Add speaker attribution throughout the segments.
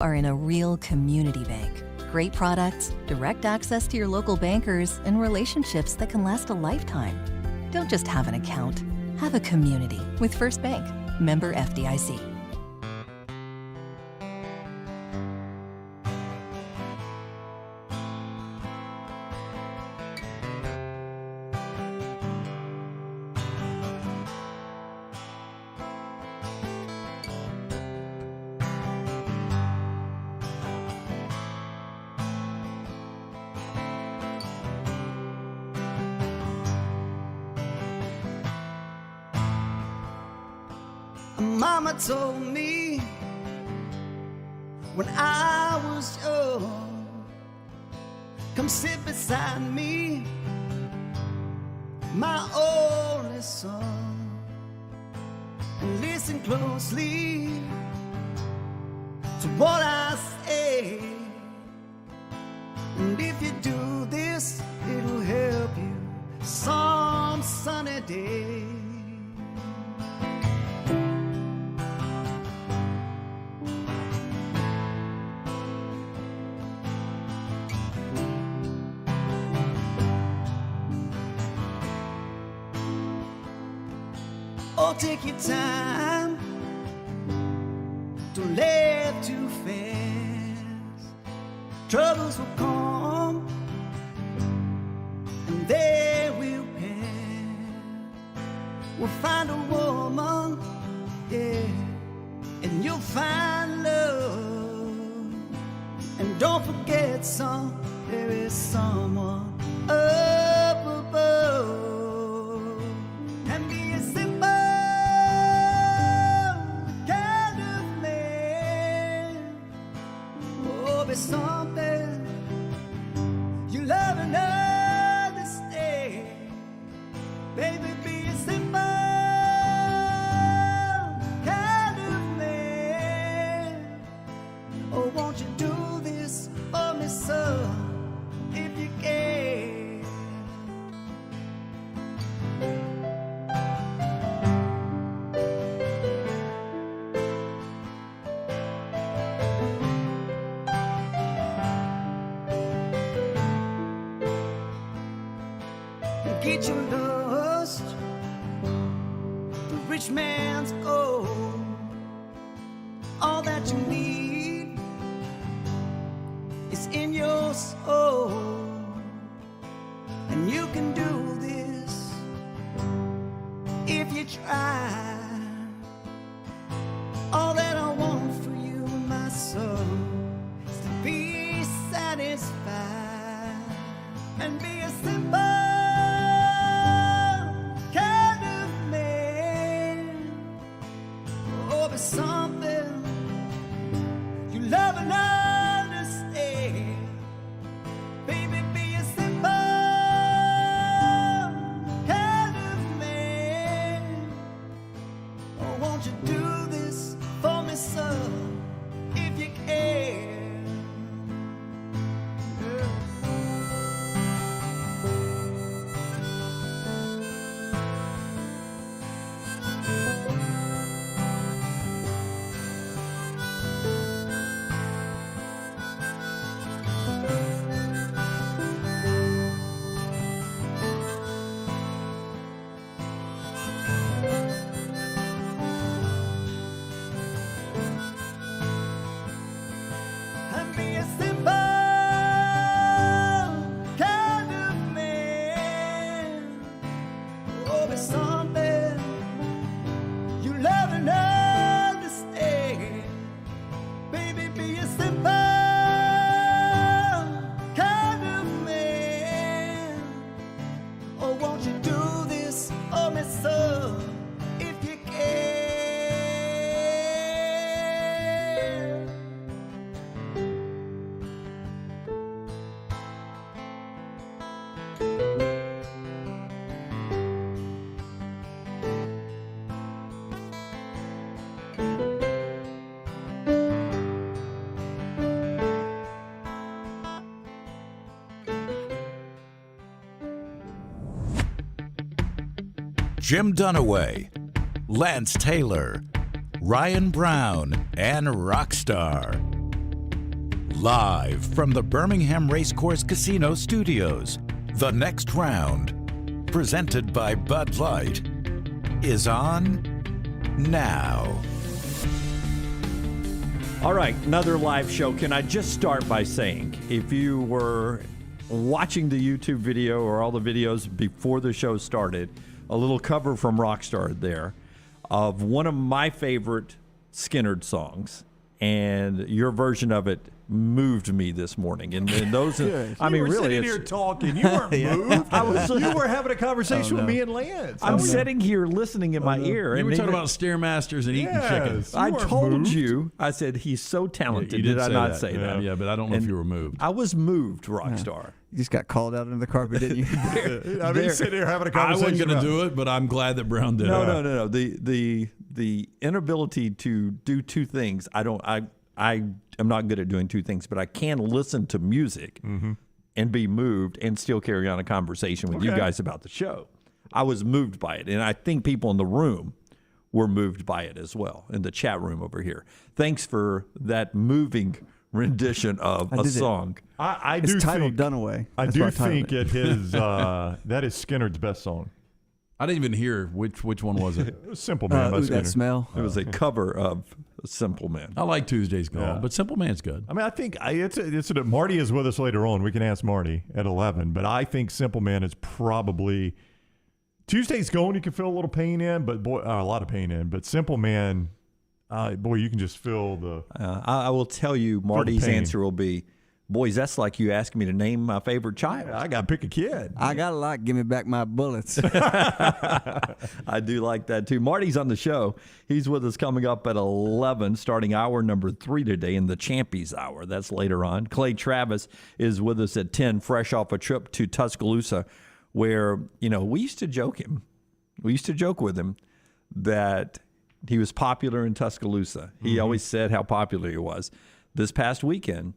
Speaker 1: are in a real community bank. Great products, direct access to your local bankers, and relationships that can last a lifetime. Don't just have an account, have a community with First Bank. Member FDIC.
Speaker 2: Mama told me when I was young, come sit beside me, my only son, and listen closely to what I say. And if you do this, it'll help you some sunny day. Oh, take your time, don't live too fast. Troubles will come and they will pass. We'll find a woman, yeah, and you'll find love. And don't forget, son, there is someone up above. And be a simple kind of man. Oh, be something you love and understand. Baby, be a simple kind of man. Oh, won't you do this for me, son, if you can? Get your lust, the rich man's gold. All that you need is in your soul. And you can do this if you try. All that I want for you, my soul, is to be satisfied and be a simple kind of man. Oh, be something you love and understand. Baby, be a simple kind of man. Oh, won't you do this for me, son, if you can? And be a simple kind of man. Oh, be something you love and understand. Baby, be a simple kind of man. Oh, won't you do this for me, son, if you can?
Speaker 3: Jim Dunaway, Lance Taylor, Ryan Brown, and Rockstar. Live from the Birmingham Racecourse Casino Studios, the next round, presented by Bud Light, is on now.
Speaker 4: All right, another live show. Can I just start by saying, if you were watching the YouTube video or all the videos before the show started, a little cover from Rockstar there of one of my favorite Skynyrd songs, and your version of it moved me this morning. And those, I mean,
Speaker 5: you were
Speaker 4: really,
Speaker 5: sitting here talking. You weren't moved. You were having a conversation with me and Lance.
Speaker 4: I'm sitting here listening in my ear.
Speaker 6: You
Speaker 4: and
Speaker 6: were talking about Stairmasters and eating chicken.
Speaker 4: I told you, I said, he's so talented.
Speaker 6: You
Speaker 4: did I not
Speaker 6: that.
Speaker 4: say that?
Speaker 6: Yeah, but I don't know if you were moved.
Speaker 4: I was moved, Rockstar.
Speaker 5: You just got called out under the carpet, didn't you? I mean, sitting here having a
Speaker 6: I
Speaker 5: conversation.
Speaker 6: wasn't going to do it, but I'm glad that Brown did.
Speaker 4: No. The inability to do two things. I am not good at doing two things, but I can listen to music and be moved and still carry on a conversation with you guys about the show. I was moved by it, and I think people in the room were moved by it as well, in the chat room over here. Thanks for that moving rendition of a song.
Speaker 5: I
Speaker 7: It's
Speaker 5: do
Speaker 7: titled
Speaker 5: think,
Speaker 7: Dunaway.
Speaker 5: I
Speaker 7: That's
Speaker 5: do
Speaker 7: what titled
Speaker 5: think it is that is Skynyrd's best song.
Speaker 6: I didn't even hear which one was it.
Speaker 5: It was Simple Man by
Speaker 7: Ooh, that
Speaker 5: Skynyrd.
Speaker 7: smell.
Speaker 4: It was a cover of Simple Man.
Speaker 6: I like Tuesday's Call,
Speaker 5: Yeah.
Speaker 6: but Simple Man's good.
Speaker 5: I mean, I think Marty is with us later on. We can ask Marty at 11. But I think Simple Man is probably Tuesday's Going. You can feel a little pain in, but boy, a lot of pain in. But Simple Man, boy, you can just feel the.
Speaker 4: I will tell you, Marty's
Speaker 5: pain.
Speaker 4: answer will be, boys, that's like you asking me to name my favorite child.
Speaker 5: I got to pick a kid.
Speaker 7: I got a lot. Give me back my bullets.
Speaker 4: I do like that too. Marty's on the show. He's with us coming up at 11, starting hour number 3 today in the Champies Hour. That's later on. Clay Travis is with us at 10, fresh off a trip to Tuscaloosa, where, we used to joke with him that he was popular in Tuscaloosa. He always said how popular he was. This past weekend,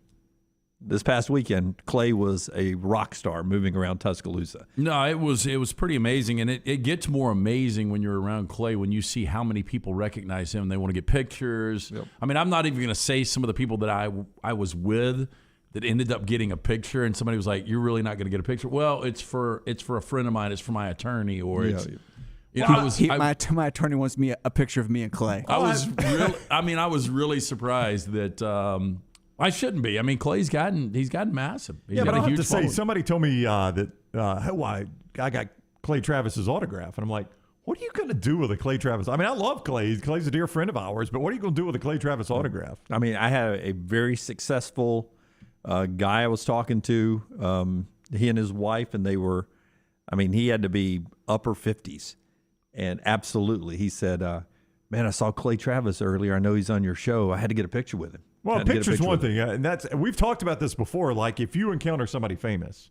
Speaker 4: Clay was a rock star moving around Tuscaloosa.
Speaker 6: No, it was pretty amazing, and it gets more amazing when you're around Clay, when you see how many people recognize him. They want to get pictures. Yep. I mean, I'm not even going to say some of the people that I was with that ended up getting a picture, and somebody was like, "You're really not going to get a picture?" Well, it's for a friend of mine. It's for my attorney, or it's.
Speaker 7: My attorney wants me a picture of me and Clay.
Speaker 6: I was really surprised that. I shouldn't be. I mean, Clay's gotten massive. He's
Speaker 5: But
Speaker 6: got
Speaker 5: I
Speaker 6: a
Speaker 5: have
Speaker 6: huge
Speaker 5: to say,
Speaker 6: following.
Speaker 5: somebody told me that I got Clay Travis's autograph, and I'm like, what are you going to do with a Clay Travis? I mean, I love Clay. Clay's a dear friend of ours, but what are you going to do with a Clay Travis autograph?
Speaker 4: I mean, I had a very successful guy I was talking to, he and his wife, and he had to be upper 50s. And absolutely, he said, man, I saw Clay Travis earlier. I know he's on your show. I had to get a picture with him.
Speaker 5: Well, a picture's one thing, and we've talked about this before. Like, if you encounter somebody famous,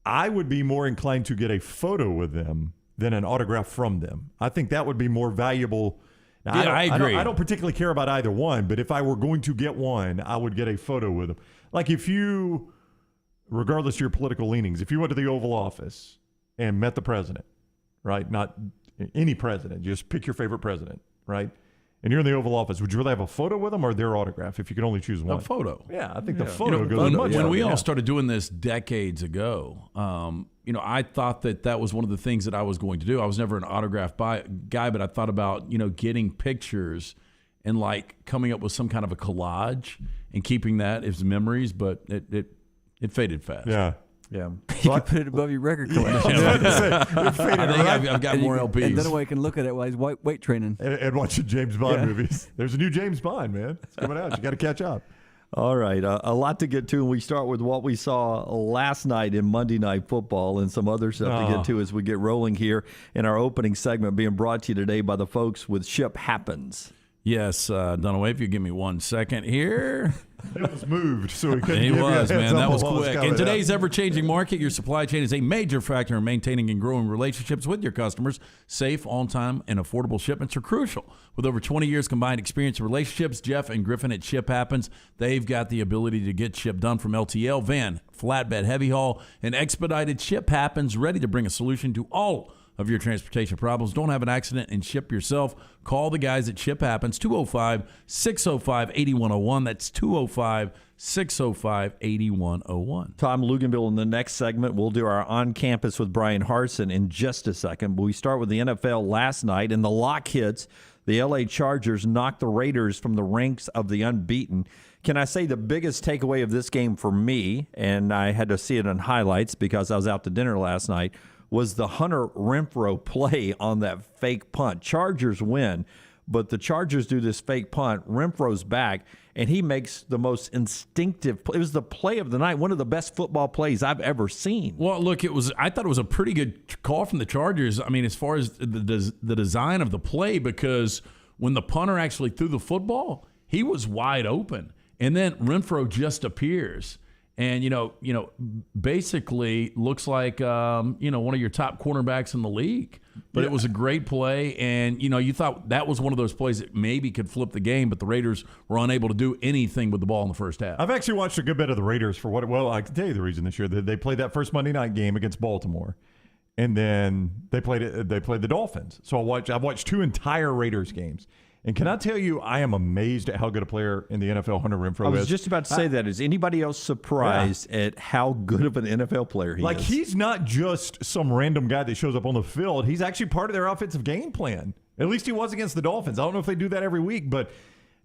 Speaker 5: I would be more inclined to get a photo with them than an autograph from them. I think that would be more valuable. Now,
Speaker 6: I agree.
Speaker 5: I don't particularly care about either one, but if I were going to get one, I would get a photo with them. Like, if you, regardless of your political leanings, if you went to the Oval Office and met the president, right? Not any president, just pick your favorite president, right? And you're in the Oval Office, would you rather have a photo with them or their autograph if you could only choose one?
Speaker 6: A photo.
Speaker 5: Yeah, I think the photo goes
Speaker 6: when,
Speaker 5: much
Speaker 6: when we
Speaker 5: farther.
Speaker 6: all started doing this decades ago, I thought that was one of the things that I was going to do. I was never an autograph guy, but I thought about, getting pictures and like coming up with some kind of a collage and keeping that as memories, but it faded fast.
Speaker 5: Yeah.
Speaker 4: Yeah.
Speaker 7: You can put it above your record collection.
Speaker 6: I think I've got more LPs.
Speaker 7: And then can look at it while he's weight training.
Speaker 5: And watching James Bond movies. There's a new James Bond, man. It's coming out. You got to catch up.
Speaker 4: All right. A lot to get to, and we start with what we saw last night in Monday Night Football and some other stuff to get to as we get rolling here in our opening segment, being brought to you today by the folks with Ship Happens.
Speaker 6: Yes, Dunaway, if you give me 1 second here.
Speaker 5: It was moved, so he couldn't
Speaker 6: He
Speaker 5: give you a
Speaker 6: was,
Speaker 5: heads
Speaker 6: man.
Speaker 5: up
Speaker 6: That
Speaker 5: on
Speaker 6: was
Speaker 5: what
Speaker 6: quick.
Speaker 5: coming
Speaker 6: In
Speaker 5: up.
Speaker 6: today's ever-changing market, your supply chain is a major factor in maintaining and growing relationships with your customers. Safe, on-time, and affordable shipments are crucial. With over 20 years combined experience in relationships, Jeff and Griffin at Ship Happens, they've got the ability to get ship done from LTL, van, flatbed, heavy haul, and expedited. Ship Happens, ready to bring a solution to all of your transportation problems. Don't have an accident and ship yourself. Call the guys at Ship Happens, 205-605-8101. That's 205-605-8101.
Speaker 4: Tom Lugenbill in the next segment. We'll do our on-campus with Brian Harsin in just a second. But we start with the NFL last night, and the lock hits. The L.A. Chargers knocked the Raiders from the ranks of the unbeaten. Can I say the biggest takeaway of this game for me, and I had to see it on highlights because I was out to dinner last night, was the Hunter Renfrow play on that fake punt. Chargers win, but the Chargers do this fake punt. Renfrow's back, and he makes the most instinctive play. It was the play of the night, one of the best football plays I've ever seen.
Speaker 6: Well, look, I thought it was a pretty good call from the Chargers. I mean, as far as the design of the play, because when the punter actually threw the football, he was wide open. And then Renfrow just appears and, basically looks like, one of your top cornerbacks in the league. But It was a great play. And, you thought that was one of those plays that maybe could flip the game, but the Raiders were unable to do anything with the ball in the first half.
Speaker 5: I've actually watched a good bit of the Raiders for I can tell you the reason this year. They played that first Monday night game against Baltimore. And then they played the Dolphins. So I've watched 2 entire Raiders games. And can I tell you, I am amazed at how good a player in the NFL Hunter Renfrow is.
Speaker 4: I was just about to say that. Is anybody else surprised at how good of an NFL player he is?
Speaker 5: He's not just some random guy that shows up on the field. He's actually part of their offensive game plan. At least he was against the Dolphins. I don't know if they do that every week, but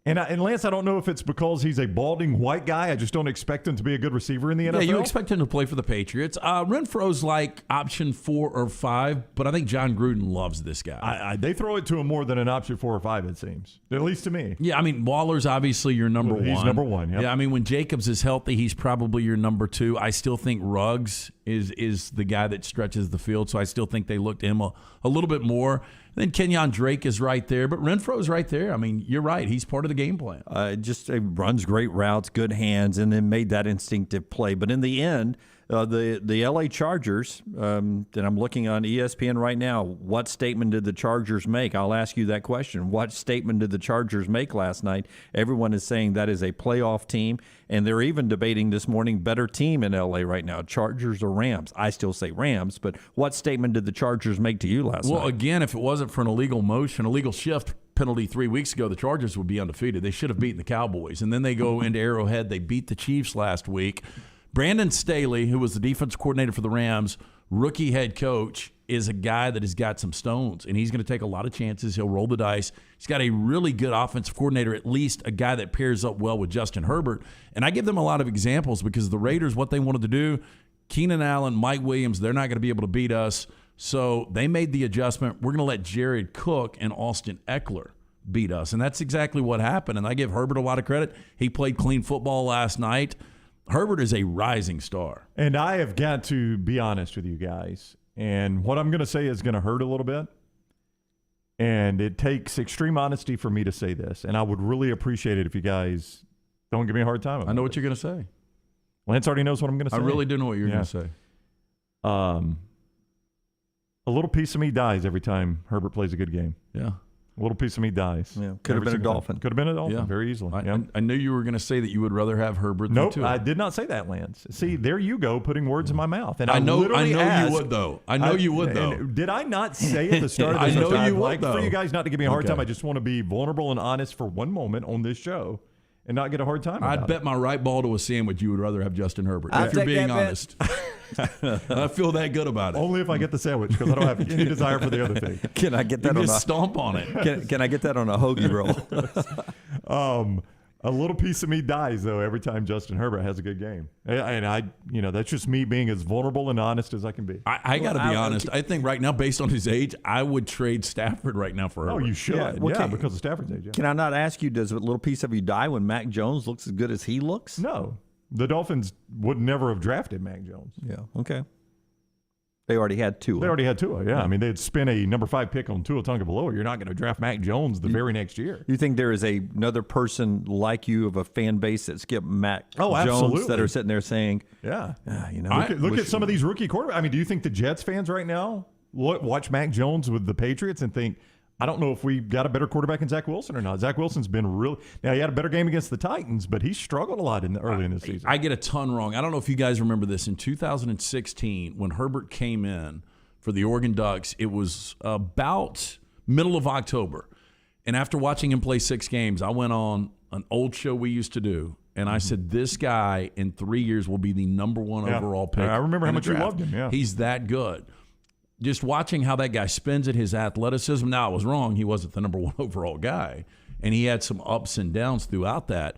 Speaker 5: and Lance, I don't know if it's because he's a balding white guy. I just don't expect him to be a good receiver in the NFL.
Speaker 6: Yeah, you expect him to play for the Patriots. Renfro's like option 4 or 5, but I think John Gruden loves this guy.
Speaker 5: They throw it to him more than an option 4 or 5, it seems, at least to me.
Speaker 6: Yeah, I mean, Waller's obviously your number 1.
Speaker 5: He's number 1, yep.
Speaker 6: Yeah, I mean, when Jacobs is healthy, he's probably your number 2. I still think Ruggs is the guy that stretches the field, so I still think they look to him a little bit more. Then Kenyon Drake is right there, but Renfro's right there. I mean, you're right. He's part of the game plan.
Speaker 4: Just runs great routes, good hands, and then made that instinctive play. But in the end, the L.A. Chargers, and I'm looking on ESPN right now, what statement did the Chargers make? I'll ask you that question. What statement did the Chargers make last night? Everyone is saying that is a playoff team, and they're even debating this morning better team in L.A. right now, Chargers or Rams. I still say Rams, but what statement did the Chargers make to you last night?
Speaker 6: Well, again, if it wasn't for an illegal shift penalty 3 weeks ago, the Chargers would be undefeated. They should have beaten the Cowboys. And then they go into Arrowhead. They beat the Chiefs last week. Brandon Staley, who was the defense coordinator for the Rams, rookie head coach, is a guy that has got some stones, and he's going to take a lot of chances. He'll roll the dice. He's got a really good offensive coordinator, at least a guy that pairs up well with Justin Herbert. And I give them a lot of examples because the Raiders, what they wanted to do, Keenan Allen, Mike Williams, they're not going to be able to beat us. So they made the adjustment. We're going to let Jared Cook and Austin Eckler beat us. And that's exactly what happened. And I give Herbert a lot of credit. He played clean football last night. Herbert is a rising star.
Speaker 5: And I have got to be honest with you guys. And what I'm going to say is going to hurt a little bit. And it takes extreme honesty for me to say this. And I would really appreciate it if you guys don't give me a hard time about
Speaker 6: I know what you're going to say.
Speaker 5: Lance already knows what I'm going to say.
Speaker 6: I really do know what you're going to say.
Speaker 5: A little piece of me dies every time Herbert plays a good game.
Speaker 6: Yeah.
Speaker 5: A little piece of me dies.
Speaker 4: Yeah. Could have been a Dolphin.
Speaker 5: Could have been a Dolphin,
Speaker 6: Yeah.
Speaker 5: very easily.
Speaker 6: I knew you were going to say that you would rather have Herbert than
Speaker 5: Nope,
Speaker 6: Tua.
Speaker 5: I did not say that, Lance. See, there you go, putting words in my mouth. And
Speaker 6: I know
Speaker 5: literally asked,
Speaker 6: you would, though. I know you would, though.
Speaker 5: Did I not say at the start of this?
Speaker 6: I know
Speaker 5: I'd
Speaker 6: you would,
Speaker 5: like
Speaker 6: though.
Speaker 5: for you guys not to give me a hard
Speaker 6: Okay.
Speaker 5: time. I just want to be vulnerable and honest for one moment on this show and not get a hard time about
Speaker 6: I'd bet my right ball to a sandwich you would rather have Justin Herbert.
Speaker 7: I'll
Speaker 6: If you're
Speaker 7: take
Speaker 6: being
Speaker 7: that bet.
Speaker 6: honest. I feel that good about it.
Speaker 5: Only if I get the sandwich because I don't have any desire for the other thing.
Speaker 4: Can I get that
Speaker 6: You
Speaker 4: on
Speaker 6: just
Speaker 4: a
Speaker 6: stomp on it.
Speaker 4: can I get that on a hoagie roll?
Speaker 5: A little piece of me dies though every time Justin Herbert has a good game, and that's just me being as vulnerable and honest as I can be.
Speaker 6: I got to be honest. I think right now, based on his age, I would trade Stafford right now for Herbert.
Speaker 5: Oh, you should,
Speaker 4: Yeah, well,
Speaker 5: because of Stafford's age. Yeah.
Speaker 4: Can I not ask you, does a little piece of you die when Mac Jones looks as good as he looks?
Speaker 5: No, the Dolphins would never have drafted Mac Jones.
Speaker 4: Yeah, okay. They already had Tua.
Speaker 5: They already had Tua, yeah. I mean, they'd spent a number 5 pick on Tua Tagovailoa. You're not going to draft Mac Jones the very next year.
Speaker 4: You think there is another person like you of a fan base that skipped Mac Jones
Speaker 5: absolutely.
Speaker 4: that are sitting there saying,
Speaker 5: Yeah.
Speaker 4: look
Speaker 5: Look at some of these rookie quarterbacks. I mean, do you think the Jets fans right now watch Mac Jones with the Patriots and think, I don't know if we got a better quarterback than Zach Wilson or not. Zach Wilson's been really – now, he had a better game against the Titans, but he struggled a lot early in the season.
Speaker 6: I get a ton wrong. I don't know if you guys remember this. In 2016, when Herbert came in for the Oregon Ducks. It was about middle of October. And after watching him play 6 games, I went on an old show we used to do, and I said, this guy in 3 years will be the number 1 overall pick.
Speaker 5: I remember how
Speaker 6: in the
Speaker 5: much you
Speaker 6: draft.
Speaker 5: loved him. Yeah.
Speaker 6: He's that good. Just watching how that guy spins it, his athleticism. Now, I was wrong. He wasn't the number 1 overall guy, and he had some ups and downs throughout that.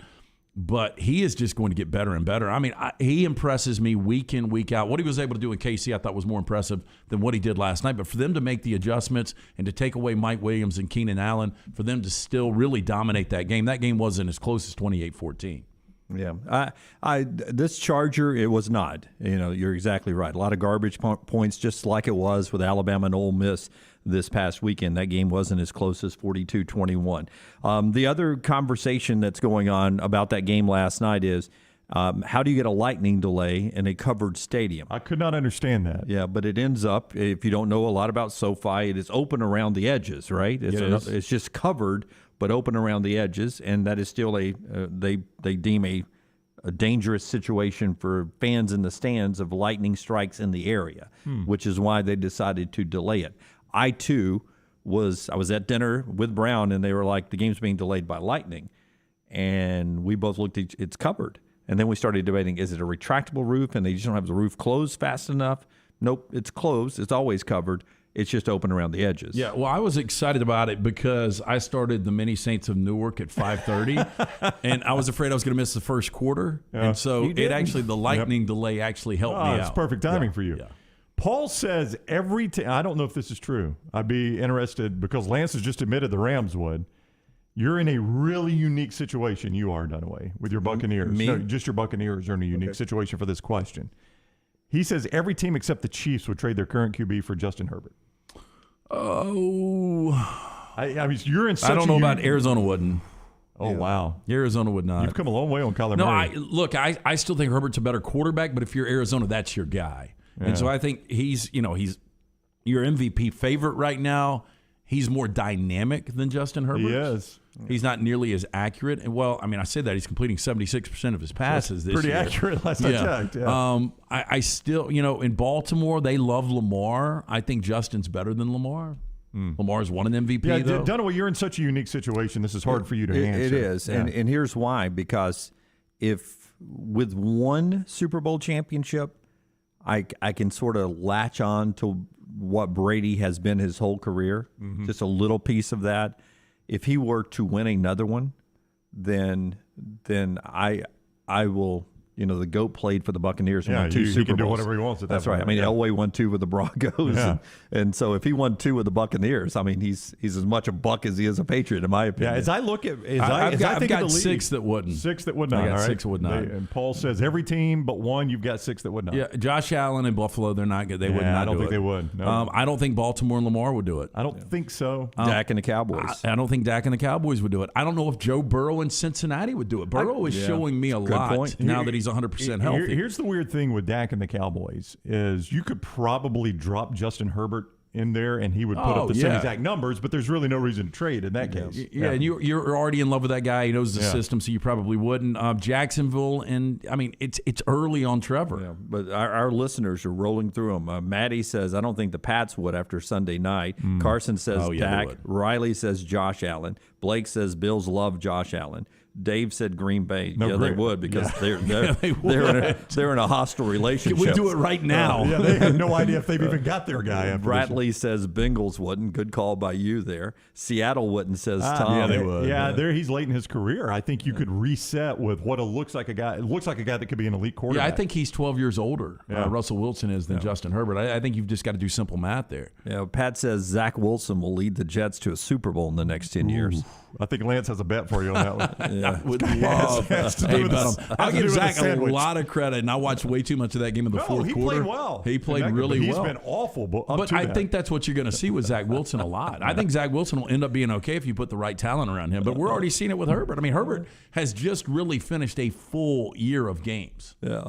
Speaker 6: But he is just going to get better and better. I mean, he impresses me week in, week out. What he was able to do in KC, I thought was more impressive than what he did last night. But for them to make the adjustments and to take away Mike Williams and Keenan Allen, for them to still really dominate that game wasn't as close as 28-14.
Speaker 4: Yeah, this Charger, it was not. You're exactly right. A lot of garbage points, just like it was with Alabama and Ole Miss this past weekend. That game wasn't as close as 42-21. The other conversation that's going on about that game last night is how do you get a lightning delay in a covered stadium?
Speaker 5: I could not understand that.
Speaker 4: Yeah, but it ends up, if you don't know a lot about SoFi, it is open around the edges, right? It's just covered, but open around the edges, and that is still they deem a dangerous situation for fans in the stands of lightning strikes in the area, which is why they decided to delay it. I was at dinner with Brown, and they were like, the game's being delayed by lightning, and we both looked at it's covered. And then we started debating, is it a retractable roof and they just don't have the roof closed fast enough? Nope, it's closed. It's always covered. It's just open around the edges.
Speaker 6: Yeah, well, I was excited about it because I started the Mini Saints of Newark at 5:30, and I was afraid I was going to miss the first quarter. Yeah. And so the lightning delay actually helped me out.
Speaker 5: It's perfect timing for you. Yeah. Paul says I don't know if this is true. I'd be interested because Lance has just admitted the Rams would. You're in a really unique situation, you are, Dunaway, with your Buccaneers.
Speaker 4: Me?
Speaker 5: No, just your Buccaneers are in a unique situation for this question. He says every team except the Chiefs would trade their current QB for Justin Herbert.
Speaker 6: Oh.
Speaker 5: I mean, you're in such
Speaker 6: I don't know about Arizona wouldn't.
Speaker 5: Oh, yeah. Wow.
Speaker 6: Arizona would not.
Speaker 5: You've come a long way on Kyler Murray.
Speaker 6: I still think Herbert's a better quarterback, but if you're Arizona, that's your guy. Yeah. And so I think he's your MVP favorite right now. He's more dynamic than Justin Herbert.
Speaker 5: He is.
Speaker 6: He's not nearly as accurate. And, well, I mean, I said that. He's completing 76% of his passes this year.
Speaker 5: Pretty accurate last I checked. Yeah.
Speaker 6: I still, in Baltimore, they love Lamar. I think Justin's better than Lamar. Lamar's won an MVP, though.
Speaker 5: Dunaway, you're in such a unique situation. This is hard for you to answer.
Speaker 4: It is. Yeah. And here's why. Because if with one Super Bowl championship, I can sort of latch on to what Brady has been his whole career, just a little piece of that. If he were to win another one, then I will. The GOAT played for the Buccaneers and won 2 Super Bowls.
Speaker 5: He can do whatever he wants at that
Speaker 4: That's
Speaker 5: point.
Speaker 4: right. I mean, Elway won 2 with the Broncos.
Speaker 5: Yeah.
Speaker 4: And so if he won 2 with the Buccaneers, I mean, he's as much a Buck as he is a Patriot, in my opinion.
Speaker 5: Yeah, as I look at
Speaker 6: I've got 6
Speaker 5: league,
Speaker 6: that wouldn't.
Speaker 5: 6 that would not.
Speaker 6: I got
Speaker 5: all right?
Speaker 6: 6 that would not.
Speaker 5: And Paul says every team but one, you've got 6 that would not.
Speaker 6: Yeah, Josh Allen and Buffalo, they're not good. They would not.
Speaker 5: I don't think they would. No.
Speaker 6: I don't think Baltimore and Lamar would do it.
Speaker 5: I don't think so.
Speaker 4: Dak and the Cowboys.
Speaker 6: I don't think Dak and the Cowboys would do it. I don't know if Joe Burrow and Cincinnati would do it. Burrow is showing me a lot now that he's 100% healthy.
Speaker 5: Here's the weird thing with Dak and the Cowboys is you could probably drop Justin Herbert in there and he would put up the same exact numbers, but there's really no reason to trade in that case.
Speaker 6: Yeah, and you're already in love with that guy. He knows the system, so you probably wouldn't. Jacksonville, and I mean, it's early on Trevor.
Speaker 4: Yeah, but our listeners are rolling through them. Maddie says, I don't think the Pats would after Sunday night. Carson says Dak. Riley says Josh Allen. Blake says Bills love Josh Allen. Dave said Green Bay. They would because they're in a hostile relationship.
Speaker 6: Can we do it right now?
Speaker 5: They have no idea if they've even got their guy.
Speaker 4: Bradley says Bengals wouldn't. Good call by you there. Seattle wouldn't, says Tom.
Speaker 5: Yeah, they would. Yeah, he's late in his career. I think you could reset with what looks like a guy. It looks like a guy that could be an elite quarterback.
Speaker 6: Yeah, I think he's 12 years older. Russell Wilson is than Justin Herbert. I think you've just got to do simple math there.
Speaker 4: Yeah, Pat says Zach Wilson will lead the Jets to a Super Bowl in the next 10 years.
Speaker 5: I think Lance has a bet for you on that one.
Speaker 6: I would love. I'll give Zach a lot of credit, and I watched way too much of that game in the fourth quarter.
Speaker 5: He played well.
Speaker 6: He played really well.
Speaker 5: He's been awful,
Speaker 6: but I think that's what you're going to see with Zach Wilson a lot. I think Zach Wilson will end up being okay if you put the right talent around him. But we're already seeing it with Herbert. I mean, Herbert has just really finished a full year of games.
Speaker 4: Yeah.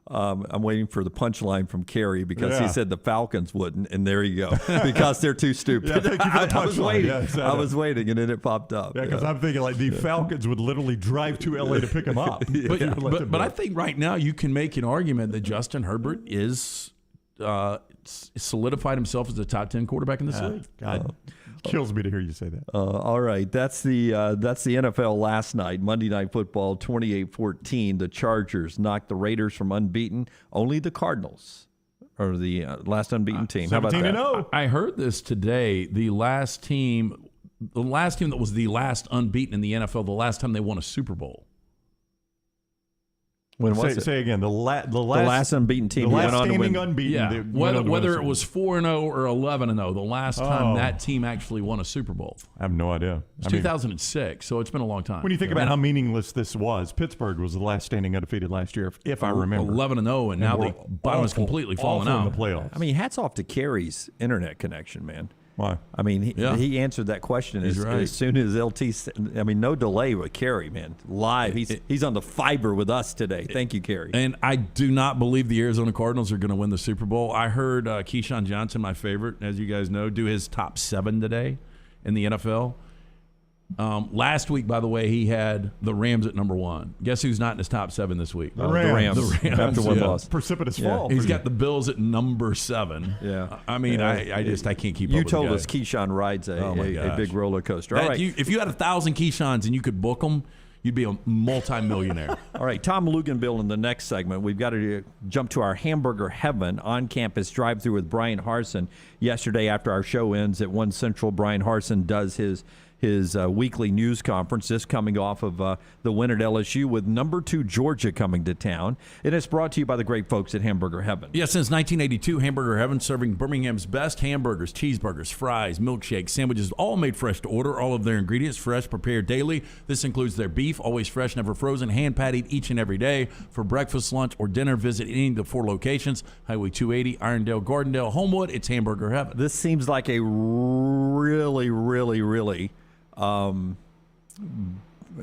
Speaker 4: I'm waiting for the punchline from Kerry because he said the Falcons wouldn't, and there you go. Because they're too stupid. I was waiting. I was waiting, and then it popped up.
Speaker 5: Yeah, because I'm thinking like the Falcons would literally drive to L.A. to pick him up.
Speaker 6: But I think right now you can make an argument that Justin Herbert is solidified himself as a top 10 quarterback in this league.
Speaker 5: God, kills me to hear you say that.
Speaker 4: All right, that's the NFL last night, Monday Night Football, 28-14. The Chargers knocked the Raiders from unbeaten. Only the Cardinals are the last unbeaten team. How about that?
Speaker 5: 17-0.
Speaker 6: I heard this today. The last team that was the last unbeaten in the NFL, the last time they won a Super Bowl.
Speaker 4: When was it?
Speaker 5: Say again. The
Speaker 4: last unbeaten team.
Speaker 5: The
Speaker 4: who
Speaker 5: last
Speaker 4: went on to
Speaker 5: standing
Speaker 4: win.
Speaker 5: unbeaten.
Speaker 6: Yeah,
Speaker 5: that went on to win
Speaker 6: whether
Speaker 5: a
Speaker 6: it
Speaker 5: Super
Speaker 6: was 4-0 or 11-0, the last time that team actually won a Super Bowl.
Speaker 5: I have no idea.
Speaker 6: It's 2006, so it's been a long time.
Speaker 5: When you think about how meaningless this was, Pittsburgh was the last standing undefeated last year, if I remember.
Speaker 6: 11-0, and now the bottom has completely fallen out.
Speaker 5: In the playoffs.
Speaker 4: I mean, hats off to Kerry's internet connection, man.
Speaker 5: Why?
Speaker 4: I mean, he answered that question as soon as LT. I mean, no delay with Kerry, man. Live. He's on the fiber with us today. Thank you, Kerry.
Speaker 6: And I do not believe the Arizona Cardinals are going to win the Super Bowl. I heard Keyshawn Johnson, my favorite, as you guys know, do his top 7 today in the NFL. Last week, by the way, he had the Rams at number 1. Guess who's not in his top 7 this week?
Speaker 5: The Rams.
Speaker 6: The Rams.
Speaker 4: After one loss.
Speaker 5: Precipitous fall.
Speaker 6: He's got the Bills at number 7.
Speaker 4: Yeah.
Speaker 6: I mean, I can't keep up with
Speaker 4: You told
Speaker 6: the guy.
Speaker 4: us Keyshawn rides a big roller coaster. All right.
Speaker 6: If you had 1,000 Keyshawns and you could book them, you'd be a multi-millionaire.
Speaker 4: All right, Tom Lugenbill in the next segment. We've got to jump to our Hamburger Heaven on-campus drive-through with Brian Harsin. Yesterday, after our show ends at 1 Central, Brian Harsin does his weekly news conference, this coming off of the win at LSU with number 2 Georgia coming to town. And it's brought to you by the great folks at Hamburger Heaven.
Speaker 6: Yeah, since 1982, Hamburger Heaven serving Birmingham's best hamburgers, cheeseburgers, fries, milkshakes, sandwiches, all made fresh to order. All of their ingredients fresh, prepared daily. This includes their beef, always fresh, never frozen, hand-patted each and every day. For breakfast, lunch, or dinner, visit any of the 4 locations, Highway 280, Irondale, Gardendale, Homewood. It's Hamburger Heaven.
Speaker 4: This seems like a really, really, really it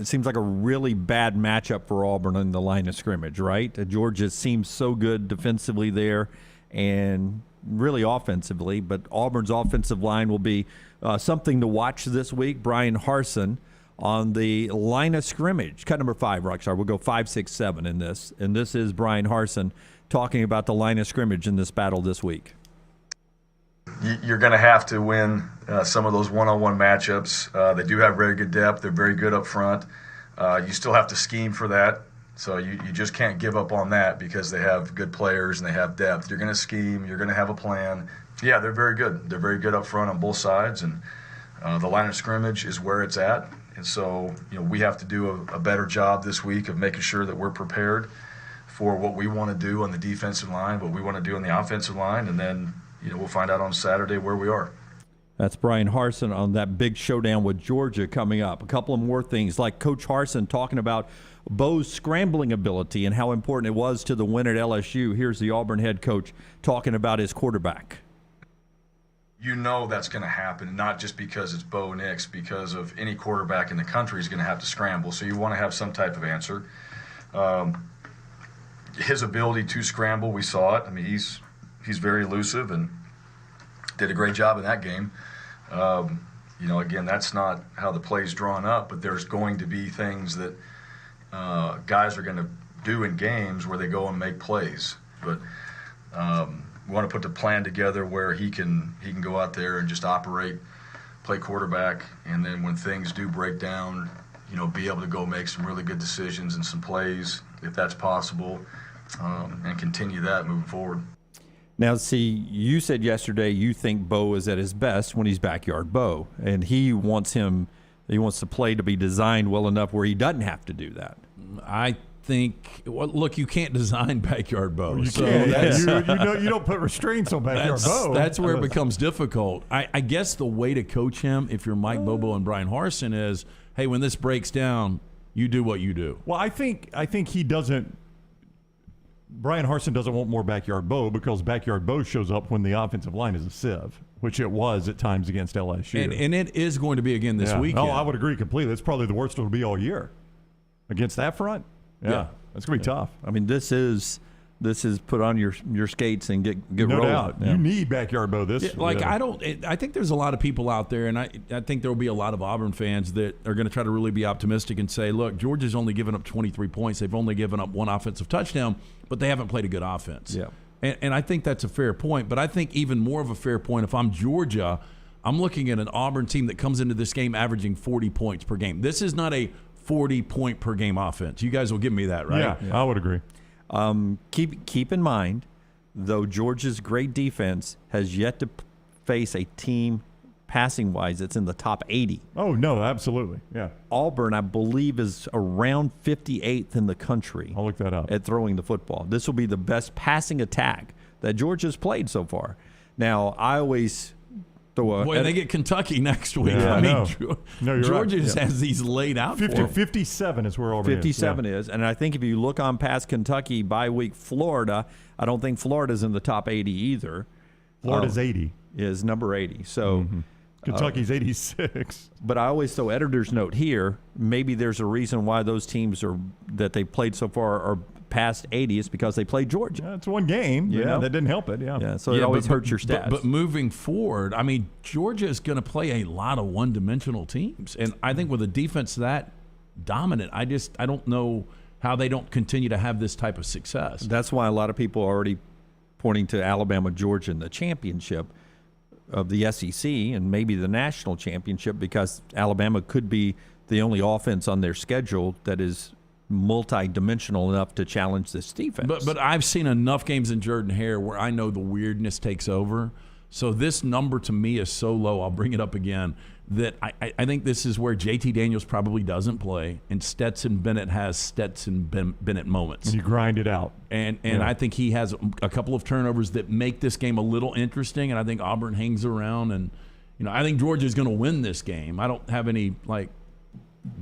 Speaker 4: seems like a really bad matchup for Auburn in the line of scrimmage, right? Georgia seems so good defensively there and really offensively, but Auburn's offensive line will be something to watch this week. Brian Harsin on the line of scrimmage, cut number 5, Rockstar. We'll go 5, 6, 7 in this. And this is Brian Harsin talking about the line of scrimmage in this battle this week.
Speaker 8: You're going to have to win some of those one-on-one matchups. They do have very good depth. They're very good up front. You still have to scheme for that. So you just can't give up on that because they have good players and they have depth. You're going to scheme. You're going to have a plan. Yeah, they're very good. They're very good up front on both sides. And the line of scrimmage is where it's at. And so we have to do a better job this week of making sure that we're prepared for what we want to do on the defensive line, what we want to do on the offensive line, and then we'll find out on Saturday where we are.
Speaker 4: That's Brian Harsin on that big showdown with Georgia coming up. A couple of more things, like Coach Harsin talking about Bo's scrambling ability and how important it was to the win at LSU. Here's the Auburn head coach talking about his quarterback.
Speaker 8: That's going to happen, not just because it's Bo Nix, because of any quarterback in the country is going to have to scramble. So you want to have some type of answer. His ability to scramble, we saw it. I mean, he's very elusive and did a great job in that game. Again, that's not how the play's drawn up, but there's going to be things that guys are going to do in games where they go and make plays. But we want to put the plan together where he can go out there and just operate, play quarterback, and then when things do break down, be able to go make some really good decisions and some plays, if that's possible, and continue that moving forward.
Speaker 4: Now, see, you said yesterday you think Bo is at his best when he's backyard Bo, and he wants the play to be designed well enough where he doesn't have to do that.
Speaker 6: I think, look, you can't design backyard Bo.
Speaker 5: You can't. You don't put restraints on backyard Bo.
Speaker 6: That's where it becomes difficult. I guess the way to coach him, if you're Mike Bobo and Brian Harsin, is, hey, when this breaks down, you do what you do.
Speaker 5: Well, I think he doesn't. Brian Harsin doesn't want more backyard Bo because backyard Bo shows up when the offensive line is a sieve, which it was at times against LSU.
Speaker 6: And it is going to be again this weekend.
Speaker 5: Oh, I would agree completely. It's probably the worst it'll be all year against that front. Yeah. That's going to be tough.
Speaker 4: I mean, this is put on your skates and get
Speaker 5: no
Speaker 4: rolling.
Speaker 5: Doubt. Yeah. You need backyard Bo this.
Speaker 6: I think there's a lot of people out there, and I think there will be a lot of Auburn fans that are going to try to really be optimistic and say, look, Georgia's only given up 23 points. They've only given up 1 offensive touchdown, but they haven't played a good offense.
Speaker 4: Yeah.
Speaker 6: And I think that's a fair point. But I think even more of a fair point, if I'm Georgia, I'm looking at an Auburn team that comes into this game averaging 40 points per game. This is not a 40-point per game offense. You guys will give me that, right?
Speaker 5: Yeah. I would agree.
Speaker 4: Keep in mind, though, Georgia's great defense has yet to face a team passing-wise that's in the top 80.
Speaker 5: Oh, no, absolutely. Yeah.
Speaker 4: Auburn, I believe, is around 58th in the country.
Speaker 5: I'll look that up.
Speaker 4: At throwing the football. This will be the best passing attack that Georgia's played so far. Now, I always throw a...
Speaker 6: Boy, they get Kentucky next week.
Speaker 5: Yeah,
Speaker 6: I mean,
Speaker 5: you're
Speaker 6: Georgia
Speaker 5: right.
Speaker 6: just has these laid out
Speaker 5: 50,
Speaker 6: for them.
Speaker 5: 57 is where Auburn
Speaker 4: 57
Speaker 5: is.
Speaker 4: is. And I think if you look on past Kentucky, bye week Florida, I don't think Florida's in the top 80 either.
Speaker 5: Florida's 80.
Speaker 4: Is number 80. So...
Speaker 5: Kentucky's 86.
Speaker 4: But I always throw editor's note here. Maybe there's a reason why those teams that they played so far are past 80 is because they played Georgia.
Speaker 5: Yeah, it's one game. Yeah, that didn't help it. Yeah.
Speaker 4: So it always hurts your stats.
Speaker 6: But moving forward, I mean, Georgia is going to play a lot of one-dimensional teams, and I think with a defense that dominant, I don't know how they don't continue to have this type of success.
Speaker 4: That's why a lot of people are already pointing to Alabama, Georgia in the championship of the SEC and maybe the national championship, because Alabama could be the only offense on their schedule that is multi-dimensional enough to challenge this defense.
Speaker 6: But I've seen enough games in Jordan-Hare where I know the weirdness takes over. So this number to me is so low, I'll bring it up again, that I think this is where JT Daniels probably doesn't play, and Stetson Bennett has Stetson Bennett moments.
Speaker 5: And you grind it out.
Speaker 6: And I think he has a couple of turnovers that make this game a little interesting, and I think Auburn hangs around. And, I think Georgia's going to win this game. I don't have any,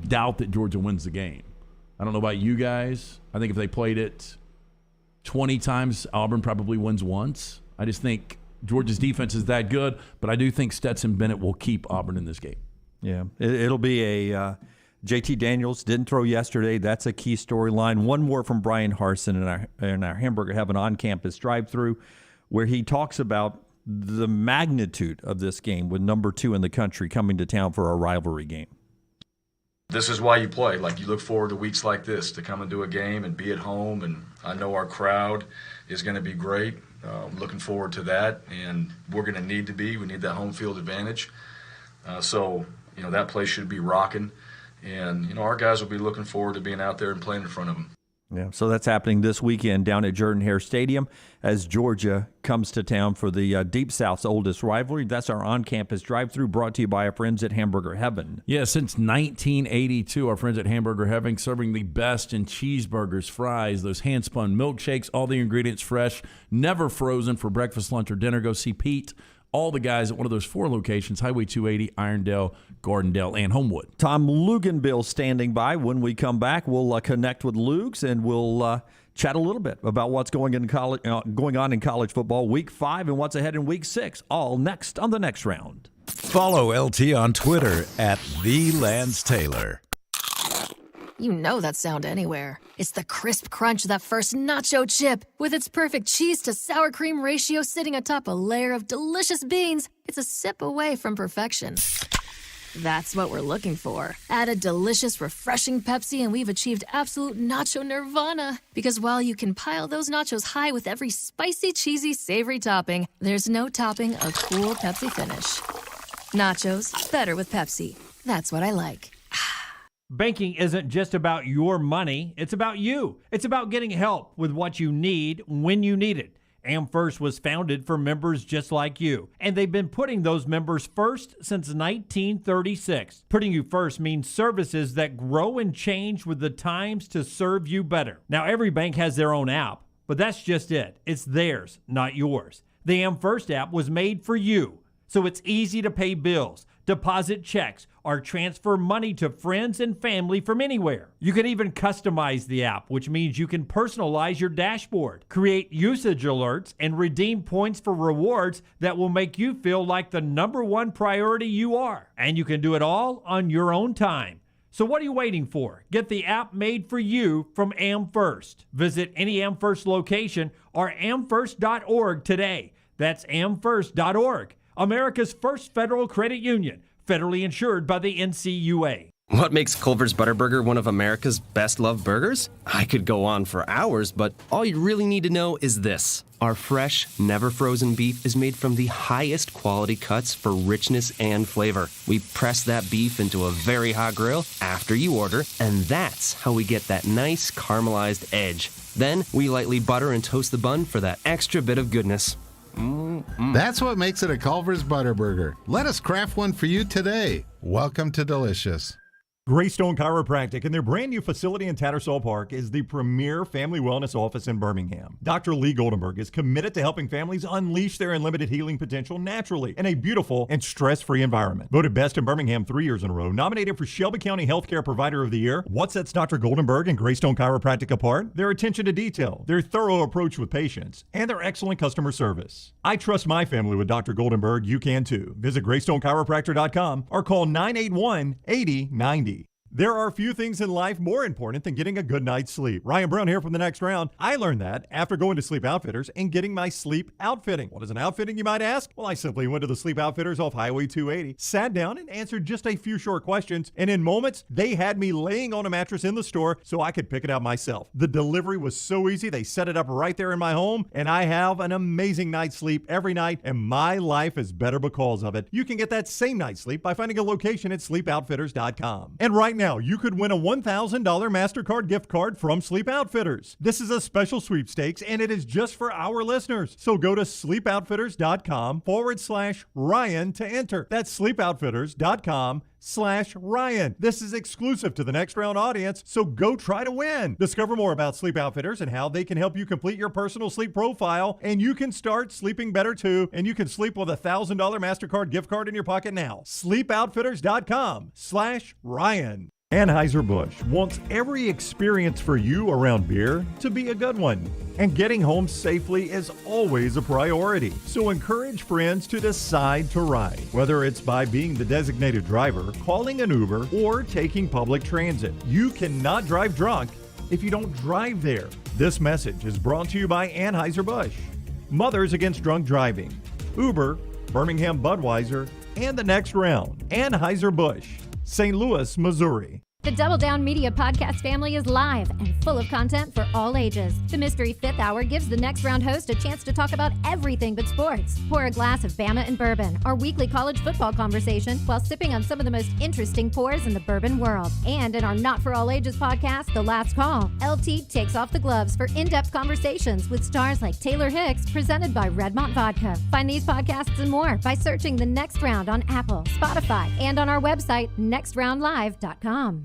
Speaker 6: doubt that Georgia wins the game. I don't know about you guys. I think if they played it 20 times, Auburn probably wins once. I just think Georgia's defense is that good, but I do think Stetson Bennett will keep Auburn in this game.
Speaker 4: Yeah, it'll be a JT Daniels didn't throw yesterday. That's a key storyline. One more from Brian Harsin in our Hamburger Heaven on-campus drive-through, where he talks about the magnitude of this game with number 2 in the country coming to town for a rivalry game.
Speaker 8: This is why you play. You look forward to weeks like this to come and do a game and be at home, and I know our crowd is going to be great. Looking forward to that, and we're going to need to be. We need that home field advantage. So that place should be rocking, and our guys will be looking forward to being out there and playing in front of them.
Speaker 4: Yeah, so that's happening this weekend down at Jordan-Hare Stadium as Georgia comes to town for the Deep South's oldest rivalry. That's our on-campus drive-through brought to you by our friends at Hamburger Heaven.
Speaker 6: Yeah, since 1982, our friends at Hamburger Heaven serving the best in cheeseburgers, fries, those hand-spun milkshakes, all the ingredients fresh, never frozen for breakfast, lunch, or dinner. Go see Pete, all the guys at one of those 4 locations, Highway 280, Irondale, Gardendale, and Homewood.
Speaker 4: Tom Lugenbill standing by. When we come back, we'll connect with Lugs and we'll chat a little bit about what's going on in college football Week 5 and what's ahead in Week 6. All next on the next round.
Speaker 3: Follow LT on Twitter at @TheLanceTaylor.
Speaker 9: You know that sound anywhere. It's the crisp crunch of that first nacho chip. With its perfect cheese to sour cream ratio sitting atop a layer of delicious beans, it's a sip away from perfection. That's what we're looking for. Add a delicious, refreshing Pepsi and we've achieved absolute nacho nirvana. Because while you can pile those nachos high with every spicy, cheesy, savory topping, there's no topping a cool Pepsi finish. Nachos, better with Pepsi. That's what I like.
Speaker 10: Banking isn't just about your money, it's about you. It's about getting help with what you need when you need it. AmFirst was founded for members just like you, and they've been putting those members first since 1936. Putting you first means services that grow and change with the times to serve you better. Now, every bank has their own app, but that's just it. It's theirs, not yours. The AmFirst app was made for you, so it's easy to pay bills, deposit checks, or transfer money to friends and family from anywhere. You can even customize the app, which means you can personalize your dashboard, create usage alerts, and redeem points for rewards that will make you feel like the #1 priority you are. And you can do it all on your own time. So what are you waiting for? Get the app made for you from AmFirst. Visit any AmFirst location or amfirst.org today. That's amfirst.org. America's first federal credit union, federally insured by the NCUA.
Speaker 11: What makes Culver's Butterburger one of America's best loved burgers? I could go on for hours, but all you really need to know is this. Our fresh, never frozen beef is made from the highest quality cuts for richness and flavor. We press that beef into a very hot grill after you order, and that's how we get that nice caramelized edge. Then we lightly butter and toast the bun for that extra bit of goodness.
Speaker 12: That's what makes it a Culver's Butterburger. Let us craft one for you today. Welcome to Delicious.
Speaker 5: Greystone Chiropractic and their brand new facility in Tattersall Park is the premier family wellness office in Birmingham. Dr. Lee Goldenberg is committed to helping families unleash their unlimited healing potential naturally in a beautiful and stress-free environment. Voted best in Birmingham 3 years in a row, nominated for Shelby County Healthcare Provider of the Year. What sets Dr. Goldenberg and Greystone Chiropractic apart? Their attention to detail, their thorough approach with patients, and their excellent customer service. I trust my family with Dr. Goldenberg. You can too. Visit GreystoneChiropractor.com or call 981-8090. There are few things in life more important than getting a good night's sleep. Ryan Brown here from The Next Round. I learned that after going to Sleep Outfitters and getting my sleep outfitting. What is an outfitting, you might ask? Well, I simply went to the Sleep Outfitters off Highway 280, sat down and answered just a few short questions, and in moments, they had me laying on a mattress in the store so I could pick it out myself. The delivery was so easy. They set it up right there in my home, and I have an amazing night's sleep every night, and my life is better because of it. You can get that same night's sleep by finding a location at sleepoutfitters.com. And right now, you could win a $1,000 MasterCard gift card from Sleep Outfitters. This is a special sweepstakes, and it is just for our listeners. So go to sleepoutfitters.com/Ryan to enter. That's sleepoutfitters.com/Ryan. This is exclusive to the Next Round audience, so go try to win. Discover more about Sleep Outfitters and how they can help you complete your personal sleep profile, and you can start sleeping better too, and you can sleep with a $1,000 MasterCard gift card in your pocket now. sleepoutfitters.com/Ryan. Anheuser-Busch wants every experience for you around beer to be a good one. And getting home safely is always a priority. So encourage friends to decide to ride, whether it's by being the designated driver, calling an Uber, or taking public transit. You cannot drive drunk if you don't drive there. This message is brought to you by Anheuser-Busch, Mothers Against Drunk Driving, Uber, Birmingham Budweiser, and The Next Round. Anheuser-Busch, St. Louis, Missouri.
Speaker 13: The Double Down Media podcast family is live and full of content for all ages. The Mystery Fifth Hour gives the Next Round host a chance to talk about everything but sports. Pour a glass of Bama and bourbon, our weekly college football conversation, while sipping on some of the most interesting pours in the bourbon world. And in our Not For All Ages podcast, The Last Call, LT takes off the gloves for in-depth conversations with stars like Taylor Hicks, presented by Redmont Vodka. Find these podcasts and more by searching The Next Round on Apple, Spotify, and on our website, nextroundlive.com.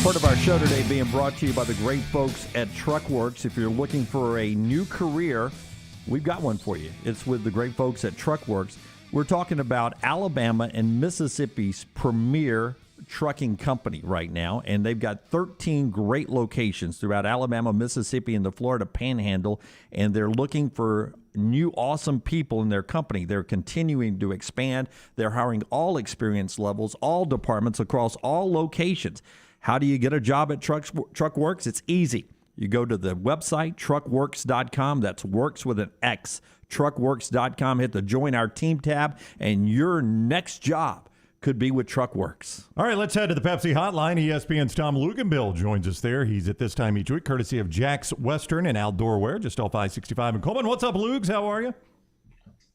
Speaker 4: Part of our show today being brought to you by the great folks at Truckworks. If you're looking for a new career, we've got one for you. It's with the great folks at Truckworks. We're talking about Alabama and Mississippi's premier trucking company right now, and they've got 13 great locations throughout Alabama, Mississippi, and the Florida Panhandle, and they're looking for new awesome people in their company. They're continuing to expand. They're hiring all experience levels, all departments across all locations. How do you get a job at Truckworks? It's easy. You go to the website, truckworks.com. That's works with an X. Truckworks.com. Hit the Join Our Team tab, and your next job could be with Truckworks.
Speaker 5: All right, let's head to the Pepsi Hotline. ESPN's Tom Lugenbill joins us there. He's at this time each week, courtesy of Jack's Western and Outdoor Wear, just off I-65 in Coleman. What's up, Lugs? How are you?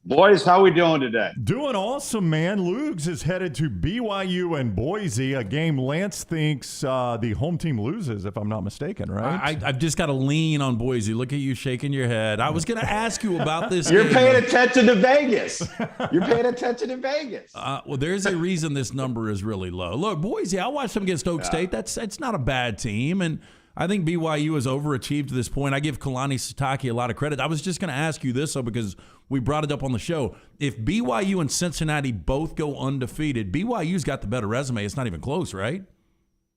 Speaker 14: Boys, how we doing today?
Speaker 5: Doing awesome, man. Lugs is headed to BYU and Boise, a game Lance thinks the home team loses, if I'm not mistaken, right?
Speaker 6: I've just got to lean on Boise. Look at you shaking your head. I was going to ask you about this.
Speaker 14: You're paying attention to Vegas. You're paying attention to Vegas.
Speaker 6: Well, there's a reason this number is really low. Look, Boise, I watched them against Oak State. That's not a bad team, and I think BYU has overachieved to this point. I give Kalani Sitake a lot of credit. I was just going to ask you this, though, because we brought it up on the show. If BYU and Cincinnati both go undefeated, BYU's got the better resume. It's not even close, right?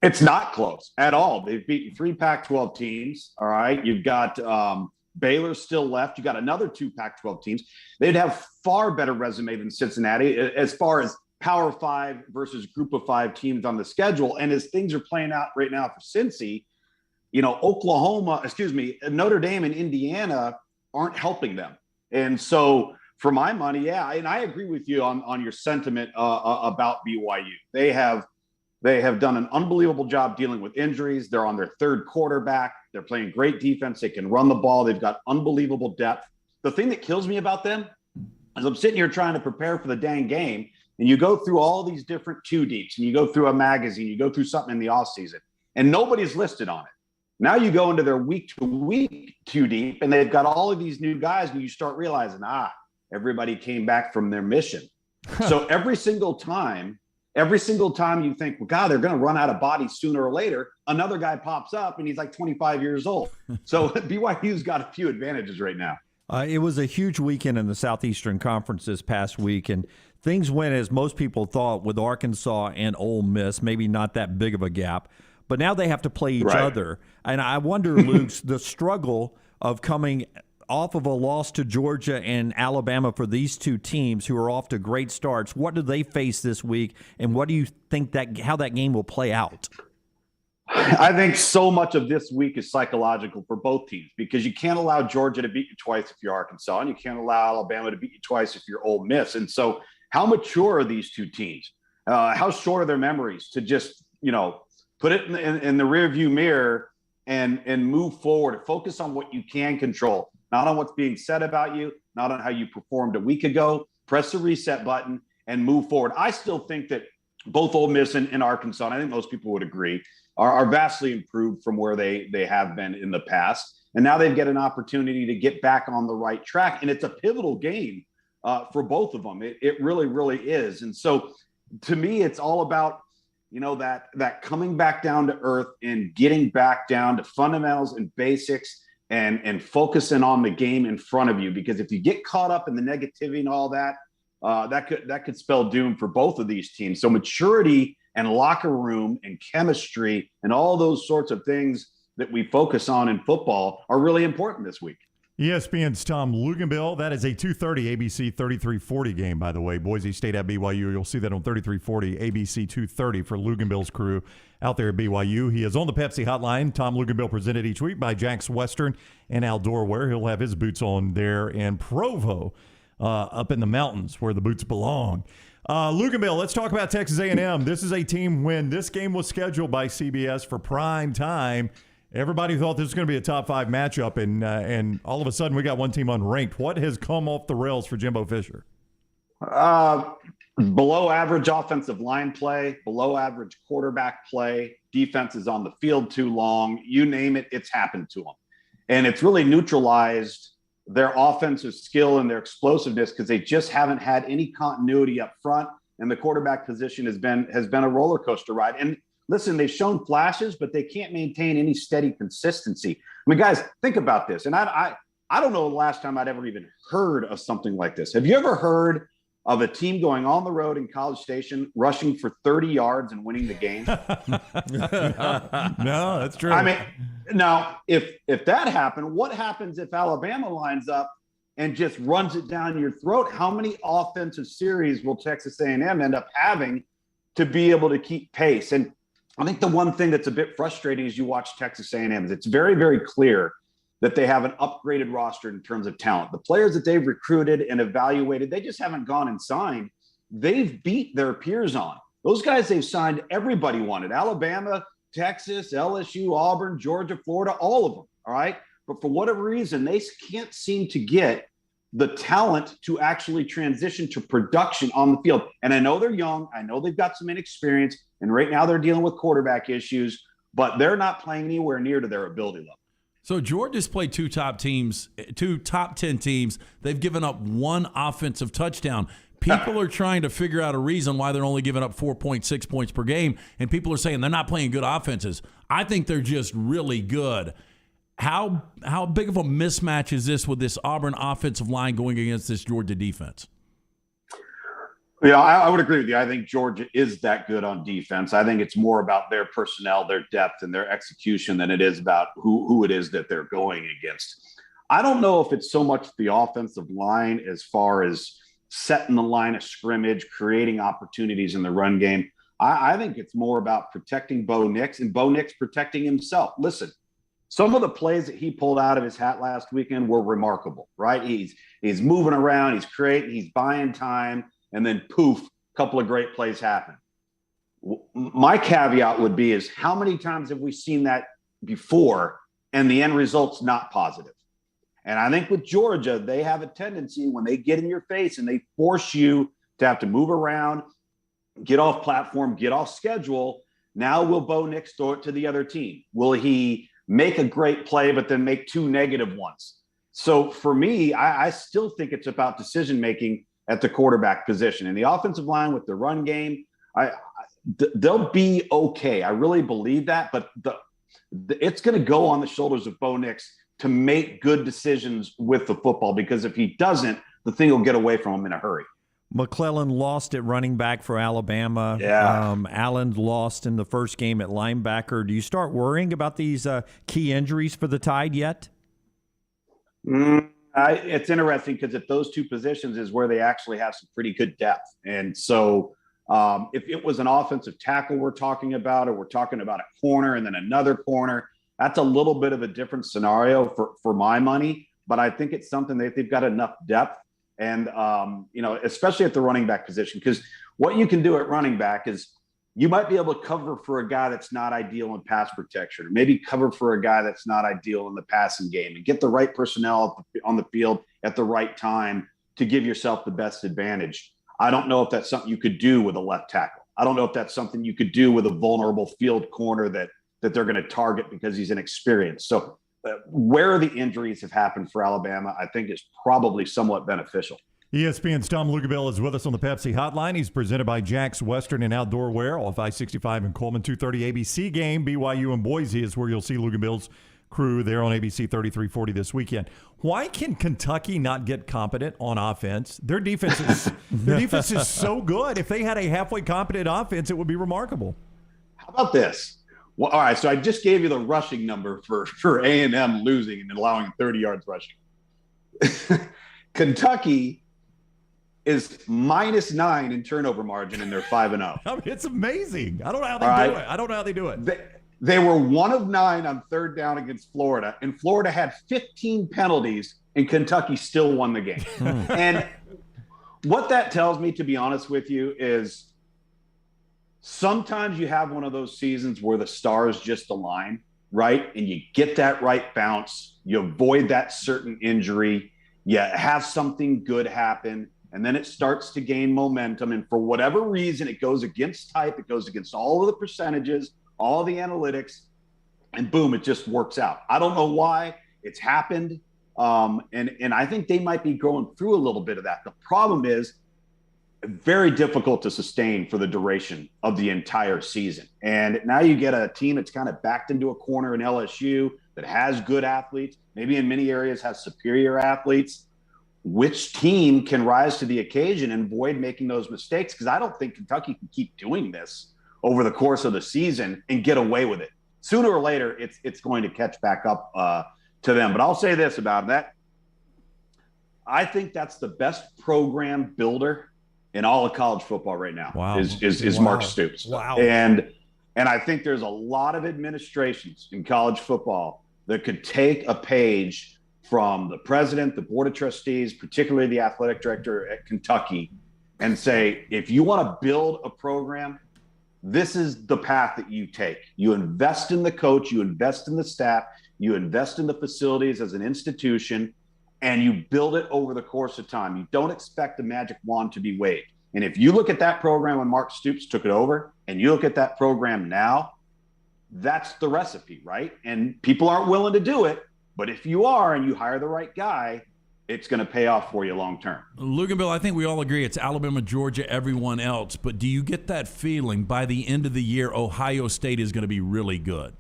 Speaker 14: It's not close at all. They've beaten 3 Pac-12 teams, all right? You've got Baylor still left. You've got another 2 Pac-12 teams. They'd have far better resume than Cincinnati as far as Power 5 versus Group of 5 teams on the schedule. And as things are playing out right now for Cincy, you know, Notre Dame and Indiana aren't helping them. And so For my money, yeah, and I agree with you on your sentiment about BYU. They have done an unbelievable job dealing with injuries. They're on their third quarterback. They're playing great defense. They can run the ball. They've got unbelievable depth. The thing that kills me about them is I'm sitting here trying to prepare for the dang game, and you go through all these different two deeps, and you go through a magazine, you go through something in the offseason, and nobody's listed on it. Now you go into their week-to-week two deep, and they've got all of these new guys, and you start realizing, everybody came back from their mission. So every single time you think, well, God, they're going to run out of bodies sooner or later, another guy pops up, and he's like 25 years old. So BYU's got a few advantages right now.
Speaker 4: It was a huge weekend in the Southeastern Conference this past week, and things went as most people thought with Arkansas and Ole Miss, maybe not that big of a gap. But now they have to play each other. And I wonder, Luke, the struggle of coming off of a loss to Georgia and Alabama for these two teams who are off to great starts. What do they face this week, and what do you think how that game will play out?
Speaker 14: I think so much of this week is psychological for both teams, because you can't allow Georgia to beat you twice if you're Arkansas, and you can't allow Alabama to beat you twice if you're Ole Miss. And so how mature are these two teams? How short are their memories to just, put it in the rearview mirror and move forward, focus on what you can control, not on what's being said about you, not on how you performed a week ago. Press the reset button and move forward. I still think that both Ole Miss and Arkansas, and I think most people would agree, are vastly improved from where they have been in the past. And now they've got an opportunity to get back on the right track. And it's a pivotal game for both of them. It really, really is. And so to me, it's all about, that coming back down to earth and getting back down to fundamentals and basics and focusing on the game in front of you. Because if you get caught up in the negativity and all that, that could spell doom for both of these teams. So maturity and locker room and chemistry and all those sorts of things that we focus on in football are really important this week.
Speaker 5: ESPN's Tom Lugenbill. That is a 2:30 ABC 3340 game, by the way. Boise State at BYU. You'll see that on 3340 ABC 2:30 for Luginbill's crew out there at BYU. He is on the Pepsi hotline. Tom Lugenbill presented each week by Jack's Western and Outdoor Wear. He'll have his boots on there in Provo, up in the mountains where the boots belong. Luginbill, let's talk about Texas A&M. This is a team, when this game was scheduled by CBS for prime time, everybody thought this was going to be a top 5 matchup, and all of a sudden we got one team unranked. What has come off the rails for Jimbo Fisher?
Speaker 14: Below average offensive line play, below average quarterback play, defense is on the field too long. You name it, it's happened to them. And it's really neutralized their offensive skill and their explosiveness because they just haven't had any continuity up front, and the quarterback position has been a roller coaster ride. And listen, they've shown flashes, but they can't maintain any steady consistency. I mean, guys, think about this. And I don't know the last time I'd ever even heard of something like this. Have you ever heard of a team going on the road in College Station, rushing for 30 yards and winning the game?
Speaker 5: No, that's true.
Speaker 14: I mean, now, if that happened, what happens if Alabama lines up and just runs it down your throat? How many offensive series will Texas A&M end up having to be able to keep pace? And I think the one thing that's a bit frustrating as you watch Texas A&M is it's very, very clear that they have an upgraded roster in terms of talent. The players that they've recruited and evaluated, they just haven't gone and signed. They've beat their peers on. Those guys they've signed, everybody wanted. Alabama, Texas, LSU, Auburn, Georgia, Florida, all of them, all right? But for whatever reason, they can't seem to get the talent to actually transition to production on the field. And I know they're young. I know they've got some inexperience. And right now they're dealing with quarterback issues, but they're not playing anywhere near to their ability level.
Speaker 6: So Georgia's played two top 10 teams. They've given up one offensive touchdown. People are trying to figure out a reason why they're only giving up 4.6 points per game, and people are saying they're not playing good offenses. I think they're just really good. How big of a mismatch is this with this Auburn offensive line going against this Georgia defense?
Speaker 14: Yeah, I would agree with you. I think Georgia is that good on defense. I think it's more about their personnel, their depth, and their execution than it is about who it is that they're going against. I don't know if it's so much the offensive line as far as setting the line of scrimmage, creating opportunities in the run game. I think it's more about protecting Bo Nix and Bo Nix protecting himself. Listen, Some of the plays that he pulled out of his hat last weekend were remarkable, right? He's moving around, he's creating, he's buying time, and then poof, a couple of great plays happen. My caveat would be is how many times have we seen that before and the end result's not positive? And I think with Georgia, they have a tendency when they get in your face and they force you to have to move around, get off platform, get off schedule. Now will Bo Nix throw it to the other team? Will he make a great play, but then make two negative ones? So for me, I still think it's about decision-making at the quarterback position. And the offensive line with the run game, they'll be okay. I really believe that, but it's going to go on the shoulders of Bo Nix to make good decisions with the football, because if he doesn't, the thing will get away from him in a hurry.
Speaker 4: McClellan lost at running back for Alabama.
Speaker 14: Yeah.
Speaker 4: Allen lost in the first game at linebacker. Do you start worrying about these key injuries for the Tide yet?
Speaker 14: It's interesting because at those two positions is where they actually have some pretty good depth. And so if it was an offensive tackle we're talking about, or we're talking about a corner and then another corner, that's a little bit of a different scenario for my money. But I think it's something that they've got enough depth. And, especially at the running back position, because what you can do at running back is you might be able to cover for a guy that's not ideal in pass protection, or maybe cover for a guy that's not ideal in the passing game, and get the right personnel on the field at the right time to give yourself the best advantage. I don't know if that's something you could do with a left tackle. I don't know if that's something you could do with a vulnerable field corner that they're going to target because he's inexperienced. So where the injuries have happened for Alabama, I think is probably somewhat beneficial.
Speaker 5: ESPN's Tom Lugenbill is with us on the Pepsi Hotline. He's presented by Jack's Western and Outdoor Wear off I-65 and Coleman. 2:30 ABC game. BYU and Boise is where you'll see Luginbill's crew there on ABC 3340 this weekend. Why can Kentucky not get competent on offense? Their defense is so good. If they had a halfway competent offense, it would be remarkable.
Speaker 14: How about this? Well, all right, so I just gave you the rushing number for A&M losing and allowing 30 yards rushing. Kentucky is -9 in turnover margin, and they're 5-0.
Speaker 5: I mean, it's amazing. I don't know how they do it. I don't know how they do it.
Speaker 14: They were 1 of 9 on third down against Florida, and Florida had 15 penalties, and Kentucky still won the game. And what that tells me, to be honest with you, is sometimes you have one of those seasons where the stars just align, right? And you get that right bounce, you avoid that certain injury, you have something good happen, and then it starts to gain momentum. And for whatever reason, it goes against type, it goes against all of the percentages, all the analytics, and boom, it just works out. I don't know why it's happened. And I think they might be going through a little bit of that. The problem is very difficult to sustain for the duration of the entire season. And now you get a team that's kind of backed into a corner in LSU that has good athletes, maybe in many areas has superior athletes. Which team can rise to the occasion and avoid making those mistakes? Because I don't think Kentucky can keep doing this over the course of the season and get away with it. Sooner or later, it's going to catch back up to them. But I'll say this about that. I think that's the best program builder in all of college football right now.
Speaker 5: Wow.
Speaker 14: is Mark Stoops.
Speaker 5: Wow.
Speaker 14: And I think there's a lot of administrations in college football that could take a page from the president, the board of trustees, particularly the athletic director at Kentucky, and say, if you want to build a program, this is the path that you take. You invest in the coach, you invest in the staff, you invest in the facilities as an institution, and you build it over the course of time. You don't expect the magic wand to be waved. And if you look at that program when Mark Stoops took it over, and you look at that program now, that's the recipe, right? And people aren't willing to do it. But if you are and you hire the right guy, it's going to pay off for you long term.
Speaker 6: Luginbill, I think we all agree it's Alabama, Georgia, everyone else. But do you get that feeling by the end of the year Ohio State is going to be really good?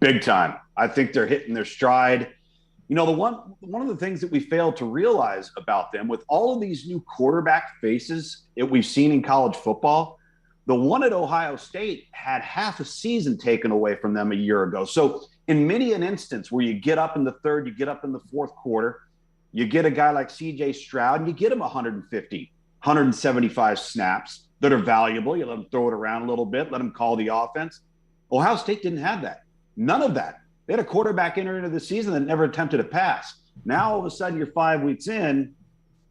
Speaker 14: Big time. I think they're hitting their stride. You know, one of the things that we fail to realize about them, with all of these new quarterback faces that we've seen in college football, the one at Ohio State had half a season taken away from them a year ago. So in many an instance where you get up in the third, you get up in the fourth quarter, you get a guy like C.J. Stroud, and you get him 150, 175 snaps that are valuable. You let him throw it around a little bit, let him call the offense. Ohio State didn't have that. None of that They had a quarterback enter into the season that never attempted a pass. Now, all of a sudden, you're 5 weeks in,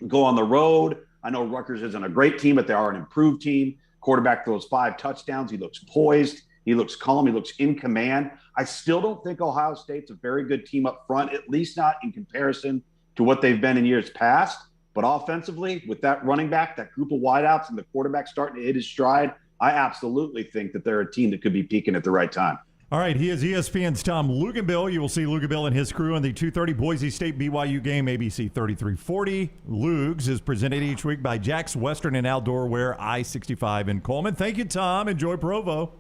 Speaker 14: go on the road. I know Rutgers isn't a great team, but they are an improved team. Quarterback throws 5 touchdowns. He looks poised. He looks calm. He looks in command. I still don't think Ohio State's a very good team up front, at least not in comparison to what they've been in years past. But offensively, with that running back, that group of wideouts, and the quarterback starting to hit his stride, I absolutely think that they're a team that could be peaking at the right time.
Speaker 5: All right, he is ESPN's Tom Lugenbill. You will see Luginbill and his crew on the 2:30 Boise State BYU game, ABC 3340. Lugs is presented each week by Jack's Western and Outdoor Wear, I-65 in Coleman. Thank you, Tom. Enjoy Provo.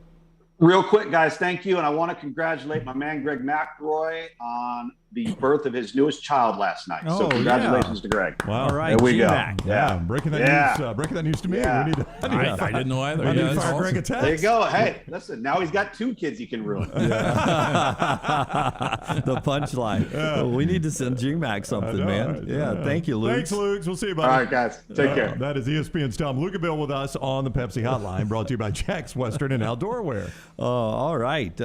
Speaker 14: Real quick, guys, thank you. And I want to congratulate my man, Greg McElroy, on the birth of his newest child last night. So congratulations to Greg.
Speaker 5: Wow.
Speaker 4: All right.
Speaker 14: There we go.
Speaker 5: Yeah. Breaking that news to me.
Speaker 14: Yeah.
Speaker 5: We need to,
Speaker 6: I didn't know either.
Speaker 5: I need to
Speaker 6: that's
Speaker 5: fire
Speaker 6: awesome.
Speaker 5: Greg a text.
Speaker 14: There you go. Hey, listen, now he's got 2 kids he can ruin.
Speaker 4: The punchline. We need to send G-Mac something, man. Thank you, Luke.
Speaker 5: Thanks, Luke. We'll see you, buddy.
Speaker 14: All right, guys. Take care.
Speaker 5: That is ESPN's Tom Luginbill with us on the Pepsi Hotline, brought to you by Jack's Western and Outdoor Wear.
Speaker 4: All right.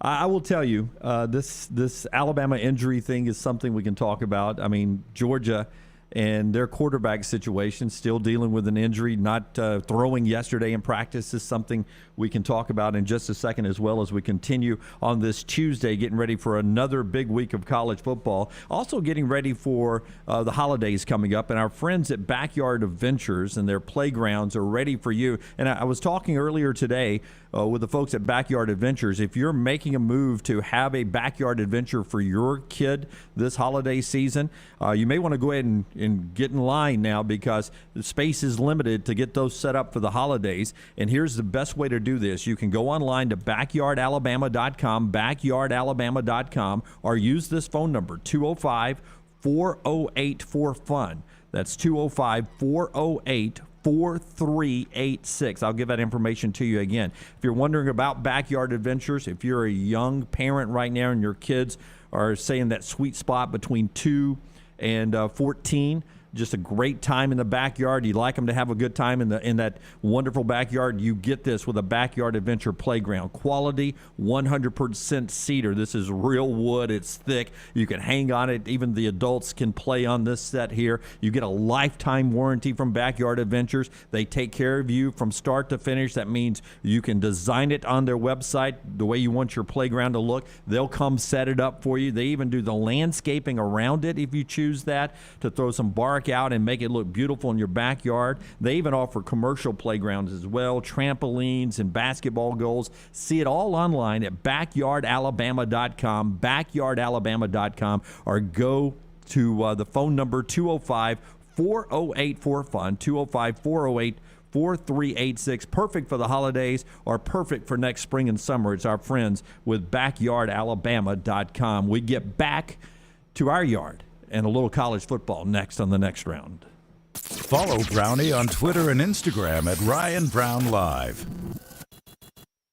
Speaker 4: I will tell you, this Alabama injury thing is something we can talk about. I mean, Georgia and their quarterback situation, still dealing with an injury, not throwing yesterday in practice, is something we can talk about in just a second, as well as we continue on this Tuesday, getting ready for another big week of college football. Also getting ready for the holidays coming up, and our friends at Backyard Adventures and their playgrounds are ready for you. And I was talking earlier today with the folks at Backyard Adventures. If you're making a move to have a backyard adventure for your kid this holiday season, you may want to go ahead and get in line now, because the space is limited to get those set up for the holidays. And here's the best way to do this. You can go online to backyardalabama.com, or use this phone number, 205-408-4FUN. That's 205-408-4386. I'll give that information to you again. If you're wondering about Backyard Adventures, if you're a young parent right now and your kids are saying that sweet spot between 2 and 14, just a great time in the backyard. You'd like them to have a good time in that wonderful backyard. You get this with a Backyard Adventure playground. Quality, 100% cedar. This is real wood. It's thick. You can hang on it. Even the adults can play on this set here. You get a lifetime warranty from Backyard Adventures. They take care of you from start to finish. That means you can design it on their website the way you want your playground to look. They'll come set it up for you. They even do the landscaping around it if you choose that, to throw some bark out and make it look beautiful in your backyard. They even offer commercial playgrounds as well, trampolines and basketball goals. See it all online at backyardalabama.com, or go to the phone number 205-408-4FUN, 205-408-4386. Perfect for the holidays, or perfect for next spring and summer. It's our friends with backyardalabama.com. We get back to our yard and a little college football next on the next round.
Speaker 3: Follow Brownie on Twitter and Instagram at Ryan Brown Live.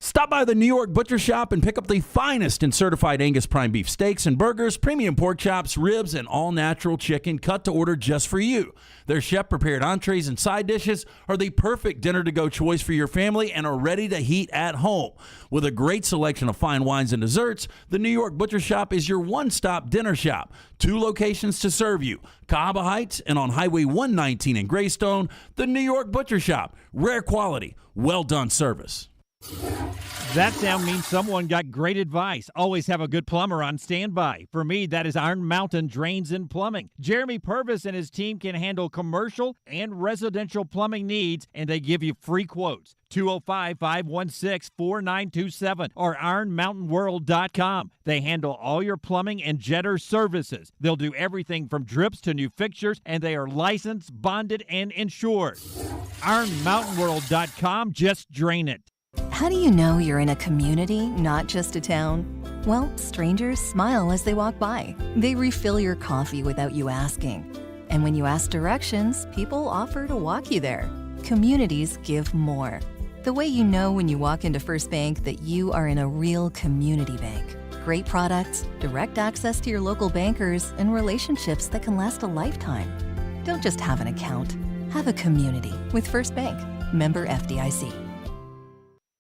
Speaker 6: Stop by the New York Butcher Shop and pick up the finest in certified Angus prime beef steaks and burgers, premium pork chops, ribs, and all-natural chicken cut to order just for you. Their chef-prepared entrees and side dishes are the perfect dinner-to-go choice for your family and are ready to heat at home. With a great selection of fine wines and desserts, the New York Butcher Shop is your one-stop dinner shop. 2 locations to serve you, Cahaba Heights and on Highway 119 in Greystone. The New York Butcher Shop. Rare quality, well-done service.
Speaker 10: That sound means someone got great advice. Always have a good plumber on standby. For me, that is Iron Mountain Drains and Plumbing. Jeremy Purvis and his team can handle commercial and residential plumbing needs, and they give you free quotes. 205-516-4927 or ironmountainworld.com. They handle all your plumbing and jetter services. They'll do everything from drips to new fixtures, and they are licensed, bonded, and insured. ironmountainworld.com. Just drain it.
Speaker 1: How do you know you're in a community, not just a town? Well, strangers smile as they walk by. They refill your coffee without you asking. And when you ask directions, people offer to walk you there. Communities give more. The way you know when you walk into First Bank that you are in a real community bank. Great products, direct access to your local bankers, and relationships that can last a lifetime. Don't just have an account. Have a community with First Bank. Member FDIC.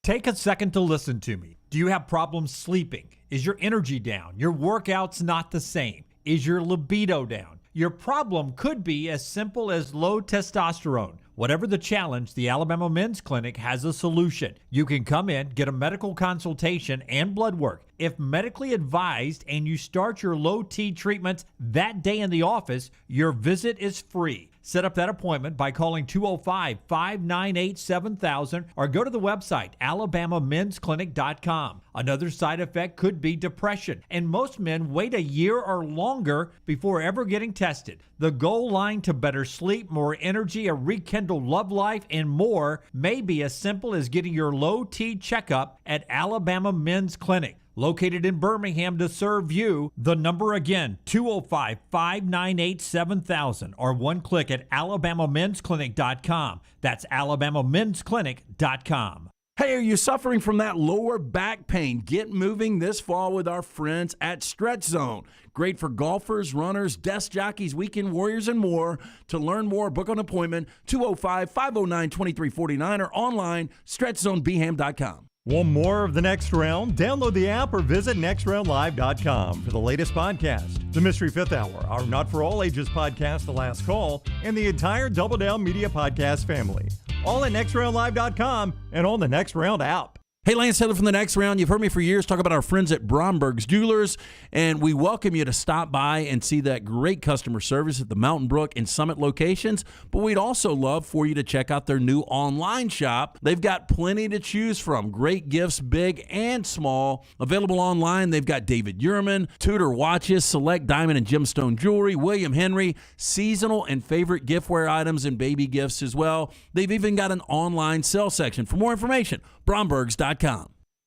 Speaker 10: Take a second to listen to me. Do you have problems sleeping? Is your energy down? Your workout's not the same? Is your libido down? Your problem could be as simple as low testosterone. Whatever the challenge, the Alabama Men's Clinic has a solution. You can come in, get a medical consultation and blood work. If medically advised and you start your low T treatments that day in the office, your visit is free. Set up that appointment by calling 205-598-7000 or go to the website alabamamensclinic.com. Another side effect could be depression, and most men wait a year or longer before ever getting tested. The goal line to better sleep, more energy, a rekindled love life, and more may be as simple as getting your low T checkup at Alabama Men's Clinic. Located in Birmingham to serve you. The number again, 205-598-7000 or one click at alabamamensclinic.com. That's alabamamensclinic.com.
Speaker 6: Hey, are you suffering from that lower back pain? Get moving this fall with our friends at Stretch Zone. Great for golfers, runners, desk jockeys, weekend warriors, and more. To learn more, book an appointment, 205-509-2349 or online, stretchzonebham.com.
Speaker 5: Want more of The Next Round? Download the app or visit nextroundlive.com for the latest podcast. The Mystery Fifth Hour, our Not For All Ages podcast, The Last Call, and the entire Double Down Media podcast family. All at nextroundlive.com and on the Next Round app.
Speaker 6: Hey, Lance Taylor from The Next Round. You've heard me for years talk about our friends at Bromberg's Jewelers, and we welcome you to stop by and see that great customer service at the Mountain Brook and Summit locations, but we'd also love for you to check out their new online shop. They've got plenty to choose from. Great gifts, big and small. Available online, they've got David Yurman, Tudor watches, select diamond and gemstone jewelry, William Henry, seasonal and favorite giftware items and baby gifts as well. They've even got an online sale section. For more information, brombergs.com.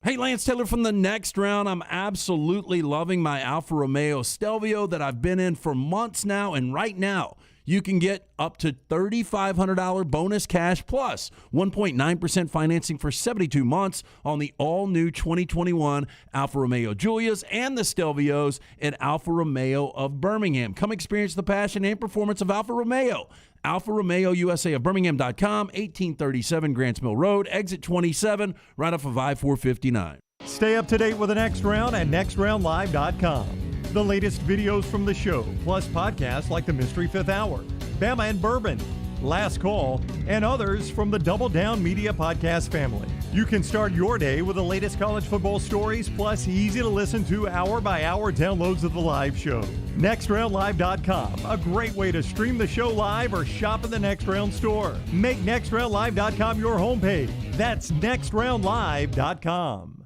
Speaker 6: Hey, Lance Taylor from The Next Round. I'm absolutely loving my Alfa Romeo Stelvio that I've been in for months now, and right now you can get up to $3,500 bonus cash plus 1.9% financing for 72 months on the all-new 2021 Alfa Romeo Giulias and the Stelvios at Alfa Romeo of Birmingham. Come experience the passion and performance of Alfa Romeo. Alfa Romeo USA of Birmingham.com, 1837 Grants Mill Road, exit 27, right off of I-459.
Speaker 5: Stay up to date with The Next Round at nextroundlive.com. The latest videos from the show, plus podcasts like The Mystery Fifth Hour, Bama and Bourbon, Last Call, and others from the Double Down Media podcast family. You can start your day with the latest college football stories, plus easy to listen to hour-by-hour downloads of the live show. NextRoundLive.com, a great way to stream the show live or shop in the Next Round store. Make NextRoundLive.com your homepage. That's NextRoundLive.com.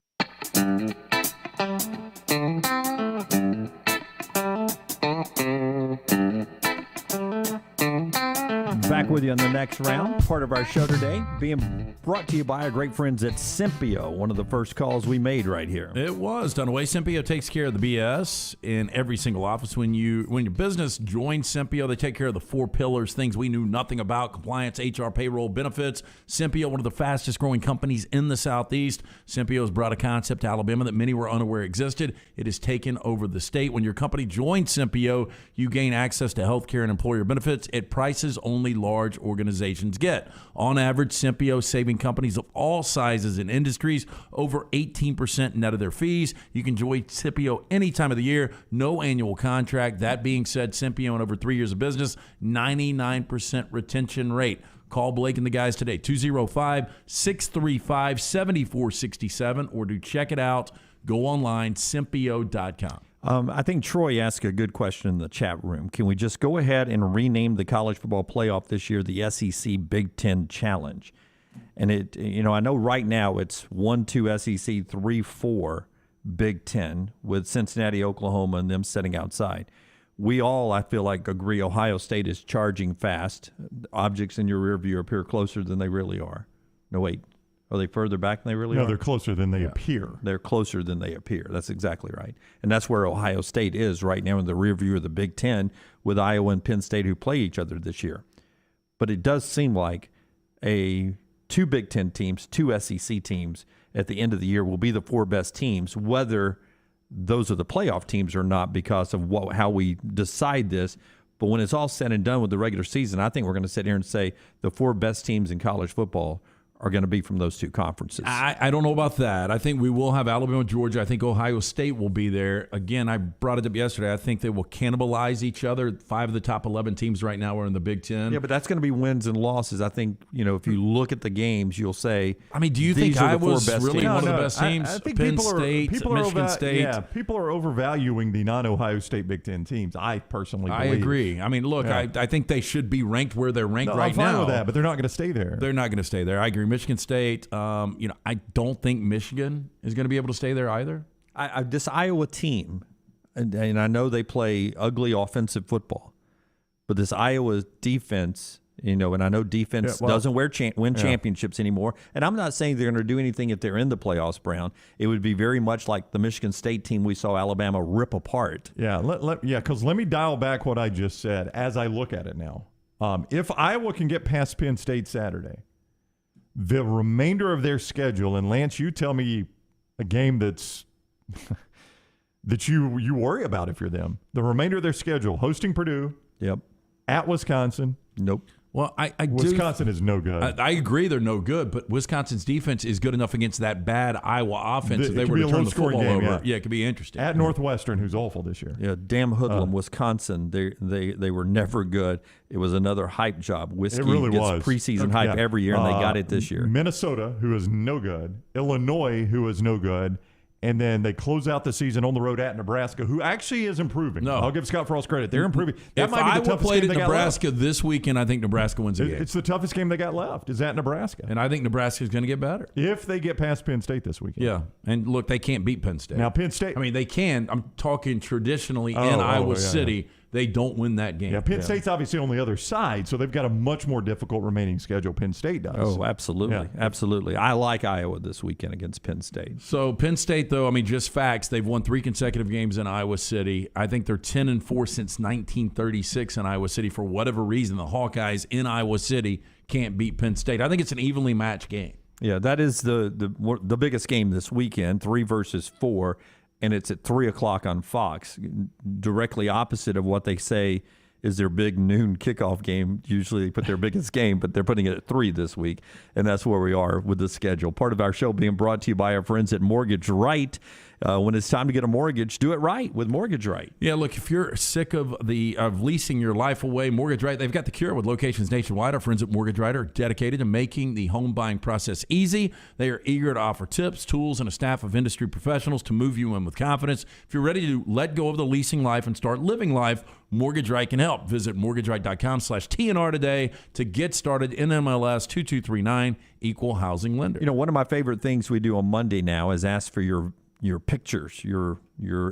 Speaker 4: Back with you on The Next Round, part of our show today, being brought to you by our great friends at Simpio, one of the first calls we made right here.
Speaker 6: It was done away. Simpio takes care of the BS in every single office. When your business joins Simpio, they take care of the 4 pillars, things we knew nothing about: compliance, HR, payroll, benefits. Simpio, one of the fastest growing companies in the Southeast. Simpio has brought a concept to Alabama that many were unaware existed. It has taken over the state. When your company joins Simpio, you gain access to health care and employer benefits at prices only large organizations get. On average, Simpio saving companies of all sizes and industries over 18% net of their fees. You can join Simpio any time of the year, no annual contract. That being said, Simpio in over 3 years of business, 99% retention rate. Call Blake and the guys today, 205-635-7467, or to check it out, go online, Simpio.com.
Speaker 4: I think Troy asked a good question in the chat room. Can we just go ahead and rename the college football playoff this year the SEC Big Ten Challenge? And I know right now it's 1-2 SEC, 3-4 Big Ten, with Cincinnati, Oklahoma, and them sitting outside. We all, I feel like, agree Ohio State is charging fast. Objects in your rear view appear closer than they really are. No, wait. Are they further back than they really are?
Speaker 5: No, they're closer than they appear.
Speaker 4: They're closer than they appear. That's exactly right. And that's where Ohio State is right now in the rear view of the Big Ten, with Iowa and Penn State who play each other this year. But it does seem like 2 Big Ten teams, 2 SEC teams at the end of the year will be the 4 best teams, whether those are the playoff teams or not, because of how we decide this. But when it's all said and done with the regular season, I think we're going to sit here and say the 4 best teams in college football are going to be from those two conferences.
Speaker 6: I don't know about that. I think we will have Alabama, Georgia. I think Ohio State will be there. Again, I brought it up yesterday. I think they will cannibalize each other. 5 of the top 11 teams right now are in the Big Ten.
Speaker 4: Yeah, but that's going to be wins and losses. I think, if you look at the games, you'll say,
Speaker 6: I mean, do you think Iowa's really one of the best teams?
Speaker 5: I think
Speaker 6: Penn State, Michigan State.
Speaker 5: Yeah, people are overvaluing the non-Ohio State Big Ten teams. I personally believe.
Speaker 6: I agree. I mean, look, I think they should be ranked where they're ranked right
Speaker 5: I'm fine
Speaker 6: now.
Speaker 5: with that, but they're not going to stay there.
Speaker 6: They're not going to stay there. I agree. Michigan State, I don't think Michigan is going to be able to stay there either.
Speaker 4: This Iowa team, and I know they play ugly offensive football, but this Iowa defense, and I know defense doesn't win championships anymore. And I'm not saying they're going to do anything if they're in the playoffs, Brown. It would be very much like the Michigan State team we saw Alabama rip apart.
Speaker 5: Yeah, because let me dial back what I just said as I look at it now. If Iowa can get past Penn State Saturday, the remainder of their schedule, and Lance, you tell me a game that's that you worry about if you're them. The remainder of their schedule: hosting Purdue, at Wisconsin,
Speaker 4: nope.
Speaker 6: Well,
Speaker 5: Wisconsin is no good.
Speaker 6: I agree they're no good, but Wisconsin's defense is good enough against that bad Iowa offense if they were to turn the football over. Yeah, it could be interesting.
Speaker 5: At Northwestern, who's awful this year.
Speaker 4: Yeah, damn hoodlum. Wisconsin, they were never good. It was another hype job. Whiskey
Speaker 5: it really
Speaker 4: gets
Speaker 5: was.
Speaker 4: preseason hype every year, and they got it this year.
Speaker 5: Minnesota, who is no good. Illinois, who is no good. And then they close out the season on the road at Nebraska, who actually is improving.
Speaker 6: No.
Speaker 5: I'll give Scott Frost credit. They're improving. That
Speaker 6: if
Speaker 5: might be the
Speaker 6: Iowa
Speaker 5: toughest
Speaker 6: played
Speaker 5: game
Speaker 6: at
Speaker 5: they got
Speaker 6: Nebraska
Speaker 5: left.
Speaker 6: this weekend, I think Nebraska wins the game.
Speaker 5: It's the toughest game they got left is at Nebraska.
Speaker 6: And I think Nebraska is going to get better.
Speaker 5: If they get past Penn State this weekend.
Speaker 6: Yeah. And look, they can't beat Penn State.
Speaker 5: Now, Penn State.
Speaker 6: I mean, they can. I'm talking traditionally in Iowa City. Yeah. They don't win that game.
Speaker 5: Yeah, Penn State's obviously on the other side, so they've got a much more difficult remaining schedule. Penn State does.
Speaker 4: Oh, absolutely. Yeah. Absolutely. I like Iowa this weekend against Penn State.
Speaker 6: So Penn State, though, I mean, just facts. They've won 3 consecutive games in Iowa City. I think they're 10-4 since 1936 in Iowa City. For whatever reason, the Hawkeyes in Iowa City can't beat Penn State. I think it's an evenly matched game.
Speaker 4: Yeah, that is the biggest game this weekend, 3 versus 4. And it's at 3 o'clock on Fox, directly opposite of what they say is their big noon kickoff game. Usually they put their biggest game, but they're putting it at 3 this week, and that's where we are with the schedule. Part of our show being brought to you by our friends at Mortgage Right. When it's time to get a mortgage, do it right with Mortgage Right.
Speaker 6: Yeah, look, if you're sick of leasing your life away, Mortgage Right, they've got the cure with locations nationwide. Our friends at Mortgage Right are dedicated to making the home buying process easy. They are eager to offer tips, tools, and a staff of industry professionals to move you in with confidence. If you're ready to let go of the leasing life and start living life, Mortgage Right can help. Visit mortgageright.com/TNR today to get started. NMLS 2239, Equal Housing Lender.
Speaker 4: You know, one of my favorite things we do on Monday now is ask for your pictures, your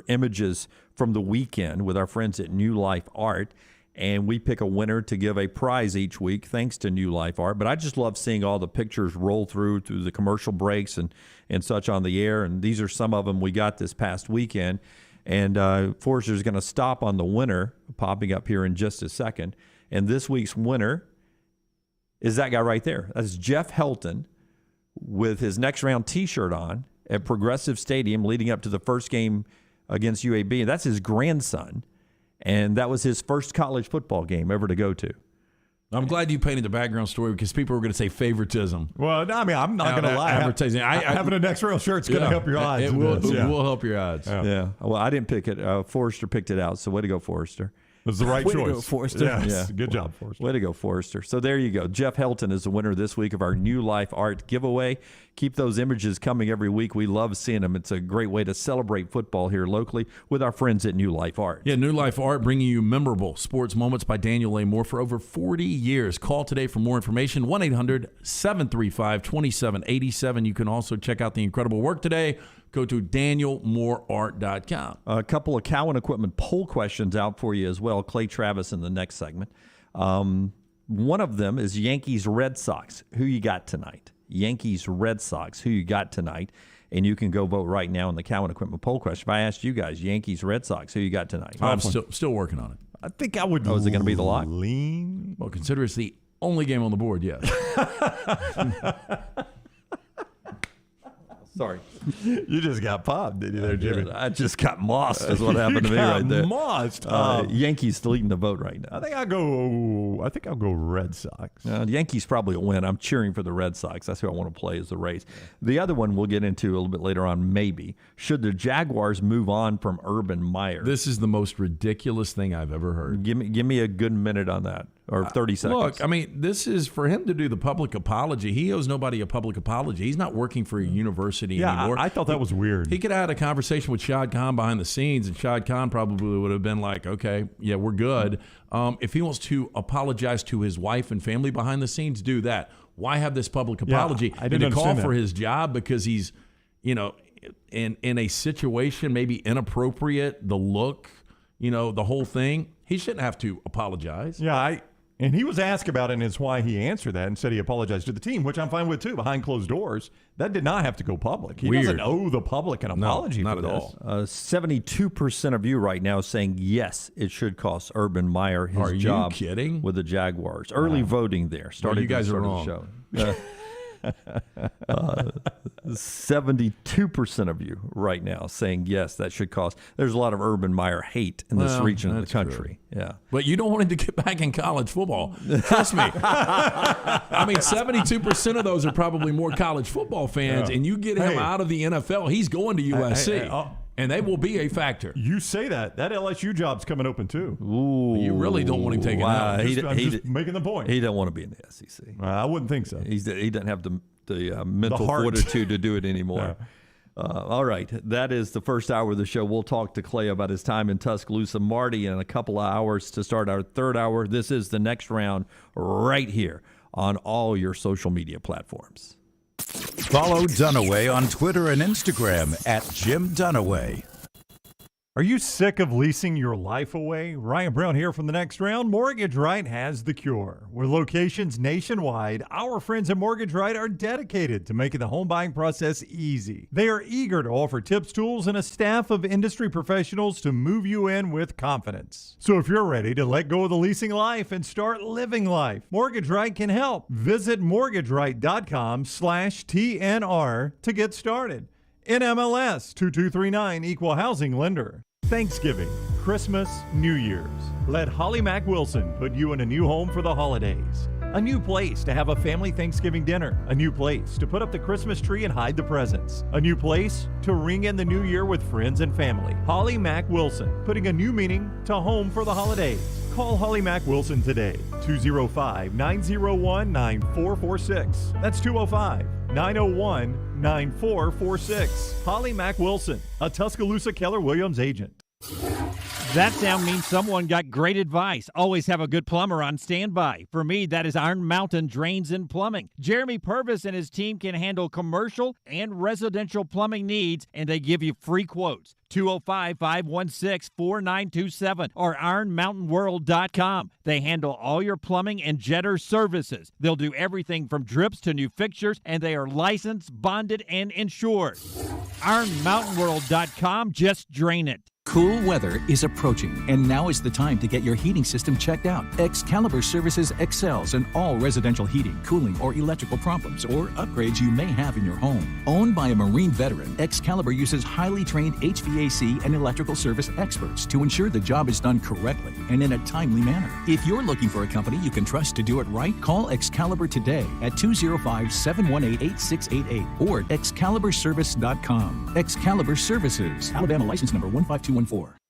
Speaker 4: images from the weekend with our friends at New Life Art. And we pick a winner to give a prize each week, thanks to New Life Art. But I just love seeing all the pictures roll through the commercial breaks and such on the air. And these are some of them we got this past weekend. And Forrester's going to stop on the winner, popping up here in just a second. And this week's winner is that guy right there. That's Jeff Helton with his next round T-shirt on at Progressive Stadium leading up to the first game against UAB. And that's his grandson. And that was his first college football game ever to go to.
Speaker 6: I'm glad you painted the background story because people were going to say favoritism.
Speaker 5: Well, I mean, I'm not going to lie.
Speaker 6: Advertising.
Speaker 5: Having a next row shirt's going to help your odds.
Speaker 6: It will help your odds.
Speaker 4: Yeah. Well, I didn't pick it. Forrester picked it out. So way to go, Forrester.
Speaker 5: It was the right choice.
Speaker 7: Way to go, Forrester.
Speaker 5: Yes. Yeah. Good job, Forrester.
Speaker 4: Way to go, Forrester. So there you go. Jeff Helton is the winner this week of our New Life Art giveaway. Keep those images coming every week. We love seeing them. It's a great way to celebrate football here locally with our friends at New Life Art.
Speaker 6: Yeah, New Life Art bringing you memorable sports moments by Daniel A. Moore for over 40 years. Call today for more information, 1-800-735-2787. You can also check out the incredible work today. Go to danielmooreart.com.
Speaker 4: A couple of Cowan Equipment poll questions out for you as well. Clay Travis in the next segment. One of them is Yankees-Red Sox. Who you got tonight? Yankees-Red Sox. Who you got tonight? And you can go vote right now in the Cowan Equipment poll question. If I asked you guys, Yankees-Red Sox, who you got tonight?
Speaker 6: I'm still working on it.
Speaker 5: I think I would.
Speaker 4: Oh, is it going to be the lock?
Speaker 5: Lean.
Speaker 6: Well, consider it's the only game on the board, yes.
Speaker 4: Sorry.
Speaker 5: You just got popped, did you there, Jimmy?
Speaker 4: I just got mossed is what happened to me right there.
Speaker 5: Mossed.
Speaker 4: Yankees still leading the vote right now.
Speaker 5: I think I'll go Red Sox.
Speaker 4: The Yankees probably will win. I'm cheering for the Red Sox. That's who I want to play as the Rays. The other one we'll get into a little bit later on, maybe. Should the Jaguars move on from Urban Meyer?
Speaker 6: This is the most ridiculous thing I've ever heard.
Speaker 4: Give me a good minute on that, or 30 seconds.
Speaker 6: Look, I mean, this is for him to do the public apology. He owes nobody a public apology. He's not working for a university anymore.
Speaker 5: I thought that was weird.
Speaker 6: He could have had a conversation with Shad Khan behind the scenes, and Shad Khan probably would have been like, okay, yeah, we're good. If he wants to apologize to his wife and family behind the scenes, do that. Why have this public apology?
Speaker 5: I didn't
Speaker 6: and to call
Speaker 5: understand
Speaker 6: for
Speaker 5: that.
Speaker 6: his job because he's, in a situation maybe inappropriate, the look, the whole thing. He shouldn't have to apologize.
Speaker 5: Yeah, and he was asked about it, and it's why he answered that and said he apologized to the team, which I'm fine with too, behind closed doors. That did not have to go public. He doesn't owe the public an apology
Speaker 6: not
Speaker 5: for
Speaker 6: at
Speaker 5: this.
Speaker 6: all.
Speaker 4: 72% of you right now saying yes, it should cost Urban Meyer his
Speaker 6: Are you
Speaker 4: job
Speaker 6: kidding?
Speaker 4: with the Jaguars. Early voting there. Started
Speaker 6: you guys
Speaker 4: at the
Speaker 6: are
Speaker 4: start of the show. 72% of you right now saying yes, that should cost. There's a lot of Urban Meyer hate in this region of the country. Yeah,
Speaker 6: but you don't want him to get back in college football. Trust me. I mean, 72% of those are probably more college football fans, and you get him out of the NFL, he's going to USC. And they will be a factor.
Speaker 5: You say that. That LSU job's coming open too.
Speaker 4: Ooh,
Speaker 6: you really don't want him taken out.
Speaker 5: I'm just making the point.
Speaker 4: He don't want to be in the SEC.
Speaker 5: I wouldn't think so.
Speaker 4: He doesn't have the mental fortitude to do it anymore. All right. That is the first hour of the show. We'll talk to Clay about his time in Tuscaloosa. Marty in a couple of hours to start our third hour. This is the next round right here on all your social media platforms.
Speaker 3: Follow Dunaway on Twitter and Instagram at Jim Dunaway.
Speaker 5: Are you sick of leasing your life away? Ryan Brown here from the Next Round. Mortgage Right has the cure. With locations nationwide, our friends at Mortgage Right are dedicated to making the home buying process easy. They are eager to offer tips, tools, and a staff of industry professionals to move you in with confidence. So if you're ready to let go of the leasing life and start living life, Mortgage Right can help. Visit mortgageright.com/TNR to get started. NMLS 2239 Equal Housing Lender. Thanksgiving, Christmas, New Year's. Let Holly Mack Wilson put you in a new home for the holidays. A new place to have a family Thanksgiving dinner. A new place to put up the Christmas tree and hide the presents. A new place to ring in the new year with friends and family. Holly Mack Wilson, putting a new meaning to home for the holidays. Call Holly Mack Wilson today, 205-901-9446. That's 205-901-9446. Holly Mack Wilson, a Tuscaloosa Keller Williams agent.
Speaker 10: That sound means someone got great advice. Always have a good plumber on standby. For me, that is Iron Mountain Drains and Plumbing. Jeremy Purvis and his team can handle commercial and residential plumbing needs, and they give you free quotes. 205-516-4927 or ironmountainworld.com. They handle all your plumbing and jetter services. They'll do everything from drips to new fixtures, and they are licensed, bonded, and insured. ironmountainworld.com. Just drain it.
Speaker 15: Cool weather is approaching, and now is the time to get your heating system checked out. Excalibur Services excels in all residential heating, cooling, or electrical problems or upgrades you may have in your home. Owned by a Marine veteran, Excalibur uses highly trained HVAC and electrical service experts to ensure the job is done correctly and in a timely manner. If you're looking for a company you can trust to do it right, call Excalibur today at 205-718-8688 or excaliburservice.com. Excalibur Services, Alabama license number 15214.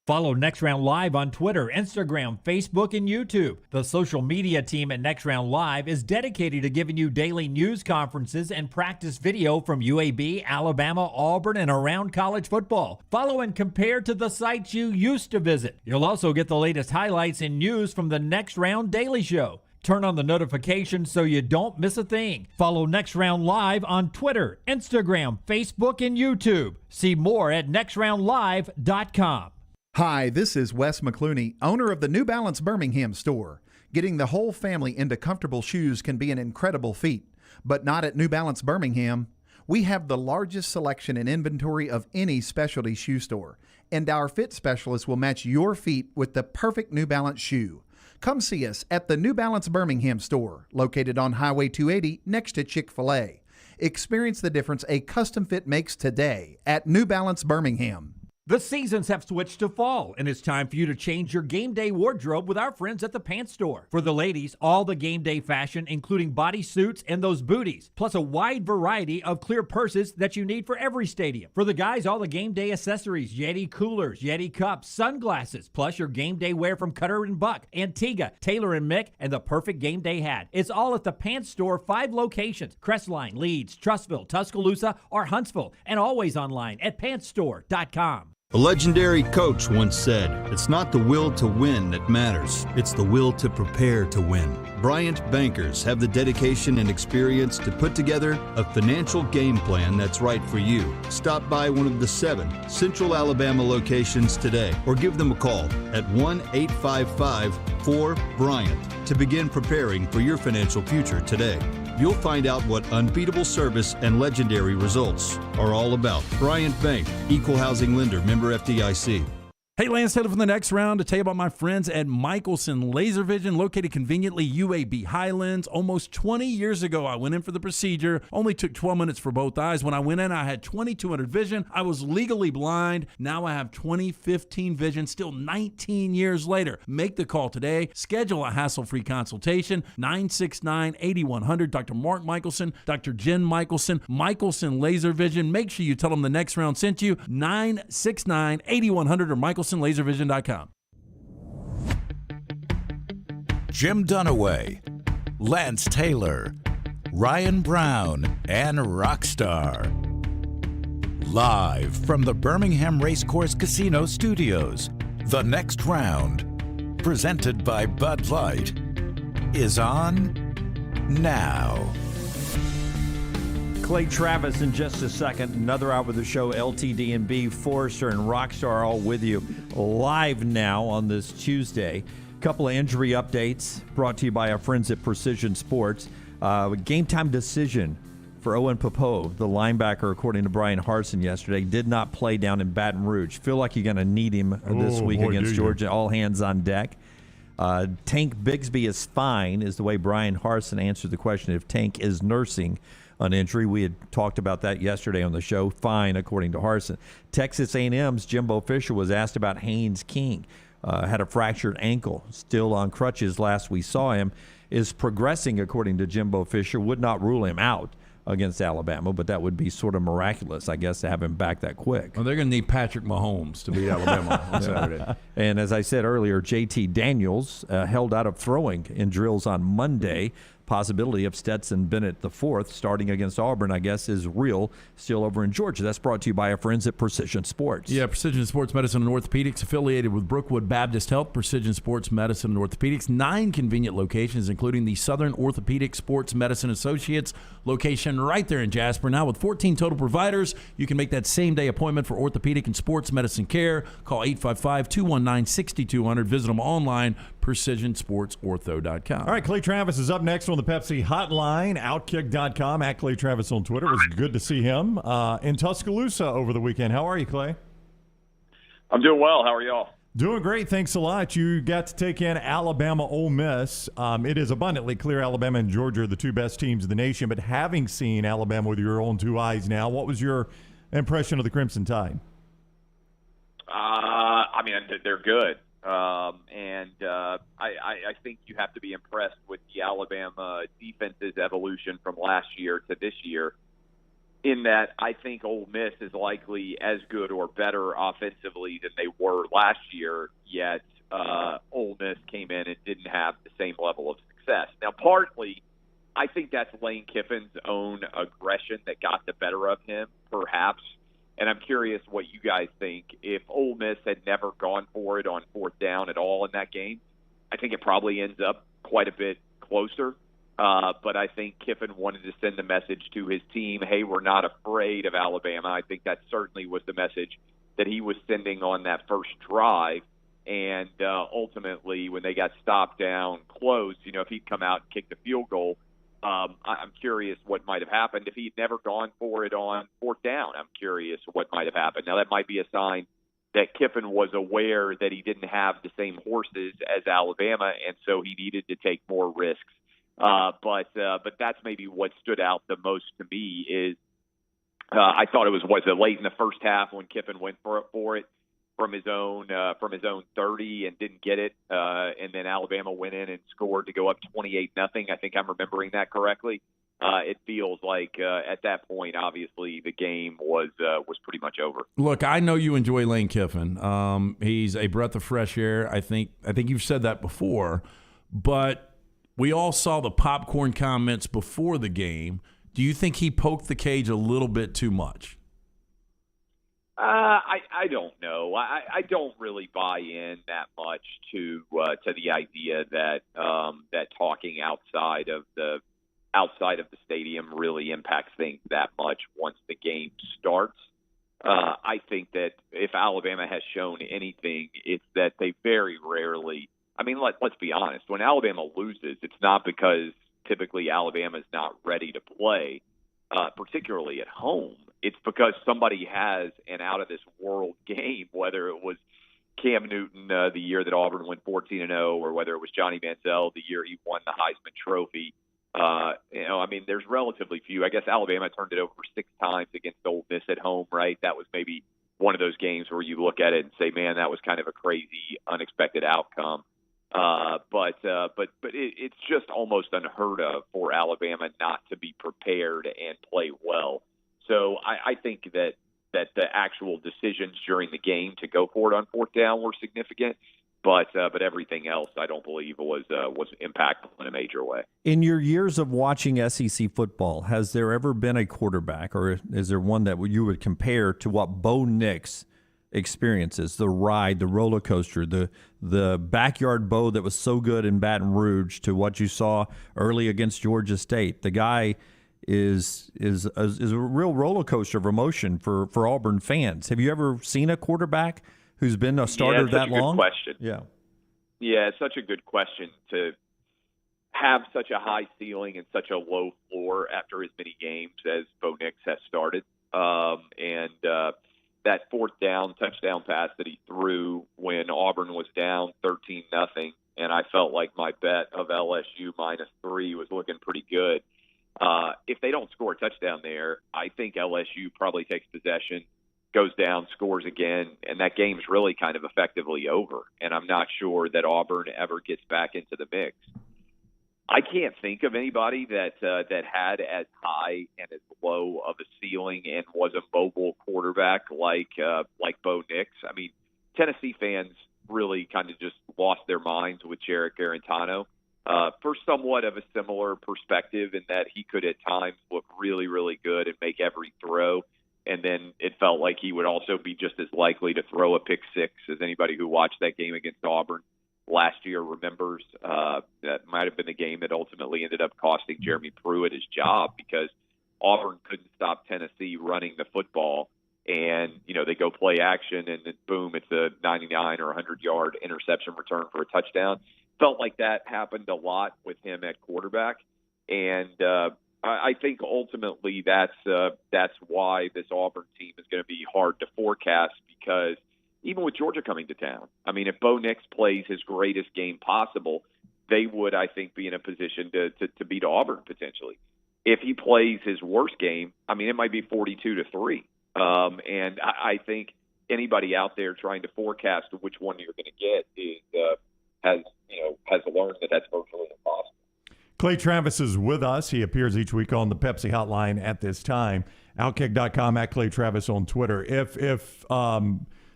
Speaker 10: Follow Next Round Live on Twitter, Instagram, Facebook, and YouTube. The social media team at Next Round Live is dedicated to giving you daily news conferences and practice video from UAB, Alabama, Auburn, and around college football. Follow and compare to the sites you used to visit. You'll also get the latest highlights and news from the Next Round Daily Show. Turn on the notifications so you don't miss a thing. Follow Next Round Live on Twitter, Instagram, Facebook, and YouTube. See more at nextroundlive.com.
Speaker 16: Hi, this is Wes McClooney, owner of the New Balance Birmingham store. Getting the whole family into comfortable shoes can be an incredible feat, but not at New Balance Birmingham. We have the largest selection and inventory of any specialty shoe store, and our fit specialist will match your feet with the perfect New Balance shoe. Come see us at the New Balance Birmingham store, located on Highway 280 next to Chick-fil-A. Experience the difference a custom fit makes today at New Balance Birmingham.
Speaker 10: The seasons have switched to fall, and it's time for you to change your game day wardrobe with our friends at the Pants Store. For the ladies, all the game day fashion, including bodysuits and those booties, plus a wide variety of clear purses that you need for every stadium. For the guys, all the game day accessories, Yeti coolers, Yeti cups, sunglasses, plus your game day wear from Cutter and Buck, Antigua, Taylor and Mick, and the perfect game day hat. It's all at the Pants Store, 5 locations: Crestline, Leeds, Trussville, Tuscaloosa, or Huntsville, and always online at pantsstore.com.
Speaker 17: A legendary coach once said, "It's not the will to win that matters, it's the will to prepare to win." Bryant bankers have the dedication and experience to put together a financial game plan that's right for you. Stop by one of the 7 Central Alabama locations today or give them a call at 1-855-4-BRYANT to begin preparing for your financial future today. You'll find out what unbeatable service and legendary results are all about. Bryant Bank, Equal Housing Lender, member FDIC.
Speaker 6: Hey, Lance Taylor from the next round to tell you about my friends at Michelson Laser Vision, located conveniently UAB Highlands. Almost 20 years ago, I went in for the procedure. Only took 12 minutes for both eyes. When I went in, I had 2200 vision. I was legally blind. Now I have 20/15 vision, still 19 years later. Make the call today. Schedule a hassle-free consultation. 969-8100. Dr. Mark Michelson, Dr. Jen Michelson, Michelson Laser Vision. Make sure you tell them the next round sent you. 969-8100 or MichelsonLaserVision.com.
Speaker 3: Jim Dunaway, Lance Taylor, Ryan Brown, and Rockstar. Live from the Birmingham Racecourse Casino Studios, the next round, presented by Bud Light, is on now.
Speaker 4: Clay Travis in just a second. Another hour of the show. LTD&B, Forrester, and Rockstar all with you live now on this Tuesday. Couple of injury updates brought to you by our friends at Precision Sports. Game time decision for Owen Popov, the linebacker, according to Brian Harsin yesterday, did not play down in Baton Rouge. Feel like you're going to need him this week against Georgia. All hands on deck. Tank Bigsby is fine, is the way Brian Harsin answered the question if Tank is nursing an injury. We had talked about that yesterday on the show. Fine, according to Harsin. Texas A&M's Jimbo Fisher was asked about Haynes King. Had a fractured ankle, still on crutches last we saw him. Is progressing, according to Jimbo Fisher. Would not rule him out against Alabama, but that would be sort of miraculous, I guess, to have him back that quick.
Speaker 6: Well, they're going to need Patrick Mahomes to beat Alabama on Saturday.
Speaker 4: And as I said earlier, J.T. Daniels held out of throwing in drills on Monday. Possibility of Stetson Bennett IV starting against Auburn, I guess, is real, still over in Georgia. That's brought to you by our friends at Precision Sports.
Speaker 6: Yeah, Precision Sports Medicine and Orthopedics, affiliated with Brookwood Baptist Health. Precision Sports Medicine and Orthopedics, 9 convenient locations, including the Southern Orthopedic Sports Medicine Associates location right there in Jasper. Now with 14 total providers, you can make that same-day appointment for orthopedic and sports medicine care. Call 855-219-6200. Visit them online, precisionsportsortho.com.
Speaker 5: All right, Clay Travis is up next on the Pepsi Hotline, Outkick.com, at Clay Travis on Twitter. It was good to see him in Tuscaloosa over the weekend. How are you, Clay?
Speaker 18: I'm doing well. How are y'all?
Speaker 5: Doing great. Thanks a lot. You got to take in Alabama, Ole Miss. It is abundantly clear Alabama and Georgia are the 2 best teams in the nation, but having seen Alabama with your own 2 eyes now, what was your impression of the Crimson Tide?
Speaker 18: I mean, they're good. I think you have to be impressed with the Alabama defense's evolution from last year to this year, in that I think Ole Miss is likely as good or better offensively than they were last year, yet Ole Miss came in and didn't have the same level of success. Now, partly, I think that's Lane Kiffin's own aggression that got the better of him, perhaps. And I'm curious what you guys think. If Ole Miss had never gone for it on 4th down at all in that game, I think it probably ends up quite a bit closer. But I think Kiffin wanted to send the message to his team, hey, we're not afraid of Alabama. I think that certainly was the message that he was sending on that first drive. And ultimately, when they got stopped down close, if he'd come out and kicked the field goal, I'm curious what might have happened. If he'd never gone for it on 4th down, I'm curious what might have happened. Now, that might be a sign that Kiffin was aware that he didn't have the same horses as Alabama, and so he needed to take more risks But that's maybe what stood out the most to me is I thought it was late in the first half when Kiffin went for it from his own 30 and didn't get it, and then Alabama went in and scored to go up 28-0. I think I'm remembering that correctly. It feels like at that point, obviously, the game was pretty much over.
Speaker 6: Look, I know you enjoy Lane Kiffin. He's a breath of fresh air. I think you've said that before, but we all saw the popcorn comments before the game. Do you think he poked the cage a little bit too much?
Speaker 18: I don't know. I don't really buy in that much to the idea that that talking outside of the stadium really impacts things that much once the game starts. I think that if Alabama has shown anything, it's that they very rarely. I mean, let's be honest. When Alabama loses, it's not because typically Alabama's not ready to play, particularly at home. It's because somebody has an out-of-this-world game, whether it was Cam Newton the year that Auburn went 14-0, or whether it was Johnny Manziel the year he won the Heisman Trophy. I mean, there's relatively few. I guess Alabama turned it over 6 times against Ole Miss at home, right? That was maybe one of those games where you look at it and say, man, that was kind of a crazy, unexpected outcome. But it's just almost unheard of for Alabama not to be prepared and play well. So I think that the actual decisions during the game to go for it on 4th down were significant, but everything else I don't believe was impactful in a major way.
Speaker 4: In your years of watching SEC football, has there ever been a quarterback, or is there one that you would compare to what Bo Nix experiences, the ride, the roller coaster, the backyard Bo that was so good in Baton Rouge to what you saw early against Georgia State? The guy is a real roller coaster of emotion for Auburn fans. Have you ever seen a quarterback who's been a starter that long?
Speaker 18: Good question. Yeah, it's such a good question to have such a high ceiling and such a low floor after as many games as Bo Nix has started. And that 4th down touchdown pass that he threw when Auburn was down 13-0, and I felt like my bet of LSU -3 was looking pretty good. If they don't score a touchdown there, I think LSU probably takes possession, goes down, scores again, and that game's really kind of effectively over. And I'm not sure that Auburn ever gets back into the mix. I can't think of anybody that had as high and as low of a ceiling and was a mobile quarterback like Bo Nix. I mean, Tennessee fans really kind of just lost their minds with Jarek Garantano. For somewhat of a similar perspective in that he could at times look really, really good and make every throw. And then it felt like he would also be just as likely to throw a pick six as anybody who watched that game against Auburn last year remembers. That might have been the game that ultimately ended up costing Jeremy Pruitt his job because Auburn couldn't stop Tennessee running the football. And, they go play action and then boom, it's a 99 or 100-yard interception return for a touchdown. Felt like that happened a lot with him at quarterback. And I think ultimately that's why this Auburn team is going to be hard to forecast because even with Georgia coming to town, I mean, if Bo Nix plays his greatest game possible, they would, I think, be in a position to beat Auburn potentially. If he plays his worst game, I mean, it might be 42-3. And I think anybody out there trying to forecast which one you're going to get has learned that that's virtually impossible.
Speaker 5: Clay Travis is with us. He appears each week on the Pepsi Hotline at this time. Outkick.com at Clay Travis on Twitter. If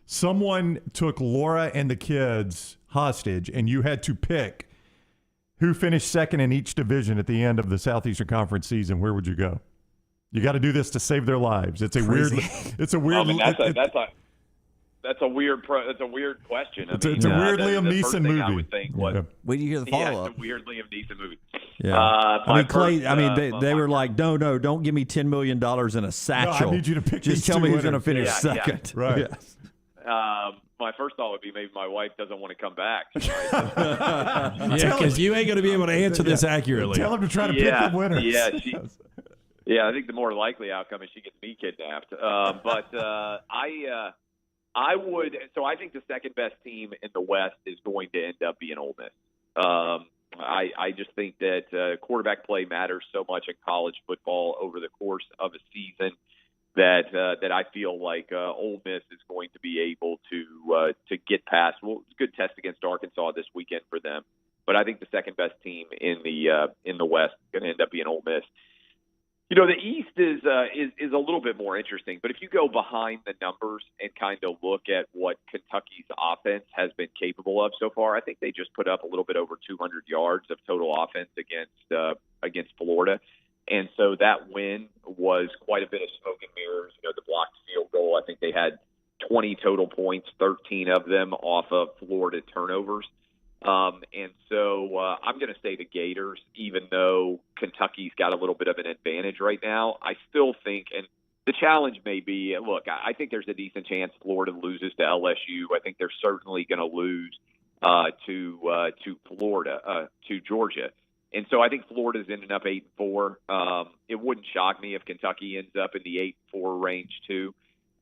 Speaker 5: someone took Laura and the kids hostage and you had to pick who finished second in each division at the end of the Southeastern Conference season, where would you go? You got to do this to save their lives. It's a
Speaker 18: Crazy.
Speaker 5: weird. It's a weird.
Speaker 18: I mean, that's a weird question.
Speaker 5: It's a weird Liam Neeson movie.
Speaker 18: I would think was,
Speaker 7: Wait till you hear the follow-up.
Speaker 18: Yeah, it's a weird Liam Neeson movie.
Speaker 4: Yeah. I mean, Clay. They were like, no, don't give me $10 million in a satchel.
Speaker 5: No, I need you to pick.
Speaker 4: Just tell me who's going to finish second.
Speaker 18: Yeah.
Speaker 5: Right.
Speaker 4: Yes.
Speaker 18: My first thought would be maybe my wife doesn't want to come back.
Speaker 6: Yeah, because you ain't going to be able to answer this accurately.
Speaker 5: Tell him to try to pick the winners.
Speaker 18: Yeah, I think the more likely outcome is she gets me kidnapped. I would. So I think the second best team in the West is going to end up being Ole Miss. I just think that quarterback play matters so much in college football over the course of a season that I feel like Ole Miss is going to be able to get past. Well, it's a good test against Arkansas this weekend for them, but I think the second best team in the West is going to end up being Ole Miss. You know, the East is a little bit more interesting, but if you go behind the numbers and kind of look at what Kentucky's offense has been capable of so far, I think they just put up a little bit over 200 yards of total offense against Florida. And so that win was quite a bit of smoke and mirrors. You know, the blocked field goal, I think they had 20 total points, 13 of them off of Florida turnovers. And so I'm going to say the Gators, even though Kentucky's got a little bit of an advantage right now. I still think, and the challenge may be, look, I think there's a decent chance Florida loses to LSU. I think they're certainly going to lose to Florida, to Georgia. And so I think Florida's ending up 8-4. It wouldn't shock me if Kentucky ends up in the 8-4 range too.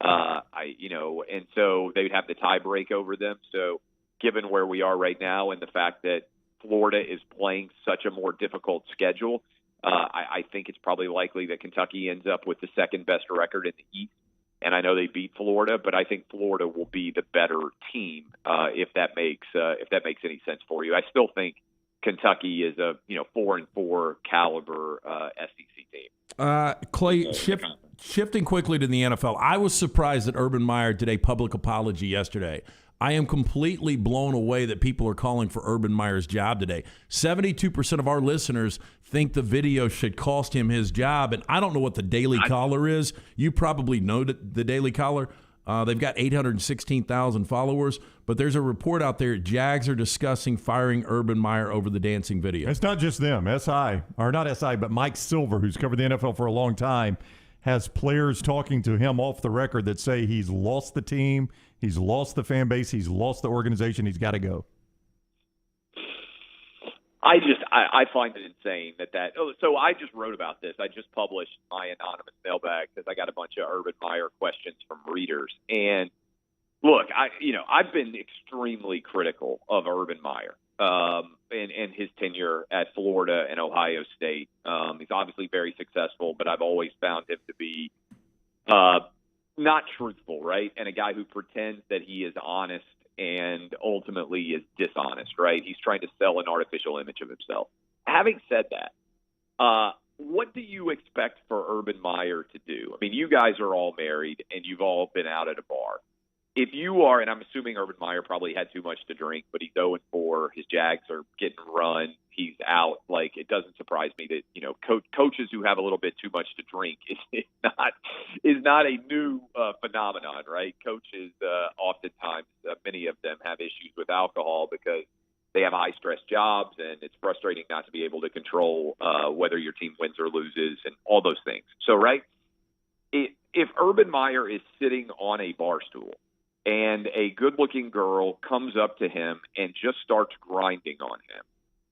Speaker 18: And so they'd have the tie break over them. So given where we are right now and the fact that Florida is playing such a more difficult schedule, I think it's probably likely that Kentucky ends up with the second best record in the East. And I know they beat Florida, but I think Florida will be the better team if that makes any sense for you. I still think Kentucky is a 4-4 caliber SEC team.
Speaker 6: Clay, shifting quickly to the NFL, I was surprised that Urban Meyer did a public apology yesterday. I am completely blown away that people are calling for Urban Meyer's job today. 72% of our listeners think the video should cost him his job, and I don't know what the Daily Caller is. You probably know the Daily Caller. They've got 816,000 followers, but there's a report out there, Jags are discussing firing Urban Meyer over the dancing video.
Speaker 5: It's not just them. But Mike Silver, who's covered the NFL for a long time, has players talking to him off the record that say he's lost the team, he's lost the fan base, he's lost the organization, he's got to go.
Speaker 18: I find it insane that. So I just wrote about this. I just published my anonymous mailbag because I got a bunch of Urban Meyer questions from readers. And look, I've been extremely critical of Urban Meyer and his tenure at Florida and Ohio State. He's obviously very successful, but I've always found him to be not truthful, right? And a guy who pretends that he is honest and ultimately is dishonest, right? He's trying to sell an artificial image of himself. Having said that, what do you expect for Urban Meyer to do? I mean, you guys are all married and you've all been out at a bar. If you are, and I'm assuming Urban Meyer probably had too much to drink, but he's 0-4, his Jags are getting run, he's out. Like, it doesn't surprise me that, coaches who have a little bit too much to drink is not a new phenomenon, right? Coaches oftentimes, many of them have issues with alcohol because they have high-stress jobs, and it's frustrating not to be able to control whether your team wins or loses and all those things. So, right, if Urban Meyer is sitting on a bar stool and a good-looking girl comes up to him and just starts grinding on him,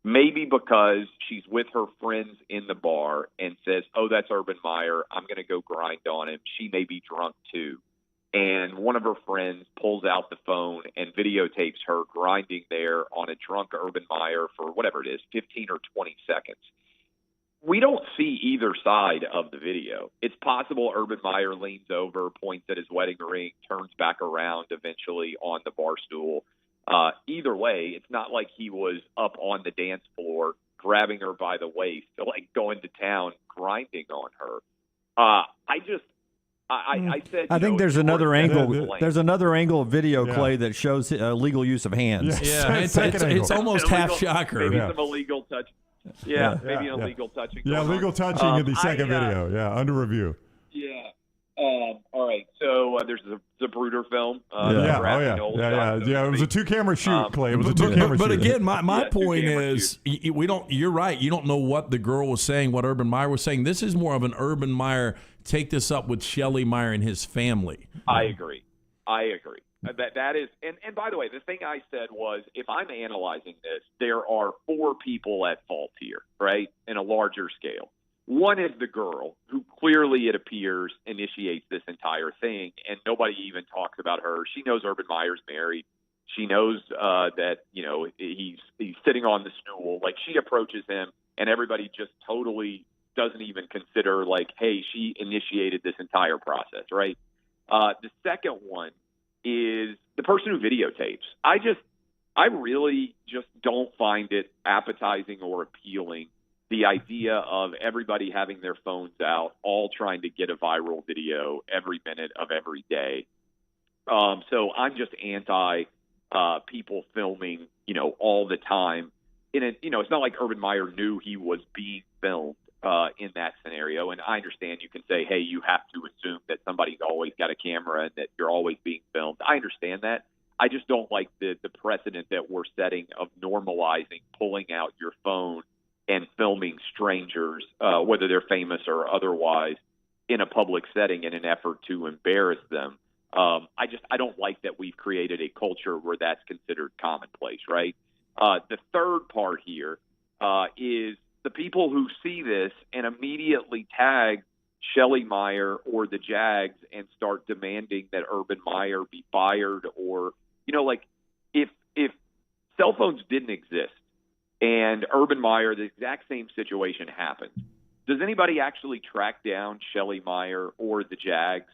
Speaker 18: maybe because she's with her friends in the bar and says, oh, that's Urban Meyer, I'm going to go grind on him. She may be drunk too. And one of her friends pulls out the phone and videotapes her grinding there on a drunk Urban Meyer for whatever it is, 15 or 20 seconds. We don't see either side of the video. It's possible Urban Meyer leans over, points at his wedding ring, turns back around eventually on the bar stool. Either way, it's not like he was up on the dance floor grabbing her by the waist, like going to town, grinding on her.
Speaker 4: I think there's another angle. There's another angle of video, Clay, that shows illegal use of hands.
Speaker 6: It's almost half shocker.
Speaker 18: Maybe some illegal touch. Maybe an illegal touching.
Speaker 5: Yeah, illegal touching in the second video. Yeah, under review.
Speaker 18: Yeah. All right. So there's the Zapruder film.
Speaker 5: It was a 2-camera shoot, Clay. It was a 2-camera shoot.
Speaker 6: But again, my point is, you're right. You don't know what the girl was saying, what Urban Meyer was saying. This is more of an Urban Meyer take this up with Shelley Meyer and his family.
Speaker 18: I agree. That is, and by the way, the thing I said was, if I'm analyzing this, there are 4 people at fault here, right, in a larger scale. One is the girl, who clearly, it appears, initiates this entire thing, and nobody even talks about her. She knows Urban Meyer's married. She knows that, he's sitting on the stool. Like, she approaches him, and everybody just totally doesn't even consider, like, hey, she initiated this entire process, right? The second one is the person who videotapes. I really just don't find it appetizing or appealing, the idea of everybody having their phones out, all trying to get a viral video every minute of every day. So I'm just anti people filming, all the time. It's not like Urban Meyer knew he was being filmed in that scenario. And I understand you can say, hey, you have to assume that somebody's always got a camera and that you're always being filmed. I understand that. I just don't like the precedent that we're setting of normalizing pulling out your phone and filming strangers, whether they're famous or otherwise, in a public setting in an effort to embarrass them. I don't like that we've created a culture where that's considered commonplace, right? The third part here is the people who see this and immediately tag Shelley Meyer or the Jags and start demanding that Urban Meyer be fired, or, if cell phones didn't exist and Urban Meyer, the exact same situation happened, does anybody actually track down Shelley Meyer or the Jags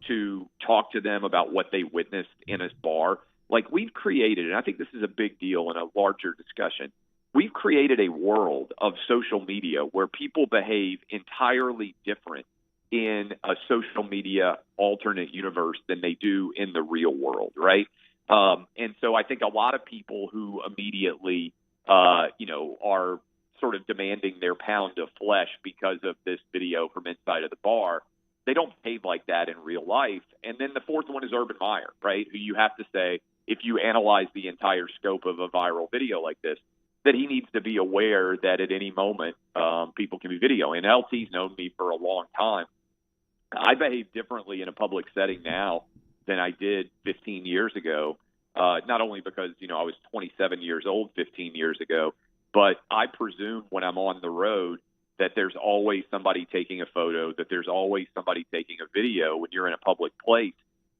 Speaker 18: to talk to them about what they witnessed in a bar? Like, we've created, and I think this is a big deal in a larger discussion, we've created a world of social media where people behave entirely different in a social media alternate universe than they do in the real world, right? And so I think a lot of people who immediately, are sort of demanding their pound of flesh because of this video from inside of the bar, they don't behave like that in real life. And then the fourth one is Urban Meyer, right? Who you have to say, if you analyze the entire scope of a viral video like this, that he needs to be aware that at any moment people can be videoing. And LT's known me for a long time. I behave differently in a public setting now than I did 15 years ago, not only because, I was 27 years old 15 years ago, but I presume when I'm on the road that there's always somebody taking a photo, that there's always somebody taking a video when you're in a public place,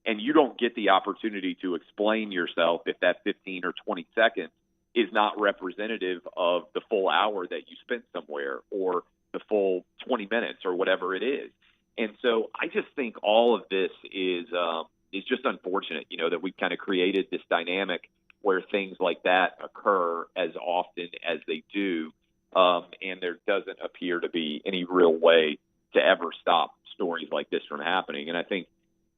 Speaker 18: and you don't get the opportunity to explain yourself if that 15 or 20 seconds is not representative of the full hour that you spent somewhere or the full 20 minutes or whatever it is. And so I just think all of this is just unfortunate, that we've kind of created this dynamic where things like that occur as often as they do. And there doesn't appear to be any real way to ever stop stories like this from happening. And I think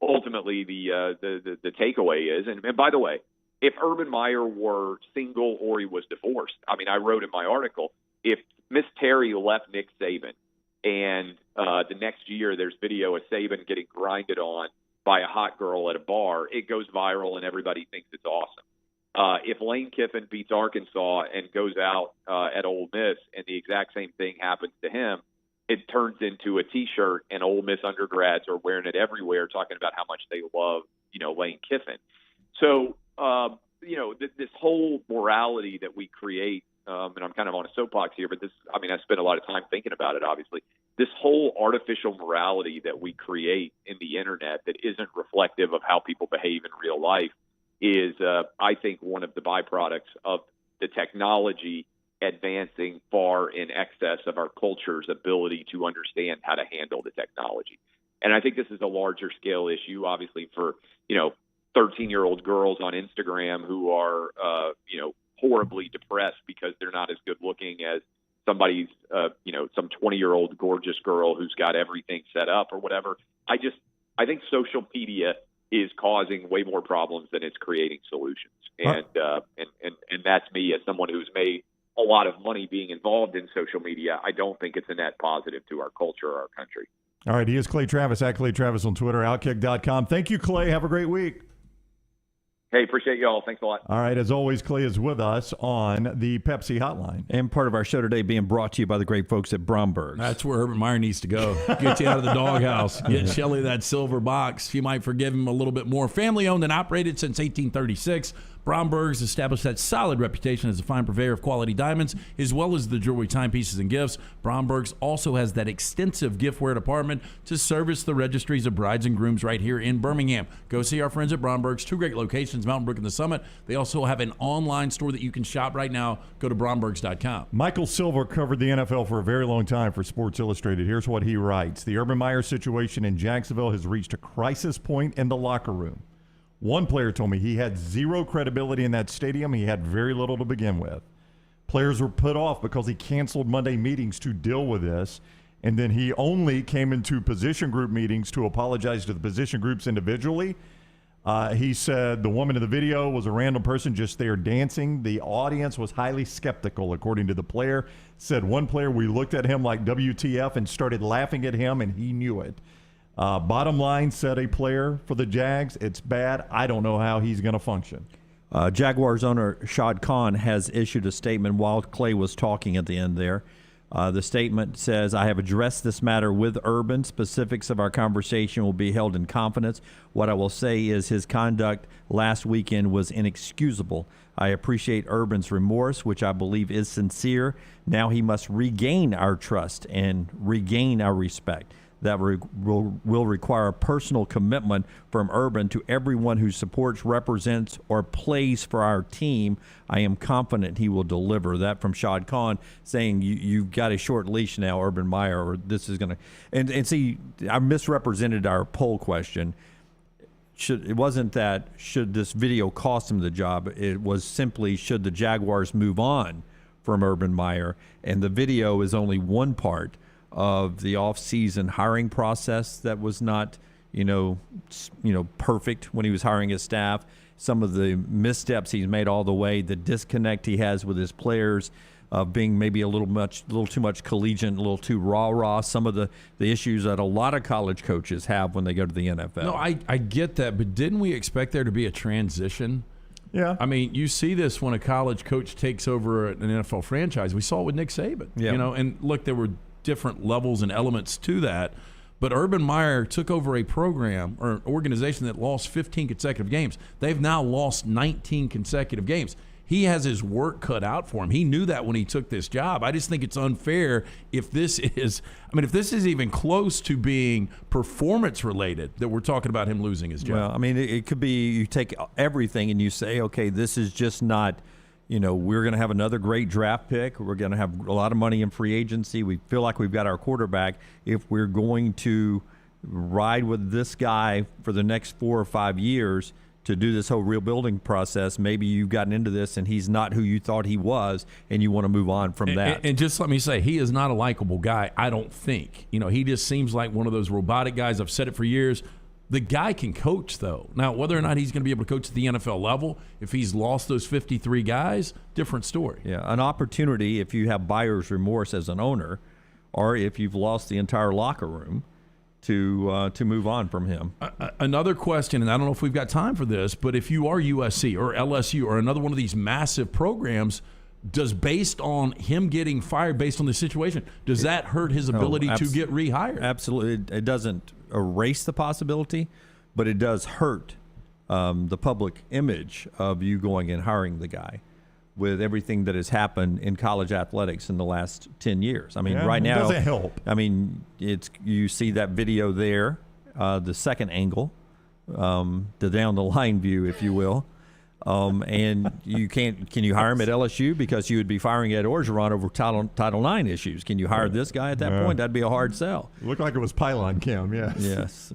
Speaker 18: ultimately the takeaway is, and by the way, if Urban Meyer were single or he was divorced, I wrote in my article, if Miss Terry left Nick Saban and the next year there's video of Saban getting grinded on by a hot girl at a bar, it goes viral and everybody thinks it's awesome. If Lane Kiffin beats Arkansas and goes out at Ole Miss and the exact same thing happens to him, it turns into a T-shirt and Ole Miss undergrads are wearing it everywhere talking about how much they love, Lane Kiffin. So, this whole morality that we create, and I'm kind of on a soapbox here, but I spent a lot of time thinking about it, obviously. This whole artificial morality that we create in the internet that isn't reflective of how people behave in real life is, I think, one of the byproducts of the technology advancing far in excess of our culture's ability to understand how to handle the technology. And I think this is a larger scale issue, obviously, for, 13-year-old girls on Instagram who are, horribly depressed because they're not as good looking as somebody's, some 20-year-old gorgeous girl who's got everything set up or whatever. I think social media is causing way more problems than it's creating solutions. And that's me as someone who's made a lot of money being involved in social media. I don't think it's a net positive to our culture or our country.
Speaker 5: All right. He is Clay Travis, at Clay Travis on Twitter, Outkick.com. Thank you, Clay. Have a great week.
Speaker 18: Hey, appreciate you all. Thanks a lot.
Speaker 5: All right. As always, Clay is with us on the Pepsi hotline.
Speaker 4: And part of our show today being brought to you by the great folks at Bromberg's.
Speaker 6: That's where Urban Meyer needs to go. Get you out of the doghouse. Get Shelley that silver box. You might forgive him a little bit more. Family owned and operated since 1836. Bromberg's established that solid reputation as a fine purveyor of quality diamonds, as well as the jewelry, timepieces, and gifts. Bromberg's also has that extensive giftware department to service the registries of brides and grooms right here in Birmingham. Go see our friends at Bromberg's. 2 great locations, Mountain Brook and the Summit. They also have an online store that you can shop right now. Go to brombergs.com.
Speaker 5: Michael Silver covered the NFL for a very long time for Sports Illustrated. Here's what he writes. The Urban Meyer situation in Jacksonville has reached a crisis point in the locker room. One player told me he had zero credibility in that stadium. He had very little to begin with. Players were put off because he canceled Monday meetings to deal with this, and then he only came into position group meetings to apologize to the position groups individually. He said the woman in the video was a random person just there dancing. The audience was highly skeptical, according to the player. Said one player, we looked at him like WTF and started laughing at him, and he knew it. Bottom line, said a player for the Jags, it's bad. I don't know how he's going to function.
Speaker 4: Jaguars owner Shad Khan has issued a statement while Clay was talking at the end there. The statement says, I have addressed this matter with Urban. Specifics of our conversation will be held in confidence. What I will say is his conduct last weekend was inexcusable. I appreciate Urban's remorse, which I believe is sincere. Now he must regain our trust and regain our respect. That will require a personal commitment from Urban to everyone who supports, represents, or plays for our team. I am confident he will deliver. That from Shad Khan saying you've got a short leash now, Urban Meyer, or this is going to – and see, I misrepresented our poll question. It wasn't that should this video cost him the job. It was simply should the Jaguars move on from Urban Meyer, and the video is only one part of the off-season hiring process that was not, perfect when he was hiring his staff. Some of the missteps he's made all the way, the disconnect he has with his players, being maybe a little too much collegiate, a little too rah-rah. Some of the issues that a lot of college coaches have when they go to the NFL.
Speaker 6: No, I get that, but didn't we expect there to be a transition?
Speaker 5: Yeah.
Speaker 6: I mean, you see this when a college coach takes over an NFL franchise. We saw it with Nick Saban.
Speaker 4: Yeah.
Speaker 6: And look, there were different levels and elements to that. But Urban Meyer took over a program or an organization that lost 15 consecutive games. They've now lost 19 consecutive games. He has his work cut out for him. He knew that when he took this job. I just think it's unfair if this is even close to being performance related that we're talking about him losing his job.
Speaker 4: Well, it could be you take everything and you say, okay, this is just not – we're going to have another great draft pick. We're going to have a lot of money in free agency. We feel like we've got our quarterback. If we're going to ride with this guy for the next 4 or 5 years to do this whole rebuilding process, maybe you've gotten into this and he's not who you thought he was and you want to move on from that.
Speaker 6: And just let me say, he is not a likable guy, I don't think. He just seems like one of those robotic guys. I've said it for years. The guy can coach, though. Now, whether or not he's going to be able to coach at the NFL level, if he's lost those 53 guys, different story.
Speaker 4: Yeah, an opportunity if you have buyer's remorse as an owner or if you've lost the entire locker room to move on from him.
Speaker 6: Another question, and I don't know if we've got time for this, but if you are USC or LSU or another one of these massive programs, does based on him getting fired based on the situation, does that hurt his ability to get rehired?
Speaker 4: Absolutely. It doesn't erase the possibility, but it does hurt the public image of you going and hiring the guy with everything that has happened in college athletics in the last 10 years. Right now,
Speaker 5: it doesn't help.
Speaker 4: You see that video there, the second angle, the down the line view, if you will. And can you hire him at LSU because you would be firing Ed Orgeron over Title IX issues? Can you hire this guy at that point? That'd be a hard sell.
Speaker 5: It looked like it was pylon cam, yes.
Speaker 4: Yes.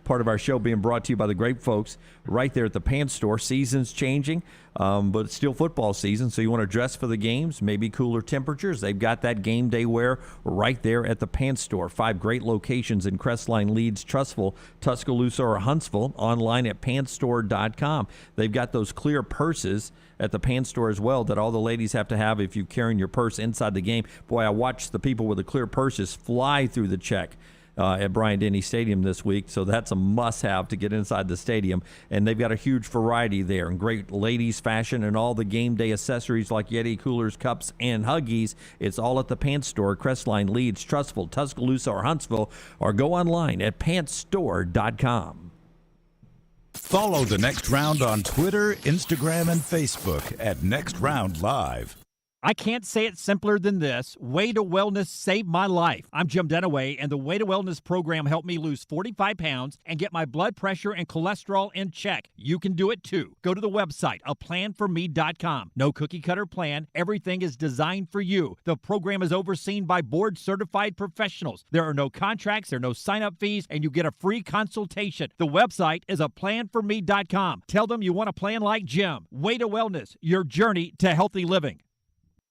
Speaker 4: Part of our show being brought to you by the great folks right there at the Pants Store. Season's changing, but it's still football season, so you want to dress for the games, maybe cooler temperatures. They've got that game day wear right there at the Pants Store. 5 great locations in Crestline, Leeds, Trussville, Tuscaloosa, or Huntsville. Online at pantsstore.com. They've got those clear purses at the Pants Store as well that all the ladies have to have if you're carrying your purse inside the game. Boy, I watched the people with the clear purses fly through the check at Bryant-Denny Stadium this week, so that's a must-have to get inside the stadium. And they've got a huge variety there and great ladies' fashion and all the game day accessories like Yeti coolers, cups, and Huggies. It's all at the Pants Store, Crestline, Leeds, Trussville, Tuscaloosa, or Huntsville, or go online at pantsstore.com.
Speaker 3: Follow The Next Round on Twitter, Instagram, and Facebook at Next Round Live.
Speaker 10: I can't say it simpler than this. Way to Wellness saved my life. I'm Jim Dunaway, and the Way to Wellness program helped me lose 45 pounds and get my blood pressure and cholesterol in check. You can do it too. Go to the website, aplanforme.com. No cookie-cutter plan. Everything is designed for you. The program is overseen by board-certified professionals. There are no contracts, there are no sign-up fees, and you get a free consultation. The website is aplanforme.com. Tell them you want a plan like Jim. Way to Wellness, your journey to healthy living.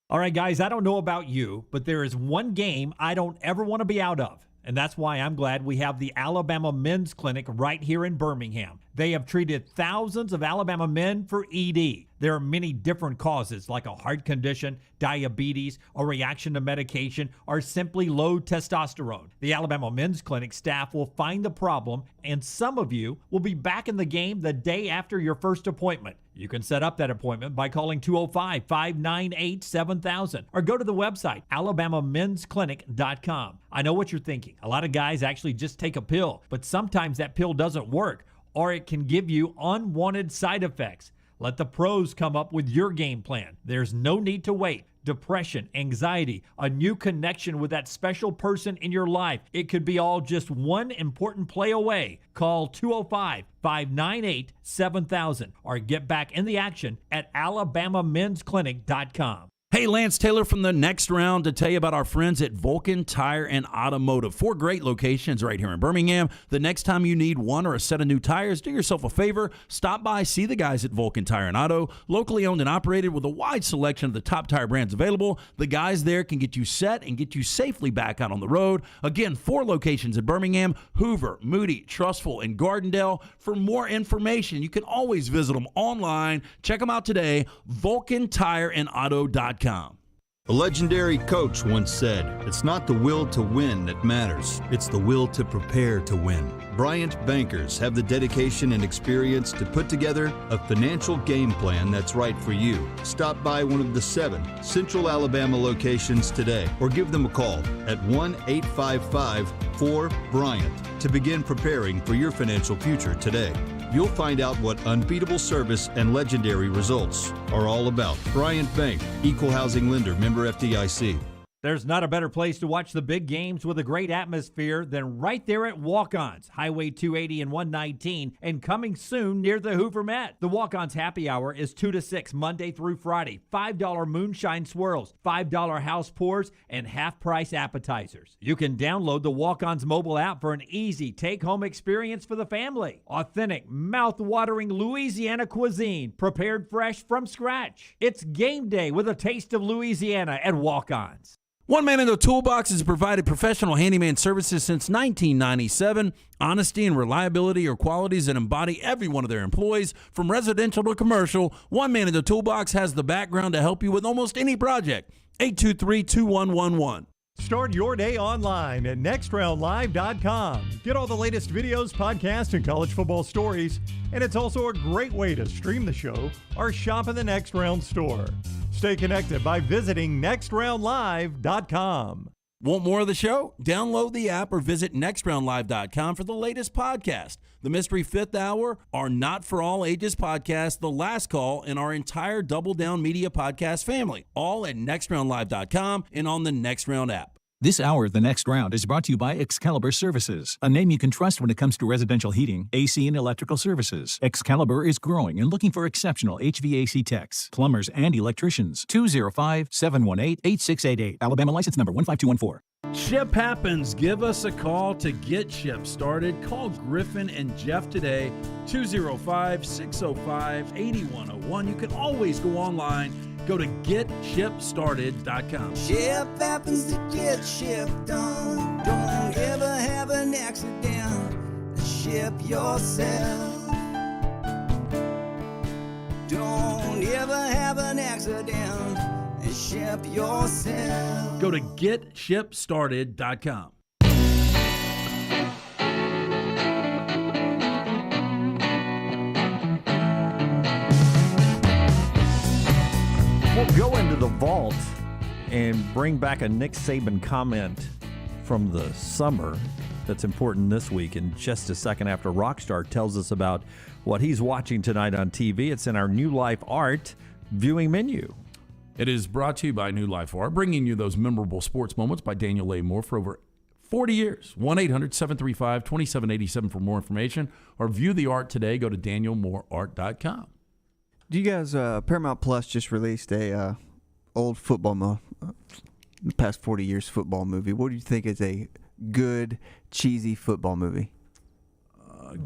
Speaker 10: All right, guys, I don't know about you, but there is one game I don't ever want to be out of. And that's why I'm glad we have the Alabama Men's Clinic right here in Birmingham. They have treated thousands of Alabama men for ED. There are many different causes like a heart condition, diabetes, a reaction to medication, or simply low testosterone. The Alabama Men's Clinic staff will find the problem, and some of you will be back in the game the day after your first appointment. You can set up that appointment by calling 205-598-7000 or go to the website, alabamamensclinic.com. I know what you're thinking. A lot of guys actually just take a pill, but sometimes that pill doesn't work, or it can give you unwanted side effects. Let the pros come up with your game plan. There's no need to wait. Depression, anxiety, a new connection with that special person in your life. It could be all just one important play away. Call 205-598-7000 or get back in the action at alabamamensclinic.com.
Speaker 6: Hey, Lance Taylor from The Next Round to tell you about our friends at Vulcan Tire and Automotive. 4 great locations right here in Birmingham. The next time you need one or a set of new tires, do yourself a favor. Stop by, see the guys at Vulcan Tire and Auto. Locally owned and operated with a wide selection of the top tire brands available. The guys there can get you set and get you safely back out on the road. Again, 4 locations in Birmingham, Hoover, Moody, Trustful, and Gardendale. For more information, you can always visit them online. Check them out today, VulcanTireandAuto.com.
Speaker 17: A legendary coach once said, "It's not the will to win that matters, it's the will to prepare to win." Bryant bankers have the dedication and experience to put together a financial game plan that's right for you. Stop by one of the 7 Central Alabama locations today or give them a call at 1-855-4-BRYANT to begin preparing for your financial future today. You'll find out what unbeatable service and legendary results are all about. Bryant Bank, Equal Housing Lender, member FDIC.
Speaker 10: There's not a better place to watch the big games with a great atmosphere than right there at Walk-Ons, Highway 280 and 119, and coming soon near the Hoover Met. The Walk-Ons happy hour is 2 to 6 Monday through Friday. $5 moonshine swirls, $5 house pours, and half-price appetizers. You can download the Walk-Ons mobile app for an easy take-home experience for the family. Authentic, mouth-watering Louisiana cuisine, prepared fresh from scratch. It's game day with a taste of Louisiana at Walk-Ons.
Speaker 6: One Man in the Toolbox has provided professional handyman services since 1997. Honesty and reliability are qualities that embody every one of their employees. From residential to commercial, One Man in the Toolbox has the background to help you with almost any project. 823-2111.
Speaker 5: Start your day online at nextroundlive.com. Get all the latest videos, podcasts, and college football stories. And it's also a great way to stream the show or shop in the Next Round store. Stay connected by visiting nextroundlive.com.
Speaker 6: Want more of the show? Download the app or visit nextroundlive.com for the latest podcast. The Mystery Fifth Hour, our Not For All Ages podcast, The Last Call, and our entire Double Down Media podcast family. All at nextroundlive.com and on the Next Round app.
Speaker 15: This hour of The Next Round is brought to you by Excalibur Services, a name you can trust when it comes to residential heating, AC, and electrical services. Excalibur is growing and looking for exceptional HVAC techs, plumbers, and electricians. 205-718-8688. Alabama license number 15214.
Speaker 6: Ship happens. Give us a call to get Ship started. Call Griffin and Jeff today, 205-605-8101. You can always go online. Go to getshipstarted.com.
Speaker 2: Ship happens to get ship done. Don't ever have an accident. Ship yourself. Don't ever have an accident and ship yourself.
Speaker 6: Go to getshipstarted.com.
Speaker 4: We'll go into the vault and bring back a Nick Saban comment from the summer that's important this week in just a second after Rockstar tells us about what he's watching tonight on TV. It's in our New Life Art viewing menu.
Speaker 6: It is brought to you by New Life Art, bringing you those memorable sports moments by Daniel A. Moore for over 40 years. 1-800-735-2787 for more information, or view the art today. Go to danielmooreart.com.
Speaker 7: Do you guys, Paramount Plus just released a old football the past 40 years football movie. What do you think is a good, cheesy football movie?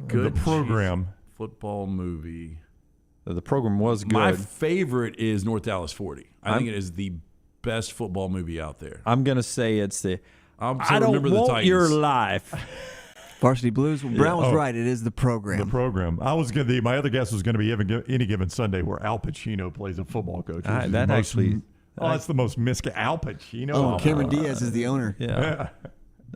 Speaker 6: Good
Speaker 5: The Program.
Speaker 6: Football movie.
Speaker 4: The Program was good.
Speaker 6: My favorite is North Dallas 40. I think it is the best football movie out there.
Speaker 4: I'm going to say it's the
Speaker 6: I
Speaker 4: don't
Speaker 6: remember the
Speaker 4: want
Speaker 6: Titans.
Speaker 4: your life.
Speaker 7: Varsity Blues. Brown was right. It is The Program.
Speaker 5: The Program. I was going to. My other guess was going to be Any Given Sunday, where Al Pacino plays a football coach.
Speaker 4: That's the most
Speaker 5: Al Pacino.
Speaker 7: Oh, Cameron Diaz is the owner.
Speaker 4: Yeah.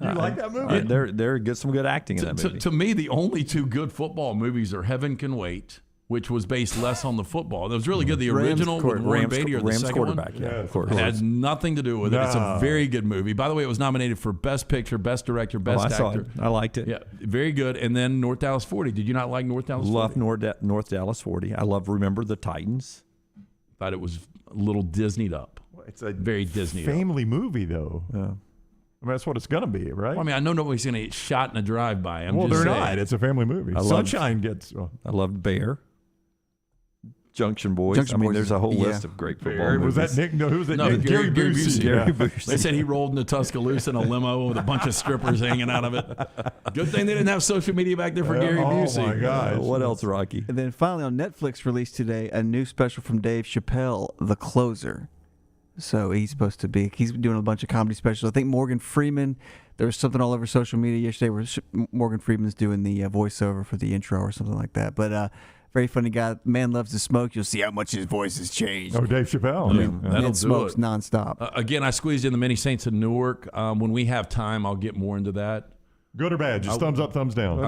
Speaker 5: You like that movie?
Speaker 4: There get some good acting in that movie.
Speaker 6: To me, the only two good football movies are Heaven Can Wait, which was based less on the football. That was really good. The original with Warren Beatty, or the second
Speaker 4: quarterback,
Speaker 6: one?
Speaker 4: Yeah, of course.
Speaker 6: It has nothing to do with it. It's a very good movie. By the way, it was nominated for Best Picture, Best Director, Best
Speaker 4: I saw
Speaker 6: Actor.
Speaker 4: it. I liked it.
Speaker 6: Yeah, very good. And then North Dallas 40. Did you not like North Dallas 40?
Speaker 4: Love North Dallas 40. I love Remember the Titans.
Speaker 6: Thought it was a little Disneyed up.
Speaker 5: It's a
Speaker 6: very Disneyed
Speaker 5: family movie, though.
Speaker 4: Yeah.
Speaker 5: I mean, that's what it's going to be, right?
Speaker 6: Well, I mean, I know nobody's going to get shot in a drive-by.
Speaker 5: Well, they're not. It's a family movie. Sunshine gets...
Speaker 4: I loved Bear. Junction Boys.
Speaker 7: Junction Boys
Speaker 4: there's a whole
Speaker 7: yeah.
Speaker 4: list of great football
Speaker 5: Bear.
Speaker 4: movies.
Speaker 5: Was that Nick? No, who was that?
Speaker 6: No, Gary Busey.
Speaker 4: Gary Busey.
Speaker 6: They said he rolled into Tuscaloosa in a limo with a bunch of strippers hanging out of it. Good thing they didn't have social media back there for Gary Busey.
Speaker 5: Oh, my gosh.
Speaker 4: What else, Rocky?
Speaker 7: And then finally on Netflix released today a new special from Dave Chappelle, The Closer. So he's doing a bunch of comedy specials. I think Morgan Freeman, there was something all over social media yesterday where Morgan Freeman's doing the voiceover for the intro or something like that. But very funny guy. Man loves to smoke. You'll see how much his voice has changed.
Speaker 5: Oh, Dave Chappelle.
Speaker 6: I mean, that'll do
Speaker 7: smokes
Speaker 6: it.
Speaker 7: nonstop.
Speaker 6: Again, I squeezed in the Many Saints of Newark. When we have time, I'll get more into that.
Speaker 5: Good or bad? Just thumbs up, thumbs down.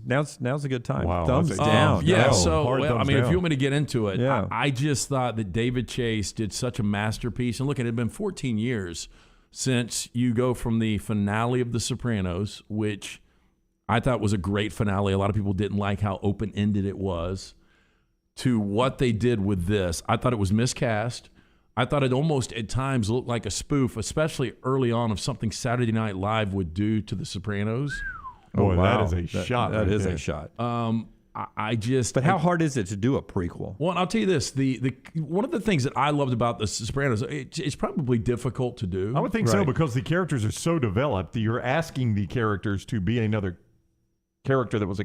Speaker 4: Now's a good time.
Speaker 5: Wow,
Speaker 4: thumbs
Speaker 5: that's
Speaker 4: down.
Speaker 6: Yeah,
Speaker 5: No,
Speaker 6: so
Speaker 5: hard
Speaker 6: I
Speaker 5: thumbs
Speaker 6: mean, if
Speaker 5: down.
Speaker 6: you want me to get into it,
Speaker 4: Yeah.
Speaker 6: I just thought that David Chase did such a masterpiece. And look, it had been 14 years since you go from the finale of The Sopranos, which I thought was a great finale. A lot of people didn't like how open-ended it was, to what they did with this. I thought it was miscast. I thought it almost at times looked like a spoof, especially early on, of something Saturday Night Live would do to The Sopranos.
Speaker 5: Boy,
Speaker 4: wow.
Speaker 5: that is a shot.
Speaker 4: That
Speaker 5: right
Speaker 4: is
Speaker 5: there.
Speaker 4: a shot.
Speaker 6: But
Speaker 4: how hard is it to do a prequel?
Speaker 6: Well, I'll tell you this: the one of the things that I loved about The Sopranos, it's probably difficult to do.
Speaker 5: I would think so, because the characters are so developed that you're asking the characters to be another character that was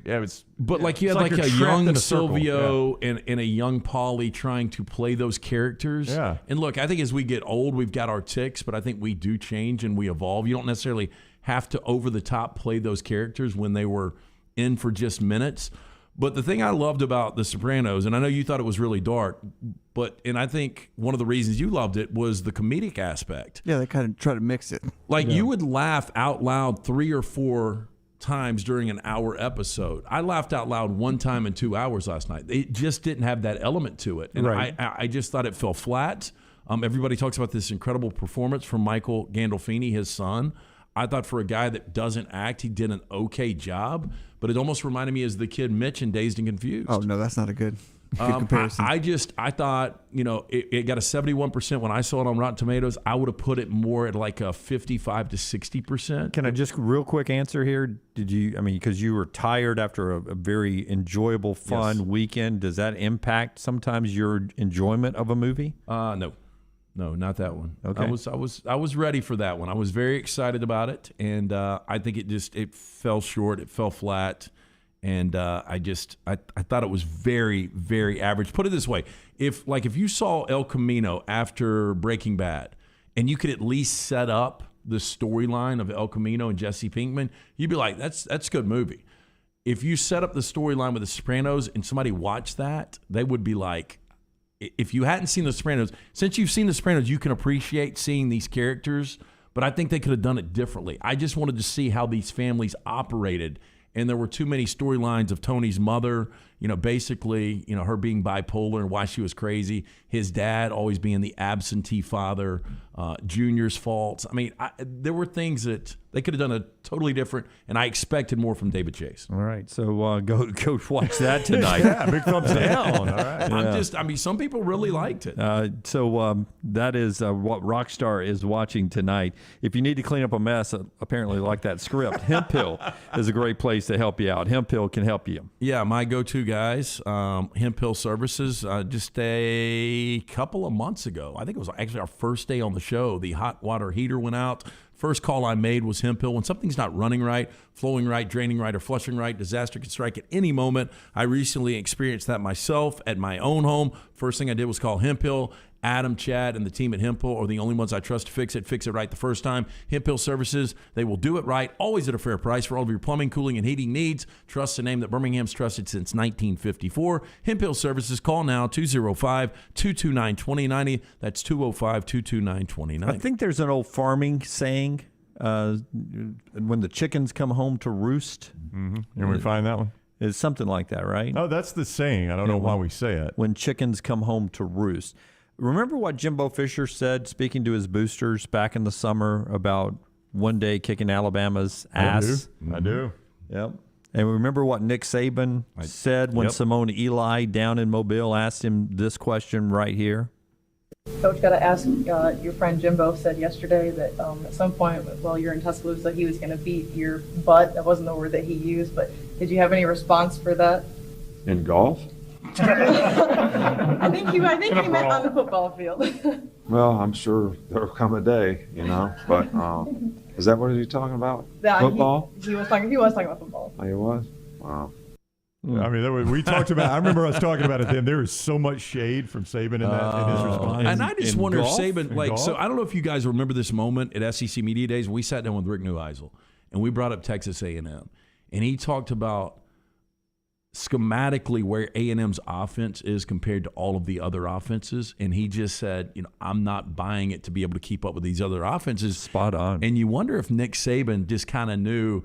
Speaker 6: But like you had like a young Silvio and a young Paulie trying to play those characters.
Speaker 5: Yeah.
Speaker 6: And look, I think as we get old, we've got our ticks, but I think we do change and we evolve. You don't necessarily have to over the top play those characters when they were in for just minutes. But the thing I loved about The Sopranos, and I know you thought it was really dark, and I think one of the reasons you loved it was the comedic aspect.
Speaker 7: Yeah, they kind of try to mix it.
Speaker 6: Like you would laugh out loud 3 or 4 times during an hour episode. I laughed out loud one time in 2 hours last night. It just didn't have that element to it. And I just thought it fell flat. Everybody talks about this incredible performance from Michael Gandolfini, his son. I thought for a guy that doesn't act, he did an okay job, but it almost reminded me as the kid Mitch in Dazed and Confused.
Speaker 7: Oh, no, that's not a good comparison.
Speaker 6: I thought, it got a 71% when I saw it on Rotten Tomatoes. I would have put it more at like a 55 to 60%.
Speaker 4: Can I just real quick answer here? Because you were tired after a very enjoyable, fun weekend, does that impact sometimes your enjoyment of a movie?
Speaker 6: No, not that one.
Speaker 4: Okay.
Speaker 6: I was ready for that one. I was very excited about it, and I think it fell short. It fell flat, and I thought it was very, very average. Put it this way: if you saw El Camino after Breaking Bad, and you could at least set up the storyline of El Camino and Jesse Pinkman, you'd be like, that's a good movie. If you set up the storyline with The Sopranos and somebody watched that, they would be like, if you hadn't seen The Sopranos, since you've seen The Sopranos, you can appreciate seeing these characters, but I think they could have done it differently. I just wanted to see how these families operated, and there were too many storylines of Tony's mother, basically, her being bipolar and why she was crazy, his dad always being the absentee father, Junior's faults. I mean, there were things that They could have done a totally different, and I expected more from David Chase.
Speaker 4: All right, so go watch that tonight.
Speaker 5: Yeah, big thumbs down. All right.
Speaker 6: Some people really liked it.
Speaker 4: So that is what Rockstar is watching tonight. If you need to clean up a mess, apparently like that script, Hempill is a great place to help you out. Hempill can help you.
Speaker 6: Yeah, my go-to guys, Hempill Services. Just a couple of months ago, I think it was actually our first day on the show, the hot water heater went out. First call I made was Hempill. When something's not running right, flowing right, draining right, or flushing right, disaster can strike at any moment. I recently experienced that myself at my own home. First thing I did was call Hempill. Adam, Chad, and the team at Hempill are the only ones I trust to fix it right the first time. Hempill Services, they will do it right, always at a fair price for all of your plumbing, cooling, and heating needs. Trust the name that Birmingham's trusted since 1954. Hempill Services, call now, 205-229-2090. That's 205-229-2090.
Speaker 4: I think there's an old farming saying, when the chickens come home to roost.
Speaker 5: Mm-hmm. And we find that one?
Speaker 4: It's something like that, right?
Speaker 5: Oh, that's the saying. I don't know why we say it.
Speaker 4: When chickens come home to roost. Remember what Jimbo Fisher said, speaking to his boosters back in the summer about one day kicking Alabama's ass?
Speaker 5: I do.
Speaker 4: Yep. And remember what Nick Saban said when Simone Eli down in Mobile asked him this question right here?
Speaker 19: Coach, got to ask, your friend Jimbo said yesterday that at some point while you're in Tuscaloosa, he was going to beat your butt. That wasn't the word that he used, but did you have any response for that?
Speaker 20: In golf?
Speaker 19: I think he meant on the football field.
Speaker 20: Well, I'm sure there'll come a day, but is that what he's talking about? Football?
Speaker 19: He was talking about football.
Speaker 20: Oh, he was? Wow.
Speaker 5: I mean, we talked about. I remember us talking about it then. There is so much shade from Saban in his response.
Speaker 6: And I just wonder
Speaker 5: golf?
Speaker 6: if Saban, so I don't know if you guys remember this moment at SEC Media Days when we sat down with Rick Neuheisel and we brought up Texas A&M, and he talked about schematically where A&M's offense is compared to all of the other offenses, and he just said, I'm not buying it to be able to keep up with these other offenses.
Speaker 4: Spot on.
Speaker 6: And you wonder if Nick Saban just kind of knew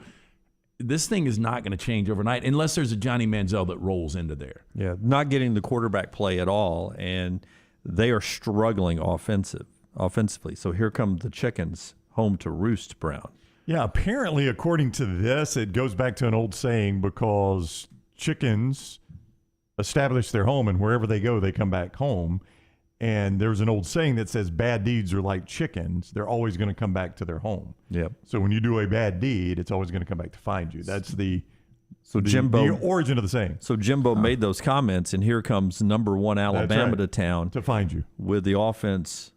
Speaker 6: this thing is not going to change overnight unless there's a Johnny Manziel that rolls into there.
Speaker 4: Yeah, not getting the quarterback play at all, and they are struggling offensively. So here come the chickens home to roost, Brown.
Speaker 5: Yeah, apparently, according to this, it goes back to an old saying because chickens establish their home, and wherever they go, they come back home. And there's an old saying that says bad deeds are like chickens. They're always going to come back to their home.
Speaker 4: Yep.
Speaker 5: So when you do a bad deed, it's always going to come back to find you. That's the
Speaker 4: Jimbo,
Speaker 5: origin of the saying.
Speaker 4: So Jimbo made those comments, and here comes number one Alabama to town
Speaker 5: to find you
Speaker 4: with the offense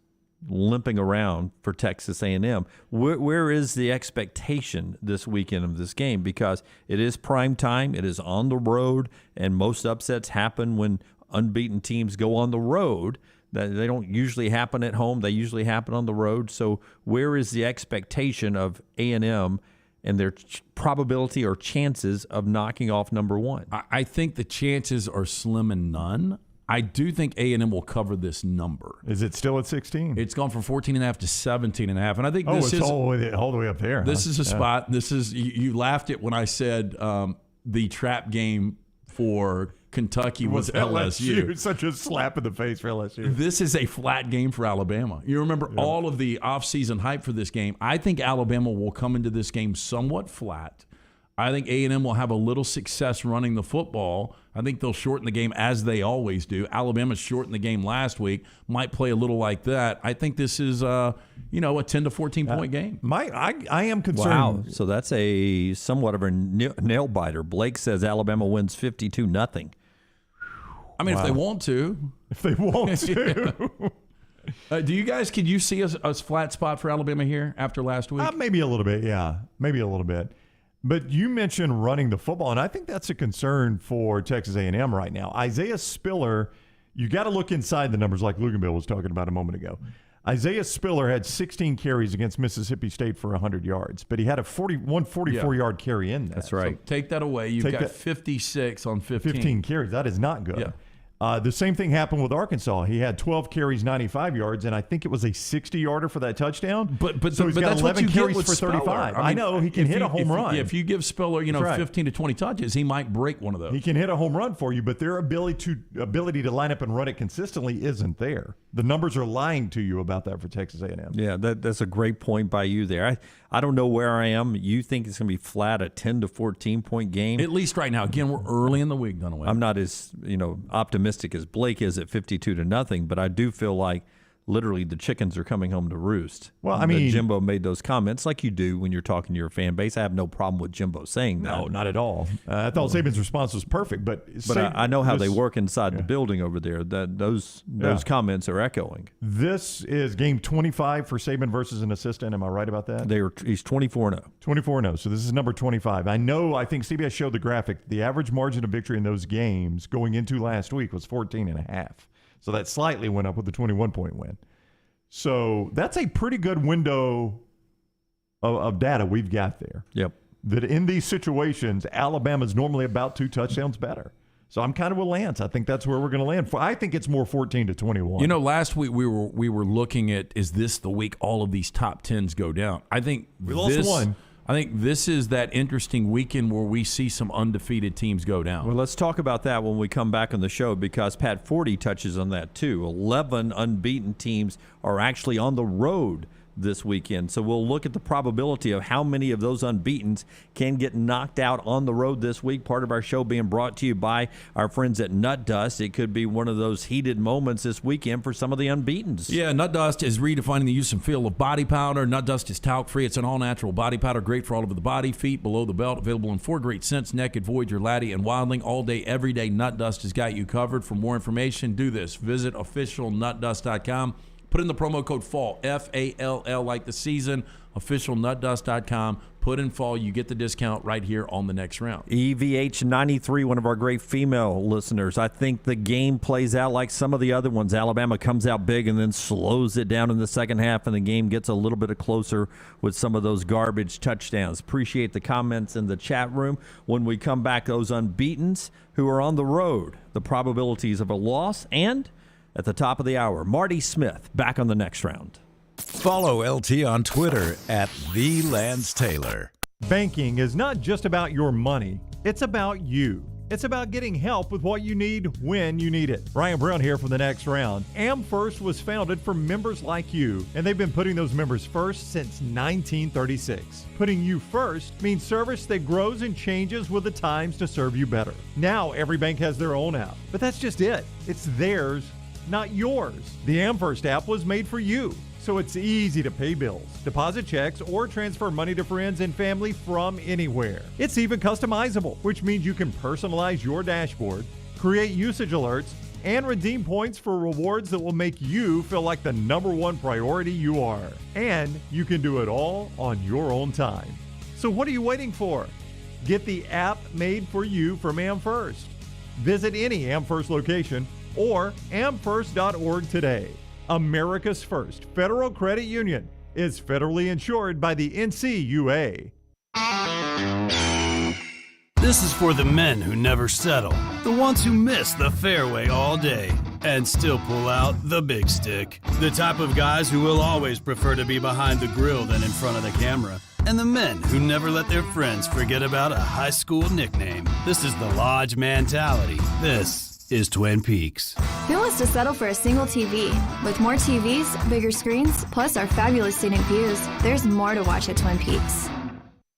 Speaker 4: limping around for Texas A&M. Where is the expectation this weekend of this game? Because it is prime time, it is on the road, and most upsets happen when unbeaten teams go on the road. They don't usually happen at home. They usually happen on the road. So where is the expectation of A&M and their probability or chances of knocking off number one?
Speaker 6: I think the chances are slim and none. I do think A&M will cover this number.
Speaker 5: Is it still at 16?
Speaker 6: It's gone from 14.5 to 17.5. And I think this is
Speaker 5: all the way up there.
Speaker 6: This is a spot. This is you laughed at when I said the trap game for Kentucky was LSU.
Speaker 5: Such a slap in the face for LSU.
Speaker 6: This is a flat game for Alabama. You remember all of the offseason hype for this game. I think Alabama will come into this game somewhat flat. I think A&M will have a little success running the football. I think they'll shorten the game as they always do. Alabama shortened the game last week. Might play a little like that. I think this is a 10 to 14 point game.
Speaker 5: I am concerned.
Speaker 4: Wow. So that's a somewhat of a nail biter. Blake says Alabama wins 52-0.
Speaker 6: I mean, if they want to.
Speaker 5: If they want to.
Speaker 6: Do you guys, could you see a flat spot for Alabama here after last week?
Speaker 5: Maybe a little bit, yeah. Maybe a little bit. But you mentioned running the football, and I think that's a concern for Texas A&M right now. Isaiah Spiller, you got to look inside the numbers like Luginbill was talking about a moment ago. Isaiah Spiller had 16 carries against Mississippi State for 100 yards, but he had a 44-yard carry in that.
Speaker 4: That's right.
Speaker 6: So take that away. You've got 56 on 15.
Speaker 5: 15 carries. That is not good.
Speaker 6: Yeah.
Speaker 5: The same thing happened with Arkansas. He had 12 carries, 95 yards, and I think it was a 60-yarder for that touchdown. So he's got
Speaker 6: that's
Speaker 5: 11
Speaker 6: what you
Speaker 5: carries
Speaker 6: get with
Speaker 5: for 35.
Speaker 6: Speller.
Speaker 5: I know. He can hit a home run.
Speaker 6: If you give Spiller, 15 to 20 touches, he might break one of those.
Speaker 5: He can hit a home run for you, but their ability to line up and run it consistently isn't there. The numbers are lying to you about that for Texas A&M.
Speaker 4: Yeah, that's a great point by you there. I don't know where I am. You think it's going to be flat, a 10 to 14 point game?
Speaker 6: At least right now. Again, we're early in the week, Dunaway.
Speaker 4: I'm not as optimistic as Blake is at 52-0, but I do feel like literally the chickens are coming home to roost.
Speaker 5: Well, I mean,
Speaker 4: Jimbo made those comments like you do when you're talking to your fan base. I have no problem with Jimbo saying that.
Speaker 5: No, not at all. I thought Saban's response was perfect, but
Speaker 4: I know how they work inside the building over there. That those comments are echoing.
Speaker 5: This is game 25 for Saban versus an assistant. Am I right about that?
Speaker 4: He's 24-0.
Speaker 5: 24-0. So this is number 25. I think CBS showed the graphic. The average margin of victory in those games going into last week was 14.5. So that slightly went up with the 21-point win. So that's a pretty good window of data we've got there.
Speaker 4: Yep.
Speaker 5: That in these situations, Alabama's normally about 2 touchdowns better. So I'm kind of with Lance. I think that's where we're going to land. I think it's more 14-21.
Speaker 6: Last week we were looking at, is this the week all of these top 10s go down? I think
Speaker 5: we lost one.
Speaker 6: I think this is that interesting weekend where we see some undefeated teams go down.
Speaker 4: Well, let's talk about that when we come back on the show, because Pat Forty touches on that too. 11 unbeaten teams are actually on the road this weekend. So we'll look at the probability of how many of those unbeatens can get knocked out on the road this week. Part of our show being brought to you by our friends at Nut Dust. It could be one of those heated moments this weekend for some of the unbeatens.
Speaker 6: Yeah, Nut Dust is redefining the use and feel of body powder. Nut Dust is talc-free. It's an all-natural body powder, great for all over the body, feet, below the belt, available in 4 great scents: Naked, Voyager, Laddie, and Wildling. All day, every day, Nut Dust has got you covered. For more information, do this. Visit officialnutdust.com. Put in the promo code FALL, F-A-L-L, like the season, officialnutdust.com. Put in FALL. You get the discount right here on the next round.
Speaker 4: EVH93, one of our great female listeners. I think the game plays out like some of the other ones. Alabama comes out big and then slows it down in the second half, and the game gets a little bit closer with some of those garbage touchdowns. Appreciate the comments in the chat room. When we come back, those unbeatens who are on the road, the probabilities of a loss, and at the top of the hour, Marty Smith back on the next round.
Speaker 3: Follow LT on Twitter at @TheLanceTaylor.
Speaker 5: Banking is not just about your money. It's about you. It's about getting help with what you need when you need it. Brian Brown here for the next round. AmFirst was founded for members like you, and they've been putting those members first since 1936. Putting you first means service that grows and changes with the times to serve you better. Now every bank has their own app, but that's just it. It's theirs, not yours. The AmFirst app was made for you, so it's easy to pay bills, deposit checks, or transfer money to friends and family from anywhere. It's even customizable, which means you can personalize your dashboard, create usage alerts, and redeem points for rewards that will make you feel like the #1 priority you are. And you can do it all on your own time. So what are you waiting for? Get the app made for you from AmFirst. Visit any AmFirst location or amfirst.org today. America's first federal credit union is federally insured by the NCUA.
Speaker 21: This is for the men who never settle, the ones who miss the fairway all day and still pull out the big stick, the type of guys who will always prefer to be behind the grill than in front of the camera, and the men who never let their friends forget about a high school nickname. This is the Lodge mentality. This is Twin Peaks.
Speaker 22: Who wants to settle for a single TV? With more TVs, bigger screens, plus our fabulous scenic views, there's more to watch at Twin Peaks.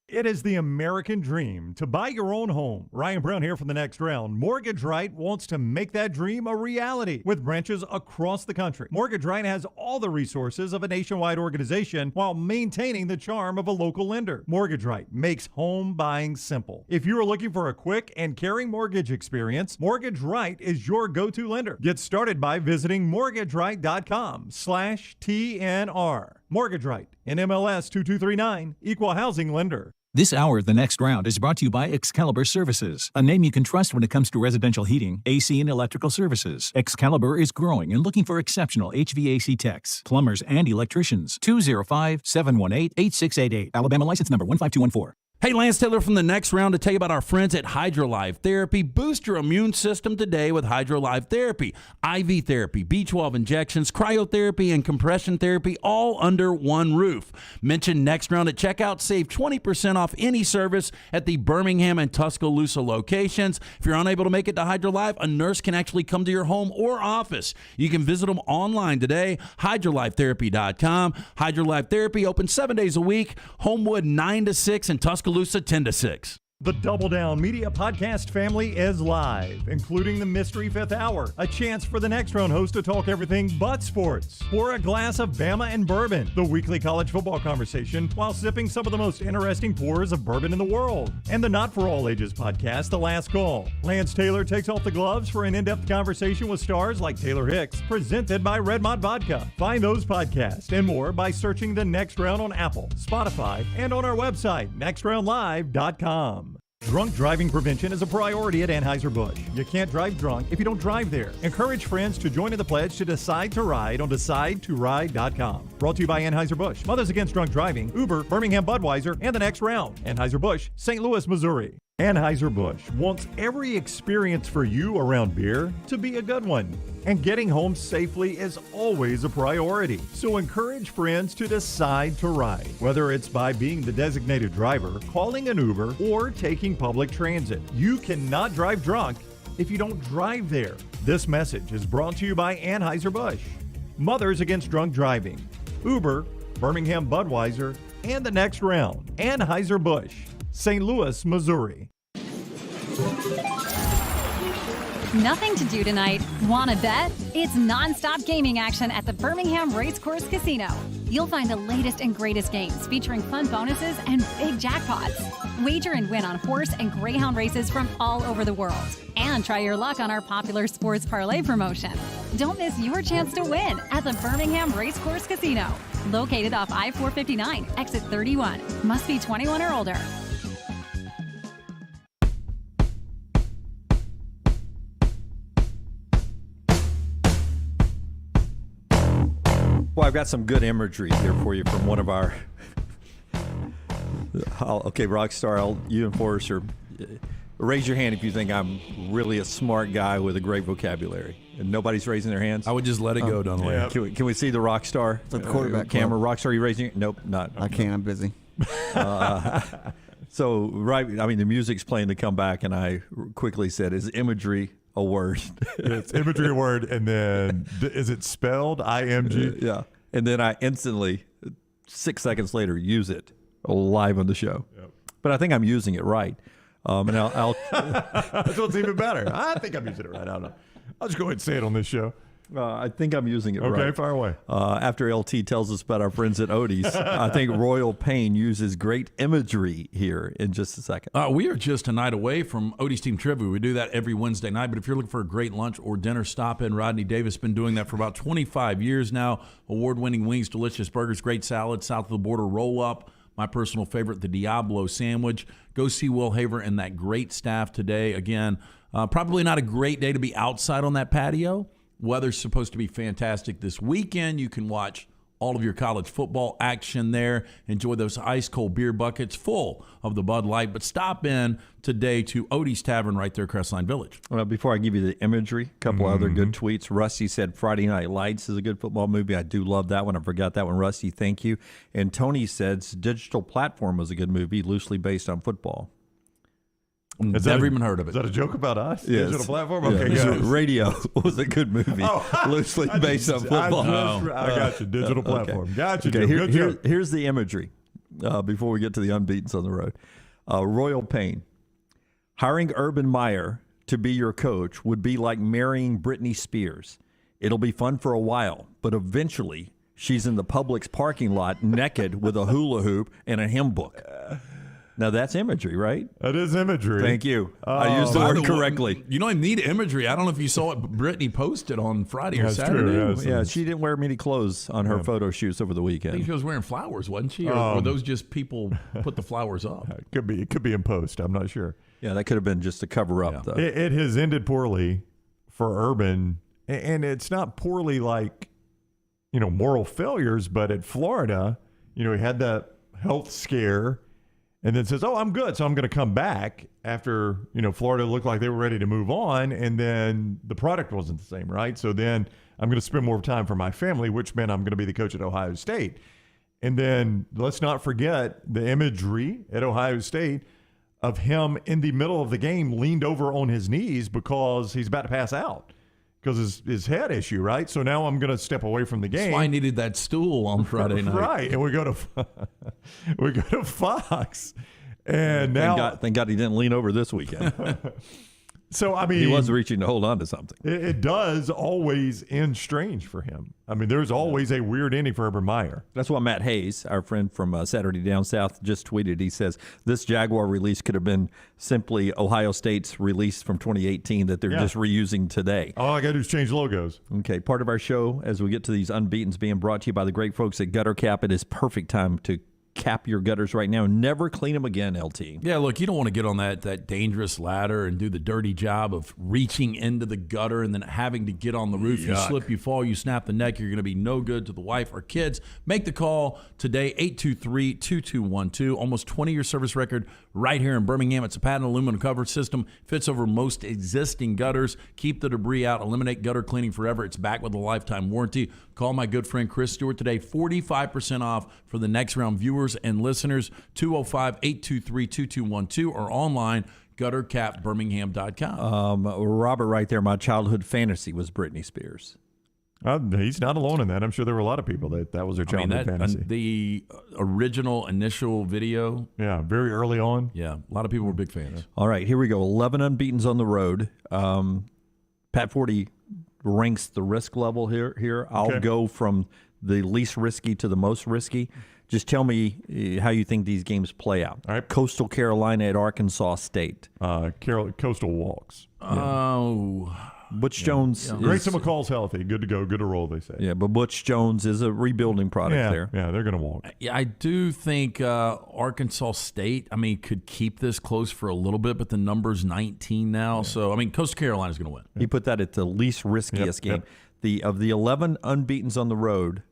Speaker 5: It is the American dream to buy your own home. Ryan Brown here for the next round. Mortgage Right wants to make that dream a reality with branches across the country. Mortgage Right has all the resources of a nationwide organization while maintaining the charm of a local lender. Mortgage Right makes home buying simple. If you are looking for a quick and caring mortgage experience, Mortgage Right is your go-to lender. Get started by visiting mortgageright.com/TNR. Mortgage Right, NMLS 2239, Equal Housing Lender.
Speaker 15: This hour, The Next Round, is brought to you by Excalibur Services, a name you can trust when it comes to residential heating, AC, and electrical services. Excalibur is growing and looking for exceptional HVAC techs, plumbers, and electricians. 205-718-8688. Alabama license number 15214.
Speaker 6: Hey, Lance Taylor from the Next Round to tell you about our friends at HydroLife Therapy. Boost your immune system today with HydroLife Therapy. IV therapy, B12 injections, cryotherapy, and compression therapy all under one roof. Mention Next Round at checkout. Save 20% off any service at the Birmingham and Tuscaloosa locations. If you're unable to make it to HydroLife, a nurse can actually come to your home or office. You can visit them online today, hydrolifetherapy.com. HydroLife Therapy open 7 days a week. Homewood 9 to 6 and Tuscaloosa 10 to 6.
Speaker 5: The Double Down Media Podcast family is live, including the Mystery Fifth Hour, a chance for the Next Round host to talk everything but sports. Pour a glass of Bama and bourbon, the weekly college football conversation, while sipping some of the most interesting pours of bourbon in the world. And the Not For All Ages podcast, The Last Call. Lance Taylor takes off the gloves for an in-depth conversation with stars like Taylor Hicks, presented by Redmont Vodka. Find those podcasts and more by searching The Next Round on Apple, Spotify, and on our website, nextroundlive.com. Drunk driving prevention is a priority at Anheuser-Busch. You can't drive drunk if you don't drive there. Encourage friends to join in the pledge to Decide to Ride on DecideToRide.com. Brought to you by Anheuser-Busch, Mothers Against Drunk Driving, Uber, Birmingham Budweiser, and The Next Round. Anheuser-Busch, St. Louis, Missouri. Anheuser-Busch wants every experience for you around beer to be a good one. And getting home safely is always a priority. So encourage friends to decide to ride, whether it's by being the designated driver, calling an Uber, or taking public transit. You cannot drive drunk if you don't drive there. This message is brought to you by Anheuser-Busch, Mothers Against Drunk Driving, Uber, Birmingham Budweiser, and The Next Round. Anheuser-Busch, St. Louis, Missouri.
Speaker 8: Nothing to do tonight? Wanna bet? It's non-stop gaming action at the Birmingham Racecourse Casino. You'll find the latest and greatest games featuring fun bonuses and big jackpots. Wager and win on horse and greyhound races from all over the world. And try your luck on our popular sports parlay promotion. Don't miss your chance to win at the Birmingham Racecourse Casino. Located off I-459, exit 31. Must be 21 or older.
Speaker 4: Well, I've got some good imagery here for you from one of our. Okay, Rockstar, you and Forrester, raise your hand if you think I'm really a smart guy with a great vocabulary. And nobody's raising their hands.
Speaker 6: I would just let it go, Dunley.
Speaker 4: Yeah. Can we see the Rockstar?
Speaker 7: The quarterback
Speaker 4: camera. Rockstar, you raising your? Nope, not.
Speaker 7: I can't. I'm busy.
Speaker 4: So, right, I mean, the music's playing to come back, and I quickly said, is imagery a word?
Speaker 5: It's imagery a word, and then is it spelled IMG?
Speaker 4: Yeah. And then I instantly, 6 seconds later, use it live on the show. Yep. But I think I'm using it right. And I'll
Speaker 5: That's what's even better. I think I'm using it right. I don't know. I'll just go ahead and say it on this show.
Speaker 4: I think I'm using it right.
Speaker 5: Okay, fire away.
Speaker 4: After LT tells us about our friends at Odie's, I think Royal Pain uses great imagery here in just a second.
Speaker 6: We are just a night away from Odie's Team Trivia. We do that every Wednesday night, but if you're looking for a great lunch or dinner, stop in. Rodney Davis has been doing that for about 25 years now. Award-winning wings, delicious burgers, great salad, south of the border roll-up. My personal favorite, the Diablo sandwich. Go see Will Haver and that great staff today. Again, probably not a great day to be outside on that patio. Weather's supposed to be fantastic this weekend. You can watch all of your college football action there. Enjoy those ice-cold beer buckets full of the Bud Light. But stop in today to Odie's Tavern right there, Crestline Village.
Speaker 4: Well, before I give you the imagery, a couple other good tweets. Rusty said Friday Night Lights is a good football movie. I do love that one. I forgot that one, Rusty. Thank you. And Tony says Digital Platform was a good movie, loosely based on football.
Speaker 6: Never even heard of it.
Speaker 5: Is that a joke about us?
Speaker 4: Yes.
Speaker 5: Digital platform?
Speaker 4: Yeah.
Speaker 5: Okay, guys.
Speaker 4: Radio was a good movie, loosely based on football.
Speaker 5: I got you. Digital platform.
Speaker 4: Okay.
Speaker 5: Got you.
Speaker 4: Okay,
Speaker 5: Good joke.
Speaker 4: here's the imagery before we get to the unbeatens on the road. Royal Pain. Hiring Urban Meyer to be your coach would be like marrying Britney Spears. It'll be fun for a while, but eventually she's in the Publix parking lot naked with a hula hoop and a hymn book. Now, that's imagery, right?
Speaker 5: That is imagery.
Speaker 4: Thank you. I used the word correctly.
Speaker 6: You don't even need imagery. I don't know if you saw what Brittany posted on Friday or Saturday.
Speaker 5: True,
Speaker 4: yeah, she didn't wear many clothes on her photo shoots over the
Speaker 6: I
Speaker 4: weekend.
Speaker 6: think she was wearing flowers, wasn't she? Or were those just people put the flowers up?
Speaker 5: It could be in post. I'm not sure.
Speaker 4: Yeah, that could have been just a cover up, though.
Speaker 5: It has ended poorly for Urban, and it's not poorly like, moral failures, but at Florida, he had that health scare. and then says, "Oh, I'm good, so I'm going to come back." After Florida looked like they were ready to move on, and then the product wasn't the same, right? So then I'm going to spend more time for my family, which meant I'm going to be the coach at Ohio State. And then let's not forget the imagery at Ohio State of him in the middle of the game leaned over on his knees because he's about to pass out because his head issue, right? So now I'm going to step away from the game.
Speaker 6: That's why I needed that stool on Friday night.
Speaker 5: Right, and we go to Fox, and now
Speaker 4: thank God he didn't lean over this weekend.
Speaker 5: So, I mean,
Speaker 4: he was reaching to hold on to something.
Speaker 5: It does always end strange for him. I mean, there's always a weird ending for Urban Meyer.
Speaker 4: That's why Matt Hayes, our friend from Saturday Down South, just tweeted. He says, this Jaguar release could have been simply Ohio State's release from 2018 that they're just reusing today.
Speaker 5: All I got to do is change logos.
Speaker 4: Okay, part of our show, as we get to these unbeatens, being brought to you by the great folks at Gutter Cap. It is perfect time to cap your gutters right now. Never clean them again, LT.
Speaker 6: Yeah, look, you don't want to get on that dangerous ladder and do the dirty job of reaching into the gutter and then having to get on the roof. You slip, you fall, you snap the neck. You're going to be no good to the wife or kids. Make the call today, 823-2212. Almost 20-year service record right here in Birmingham. It's a patented aluminum cover system. Fits over most existing gutters. Keep the debris out. Eliminate gutter cleaning forever. It's back with a lifetime warranty. Call my good friend Chris Stewart today. 45% off for the next round. Viewers and listeners, 205-823-2212 or online, guttercapbirmingham.com.
Speaker 4: Robert, right there, my childhood fantasy was Britney Spears.
Speaker 5: He's not alone in that. I'm sure there were a lot of people that was their childhood fantasy.
Speaker 6: The original initial video.
Speaker 5: Yeah, very early on.
Speaker 6: Yeah, a lot of people were big fans.
Speaker 4: Yeah. All right, here we go. 11 unbeatens on the road. Pat Forty ranks the risk level here. I'll go from the least risky to the most risky. Just tell me how you think these games play out.
Speaker 5: All right.
Speaker 4: Coastal Carolina at Arkansas State.
Speaker 5: Coastal walks.
Speaker 6: Oh.
Speaker 4: Butch Jones.
Speaker 5: Yeah. Grayson McCall's healthy. Good to go. Good to roll, they say.
Speaker 4: Yeah, but Butch Jones is a rebuilding product there.
Speaker 5: Yeah, they're going to walk.
Speaker 6: Yeah, I do think Arkansas State, could keep this close for a little bit, but the number's 19 now. Yeah. So, Coastal Carolina's going to win.
Speaker 4: He put that at the least riskiest game. Yep. Of the 11 unbeatens on the road,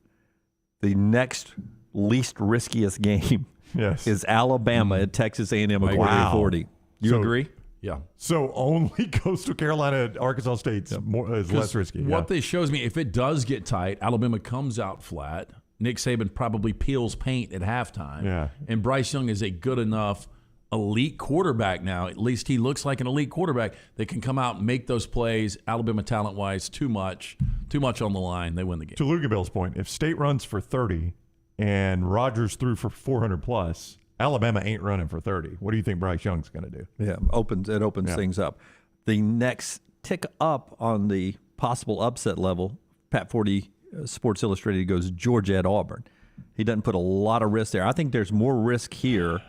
Speaker 4: the next least riskiest game is Alabama at Texas A&M at 40. You agree?
Speaker 6: Yeah.
Speaker 5: So only Coastal Carolina at Arkansas State is less risky.
Speaker 6: What this shows me, if it does get tight, Alabama comes out flat. Nick Saban probably peels paint at halftime.
Speaker 5: Yeah.
Speaker 6: And Bryce Young is a good enough elite quarterback now. At least he looks like an elite quarterback that can come out and make those plays. Alabama talent-wise, too much on the line. They win the game.
Speaker 5: To Luginbill's point, if State runs for 30 and Rodgers threw for 400 plus, Alabama ain't running for 30. What do you think Bryce Young's going to do?
Speaker 4: Yeah, it opens things up. The next tick up on the possible upset level, Pat Forty, Sports Illustrated, goes Georgia at Auburn. He doesn't put a lot of risk there. I think there's more risk here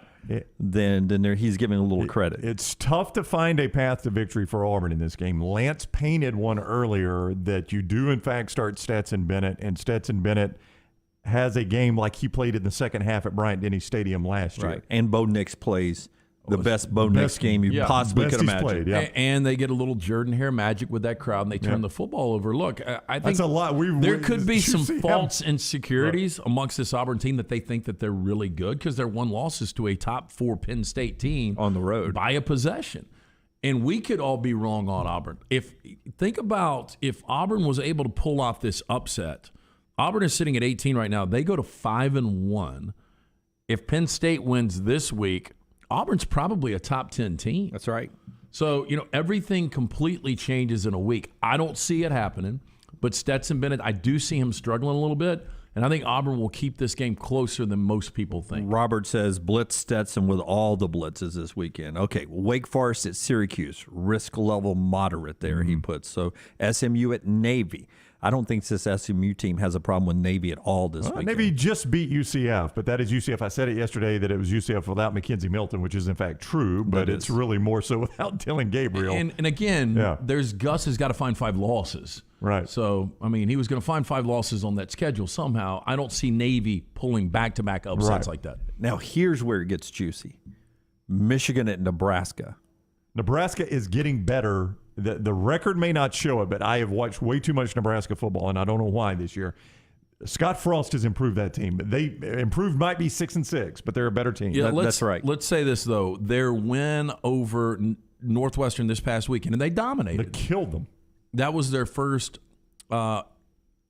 Speaker 4: than there. He's giving a little credit.
Speaker 5: It's tough to find a path to victory for Auburn in this game. Lance painted one earlier that you do, in fact, start Stetson Bennett, and Stetson Bennett has a game like he played in the second half at Bryant-Denny Stadium last year.
Speaker 4: And Bo Nix plays the best Bo Nix game you possibly could imagine.
Speaker 5: Played,
Speaker 6: and they get a little Jordan Hare magic with that crowd, and they turn the football over. Look, I think
Speaker 5: that's a lot.
Speaker 6: There could be some false insecurities amongst this Auburn team that they think that they're really good because they're one losses to a top 4 Penn State team
Speaker 4: on the road
Speaker 6: by a possession. And we could all be wrong on Auburn. Think about if Auburn was able to pull off this upset. Auburn is sitting at 18 right now. They go to 5-1. If Penn State wins this week, Auburn's probably a top 10 team.
Speaker 4: That's right.
Speaker 6: So, everything completely changes in a week. I don't see it happening, but Stetson Bennett, I do see him struggling a little bit, and I think Auburn will keep this game closer than most people think.
Speaker 4: Robert says blitz Stetson with all the blitzes this weekend. Okay, Wake Forest at Syracuse, risk level moderate there, he puts. So SMU at Navy. I don't think this SMU team has a problem with Navy at all this weekend.
Speaker 5: Navy just beat UCF, but that is UCF. I said it yesterday that it was UCF without Mackenzie Milton, which is in fact true, but it's really more so without Dylan Gabriel.
Speaker 6: And again, Gus has got to find 5 losses.
Speaker 5: Right.
Speaker 6: So, he was going to find 5 losses on that schedule somehow. I don't see Navy pulling back-to-back upsets like that.
Speaker 4: Now, here's where it gets juicy. Michigan at Nebraska.
Speaker 5: Nebraska is getting better. The record may not show it, but I have watched way too much Nebraska football, and I don't know why this year. Scott Frost has improved that team. They improved, might be 6-6, but they're a better team.
Speaker 6: Yeah,
Speaker 4: that's right.
Speaker 6: Let's say this, though. Their win over Northwestern this past weekend, and they dominated.
Speaker 5: They killed them.
Speaker 6: That was their first, I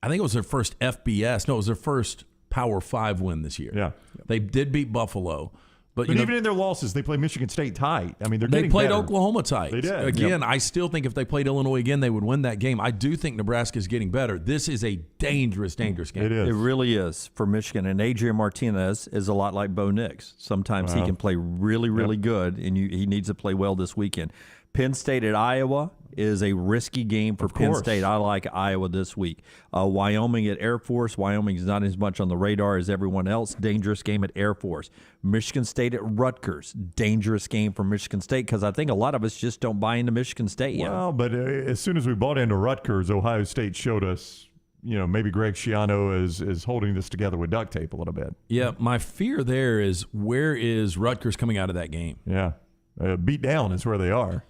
Speaker 6: think it was their first FBS. No, it was their first Power 5 win this year.
Speaker 5: Yeah.
Speaker 6: They did beat Buffalo. But
Speaker 5: even in their losses, they played Michigan State tight. I mean, they
Speaker 6: played
Speaker 5: better.
Speaker 6: Oklahoma tight.
Speaker 5: They did.
Speaker 6: Again, I still think if they played Illinois again, they would win that game. I do think Nebraska is getting better. This is a dangerous game.
Speaker 5: It is.
Speaker 4: It really is for Michigan. And Adrian Martinez is a lot like Bo Nix. Sometimes he can play really, really good, and he needs to play well this weekend. Penn State at Iowa is a risky game for Penn State. I like Iowa this week. Wyoming at Air Force. Wyoming is not as much on the radar as everyone else. Dangerous game at Air Force. Michigan State at Rutgers. Dangerous game for Michigan State because I think a lot of us just don't buy into Michigan State yet.
Speaker 5: Well, but as soon as we bought into Rutgers, Ohio State showed us, maybe Greg Schiano is holding this together with duct tape a little bit.
Speaker 6: Yeah, my fear there is where is Rutgers coming out of that game?
Speaker 5: Yeah, beat down is where they are.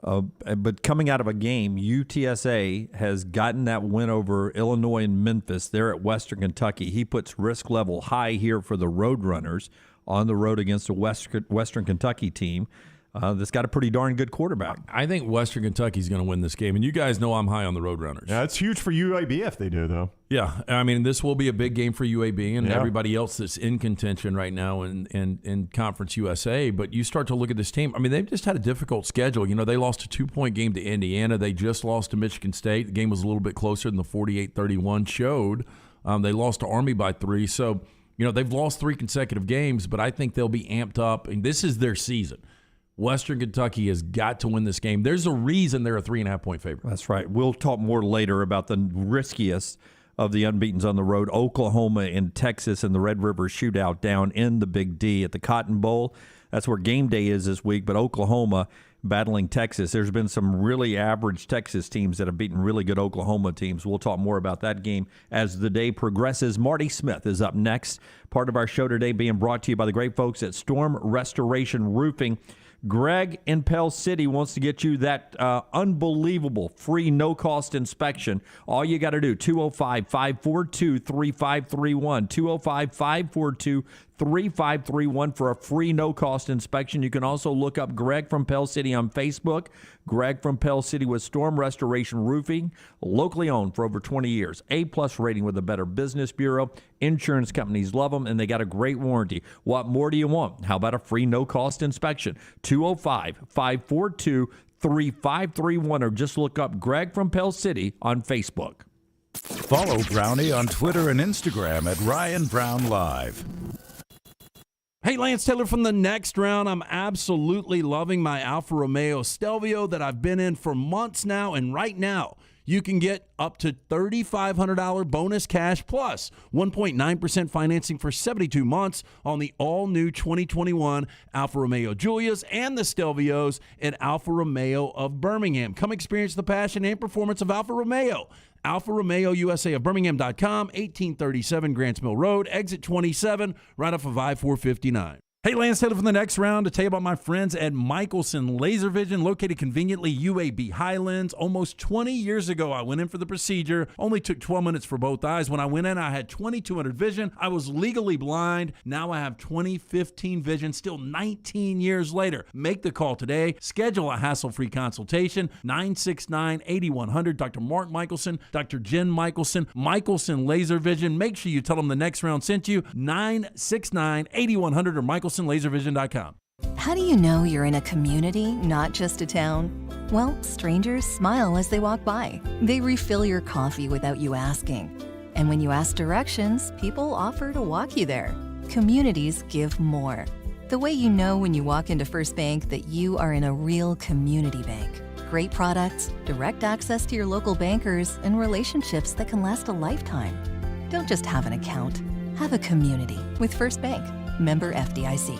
Speaker 4: But coming out of a game, UTSA has gotten that win over Illinois and Memphis. They're at Western Kentucky. He puts risk level high here for the Roadrunners on the road against a Western Kentucky team that's got a pretty darn good quarterback.
Speaker 6: I think Western Kentucky's going to win this game, and you guys know I'm high on the Roadrunners.
Speaker 5: Yeah, it's huge for UAB if they do, though.
Speaker 6: Yeah, I mean, this will be a big game for UAB and everybody else that's in contention right now in Conference USA. But you start to look at this team. I mean, they've just had a difficult schedule. They lost a 2-point game to Indiana. They just lost to Michigan State. The game was a little bit closer than the 48-31 showed. They lost to Army by 3. So, they've lost 3 consecutive games, but I think they'll be amped up. And this is their season. Western Kentucky has got to win this game. There's a reason they're a 3.5-point favorite.
Speaker 4: That's right. We'll talk more later about the riskiest of the unbeatens on the road, Oklahoma and Texas in the Red River Shootout down in the Big D at the Cotton Bowl. That's where game day is this week, but Oklahoma battling Texas. There's been some really average Texas teams that have beaten really good Oklahoma teams. We'll talk more about that game as the day progresses. Marty Smith is up next. Part of our show today being brought to you by the great folks at Storm Restoration Roofing. Greg in Pell City wants to get you that unbelievable free no-cost inspection. All you got to do, 205-542-3531, 205-542-3531 for a free no-cost inspection. You can also look up Greg from Pell City on Facebook. Greg from Pell City with Storm Restoration Roofing, locally owned for over 20 years. A-plus rating with the Better Business Bureau. Insurance companies love them, and they got a great warranty. What more do you want? How about a free no-cost inspection? 205-542-3531, or just look up Greg from Pell City on Facebook.
Speaker 3: Follow Brownie on Twitter and Instagram at Ryan Brown Live.
Speaker 6: Hey, Lance Taylor from the Next Round. I'm absolutely loving my Alfa Romeo Stelvio that I've been in for months now, and right now you can get up to $3,500 bonus cash plus 1.9% financing for 72 months on the all-new 2021 Alfa Romeo Giulias and the Stelvios at Alfa Romeo of Birmingham. Come experience the passion and performance of Alfa Romeo. Alfa Romeo USA of Birmingham.com, 1837 Grants Mill Road, exit 27, right off of I-459. Hey, Lance Taylor from the Next Round to tell you about my friends at Michelson Laser Vision, located conveniently UAB Highlands. Almost 20 years ago, I went in for the procedure. Only took 12 minutes for both eyes. When I went in, I had 20/200 vision. I was legally blind. Now I have 20/15 vision, still 19 years later. Make the call today. Schedule a hassle-free consultation, 969-8100. Dr. Mark Michelson, Dr. Jen Michelson, Michelson Laser Vision. Make sure you tell them the Next Round sent you, 969-8100 or MichelsonLaserVision.com.
Speaker 1: How do you know you're in a community, not just a town? Well, strangers smile as they walk by. They refill your coffee without you asking. And when you ask directions, people offer to walk you there. Communities give more. The way you know when you walk into First Bank that you are in a real community bank. Great products, direct access to your local bankers, and relationships that can last a lifetime. Don't just have an account. Have a community with First Bank. Member FDIC.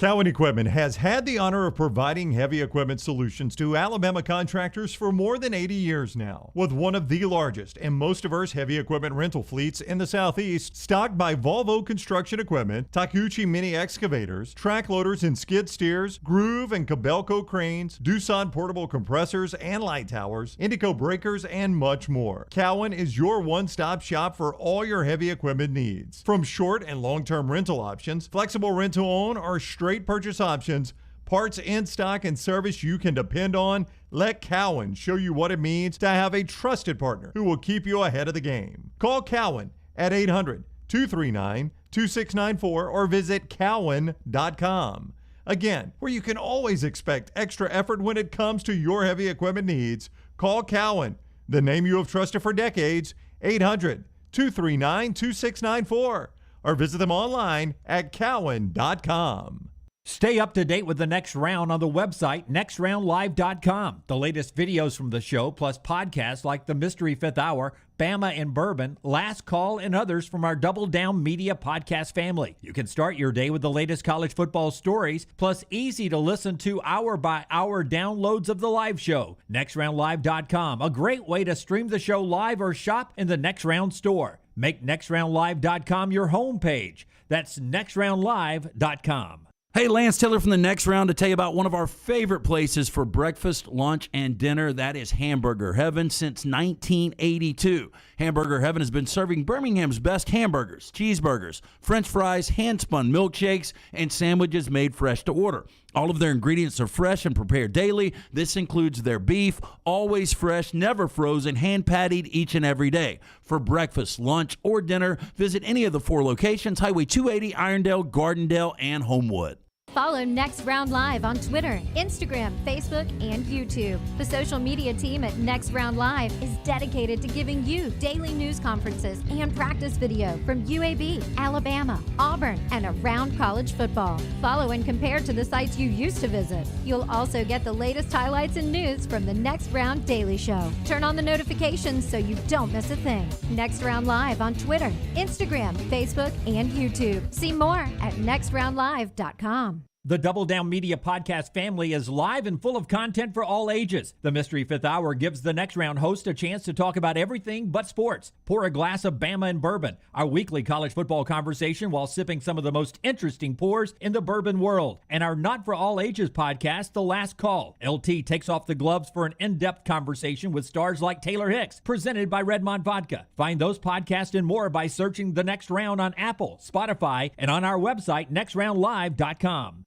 Speaker 5: Cowan Equipment has had the honor of providing heavy equipment solutions to Alabama contractors for more than 80 years now. With one of the largest and most diverse heavy equipment rental fleets in the Southeast, stocked by Volvo Construction Equipment, Takuchi mini excavators, track loaders and skid steers, Groove and Cabelco cranes, Doosan portable compressors and light towers, Indico breakers, and much more. Cowan is your one-stop shop for all your heavy equipment needs. From short and long-term rental options, flexible rent-to-own, or straight purchase options, parts in stock and service you can depend on, let Cowan show you what it means to have a trusted partner who will keep you ahead of the game. Call Cowan at 800-239-2694 or visit cowan.com. Again, where you can always expect extra effort when it comes to your heavy equipment needs, call Cowan, the name you have trusted for decades, 800-239-2694, or visit them online at cowan.com.
Speaker 10: Stay up to date with the Next Round on the website, nextroundlive.com. The latest videos from the show, plus podcasts like The Mystery Fifth Hour, Bama and Bourbon, Last Call, and others from our Double Down Media podcast family. You can start your day with the latest college football stories, plus easy to listen to hour-by-hour downloads of the live show. nextroundlive.com, a great way to stream the show live or shop in the Next Round store. Make nextroundlive.com your homepage. That's nextroundlive.com.
Speaker 6: Hey, Lance Taylor from the Next Round to tell you about one of our favorite places for breakfast, lunch, and dinner. That is Hamburger Heaven since 1982. Hamburger Heaven has been serving Birmingham's best hamburgers, cheeseburgers, French fries, hand-spun milkshakes, and sandwiches made fresh to order. All of their ingredients are fresh and prepared daily. This includes their beef, always fresh, never frozen, hand-pattied each and every day. For breakfast, lunch, or dinner, visit any of the 4 locations, Highway 280, Irondale, Gardendale, and Homewood.
Speaker 13: Follow Next Round Live on Twitter, Instagram, Facebook, and YouTube. The social media team at Next Round Live is dedicated to giving you daily news conferences and practice video from UAB, Alabama, Auburn, and around college football. Follow and compare to the sites you used to visit. You'll also get the latest highlights and news from the Next Round Daily Show. Turn on the notifications so you don't miss a thing. Next Round Live on Twitter, Instagram, Facebook, and YouTube. See more at nextroundlive.com.
Speaker 10: The Double Down Media podcast family is live and full of content for all ages. The Mystery Fifth Hour gives the Next Round host a chance to talk about everything but sports. Pour a glass of Bama and Bourbon, our weekly college football conversation while sipping some of the most interesting pours in the bourbon world. And our Not For All Ages podcast, The Last Call. LT takes off the gloves for an in-depth conversation with stars like Taylor Hicks, presented by Redmond Vodka. Find those podcasts and more by searching The Next Round on Apple, Spotify, and on our website, nextroundlive.com.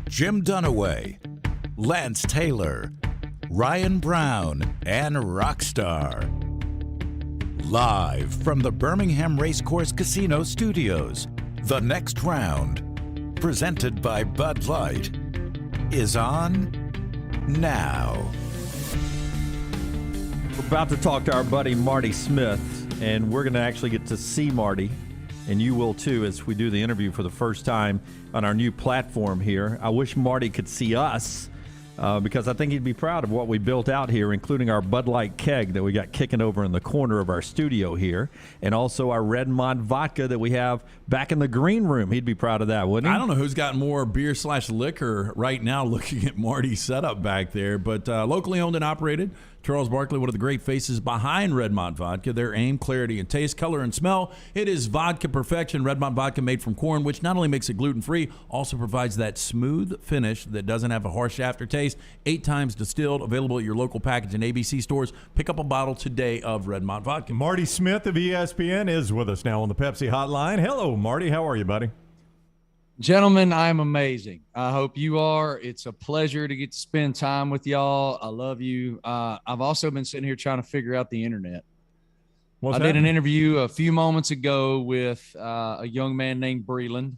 Speaker 3: Jim Dunaway, Lance Taylor, Ryan Brown, and Rockstar. Live from the Birmingham Racecourse Casino Studios, The Next Round, presented by Bud Light, is on now.
Speaker 4: We're about to talk to our buddy Marty Smith, and we're going to actually get to see Marty, and you will too, as we do the interview for the first time on our new platform here. I wish Marty could see us because I think he'd be proud of what we built out here, including our Bud Light keg that we got kicking over in the corner of our studio here, and also our Redmond vodka that we have back in the green room. He'd be proud of that, wouldn't he?
Speaker 6: I don't know who's got more beer/liquor right now looking at Marty's setup back there, but locally owned and operated. Charles Barkley, one of the great faces behind Redmond Vodka. Their aim, clarity, and taste, color, and smell. It is vodka perfection. Redmond Vodka made from corn, which not only makes it gluten-free, also provides that smooth finish that doesn't have a harsh aftertaste. 8 times distilled, available at your local package and ABC stores. Pick up a bottle today of Redmond Vodka.
Speaker 5: Marty Smith of ESPN is with us now on the Pepsi Hotline. Hello, Marty. How are you, buddy?
Speaker 9: Gentlemen, I'm amazing. I hope you are. It's a pleasure to get to spend time with y'all. I love you. I've also been sitting here trying to figure out the internet. I did an interview a few moments ago with a young man named Breland.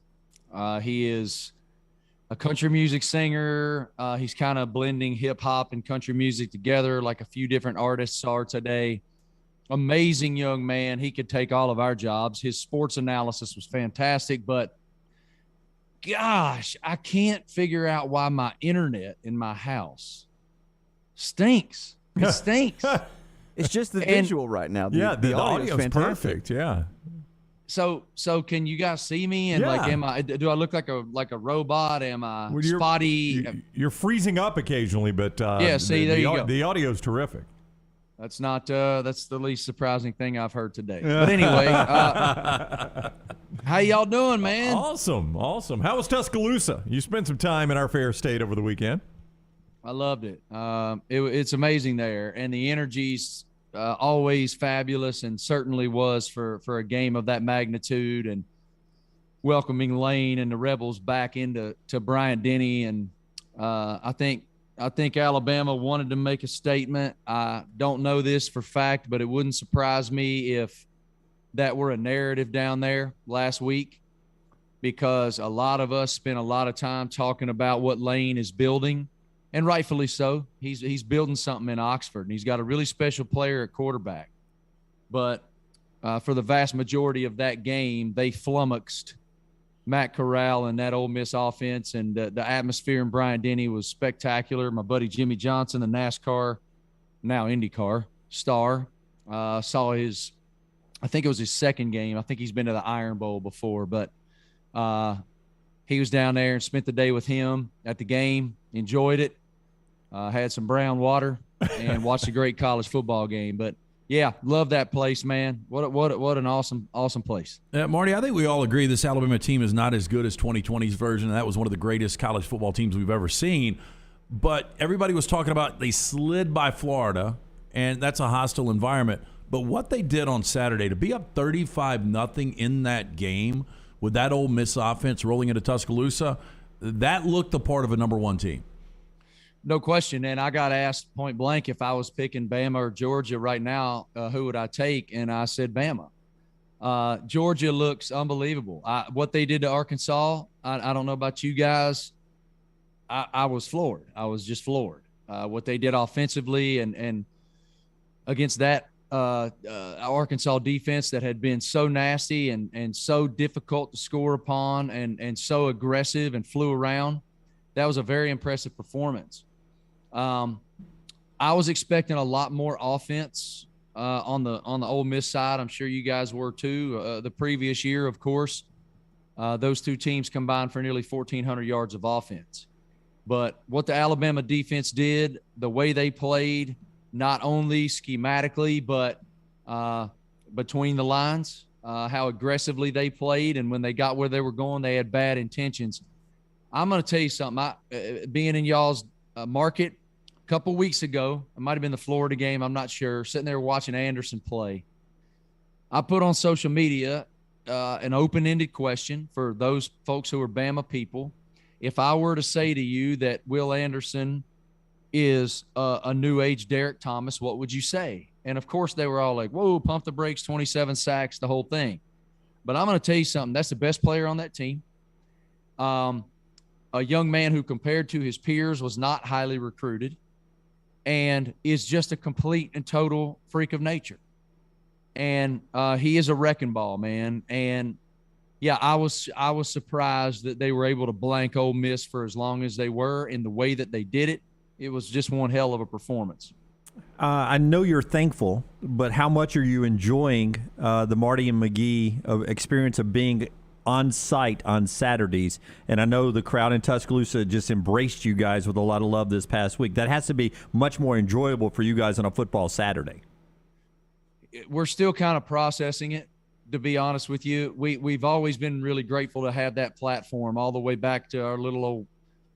Speaker 9: He is a country music singer. He's kind of blending hip hop and country music together like a few different artists are today. Amazing young man. He could take all of our jobs. His sports analysis was fantastic, but gosh, I can't figure out why my internet in my house stinks. It stinks.
Speaker 7: It's just the visual right now. The
Speaker 5: audio is perfect. Yeah.
Speaker 9: So can you guys see me? And do I look like a robot? Am I spotty?
Speaker 5: You're freezing up occasionally, but
Speaker 9: see, there you go.
Speaker 5: The audio's terrific.
Speaker 9: That's not that's the least surprising thing I've heard today. But anyway, how y'all doing, man?
Speaker 5: Awesome. How was Tuscaloosa? You spent some time in our fair state over the weekend.
Speaker 9: I loved it. It's amazing there, and the energy's always fabulous, and certainly was for a game of that magnitude. And welcoming Lane and the Rebels back into Bryant-Denny, and I think Alabama wanted to make a statement. I don't know this for fact, but it wouldn't surprise me if that were a narrative down there last week, because a lot of us spent a lot of time talking about what Lane is building. And rightfully so. He's building something in Oxford, and he's got a really special player at quarterback. But for the vast majority of that game, they flummoxed Matt Corral and that Ole Miss offense, and the atmosphere in Bryant-Denny was spectacular. My buddy Jimmy Johnson, the NASCAR, now IndyCar star, saw his – I think it was his second game. I think he's been to the Iron Bowl before, but he was down there and spent the day with him at the game, enjoyed it. Had some brown water and watched a great college football game. But yeah, love that place, man. What an awesome place.
Speaker 6: Marty, I think we all agree this Alabama team is not as good as 2020's version. That was one of the greatest college football teams we've ever seen. But everybody was talking about they slid by Florida, and that's a hostile environment. But what they did on Saturday to be up 35-0 in that game with that Ole Miss offense rolling into Tuscaloosa, that looked the part of a number one team.
Speaker 9: No question. And I got asked point blank if I was picking Bama or Georgia right now, who would I take? And I said Bama. Georgia looks unbelievable. What they did to Arkansas, I don't know about you guys. I was floored. I was just floored. What they did offensively and against that Arkansas defense that had been so nasty and so difficult to score upon and so aggressive and flew around. That was a very impressive performance. I was expecting a lot more offense on the Ole Miss side. I'm sure you guys were too. The previous year, of course, those two teams combined for nearly 1,400 yards of offense. But what the Alabama defense did, the way they played, not only schematically but between the lines, how aggressively they played, and when they got where they were going, they had bad intentions. I'm going to tell you something. Being in y'all's market a couple weeks ago, it might have been the Florida game, I'm not sure, sitting there watching Anderson play. I put on social media an open-ended question for those folks who are Bama people. If I were to say to you that Will Anderson is a new age Derek Thomas, what would you say? And, of course, they were all like, whoa, pump the brakes, 27 sacks, the whole thing. But I'm going to tell you something. That's the best player on that team. A young man who, compared to his peers, was not highly recruited and is just a complete and total freak of nature. And he is a wrecking ball, man. And, yeah, I was surprised that they were able to blank Ole Miss for as long as they were in the way that they did it. It was just one hell of a performance.
Speaker 4: I know you're thankful, but how much are you enjoying the Marty and McGee experience of being on site on Saturdays? And I know the crowd in Tuscaloosa just embraced you guys with a lot of love this past week. That has to be much more enjoyable for you guys on a football Saturday.
Speaker 9: We're still kind of processing it, to be honest with you. We've always been really grateful to have that platform all the way back to our little old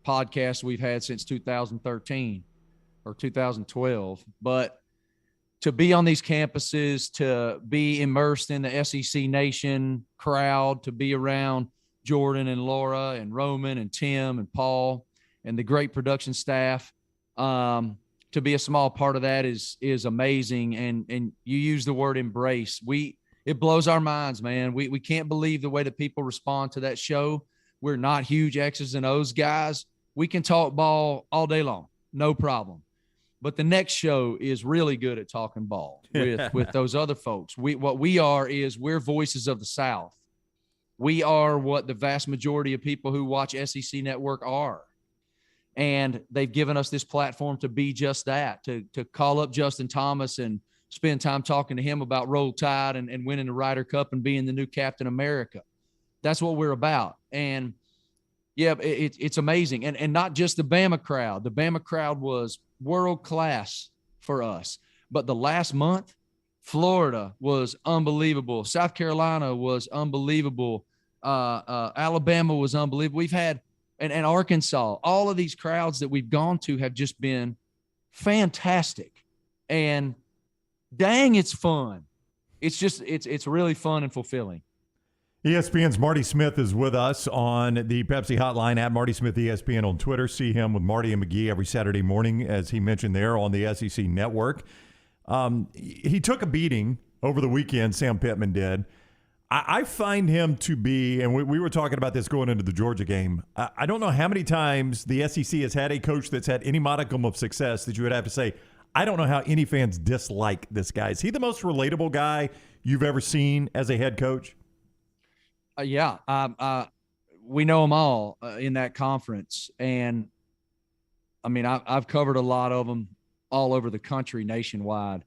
Speaker 9: podcast we've had since 2013 or 2012. But to be on these campuses, to be immersed in the SEC Nation crowd, to be around Jordan and Laura and Roman and Tim and Paul and the great production staff, to be a small part of that is amazing. And you use the word embrace. It blows our minds, man. We can't believe the way that people respond to that show. We're not huge X's and O's guys. We can talk ball all day long, no problem. But the next show is really good at talking ball with those other folks. What we are is we're voices of the South. We are what the vast majority of people who watch SEC Network are. And they've given us this platform to be just that, to call up Justin Thomas and spend time talking to him about Roll Tide and winning the Ryder Cup and being the new Captain America. That's what we're about. And yeah, it's amazing. And not just the Bama crowd. The Bama crowd was world class for us. But the last month, Florida was unbelievable. South Carolina was unbelievable. Alabama was unbelievable. We've had, and Arkansas, all of these crowds that we've gone to have just been fantastic. And dang, it's fun. It's just, it's really fun and fulfilling.
Speaker 5: ESPN's Marty Smith is with us on the Pepsi hotline at Marty Smith ESPN on Twitter. See him with Marty and McGee every Saturday morning, as he mentioned there, on the SEC Network. He took a beating over the weekend, Sam Pittman did. I find him to be, and we were talking about this going into the Georgia game, I don't know how many times the SEC has had a coach that's had any modicum of success that you would have to say, I don't know how any fans dislike this guy. Is he the most relatable guy you've ever seen as a head coach?
Speaker 9: Yeah. We know them all in that conference. And, I mean, I've covered a lot of them all over the country nationwide.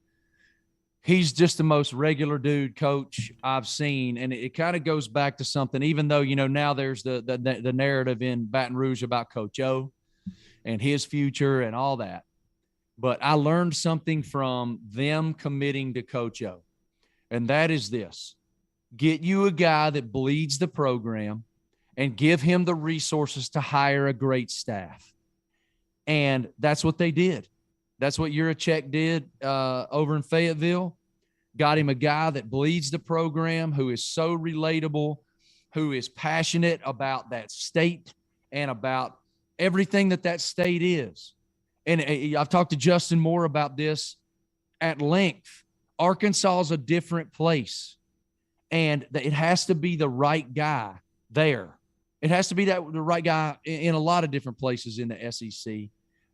Speaker 9: He's just the most regular dude coach I've seen. And it kind of goes back to something, even though, you know, now there's the narrative in Baton Rouge about Coach O and his future and all that. But I learned something from them committing to Coach O, and that is this. Get you a guy that bleeds the program and give him the resources to hire a great staff. And that's what they did. That's what Yurachek did over in Fayetteville. Got him a guy that bleeds the program, who is so relatable, who is passionate about that state and about everything that state is. And I've talked to Justin Moore about this at length. Arkansas is a different place. And it has to be the right guy there. It has to be the right guy in a lot of different places in the SEC,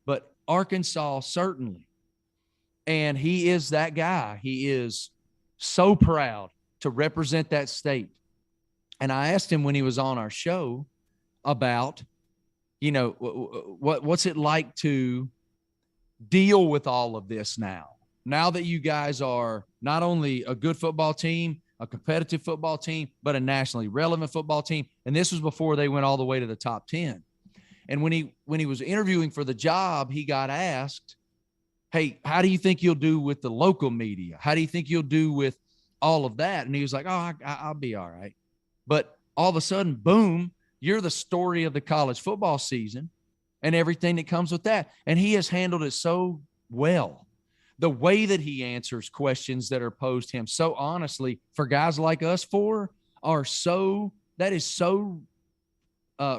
Speaker 9: but Arkansas certainly. And he is that guy. He is so proud to represent that state. And I asked him when he was on our show about, you know, what's it like to deal with all of this now that you guys are not only a good football team, a competitive football team, but a nationally relevant football team. And this was before they went all the way to the top 10. And when he was interviewing for the job, he got asked, hey, how do you think you'll do with the local media? How do you think you'll do with all of that? And he was like, oh, I'll be all right. But all of a sudden, boom, you're the story of the college football season and everything that comes with that. And he has handled it so well. The way that he answers questions that are posed to him so honestly for guys like us that is so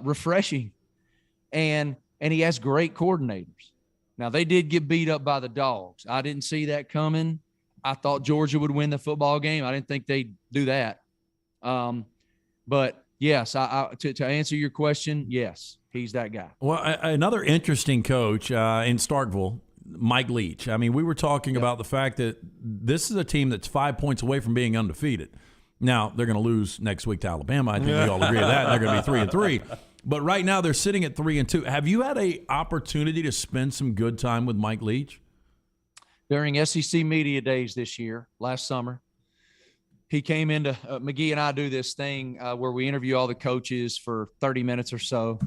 Speaker 9: refreshing. And he has great coordinators. Now, they did get beat up by the Dogs. I didn't see that coming. I thought Georgia would win the football game. I didn't think they'd do that. But yes, to answer your question, yes, he's that guy.
Speaker 6: Well, another interesting coach in Starkville, Mike Leach. I mean, we were talking about the fact that this is a team that's 5 points away from being undefeated. Now, they're going to lose next week to Alabama. I think we all agree with that. They're going to be 3-3. But right now, they're sitting at 3-2. Have you had an opportunity to spend some good time with Mike Leach?
Speaker 9: During SEC Media Days this year, last summer, he came into McGee and I do this thing where we interview all the coaches for 30 minutes or so.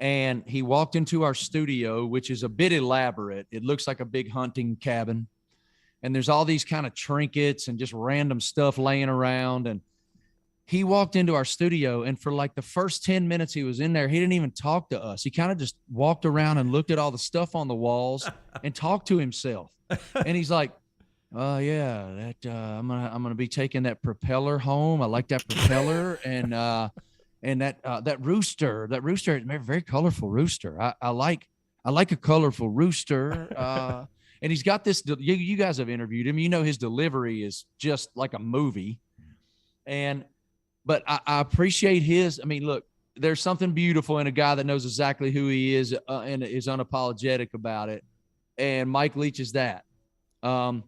Speaker 9: And he walked into our studio, which is a bit elaborate. It looks like a big hunting cabin. And there's all these kind of trinkets and just random stuff laying around. And he walked into our studio, and for like the first 10 minutes he was in there, he didn't even talk to us. He kind of just walked around and looked at all the stuff on the walls and talked to himself. And he's like, oh yeah, that I'm gonna be taking that propeller home. I like that propeller. And that rooster is a very colorful rooster. I like a colorful rooster. And he's got this, you guys have interviewed him. You know, his delivery is just like a movie. But I appreciate his, I mean, look, there's something beautiful in a guy that knows exactly who he is and is unapologetic about it. And Mike Leach is that. I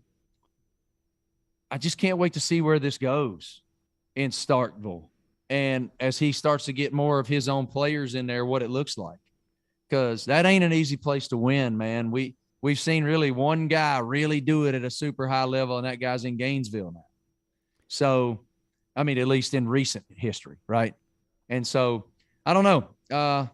Speaker 9: just can't wait to see where this goes in Starkville. And as he starts to get more of his own players in there, what it looks like. Because that ain't an easy place to win, man. we've seen really one guy really do it at a super high level, and that guy's in Gainesville now. So, I mean, at least in recent history, right? And so, I don't know.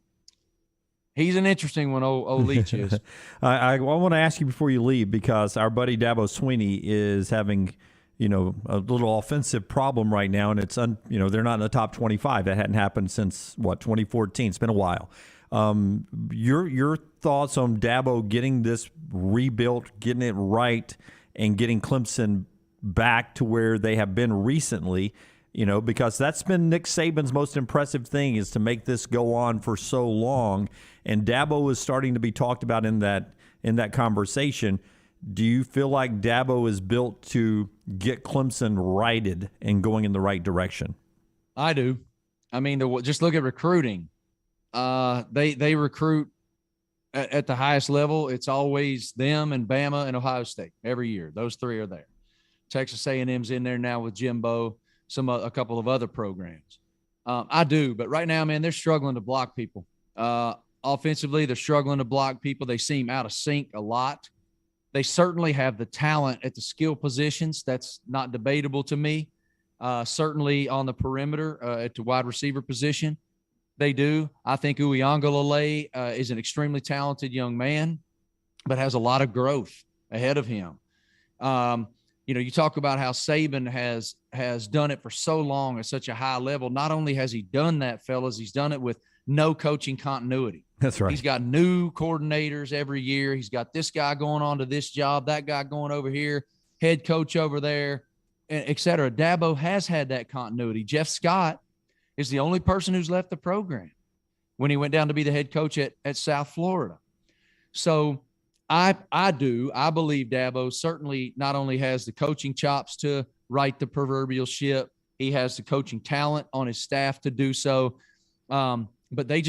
Speaker 9: He's an interesting one, old Leach is.
Speaker 4: I want to ask you before you leave, because our buddy Dabo Swinney is having, a little offensive problem right now, and it's they're not in the top 25. That hadn't happened since 2014. It's been a while. Your thoughts on Dabo getting this rebuilt, getting it right, and getting Clemson back to where they have been recently, because that's been Nick Saban's most impressive thing, is to make this go on for so long. And Dabo is starting to be talked about in that conversation. Do you feel like Dabo is built to get Clemson righted and going in the right direction?
Speaker 9: I do. I mean, just look at recruiting. They recruit at the highest level. It's always them and Bama and Ohio State every year. Those three are there. Texas A&M's in there now with Jimbo, a couple of other programs. I do, but right now, man, they're struggling to block people. Offensively, they're struggling to block people. They seem out of sync a lot. They certainly have the talent at the skill positions. That's not debatable to me. Certainly on the perimeter at the wide receiver position, they do. I think Uiagalelei is an extremely talented young man, but has a lot of growth ahead of him. You talk about how Saban has done it for so long at such a high level. Not only has he done that, fellas, he's done it with no coaching continuity.
Speaker 4: That's right.
Speaker 9: He's got new coordinators every year. He's got this guy going on to this job, that guy going over here, head coach over there, et cetera. Dabo has had that continuity. Jeff Scott is the only person who's left the program when he went down to be the head coach at South Florida. So I believe Dabo certainly not only has the coaching chops to right the proverbial ship, he has the coaching talent on his staff to do so. But they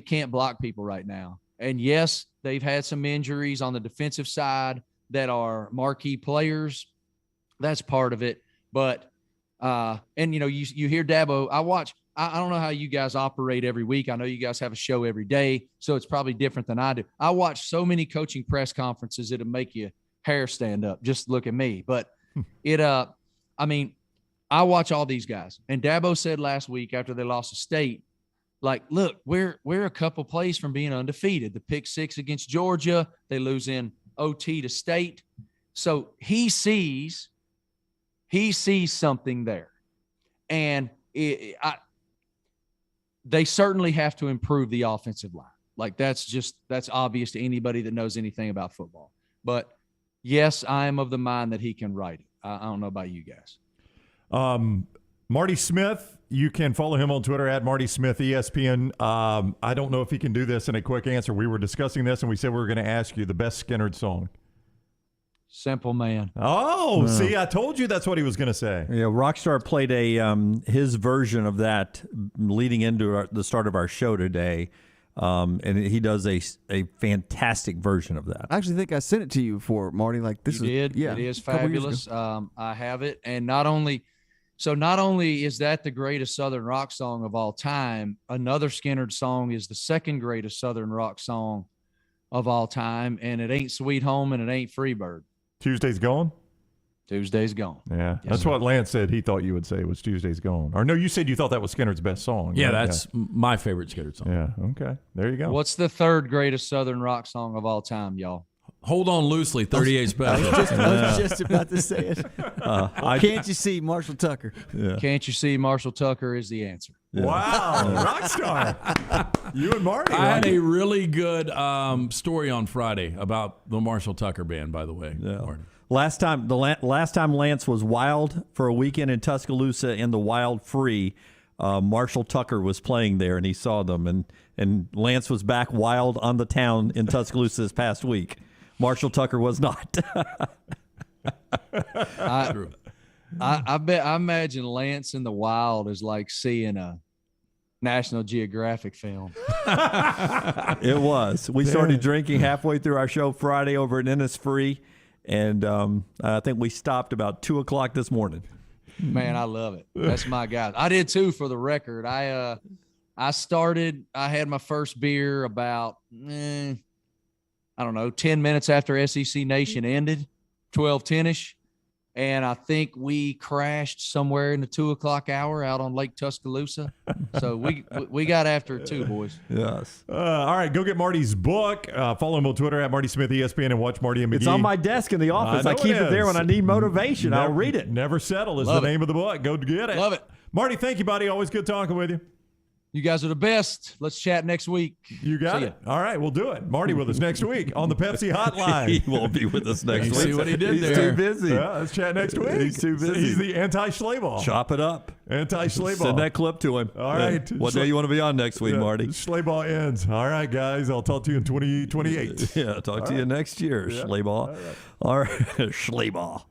Speaker 9: can't block people right now. And yes, they've had some injuries on the defensive side that are marquee players. That's part of it. But you hear Dabo. I don't know how you guys operate every week. I know you guys have a show every day, so it's probably different than I do. I watch so many coaching press conferences, it'll make your hair stand up. Just look at me. But I watch all these guys. And Dabo said last week after they lost to State, look, we're a couple plays from being undefeated. The pick 6 against Georgia, they lose in OT to State. So he sees something there. And they certainly have to improve the offensive line. That's obvious to anybody that knows anything about football. But yes, I am of the mind that he can right it. I don't know about you guys.
Speaker 5: Marty Smith, you can follow him on Twitter at Marty Smith ESPN. I don't know if he can do this in a quick answer. We were discussing this, and we said we were going to ask you the best Skinnerd song.
Speaker 9: Simple Man.
Speaker 5: Oh, see, I told you that's what he was going to say.
Speaker 4: Yeah, Rockstar played his version of that leading into the start of our show today, and he does a fantastic version of that.
Speaker 7: I actually think I sent it to you before, Marty.
Speaker 9: It is fabulous. I have it, and not only is that the greatest Southern rock song of all time, another Skinnerd song is the second greatest Southern rock song of all time, and it ain't Sweet Home and it ain't Freebird.
Speaker 5: Tuesday's Gone?
Speaker 9: Tuesday's Gone.
Speaker 5: Yeah,
Speaker 9: yes,
Speaker 5: that's
Speaker 9: sir.
Speaker 5: what Lance said he thought you would say was Tuesday's Gone. Or no, you said you thought that was Skinnerd's best song.
Speaker 6: Yeah,
Speaker 5: right?
Speaker 6: that's my favorite Skinnerd song.
Speaker 5: Yeah, okay. There you go.
Speaker 9: What's the third greatest Southern rock song of all time, y'all?
Speaker 6: Hold On Loosely, 38 Special.
Speaker 7: I was just about to say it. Can't you see Marshall Tucker?
Speaker 4: Yeah.
Speaker 9: Can't you see Marshall Tucker is the answer.
Speaker 4: Yeah.
Speaker 5: Wow, rock star. You and Marty.
Speaker 6: I had a really good story on Friday about the Marshall Tucker band, by the way.
Speaker 4: Yeah. Last time Lance was wild for a weekend in Tuscaloosa in the Wild Free, Marshall Tucker was playing there, and he saw them, and Lance was back wild on the town in Tuscaloosa this past week. Marshall Tucker was not.
Speaker 9: I imagine Lance in the Wild is like seeing a National Geographic film.
Speaker 4: It was. We started drinking halfway through our show Friday over at Innisfree, and I think we stopped about 2:00 this morning.
Speaker 9: Man, I love it. That's my guy. I did too, for the record. I had my first beer about, I don't know, 10 minutes after SEC Nation ended, 12:10ish. And I think we crashed somewhere in the 2:00 hour out on Lake Tuscaloosa. So we got after it too, boys.
Speaker 4: Yes.
Speaker 5: All right, go get Marty's book. Follow him on Twitter at Marty Smith ESPN and watch Marty and McGee.
Speaker 4: It's on my desk in the office. I keep it there when I need motivation. I'll read it.
Speaker 5: Never Settle is
Speaker 9: Love
Speaker 5: the
Speaker 9: it.
Speaker 5: name of the book. Go get it.
Speaker 9: Love it.
Speaker 5: Marty, thank you, buddy. Always good talking with you.
Speaker 9: You guys are the best. Let's chat next week.
Speaker 5: You got
Speaker 9: See
Speaker 5: it. All right, we'll do it. Marty with us next week on the Pepsi Hotline.
Speaker 4: He won't be with us next week.
Speaker 6: See what he did
Speaker 4: He's
Speaker 6: there.
Speaker 4: too busy.
Speaker 5: Yeah, let's chat next week.
Speaker 4: He's too busy.
Speaker 5: He's the anti-Schleyball.
Speaker 4: Chop it up.
Speaker 5: Anti-Schleyball.
Speaker 4: Send that clip to him.
Speaker 5: All right.
Speaker 4: What day you want to be on next week, Marty?
Speaker 5: Schleyball ends. All right, guys. I'll talk to you in 2028.
Speaker 4: Yeah, talk to you next year, Schleyball. All right, Schleyball.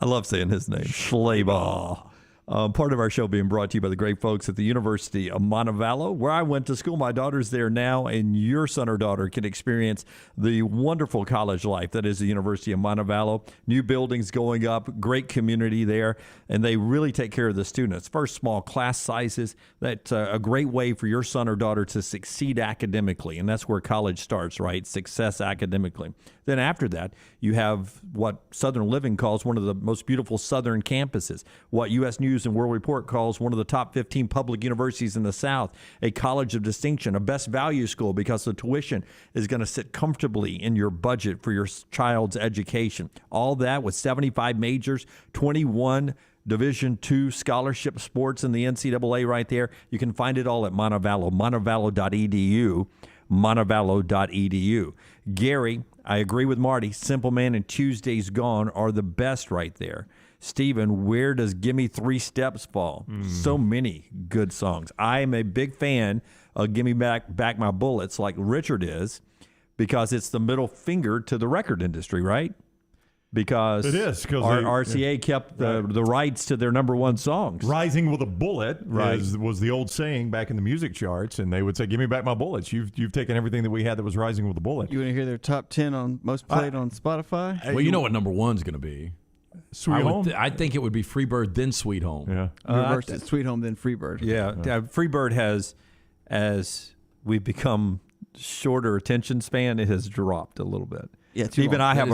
Speaker 4: I love saying his name, Schleyball. Part of our show being brought to you by the great folks at the University of Montevallo, where I went to school. My daughter's there now, and your son or daughter can experience the wonderful college life that is the University of Montevallo. New buildings going up, great community there, and they really take care of the students. First, small class sizes. That's a great way for your son or daughter to succeed academically, and that's where college starts, right? Success academically. Then after that, you have what Southern Living calls one of the most beautiful Southern campuses, what U.S. News and World Report calls one of the top 15 public universities in the South, a college of distinction, a best value school because the tuition is going to sit comfortably in your budget for your child's education. All that with 75 majors, 21 Division II scholarship sports in the NCAA right there. You can find it all at Montevallo, montevallo.edu, montevallo.edu. Gary, I agree with Marty. Simple Man and Tuesdays Gone are the best right there. Steven, where does Gimme 3 Steps fall? So many good songs. I am a big fan of Gimme Back My Bullets like Richard is because it's the middle finger to the record industry, right? Because
Speaker 5: it is,
Speaker 4: RCA kept the rights to their number one songs.
Speaker 5: Rising with a bullet was the old saying back in the music charts, and they would say, "Give me back my bullets." You've taken everything that we had that was rising with a bullet.
Speaker 7: You want to hear their top 10 on most played on Spotify?
Speaker 6: Well, you know what number one's going to be.
Speaker 5: Sweet Home?
Speaker 6: I think it would be Freebird, then Sweet Home.
Speaker 5: Yeah.
Speaker 7: Reversed it. Sweet Home, then Freebird.
Speaker 4: Yeah. Freebird has, as we've become shorter attention span, it has dropped a little bit.
Speaker 7: Yeah, too
Speaker 4: even
Speaker 7: long.
Speaker 4: I have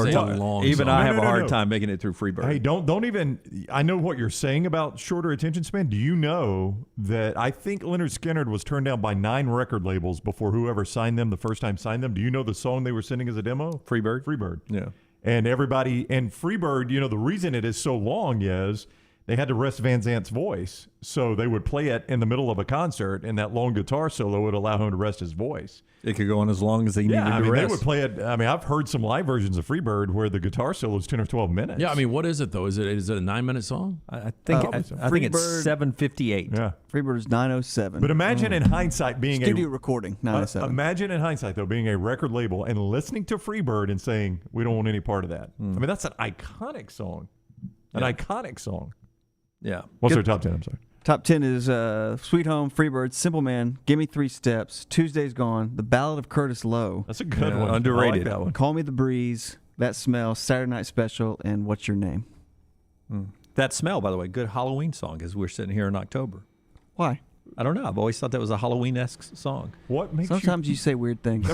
Speaker 4: a hard
Speaker 5: No.
Speaker 4: time making it through Freebird.
Speaker 5: Hey, don't even. I know what you're saying about shorter attention span. Do you know that I think Leonard Skinner was turned down by 9 record labels before whoever signed them the first time signed them? Do you know the song they were sending as a demo?
Speaker 4: Freebird.
Speaker 5: Freebird.
Speaker 4: Yeah.
Speaker 5: And everybody and Freebird. You know the reason it is so long is they had to rest Van Zant's voice, so they would play it in the middle of a concert, and that long guitar solo would allow him to rest his voice.
Speaker 4: It could go on as long as they needed to rest.
Speaker 5: They would play it. I mean, I've heard some live versions of Freebird where the guitar solo is 10 or 12 minutes.
Speaker 6: Yeah, I mean, what is it though? Is it a 9-minute song?
Speaker 4: I think it's 7:58.
Speaker 5: Yeah,
Speaker 7: Freebird is 9:07.
Speaker 5: But imagine in hindsight being
Speaker 7: studio recording 9:07.
Speaker 5: Imagine in hindsight though being a record label and listening to Freebird and saying we don't want any part of that. I mean, that's an iconic song. Iconic song.
Speaker 4: Yeah.
Speaker 5: What's their top 10? I'm sorry.
Speaker 7: Top 10 is Sweet Home, Freebird, Simple Man, Gimme 3 Steps, Tuesday's Gone, The Ballad of Curtis Lowe.
Speaker 5: That's a good one.
Speaker 4: Underrated.
Speaker 5: I like that one.
Speaker 7: Call Me the Breeze, That Smell, Saturday Night Special, and What's Your Name?
Speaker 4: That Smell, by the way, good Halloween song as we're sitting here in October.
Speaker 7: Why?
Speaker 4: I don't know. I've always thought that was a Halloween-esque song.
Speaker 5: What makes
Speaker 7: Sometimes you say weird things.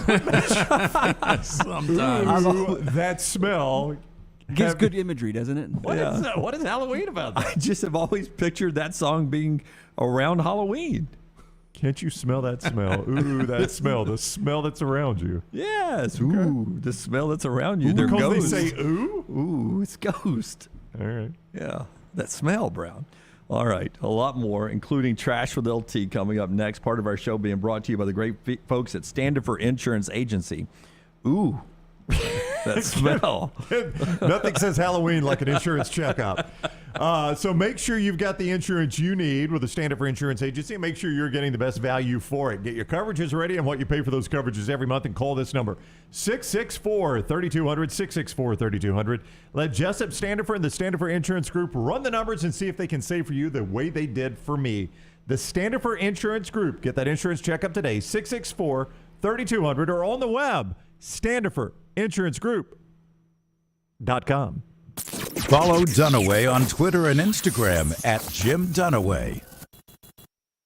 Speaker 6: Sometimes.
Speaker 5: Ooh, that smell
Speaker 7: gives good imagery, doesn't it?
Speaker 5: What is Halloween about that?
Speaker 4: I just have always pictured that song being around Halloween.
Speaker 5: Can't you smell that smell? Ooh, that smell. The smell that's around you.
Speaker 4: Yes. Ooh, the smell that's around you.
Speaker 5: Ooh,
Speaker 4: They're
Speaker 5: because
Speaker 4: ghosts.
Speaker 5: they say ooh?
Speaker 4: Ooh, it's ghost.
Speaker 5: All right.
Speaker 4: Yeah, that smell, Brown. All right, a lot more, including Trash with LT coming up next. Part of our show being brought to you by the great folks at Standard for Insurance Agency. Ooh, that smell.
Speaker 5: Nothing says Halloween like an insurance checkup. So make sure you've got the insurance you need with the Standard for Insurance Agency. Make sure you're getting the best value for it. Get your coverages ready and what you pay for those coverages every month, and call this number, 664-3200, 664-3200. Let Jessup Standard and the Standard for Insurance Group run the numbers and see if they can save for you the way they did for me. The Standard for Insurance Group. Get that insurance checkup today, 664-3200, or on the web, StandardforInsuranceGroup.com.
Speaker 3: Follow Dunaway on Twitter and Instagram at Jim Dunaway.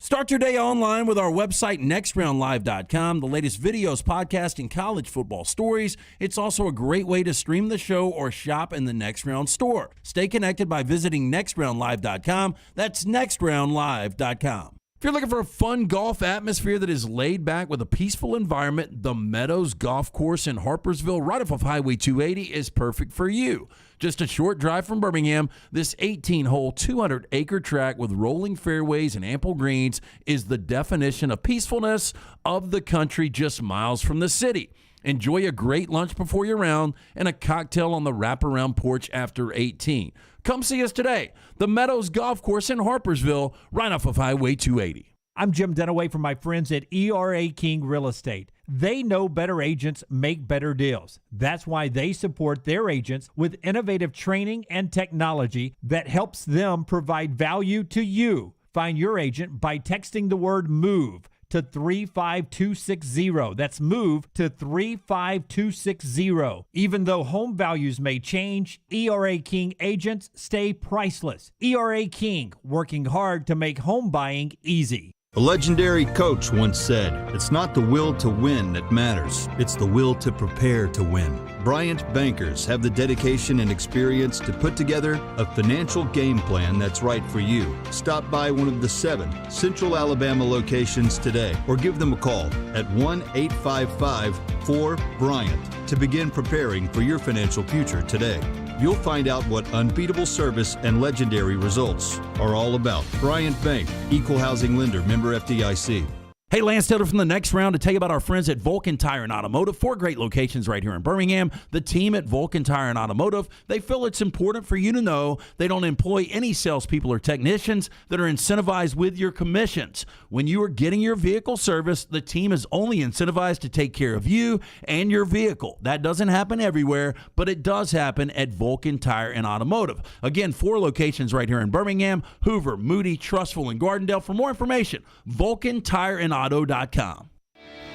Speaker 6: Start your day online with our website, nextroundlive.com. The latest videos, podcasts, and college football stories. It's also a great way to stream the show or shop in the Next Round store. Stay connected by visiting nextroundlive.com. That's nextroundlive.com. If you're looking for a fun golf atmosphere that is laid back with a peaceful environment, the Meadows Golf Course in Harpersville, right off of Highway 280, is perfect for you. Just a short drive from Birmingham, this 18-hole, 200-acre track with rolling fairways and ample greens is the definition of peacefulness of the country just miles from the city. Enjoy a great lunch before your round and a cocktail on the wraparound porch after 18. Come see us today. The Meadows Golf Course in Harpersville, right off of Highway 280.
Speaker 10: I'm Jim Dunaway from my friends at ERA King Real Estate. They know better agents make better deals. That's why they support their agents with innovative training and technology that helps them provide value to you. Find your agent by texting the word MOVE to 35260. That's MOVE to 35260. Even though home values may change, ERA King agents stay priceless. ERA King, working hard to make home buying easy.
Speaker 17: A legendary coach once said, "It's not the will to win that matters, it's the will to prepare to win." Bryant bankers have the dedication and experience to put together a financial game plan that's right for you. Stop by one of the 7 Central Alabama locations today or give them a call at 1-855-4-BRYANT to begin preparing for your financial future today. You'll find out what unbeatable service and legendary results are all about. Bryant Bank, Equal Housing Lender, member FDIC.
Speaker 6: Hey, Lance Taylor from the Next Round to tell you about our friends at Vulcan Tire and Automotive. 4 great locations right here in Birmingham. The team at Vulcan Tire and Automotive, they feel it's important for you to know they don't employ any salespeople or technicians that are incentivized with your commissions. When you are getting your vehicle serviced, the team is only incentivized to take care of you and your vehicle. That doesn't happen everywhere, but it does happen at Vulcan Tire and Automotive. Again, 4 locations right here in Birmingham, Hoover, Moody, Trussville, and Gardendale. For more information, Vulcan Tire and Auto.com.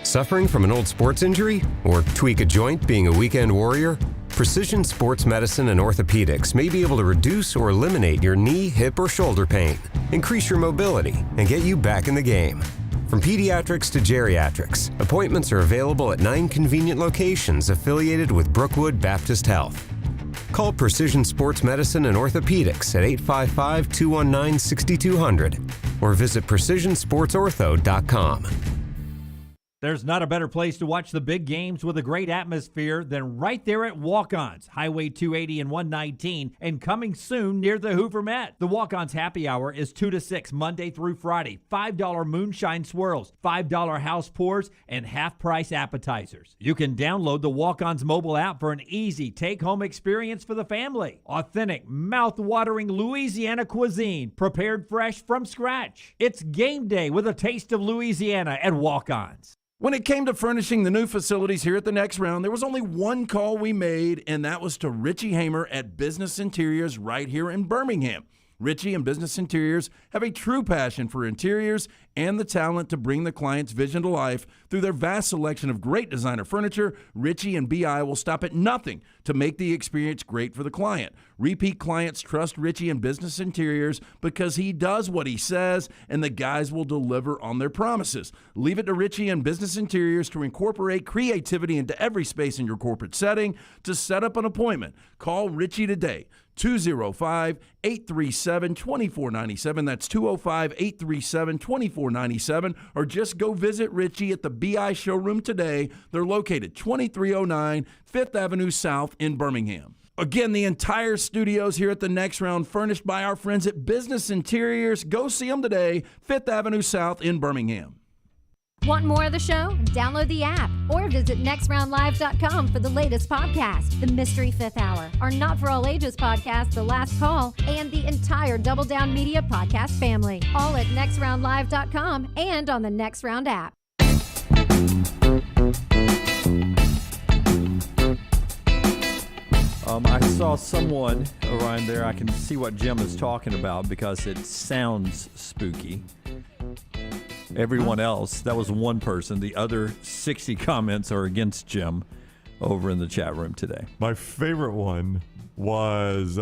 Speaker 11: Suffering from an old sports injury or tweak a joint being a weekend warrior? Precision Sports Medicine and Orthopedics may be able to reduce or eliminate your knee, hip, or shoulder pain, increase your mobility, and get you back in the game. From pediatrics to geriatrics, appointments are available at 9 convenient locations affiliated with Brookwood Baptist Health. Call Precision Sports Medicine and Orthopedics at 855-219-6200 or visit precisionsportsortho.com.
Speaker 10: There's not a better place to watch the big games with a great atmosphere than right there at Walk-Ons, Highway 280 and 119, and coming soon near the Hoover Met. The Walk-Ons happy hour is 2 to 6 Monday through Friday. $5 moonshine swirls, $5 house pours, and half-price appetizers. You can download the Walk-Ons mobile app for an easy take-home experience for the family. Authentic, mouth-watering Louisiana cuisine prepared fresh from scratch. It's game day with a taste of Louisiana at Walk-Ons.
Speaker 6: When it came to furnishing the new facilities here at the Next Round, there was only one call we made, and that was to Richie Hamer at Business Interiors right here in Birmingham. Richie and Business Interiors have a true passion for interiors and the talent to bring the client's vision to life. Through their vast selection of great designer furniture, Richie and BI will stop at nothing to make the experience great for the client. Repeat clients trust Richie and Business Interiors because he does what he says, and the guys will deliver on their promises. Leave it to Richie and Business Interiors to incorporate creativity into every space in your corporate setting. To set up an appointment, call Richie today. 205-837-2497. That's 205-837-2497. Or just go visit Richie at the BI showroom today. They're located 2309 5th Avenue South in Birmingham. Again, the entire studios here at the Next Round furnished by our friends at Business Interiors. Go see them today, 5th Avenue South in Birmingham.
Speaker 13: Want more of the show? Download the app or visit nextroundlive.com for the latest podcast, The Mystery Fifth Hour, our Not For All Ages podcast, The Last Call, and the entire Double Down Media podcast family. All at nextroundlive.com and on the Next Round app.
Speaker 4: I saw someone around there. I can see what Jim is talking about because it sounds spooky. Everyone else, that was one person. The other 60 comments are against Jim over in the chat room today.
Speaker 5: My favorite one was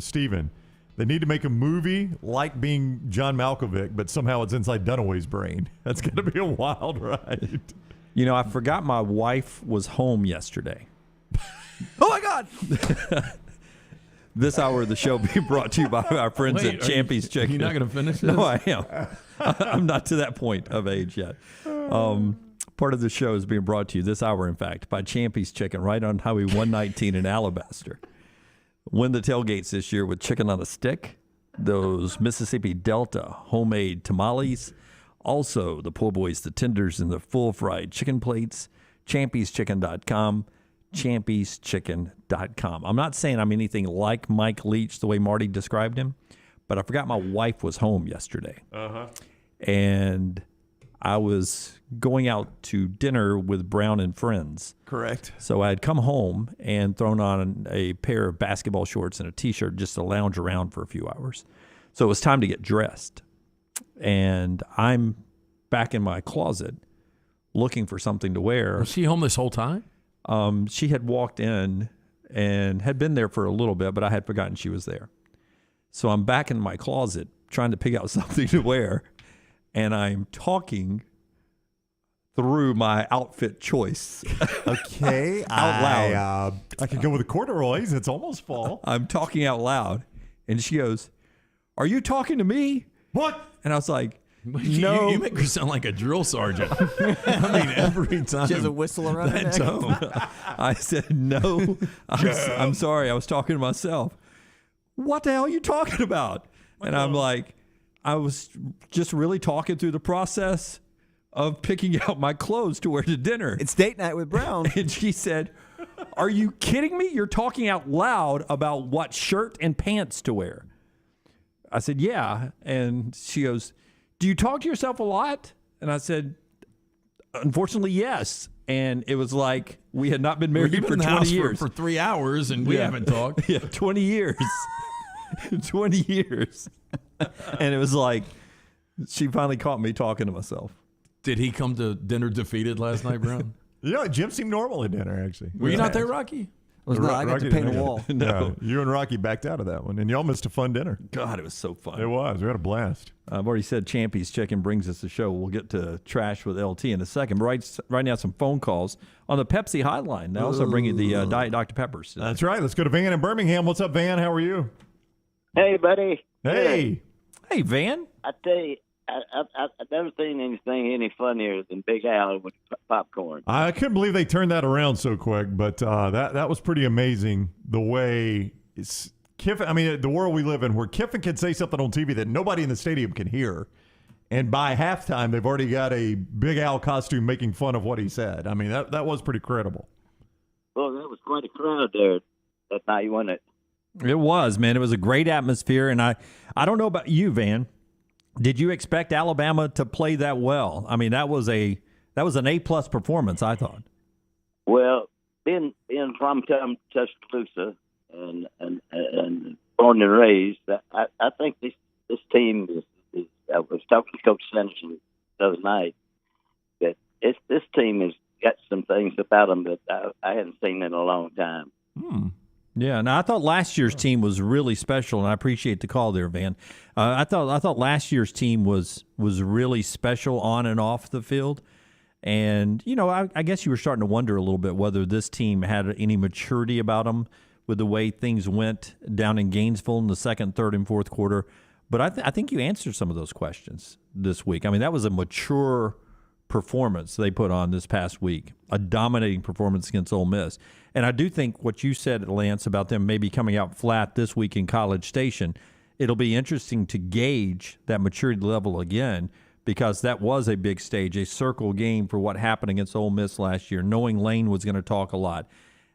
Speaker 5: Stephen. They need to make a movie like being John Malkovich, but somehow it's inside Dunaway's brain. That's going to be a wild ride.
Speaker 4: You know, I forgot my wife was home yesterday.
Speaker 7: Oh, my God.
Speaker 4: This hour of the show being brought to you by our friends
Speaker 6: Wait,
Speaker 4: at Champy's Chicken.
Speaker 6: You're not going to finish this?
Speaker 4: No, I am. I'm not to that point of age yet. Part of the show is being brought to you this hour, in fact, by Champy's Chicken right on Highway 119 in Alabaster. Win the tailgates this year with chicken on a stick, those Mississippi Delta homemade tamales, also the po' boys, the tenders, and the full fried chicken plates. Champy'sChicken.com. Champy'sChicken.com. I'm not saying I'm anything like Mike Leach the way Marty described him, but I forgot my wife was home yesterday. And I was going out to dinner with Brown and friends.
Speaker 5: Correct.
Speaker 4: So I had come home and thrown on a pair of basketball shorts and a T-shirt just to lounge around for a few hours. So it was time to get dressed. And I'm back in my closet looking for something to wear.
Speaker 6: Was she home this whole time?
Speaker 4: She had walked in and had been there for a little bit, but I had forgotten she was there. So I'm back in my closet trying to pick out something to wear, and I'm talking through my outfit choice.
Speaker 5: Okay.
Speaker 4: Out loud.
Speaker 5: I could go with the corduroys. It's almost fall.
Speaker 4: I'm talking out loud, and she goes, "Are you talking to me?"
Speaker 5: What?
Speaker 4: And I was like, no.
Speaker 6: You make her sound like a drill sergeant. I mean, every time.
Speaker 7: She has a whistle around her neck.
Speaker 4: tone. I said, no, I'm sorry. I was talking to myself. What the hell are you talking about? And I'm like, I was just really talking through the process of picking out my clothes to wear to dinner.
Speaker 7: It's date night with Brown.
Speaker 4: And she said, are you kidding me? You're talking out loud about what shirt and pants to wear. I said, yeah. And she goes, do you talk to yourself a lot? And I said, unfortunately, yes. And it was like we had not been married for 20 years.
Speaker 6: For 3 hours, and we haven't talked.
Speaker 4: Yeah, 20 years. 20 years. And it was like she finally caught me talking to myself.
Speaker 6: Did he come to dinner defeated last night, Brown?
Speaker 5: Yeah, Jim seemed normal at dinner, actually.
Speaker 6: Were you not there, Rocky?
Speaker 7: I got to paint a wall.
Speaker 4: No.
Speaker 5: Yeah, you and Rocky backed out of that one, and y'all missed a fun dinner.
Speaker 4: God, it was so fun.
Speaker 5: It was. We had a blast.
Speaker 4: I've already said Champy's Chicken brings us the show. We'll get to trash with LT in a second. But right now, some phone calls on the Pepsi hotline. They also bring you the Diet Dr. Peppers today.
Speaker 5: That's right. Let's go to Van in Birmingham. What's up, Van? How are you?
Speaker 12: Hey, buddy.
Speaker 5: Hey.
Speaker 4: Hey, Van.
Speaker 12: I tell you, I've never seen anything any funnier than Big Al with popcorn.
Speaker 5: I couldn't believe they turned that around so quick, but that was pretty amazing. The way Kiffin, I mean, the world we live in, where Kiffin can say something on TV that nobody in the stadium can hear, and by halftime they've already got a Big Al costume making fun of what he said. I mean, that was pretty credible.
Speaker 12: Well, that was quite a crowd there that night, wasn't it?
Speaker 4: It was, man. It was a great atmosphere, and I don't know about you, Van. Did you expect Alabama to play that well? I mean, that was an A+ performance, I thought.
Speaker 12: Well, being from Tuscaloosa and born and raised, I think this team is I was talking to Coach Sanderson the other night that this team has got some things about them that I hadn't seen in a long time.
Speaker 4: Yeah, now I thought last year's team was really special, and I appreciate the call there, Van. I thought last year's team was really special on and off the field, and I guess you were starting to wonder a little bit whether this team had any maturity about them with the way things went down in Gainesville in the second, third, and fourth quarter. But I think you answered some of those questions this week. I mean, that was a mature performance they put on this past week, a dominating performance against Ole Miss. And I do think what you said, Lance, about them maybe coming out flat this week in College Station, it'll be interesting to gauge that maturity level again, because that was a big stage, a circle game for what happened against Ole Miss last year, knowing Lane was going to talk a lot.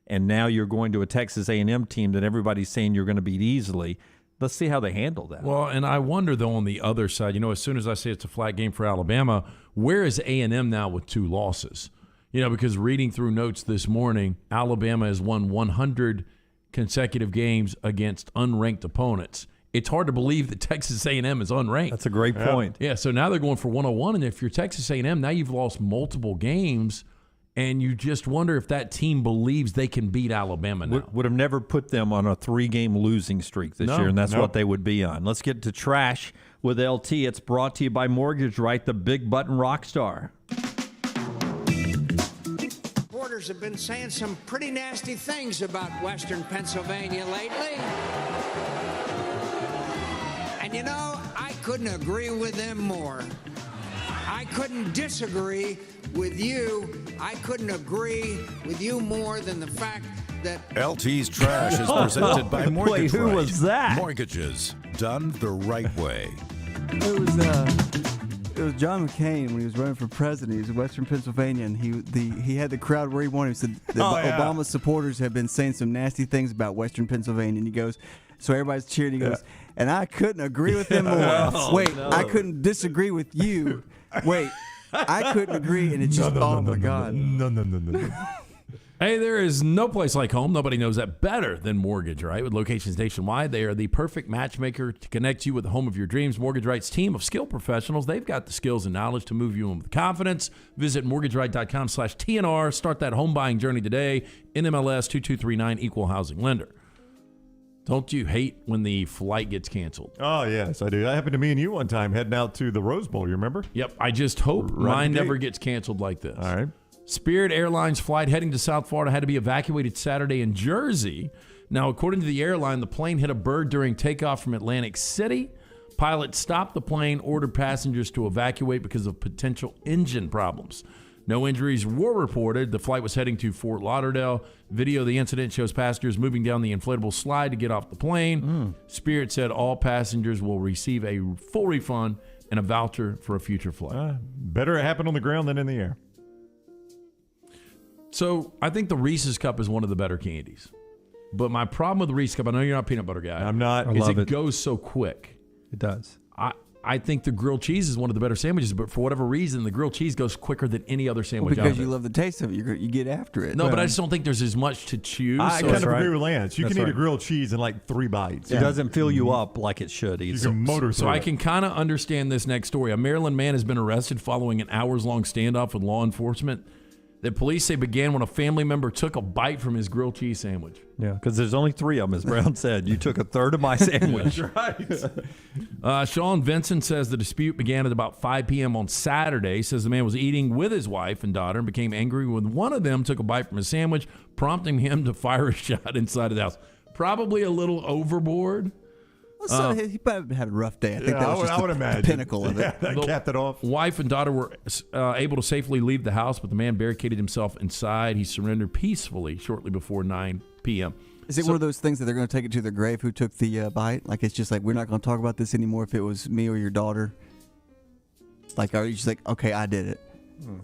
Speaker 4: And now you're going to a Texas A&M team that everybody's saying you're going to beat easily. Let's see how they handle that.
Speaker 6: Well, and I wonder, though, on the other side, as soon as I say it's a flat game for Alabama, where is A&M now with 2 losses? Because reading through notes this morning, Alabama has won 100 consecutive games against unranked opponents. It's hard to believe that Texas A&M is unranked.
Speaker 4: That's a great point.
Speaker 6: Yeah, so now they're going for 101, and if you're Texas A&M, now you've lost multiple games, And you just wonder if that team believes they can beat Alabama now.
Speaker 4: Would have never put them on a 3-game losing streak this year, and that's what they would be on. Let's get to trash with LT. It's brought to you by Mortgage Right, the big button rock star.
Speaker 14: Reporters have been saying some pretty nasty things about Western Pennsylvania lately. And you know, I couldn't agree with them more. I couldn't disagree with you. I couldn't agree with you more than the fact that
Speaker 3: LT's Trash is presented by Mortgage
Speaker 4: Wait, who
Speaker 3: Right.
Speaker 4: was that?
Speaker 3: Mortgages done the right way.
Speaker 7: It was John McCain when he was running for president. He was in Western Pennsylvania, and he had the crowd where he wanted. He said Obama supporters have been saying some nasty things about Western Pennsylvania, and he goes, so everybody's cheering. He goes, and I couldn't agree with him more. Wait, I couldn't disagree with you. Wait, I couldn't agree, and it's just my God.
Speaker 5: No.
Speaker 6: Hey, there is no place like home. Nobody knows that better than Mortgage Right. With locations nationwide, they are the perfect matchmaker to connect you with the home of your dreams. Mortgage Right's team of skilled professionals, they've got the skills and knowledge to move you in with confidence. Visit mortgageright.com/TNR. Start that home buying journey today. NMLS 2239, Equal Housing Lender. Don't you hate when the flight gets canceled?
Speaker 5: Oh, yes, I do. That happened to me and you one time heading out to the Rose Bowl, you remember?
Speaker 6: Yep. I just hope mine never gets canceled like this.
Speaker 5: All right.
Speaker 6: Spirit Airlines flight heading to South Florida had to be evacuated Saturday in Jersey. Now, according to the airline, the plane hit a bird during takeoff from Atlantic City. Pilots stopped the plane, ordered passengers to evacuate because of potential engine problems. No injuries were reported. The flight was heading to Fort Lauderdale. Video of the incident shows passengers moving down the inflatable slide to get off the plane. Spirit said all passengers will receive a full refund and a voucher for a future flight.
Speaker 5: Better it happen on the ground than in the air.
Speaker 6: So I think the Reese's Cup is one of the better candies. But my problem with the Reese's Cup, I know you're not a peanut butter guy.
Speaker 5: I'm not.
Speaker 6: Is it goes so quick.
Speaker 4: It does.
Speaker 6: I think the grilled cheese is one of the better sandwiches, but for whatever reason, the grilled cheese goes quicker than any other sandwich
Speaker 7: because
Speaker 6: out there.
Speaker 7: you love the taste of it. You get after it.
Speaker 6: No, but I just don't think there's as much to chew.
Speaker 5: I kind of agree with Lance. You can eat a grilled cheese in like 3 bites.
Speaker 4: It doesn't fill you up like it should either.
Speaker 5: You can motor
Speaker 6: So
Speaker 5: through
Speaker 6: I
Speaker 5: it.
Speaker 6: can kind of understand this next story. A Maryland man has been arrested following an hours-long standoff with law enforcement that police say began when a family member took a bite from his grilled cheese sandwich.
Speaker 4: Yeah, because there's only 3 of them, as Brown said. You took a third of my sandwich.
Speaker 5: That's right.
Speaker 6: Sean Vincent says the dispute began at about 5 p.m. on Saturday. He says the man was eating with his wife and daughter and became angry when one of them took a bite from his sandwich, prompting him to fire a shot inside of the house. Probably a little overboard.
Speaker 7: So he probably had a rough day. I think that was just the pinnacle of it.
Speaker 5: That capped it off.
Speaker 6: Wife and daughter were able to safely leave the house, but the man barricaded himself inside. He surrendered peacefully shortly before 9 p.m.
Speaker 7: Is it one of those things that they're going to take it to their grave who took the bite? Like, it's just like, we're not going to talk about this anymore if it was me or your daughter? Like, are you just like, okay, I did it?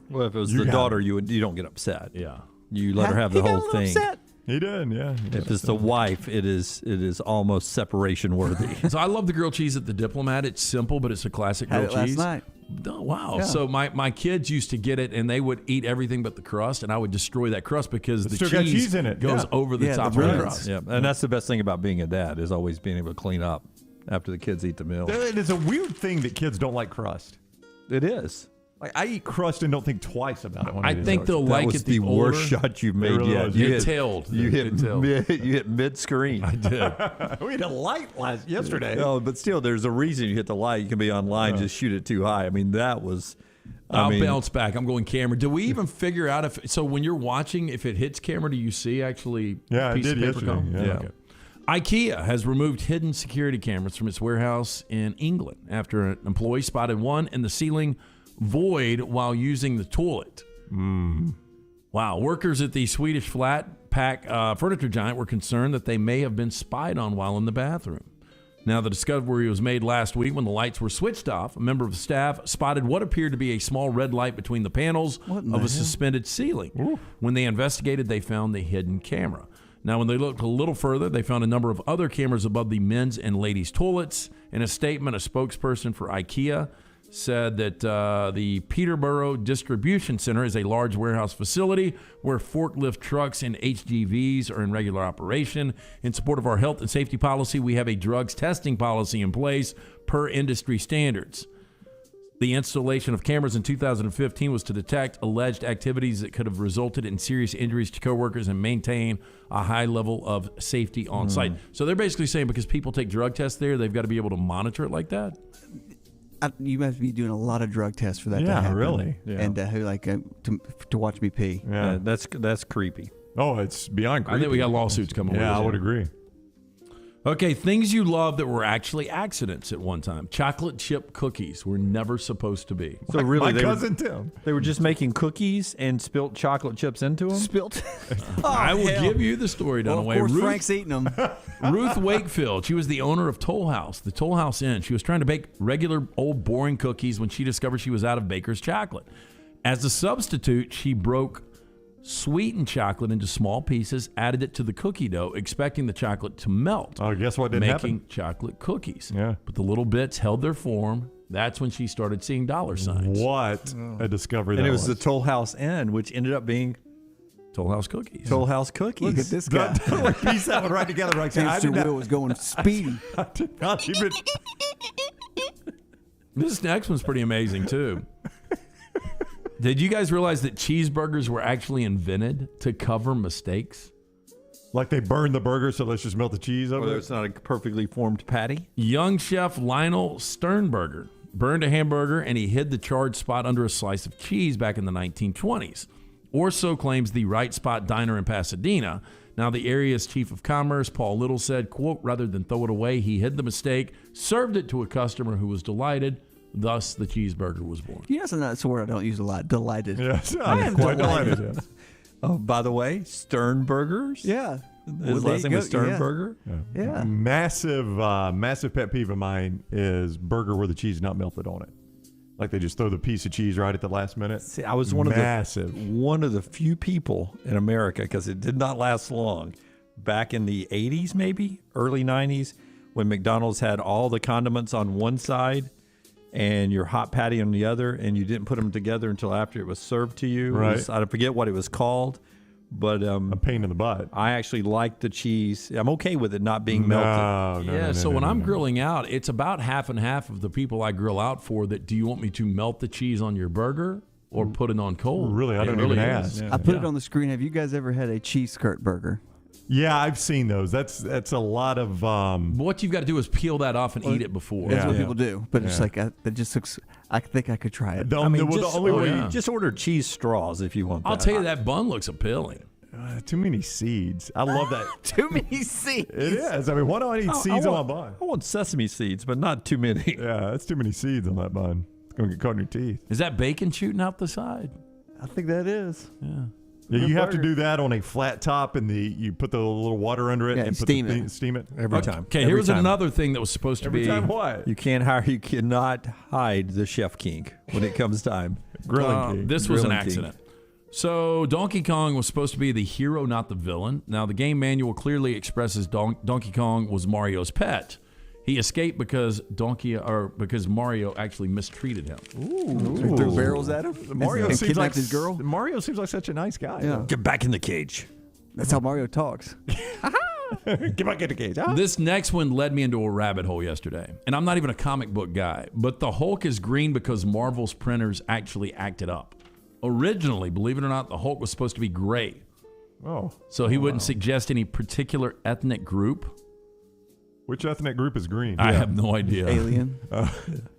Speaker 4: Well, if it was the daughter, you don't get upset.
Speaker 6: Yeah.
Speaker 4: You let her have the whole thing.
Speaker 7: Upset.
Speaker 5: He did, yeah.
Speaker 4: If it's the wife, it is almost separation worthy.
Speaker 6: So I love the grilled cheese at the Diplomat. It's simple, but it's a classic
Speaker 7: Had
Speaker 6: grilled
Speaker 7: it
Speaker 6: cheese.
Speaker 7: last night.
Speaker 6: Oh, wow.
Speaker 7: Yeah.
Speaker 6: So my kids used to get it, and they would eat everything but the crust, and I would destroy that crust because the
Speaker 5: still got cheese in it.
Speaker 6: goes
Speaker 5: Yeah.
Speaker 6: over the top of the crust.
Speaker 4: Yeah, and that's the best thing about being a dad is always being able to clean up after the kids eat the meal.
Speaker 5: It is a weird thing that kids don't like crust.
Speaker 4: It is.
Speaker 5: Like, I eat crust and don't think twice about it. When
Speaker 6: I
Speaker 5: eat
Speaker 6: think
Speaker 5: it.
Speaker 6: they'll
Speaker 4: That
Speaker 6: like
Speaker 4: was
Speaker 6: it
Speaker 4: the
Speaker 6: older.
Speaker 4: worst shot you've made
Speaker 5: really
Speaker 4: yet.
Speaker 5: was.
Speaker 4: You
Speaker 6: It tailed.
Speaker 4: You hit
Speaker 6: It tailed.
Speaker 4: you hit mid screen.
Speaker 6: I did.
Speaker 5: We had a light yesterday.
Speaker 4: No, but still, there's a reason you hit the light. You can be online, just shoot it too high. I mean, that was.
Speaker 6: I'll bounce back. I'm going camera. Do we even figure out if so when you're watching, if it hits camera, do you see actually?
Speaker 5: Yeah, I
Speaker 6: piece
Speaker 5: did
Speaker 6: of paper
Speaker 5: yesterday.
Speaker 6: come?
Speaker 5: Yeah.
Speaker 6: Okay. IKEA has removed hidden security cameras from its warehouse in England after an employee spotted one in the ceiling void while using the toilet. Wow. Workers at the Swedish flat pack furniture giant were concerned that they may have been spied on while in the bathroom. Now, the discovery was made last week when the lights were switched off. A member of the staff spotted what appeared to be a small red light between the panels of a suspended ceiling. Ooh. When they investigated, they found the hidden camera. Now, when they looked a little further, they found a number of other cameras above the men's and ladies' toilets. In a statement, a spokesperson for IKEA said that the Peterborough Distribution Center is a large warehouse facility where forklift trucks and HGVs are in regular operation. In support of our health and safety policy, we have a drugs testing policy in place per industry standards. The installation of cameras in 2015 was to detect alleged activities that could have resulted in serious injuries to coworkers and maintain a high level of safety on site. So they're basically saying because people take drug tests there, they've got to be able to monitor it like that.
Speaker 7: You must be doing a lot of drug tests for that to happen.
Speaker 5: Really?
Speaker 7: Yeah. And to watch me pee.
Speaker 5: Yeah,
Speaker 4: that's creepy.
Speaker 5: Oh, it's beyond creepy.
Speaker 6: I think we got lawsuits coming.
Speaker 5: Yeah, I would agree.
Speaker 6: Okay, things you love that were actually accidents at one time. Chocolate chip cookies were never supposed to be.
Speaker 4: So really,
Speaker 5: my cousin Tim.
Speaker 4: They were just making cookies and spilt chocolate chips into them?
Speaker 7: Spilt?
Speaker 6: I will give you the story, Dunaway.
Speaker 7: Of course, Frank's eating them.
Speaker 6: Ruth Wakefield, she was the owner of Toll House, the Toll House Inn. She was trying to bake regular old boring cookies when she discovered she was out of baker's chocolate. As a substitute, she broke sweetened chocolate into small pieces, added it to the cookie dough, expecting the chocolate to melt.
Speaker 5: Oh, guess what didn't happen?
Speaker 6: Making chocolate cookies.
Speaker 5: Yeah.
Speaker 6: But the little bits held their form. That's when she started seeing dollar signs.
Speaker 5: What a discovery
Speaker 4: And
Speaker 5: that
Speaker 4: it was the Toll House Inn, which ended up being
Speaker 6: Toll House cookies.
Speaker 4: Toll House cookies.
Speaker 7: Look at this guy.
Speaker 5: Piece that one right together. Right there.
Speaker 7: Mr. Will was going speedy.
Speaker 5: I did not even.
Speaker 6: This next one's pretty amazing, too. Did you guys realize that cheeseburgers were actually invented to cover mistakes?
Speaker 5: Like they burned the burger, so let's just melt the cheese over
Speaker 4: Whether
Speaker 5: it?
Speaker 4: it's not a perfectly formed patty.
Speaker 6: Young chef Lionel Sternberger burned a hamburger and he hid the charred spot under a slice of cheese back in the 1920s. Or so claims the Right Spot Diner in Pasadena. Now, the area's chief of commerce, Paul Little, said, quote, rather than throw it away, he hid the mistake, served it to a customer who was delighted. Thus, the cheeseburger was born.
Speaker 7: You know, that's a word I don't use a lot. Delighted.
Speaker 5: Yes,
Speaker 7: I am
Speaker 5: quite
Speaker 7: delighted.
Speaker 5: delighted. Yes.
Speaker 4: Oh, by the way, Sternbergers.
Speaker 7: Yeah.
Speaker 4: His last name was Sternberger.
Speaker 7: Yeah.
Speaker 5: Massive pet peeve of mine is burger where the cheese is not melted on it. Like they just throw the piece of cheese right at the last minute.
Speaker 4: See, I was one of the few people in America, because it did not last long, back in the 80s, maybe early 90s, when McDonald's had all the condiments on one side and your hot patty on the other, and you didn't put them together until after it was served to you.
Speaker 5: Right.
Speaker 4: I forget what it was called, but
Speaker 5: a pain in the butt.
Speaker 4: I actually like the cheese. I'm okay with it not being melted.
Speaker 6: So when I'm grilling out, it's about half and half of the people I grill out for that, do you want me to melt the cheese on your burger or put it on cold?
Speaker 5: Really, I don't even ask.
Speaker 7: I put it on the screen. Have you guys ever had a cheese skirt burger?
Speaker 5: Yeah, I've seen those. That's a lot of.
Speaker 6: What you've got to do is peel that off and eat it before.
Speaker 7: That's what people do. But it's like, that just looks, I think I could try it.
Speaker 5: The only way
Speaker 4: just order cheese straws if you want that.
Speaker 6: I'll tell you, that bun looks appealing.
Speaker 5: Too many seeds. I love that.
Speaker 7: Too many seeds.
Speaker 5: It is. I mean, why do I need seeds on my bun?
Speaker 4: I want sesame seeds, but not too many.
Speaker 5: Yeah, that's too many seeds on that bun. It's going to get caught in your teeth.
Speaker 6: Is that bacon shooting out the side?
Speaker 7: I think that is.
Speaker 6: Yeah.
Speaker 5: Yeah, you have to do that on a flat top, and you put the little water under it and
Speaker 7: steam
Speaker 5: it
Speaker 4: every time.
Speaker 6: Okay,
Speaker 4: Every
Speaker 6: here's
Speaker 4: time.
Speaker 6: another thing that was supposed to
Speaker 5: Every
Speaker 6: be.
Speaker 5: time what?
Speaker 4: You cannot hide the chef kink when it comes time.
Speaker 5: Grilling king.
Speaker 6: This was an
Speaker 4: Grilling king.
Speaker 6: accident. So Donkey Kong was supposed to be the hero, not the villain. Now, the game manual clearly expresses Donkey Kong was Mario's pet. He escaped because Mario actually mistreated him.
Speaker 7: Ooh. Threw barrels at him?
Speaker 5: Mario
Speaker 7: and
Speaker 5: seems
Speaker 7: kidnapped
Speaker 5: like
Speaker 7: his girl?
Speaker 5: Mario seems like such a nice guy.
Speaker 7: Yeah.
Speaker 4: Get back in the cage.
Speaker 7: That's how Mario talks.
Speaker 5: Get back in the cage. Huh?
Speaker 6: This next one led me into a rabbit hole yesterday. And I'm not even a comic book guy, but the Hulk is green because Marvel's printers actually acted up. Originally, believe it or not, the Hulk was supposed to be gray.
Speaker 5: Oh.
Speaker 6: So he wouldn't suggest any particular ethnic group.
Speaker 5: Which ethnic group is green?
Speaker 6: I have no idea.
Speaker 7: Alien.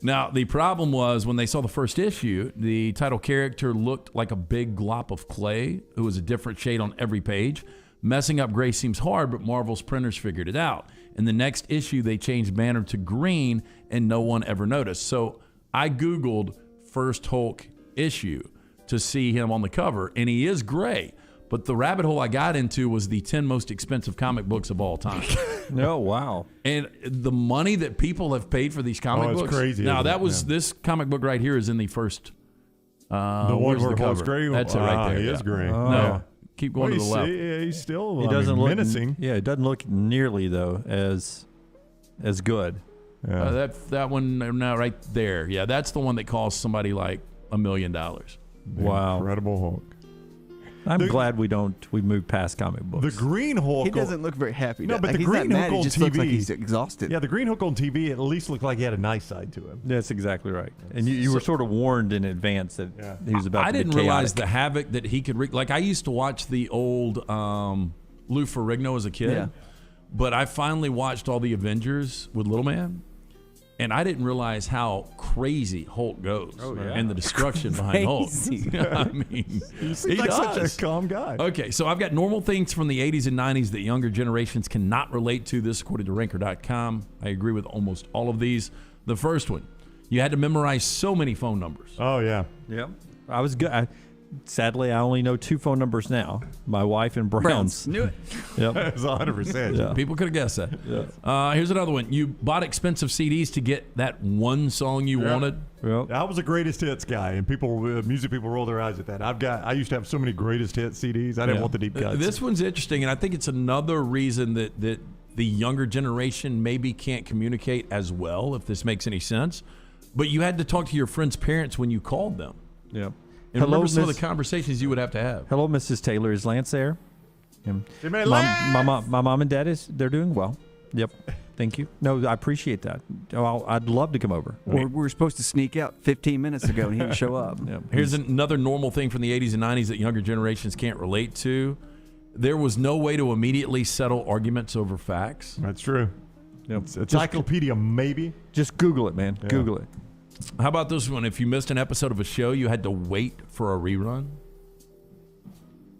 Speaker 6: Now, the problem was when they saw the first issue, the title character looked like a big glop of clay who was a different shade on every page. Messing up gray seems hard, but Marvel's printers figured it out. In the next issue, they changed Banner to green, and no one ever noticed. So I Googled first Hulk issue to see him on the cover, and he is gray. But the rabbit hole I got into was the 10 most expensive comic books of all time.
Speaker 4: Oh, wow.
Speaker 6: And the money that people have paid for these comic
Speaker 5: it's
Speaker 6: books.
Speaker 5: crazy.
Speaker 6: Now,
Speaker 5: isn't
Speaker 6: that
Speaker 5: it?
Speaker 6: was this comic book right here is in the first.
Speaker 5: The one where Hulk's gray.
Speaker 6: That's it right there.
Speaker 5: He is green.
Speaker 6: No, keep going to the left.
Speaker 5: He's still
Speaker 4: He doesn't look
Speaker 5: menacing.
Speaker 4: Yeah, it doesn't look nearly though as good.
Speaker 5: Yeah.
Speaker 6: That one now right there. Yeah, that's the one that costs somebody like $1 million.
Speaker 4: Wow.
Speaker 5: Incredible Hulk.
Speaker 4: I'm glad we moved past comic books.
Speaker 5: The Green Hulk.
Speaker 7: He doesn't look very happy.
Speaker 5: No, but the
Speaker 7: he's
Speaker 5: Green
Speaker 7: not
Speaker 5: Hulk
Speaker 7: mad.
Speaker 5: on
Speaker 7: He just
Speaker 5: TV
Speaker 7: looks like he's exhausted.
Speaker 5: Yeah, the Green Hulk on TV at least looked like he had a nice side to him.
Speaker 4: That's exactly right. And you were sort of warned in advance that he was about to be
Speaker 6: I didn't
Speaker 4: chaotic.
Speaker 6: realize the havoc that he could wreak. Like, I used to watch the old Lou Ferrigno as a kid, but I finally watched all the Avengers with Little Man. And I didn't realize how crazy Hulk goes and the destruction behind Hulk. I mean,
Speaker 5: he seems like such a calm guy.
Speaker 6: Okay, so I've got normal things from the 80s and 90s that younger generations cannot relate to. This according to Ranker.com. I agree with almost all of these. The first one, you had to memorize so many phone numbers.
Speaker 5: Oh, yeah.
Speaker 4: Yep. I was good. Sadly, I only know 2 phone numbers now. My wife and Brown's.
Speaker 7: Knew it.
Speaker 4: Yep.
Speaker 5: That's 100%.
Speaker 4: Yeah.
Speaker 6: People could have guessed that. Here's another one. You bought expensive CDs to get that one song you wanted.
Speaker 4: Yep.
Speaker 5: I was a greatest hits guy, and music people roll their eyes at that. I used to have so many greatest hits CDs. I didn't want the deep cuts.
Speaker 6: This one's interesting, and I think it's another reason that the younger generation maybe can't communicate as well, if this makes any sense. But you had to talk to your friends' parents when you called them.
Speaker 4: Yep.
Speaker 6: And remember some of the conversations you would have to have.
Speaker 4: Hello, Mrs. Taylor. Is Lance there?
Speaker 5: My
Speaker 4: mom and dad they're doing well. Yep. Thank you. No, I appreciate that. I'd love to come over.
Speaker 7: Or we were supposed to sneak out 15 minutes ago and he didn't show up.
Speaker 4: Yep.
Speaker 6: Here's another normal thing from the 80s and 90s that younger generations can't relate to. There was no way to immediately settle arguments over facts.
Speaker 5: That's true.
Speaker 4: Yep.
Speaker 5: It's encyclopedia, maybe.
Speaker 4: Just Google it, man.
Speaker 5: Yeah.
Speaker 4: Google it.
Speaker 6: How about this one? If you missed an episode of a show, you had to wait for a rerun.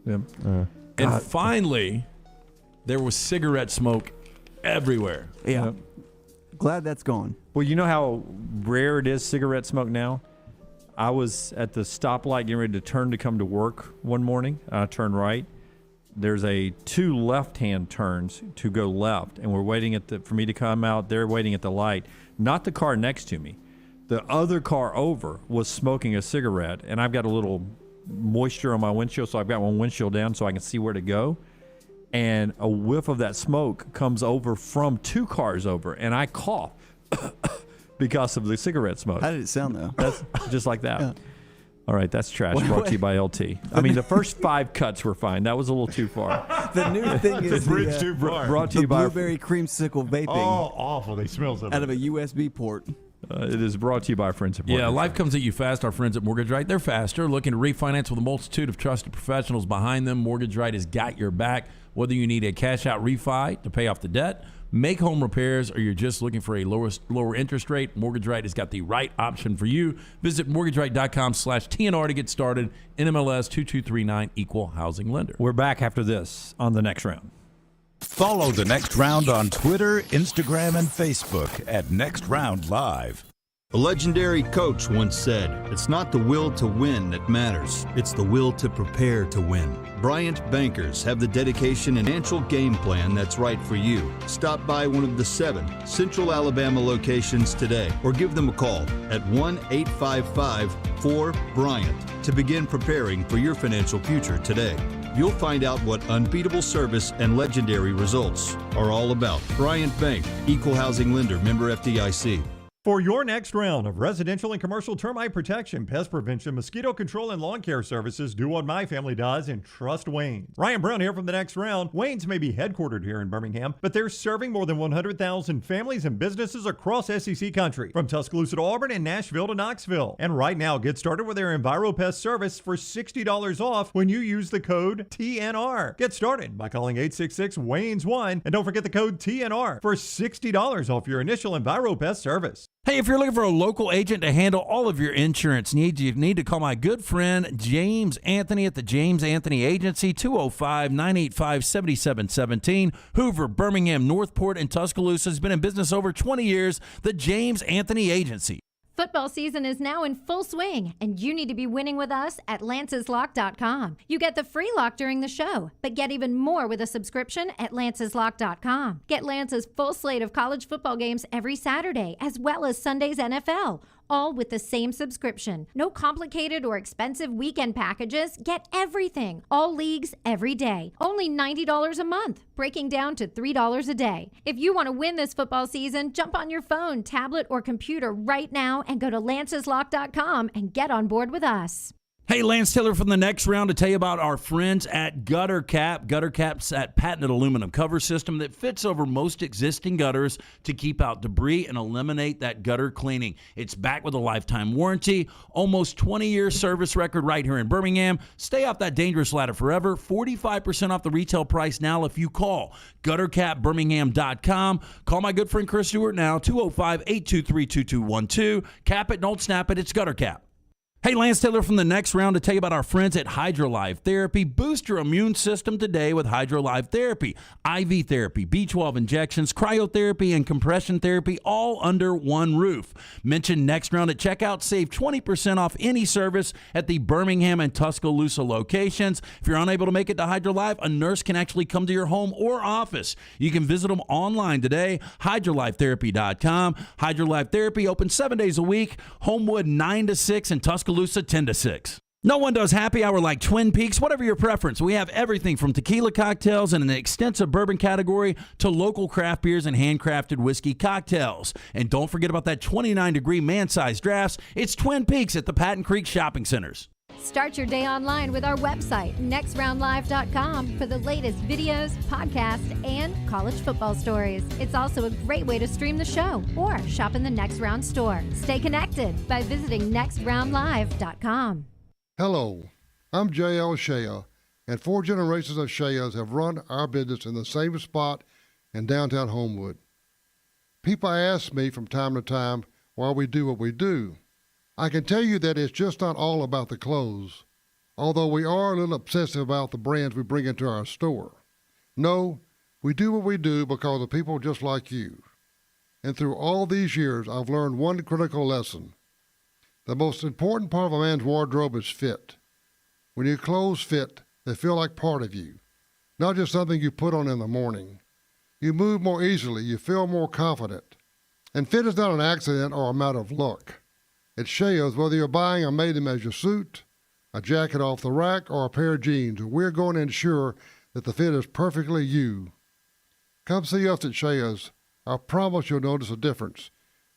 Speaker 4: Yep.
Speaker 6: And finally, there was cigarette smoke everywhere.
Speaker 7: Yeah.
Speaker 4: Yep.
Speaker 7: Glad that's gone.
Speaker 4: Well, you know how rare it is cigarette smoke now? I was at the stoplight getting ready to turn to come to work one morning. I turned right. There's 2 left-hand turns to go left, and we're waiting for me to come out. They're waiting at the light. Not the car next to me. The other car over was smoking a cigarette, and I've got a little moisture on my windshield, so I've got my windshield down so I can see where to go. And a whiff of that smoke comes over from 2 cars over, and I cough because of the cigarette smoke.
Speaker 7: How did it sound, though?
Speaker 4: That's just like that.
Speaker 7: Yeah.
Speaker 4: All right, that's trash. Brought to you by LT. I mean, the first 5 cuts were fine. That was a little too far.
Speaker 7: The new thing is
Speaker 5: the bridge too far.
Speaker 4: Brought to
Speaker 7: the
Speaker 4: you by
Speaker 7: blueberry creamsicle vaping
Speaker 5: Oh, awful. They smell so
Speaker 7: out of a USB port.
Speaker 4: it is brought to you by friends of
Speaker 6: Yeah,
Speaker 4: Mortgage.
Speaker 6: life comes at you fast. Our friends at Mortgage Right, they're faster. Looking to refinance with a multitude of trusted professionals behind them. Mortgage Right has got your back. Whether you need a cash-out refi to pay off the debt, make home repairs, or you're just looking for a lower interest rate, Mortgage Right has got the right option for you. Visit mortgageright.com/TNR to get started. NMLS 2239, Equal Housing Lender.
Speaker 4: We're back after this on the next round.
Speaker 3: Follow the Next Round on Twitter, Instagram, and Facebook at Next Round Live.
Speaker 17: A legendary coach once said, "It's not the will to win that matters, it's the will to prepare to win." Bryant Bankers have the dedication and financial game plan that's right for you. Stop by one of the 7 Central Alabama locations today or give them a call at 1-855-4-BRYANT to begin preparing for your financial future today. You'll find out what unbeatable service and legendary results are all about. Bryant Bank, Equal Housing Lender, member FDIC.
Speaker 5: For your next round of residential and commercial termite protection, pest prevention, mosquito control, and lawn care services, do what my family does and trust Wayne's. Ryan Brown here from the next round. Wayne's may be headquartered here in Birmingham, but they're serving more than 100,000 families and businesses across SEC country, from Tuscaloosa to Auburn and Nashville to Knoxville. And right now, get started with their EnviroPest service for $60 off when you use the code TNR. Get started by calling 866-WAYNES1, and don't forget the code TNR for $60 off your initial EnviroPest service.
Speaker 6: Hey, if you're looking for a local agent to handle all of your insurance needs, you need to call my good friend James Anthony at the James Anthony Agency, 205-985-7717, Hoover, Birmingham, Northport, and Tuscaloosa. Has been in business over 20 years. The James Anthony Agency.
Speaker 13: Football season is now in full swing, and you need to be winning with us at lanceslock.com. You get the free lock during the show, but get even more with a subscription at lanceslock.com. Get Lance's full slate of college football games every Saturday, as well as Sunday's NFL, all with the same subscription. No complicated or expensive weekend packages. Get everything. All leagues, every day. Only $90 a month, breaking down to $3 a day. If you want to win this football season, jump on your phone, tablet, or computer right now and go to lanceslock.com and get on board with us.
Speaker 6: Hey, Lance Taylor from the next round to tell you about our friends at Gutter Cap. Gutter Cap's that patented aluminum cover system that fits over most existing gutters to keep out debris and eliminate that gutter cleaning. It's backed with a lifetime warranty, almost 20-year service record right here in Birmingham. Stay off that dangerous ladder forever. 45% off the retail price now if you call guttercapbirmingham.com. Call my good friend Chris Stewart now, 205-823-2212. Cap it, don't snap it. It's Gutter Cap. Hey, Lance Taylor from the next round to tell you about our friends at HydroLife Therapy. Boost your immune system today with HydroLife Therapy. IV therapy, B12 injections, cryotherapy, and compression therapy all under one roof. Mention next round at checkout. Save 20% off any service at the Birmingham and Tuscaloosa locations. If you're unable to make it to HydroLife, a nurse can actually come to your home or office. You can visit them online today, hydrolifetherapy.com. HydroLife Therapy open 7 days a week. Homewood 9 to 6 and Tuscaloosa 10 to 6. No one does happy hour like Twin Peaks. Whatever your preference, we have everything from tequila cocktails and an extensive bourbon category to local craft beers and handcrafted whiskey cocktails. And don't forget about that 29-degree man-sized drafts. It's Twin Peaks at the Patton Creek Shopping Centers.
Speaker 13: Start your day online with our website, nextroundlive.com, for the latest videos, podcasts, and college football stories. It's also a great way to stream the show or shop in the Next Round store. Stay connected by visiting nextroundlive.com.
Speaker 16: Hello, I'm J.L. Shea, and 4 generations of Sheas have run our business in the same spot in downtown Homewood. People ask me from time to time why we do what we do. I can tell you that it's just not all about the clothes, although we are a little obsessive about the brands we bring into our store. No, we do what we do because of people just like you. And through all these years, I've learned one critical lesson. The most important part of a man's wardrobe is fit. When your clothes fit, they feel like part of you, not just something you put on in the morning. You move more easily, you feel more confident. And fit is not an accident or a matter of luck. It shows whether you're buying a made-to-measure suit, a jacket off the rack, or a pair of jeans. We're going to ensure that the fit is perfectly you. Come see us at Shea's. I promise you'll notice a difference.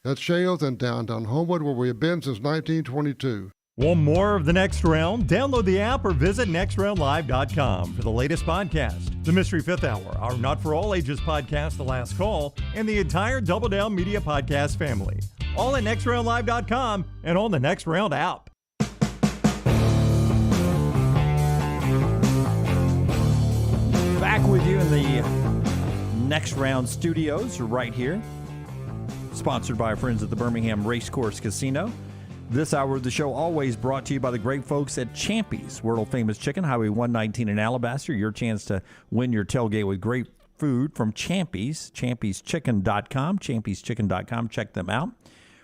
Speaker 16: That's Shea's in downtown Homewood, where we have been since 1922.
Speaker 5: Want more of The Next Round? Download the app or visit nextroundlive.com for the latest podcast, The Mystery Fifth Hour, our Not For All Ages podcast, The Last Call, and the entire Double Down Media podcast family. All at nextroundlive.com and on the Next Round app.
Speaker 4: Back with you in the Next Round studios right here. Sponsored by our friends at the Birmingham Racecourse Casino. This hour of the show always brought to you by the great folks at Champy's, world-famous chicken, Highway 119 in Alabaster. Your chance to win your tailgate with great food from Champy's, champyschicken.com, champyschicken.com. Check them out.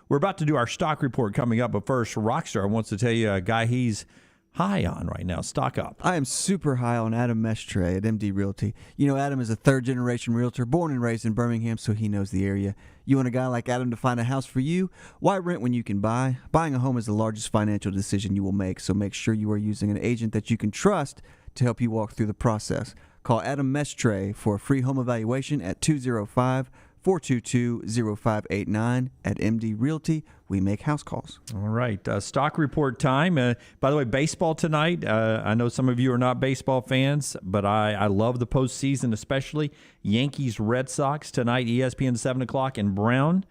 Speaker 4: We're about to do our stock report coming up, but first, Rockstar wants to tell you a guy he's high on right now. Stock up.
Speaker 7: I am super high on Adam Mestre at MD Realty. You know, Adam is a third-generation realtor, born and raised in Birmingham, so he knows the area. You want a guy like Adam to find a house for you? Why rent when you can buy? Buying a home is the largest financial decision you will make, so make sure you are using an agent that you can trust to help you walk through the process. Call Adam Mestre for a free home evaluation at 205-422-0589 at MD Realty. We make house calls.
Speaker 4: All right. Stock report time. By the way, baseball tonight. I know some of you are not baseball fans, but I love the postseason, especially Yankees, Red Sox tonight, ESPN 7 o'clock in Brown.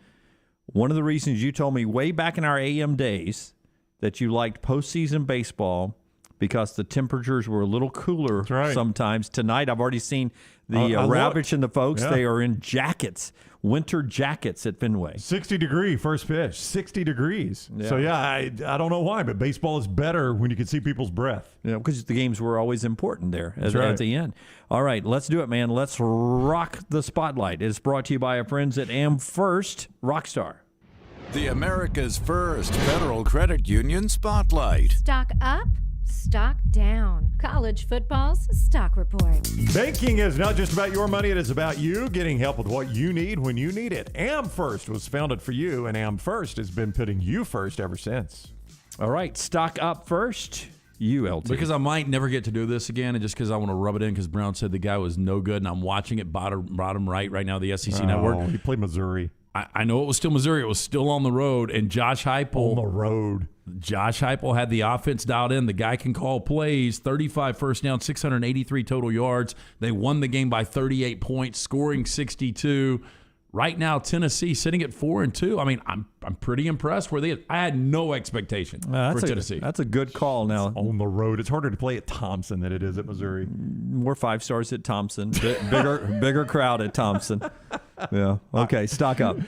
Speaker 4: One of the reasons you told me way back in our AM days that you liked postseason baseball because the temperatures were a little cooler sometimes. Tonight, I've already seen the Ravitch and the folks. Yeah. They are in jackets, winter jackets at Fenway.
Speaker 5: 60 degree first pitch, 60 degrees. Yeah. So, I don't know why, but baseball is better when you can see people's breath.
Speaker 4: Yeah, because the games were always important there at the end. All right, let's do it, man. Let's rock the spotlight. It's brought to you by our friends at Am First Rockstar.
Speaker 3: The America's First Federal Credit Union Spotlight.
Speaker 13: Stock up, stock down. College football's stock report.
Speaker 5: Banking is not just about your money. It is about you getting help with what you need when you need it. Am First was founded for you, and Am First has been putting you first ever since.
Speaker 4: All right, stock up first. You, LT.
Speaker 6: Because I might never get to do this again, and just because I want to rub it in because Brown said the guy was no good, and I'm watching it bottom right now, the SEC Network.
Speaker 5: He played Missouri.
Speaker 6: I know it was still Missouri. It was still on the road, and Josh Heupel.
Speaker 5: On the road.
Speaker 6: Josh Heupel had the offense dialed in. The guy can call plays. 35 first down, 683 total yards. They won the game by 38 points, scoring 62. Right now, Tennessee sitting at 4-2. I mean, I'm pretty impressed where they. I had no expectation for Tennessee.
Speaker 4: That's a good call. Now
Speaker 5: on the road, it's harder to play at Thompson than it is at Missouri.
Speaker 4: More 5 stars at Thompson. Bigger crowd at Thompson. Yeah. Okay. Stock up.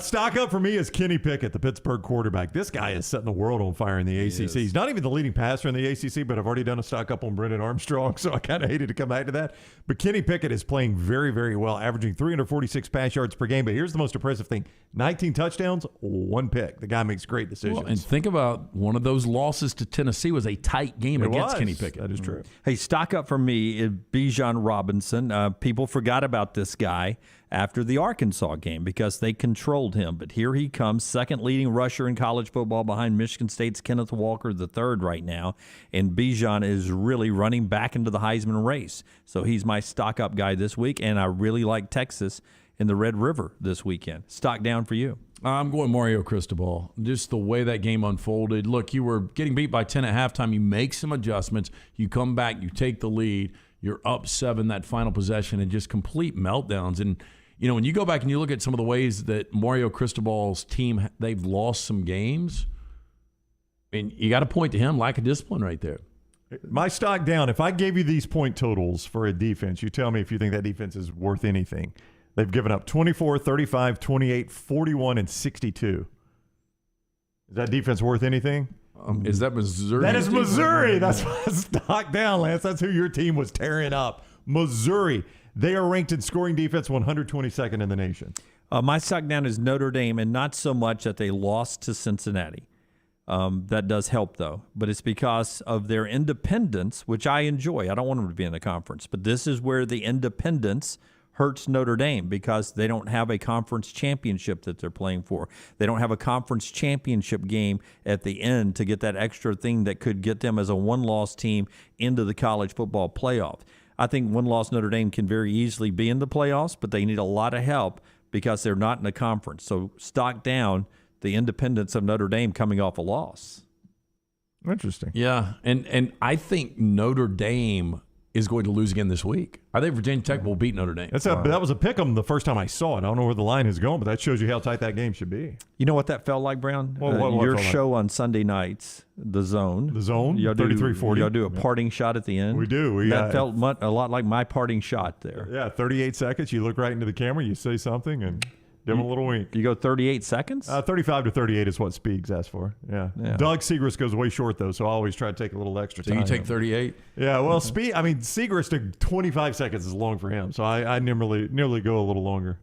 Speaker 5: Stock up for me is Kenny Pickett, the Pittsburgh quarterback. This guy is setting the world on fire in the ACC. He's not even the leading passer in the ACC, but I've already done a stock up on Brendan Armstrong, so I kind of hated to come back to that. But Kenny Pickett is playing very, very well, averaging 346 pass yards per game. But here's the most impressive thing: 19 touchdowns, 1 pick. The guy makes great decisions.
Speaker 6: Well, and think about one of those losses to Tennessee was a tight game against Kenny Pickett.
Speaker 5: That is true.
Speaker 4: Hey, stock up for me is Bijan Robinson. People forgot about this guy after the Arkansas game because they controlled him. But here he comes, second leading rusher in college football behind Michigan State's Kenneth Walker III right now. And Bijan is really running back into the Heisman race. So he's my stock up guy this week, and I really like Texas in the Red River this weekend. Stock down for you.
Speaker 6: I'm going Mario Cristobal. Just the way that game unfolded. Look, you were getting beat by 10 at halftime. You make some adjustments. You come back. You take the lead. You're up 7 that final possession and just complete meltdowns. And, you know, when you go back and you look at some of the ways that Mario Cristobal's team, they've lost some games, and you got to point to him, lack of discipline right there.
Speaker 5: My stock down, if I gave you these point totals for a defense, you tell me if you think that defense is worth anything. They've given up 24, 35, 28, 41, and 62. Is that defense worth anything?
Speaker 6: Is that Missouri?
Speaker 5: That is Missouri. That's my stock down, Lance. That's who your team was tearing up. Missouri. They are ranked in scoring defense 122nd in the nation.
Speaker 4: My stock down is Notre Dame, and not so much that they lost to Cincinnati. That does help, though. But it's because of their independence, which I enjoy. I don't want them to be in the conference. But this is where the independence hurts Notre Dame because they don't have a conference championship that they're playing for. They don't have a conference championship game at the end to get that extra thing that could get them as a one-loss team into the college football playoff. I think one-loss Notre Dame can very easily be in the playoffs, but they need a lot of help because they're not in a conference. So stock down the independence of Notre Dame coming off a loss.
Speaker 5: Interesting.
Speaker 6: Yeah, and I think Notre Dame is going to lose again this week. I think Virginia Tech will beat Notre Dame.
Speaker 5: That was a pick 'em the first time I saw it. I don't know where the line is going, but that shows you how tight that game should be.
Speaker 4: You know what that felt like, Brown?
Speaker 5: What
Speaker 4: your
Speaker 5: felt
Speaker 4: show on Sunday nights, The Zone.
Speaker 5: The Zone, 33-40.
Speaker 4: Y'all do a parting shot at the end.
Speaker 5: We do.
Speaker 4: That felt a lot like my parting shot there.
Speaker 5: Yeah, 38 seconds. You look right into the camera, you say something, and give him a little wink.
Speaker 4: You go 38 seconds?
Speaker 5: 35 to 38 is what Speaks asked for. Yeah. Doug Segrist goes way short, though, so I always try to take a little extra time.
Speaker 6: So you take 38?
Speaker 5: Yeah, well, Segrist, 25 seconds is long for him, so I nearly go a little longer.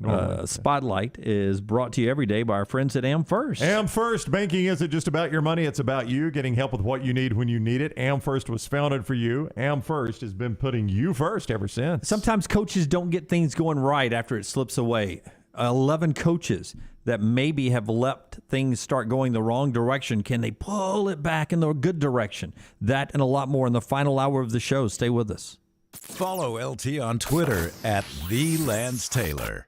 Speaker 4: Spotlight is brought to you every day by our friends at AmFirst.
Speaker 5: AmFirst. Banking isn't just about your money, it's about you getting help with what you need when you need it. AmFirst was founded for you. AmFirst has been putting you first ever since.
Speaker 4: Sometimes coaches don't get things going right after it slips away. 11 coaches that maybe have let things start going the wrong direction. Can they pull it back in the good direction? That and a lot more in the final hour of the show. Stay with us.
Speaker 3: Follow LT on Twitter at @TheLanceTaylor.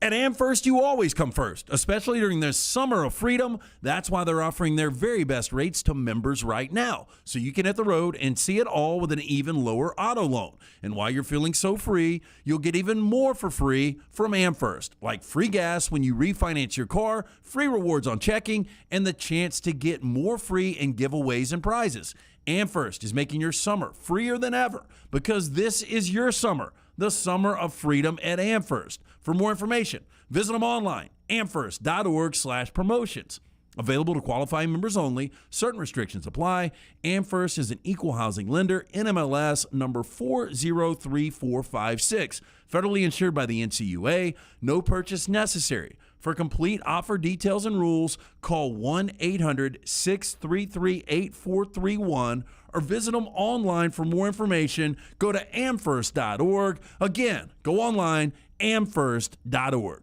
Speaker 6: At AmFirst, you always come first, especially during this summer of freedom. That's why they're offering their very best rates to members right now, so you can hit the road and see it all with an even lower auto loan. And while you're feeling so free, you'll get even more for free from AmFirst, like free gas when you refinance your car, free rewards on checking, and the chance to get more free in giveaways and prizes. AmFirst is making your summer freer than ever because this is your summer, the summer of freedom at AmFirst. For more information, visit them online, amfirst.org/promotions. Available to qualifying members only. Certain restrictions apply. AmFirst is an equal housing lender, NMLS number 403456. Federally insured by the NCUA. No purchase necessary. For complete offer details and rules, call 1-800-633-8431 or visit them online for more information. Go to amfirst.org. Again, go online, amfirst.org.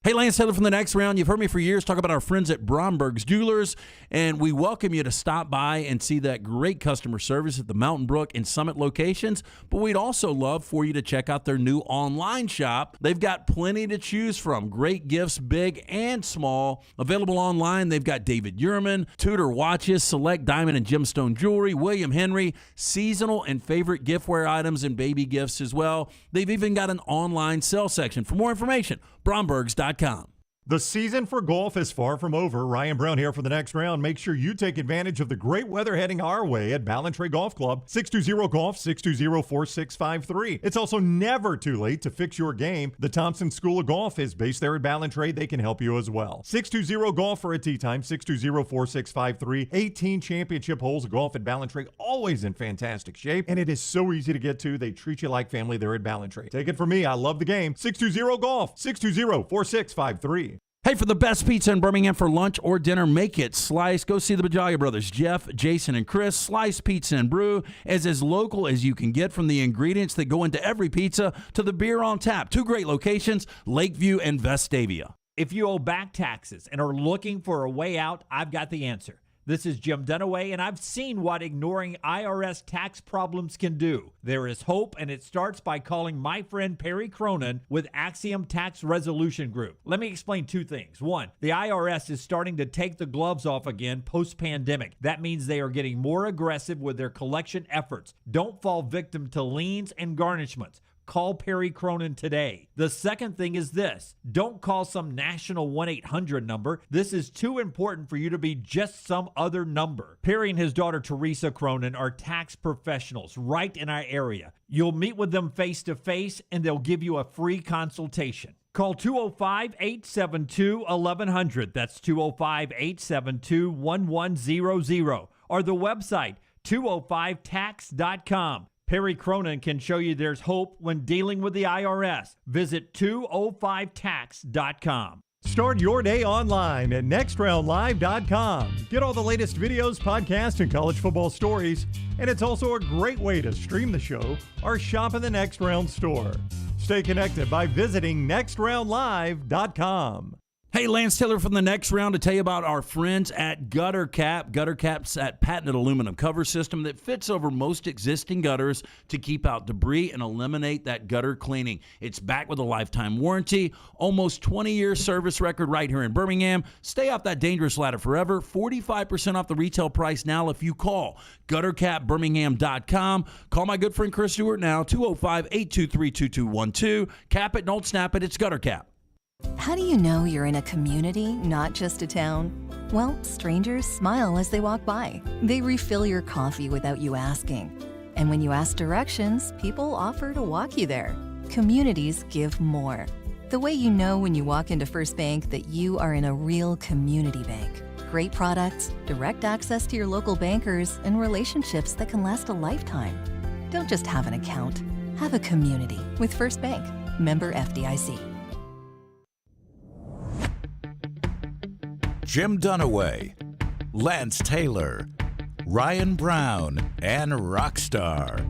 Speaker 6: Hey, Lance Taylor from The Next Round. You've heard me for years talk about our friends at Bromberg's Jewelers, and we welcome you to stop by and see that great customer service at the Mountain Brook and Summit locations. But we'd also love for you to check out their new online shop. They've got plenty to choose from. Great gifts, big and small. Available online, they've got David Yurman, Tudor watches, select diamond and gemstone jewelry, William Henry, seasonal and favorite giftware items, and baby gifts as well. They've even got an online sale section. For more information, Brombergs.com.
Speaker 5: The season for golf is far from over. Ryan Brown here for The Next Round. Make sure you take advantage of the great weather heading our way at Ballantrae Golf Club, 620-GOLF, 620-4653. It's also never too late to fix your game. The Thompson School of Golf is based there at Ballantrae. They can help you as well. 620-GOLF for a tee time, 620-4653. 18 championship holes of golf at Ballantrae, always in fantastic shape, and it is so easy to get to. They treat you like family there at Ballantrae. Take it from me, I love the game. 620-GOLF, 620-4653.
Speaker 6: Hey, for the best pizza in Birmingham for lunch or dinner, make it Slice. Go see the Bajalia brothers, Jeff, Jason, and Chris. Slice Pizza and Brew is as local as you can get, from the ingredients that go into every pizza to the beer on tap. Two great locations, Lakeview and Vestavia.
Speaker 10: If you owe back taxes and are looking for a way out, I've got the answer. This is Jim Dunaway, and I've seen what ignoring IRS tax problems can do. There is hope, and it starts by calling my friend Perry Cronin with Axiom Tax Resolution Group. Let me explain two things. One, the IRS is starting to take the gloves off again post-pandemic. That means they are getting more aggressive with their collection efforts. Don't fall victim to liens and garnishments. Call Perry Cronin today. The second thing is this. Don't call some national 1-800 number. This is too important for you to be just some other number. Perry and his daughter Teresa Cronin are tax professionals right in our area. You'll meet with them face to face, and they'll give you a free consultation. Call 205-872-1100. That's 205-872-1100. Or the website, 205tax.com. Perry Cronin can show you there's hope when dealing with the IRS. Visit 205tax.com.
Speaker 5: Start your day online at nextroundlive.com. Get all the latest videos, podcasts, and college football stories. And it's also a great way to stream the show or shop in the Next Round store. Stay connected by visiting nextroundlive.com.
Speaker 6: Hey, Lance Taylor from The Next Round to tell you about our friends at Gutter Cap. Gutter Cap's that patented aluminum cover system that fits over most existing gutters to keep out debris and eliminate that gutter cleaning. It's backed with a lifetime warranty, almost 20-year service record right here in Birmingham. Stay off that dangerous ladder forever. 45% off the retail price now if you call guttercapbirmingham.com. Call my good friend Chris Stewart now, 205-823-2212. Cap it, don't snap it. It's Gutter Cap.
Speaker 1: How do you know you're in a community, not just a town? Well, strangers smile as they walk by. They refill your coffee without you asking. And when you ask directions, people offer to walk you there. Communities give more. The way you know when you walk into First Bank that you are in a real community bank. Great products, direct access to your local bankers, and relationships that can last a lifetime. Don't just have an account. Have a community with First Bank. Member FDIC.
Speaker 3: Jim Dunaway, Lance Taylor, Ryan Brown, and Rockstar.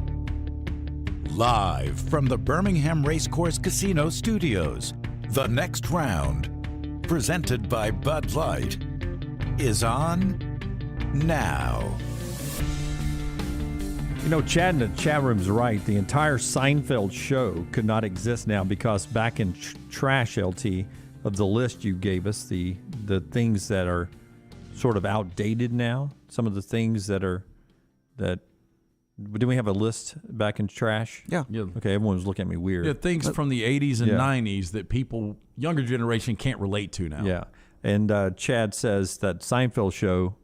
Speaker 3: Live from the Birmingham Racecourse Casino Studios, The Next Round, presented by Bud Light, is on now.
Speaker 4: You know, Chad in the chat room's right. The entire Seinfeld show could not exist now because back in Trash LT, of the list you gave us, the things that are sort of outdated now, some of the things that didn't we have a list back in Trash?
Speaker 7: Yeah.
Speaker 4: Okay, everyone was looking at me weird.
Speaker 6: Yeah, things from the 80s and 90s that people, younger generation, can't relate to now.
Speaker 4: Yeah, and Chad says that Seinfeld show,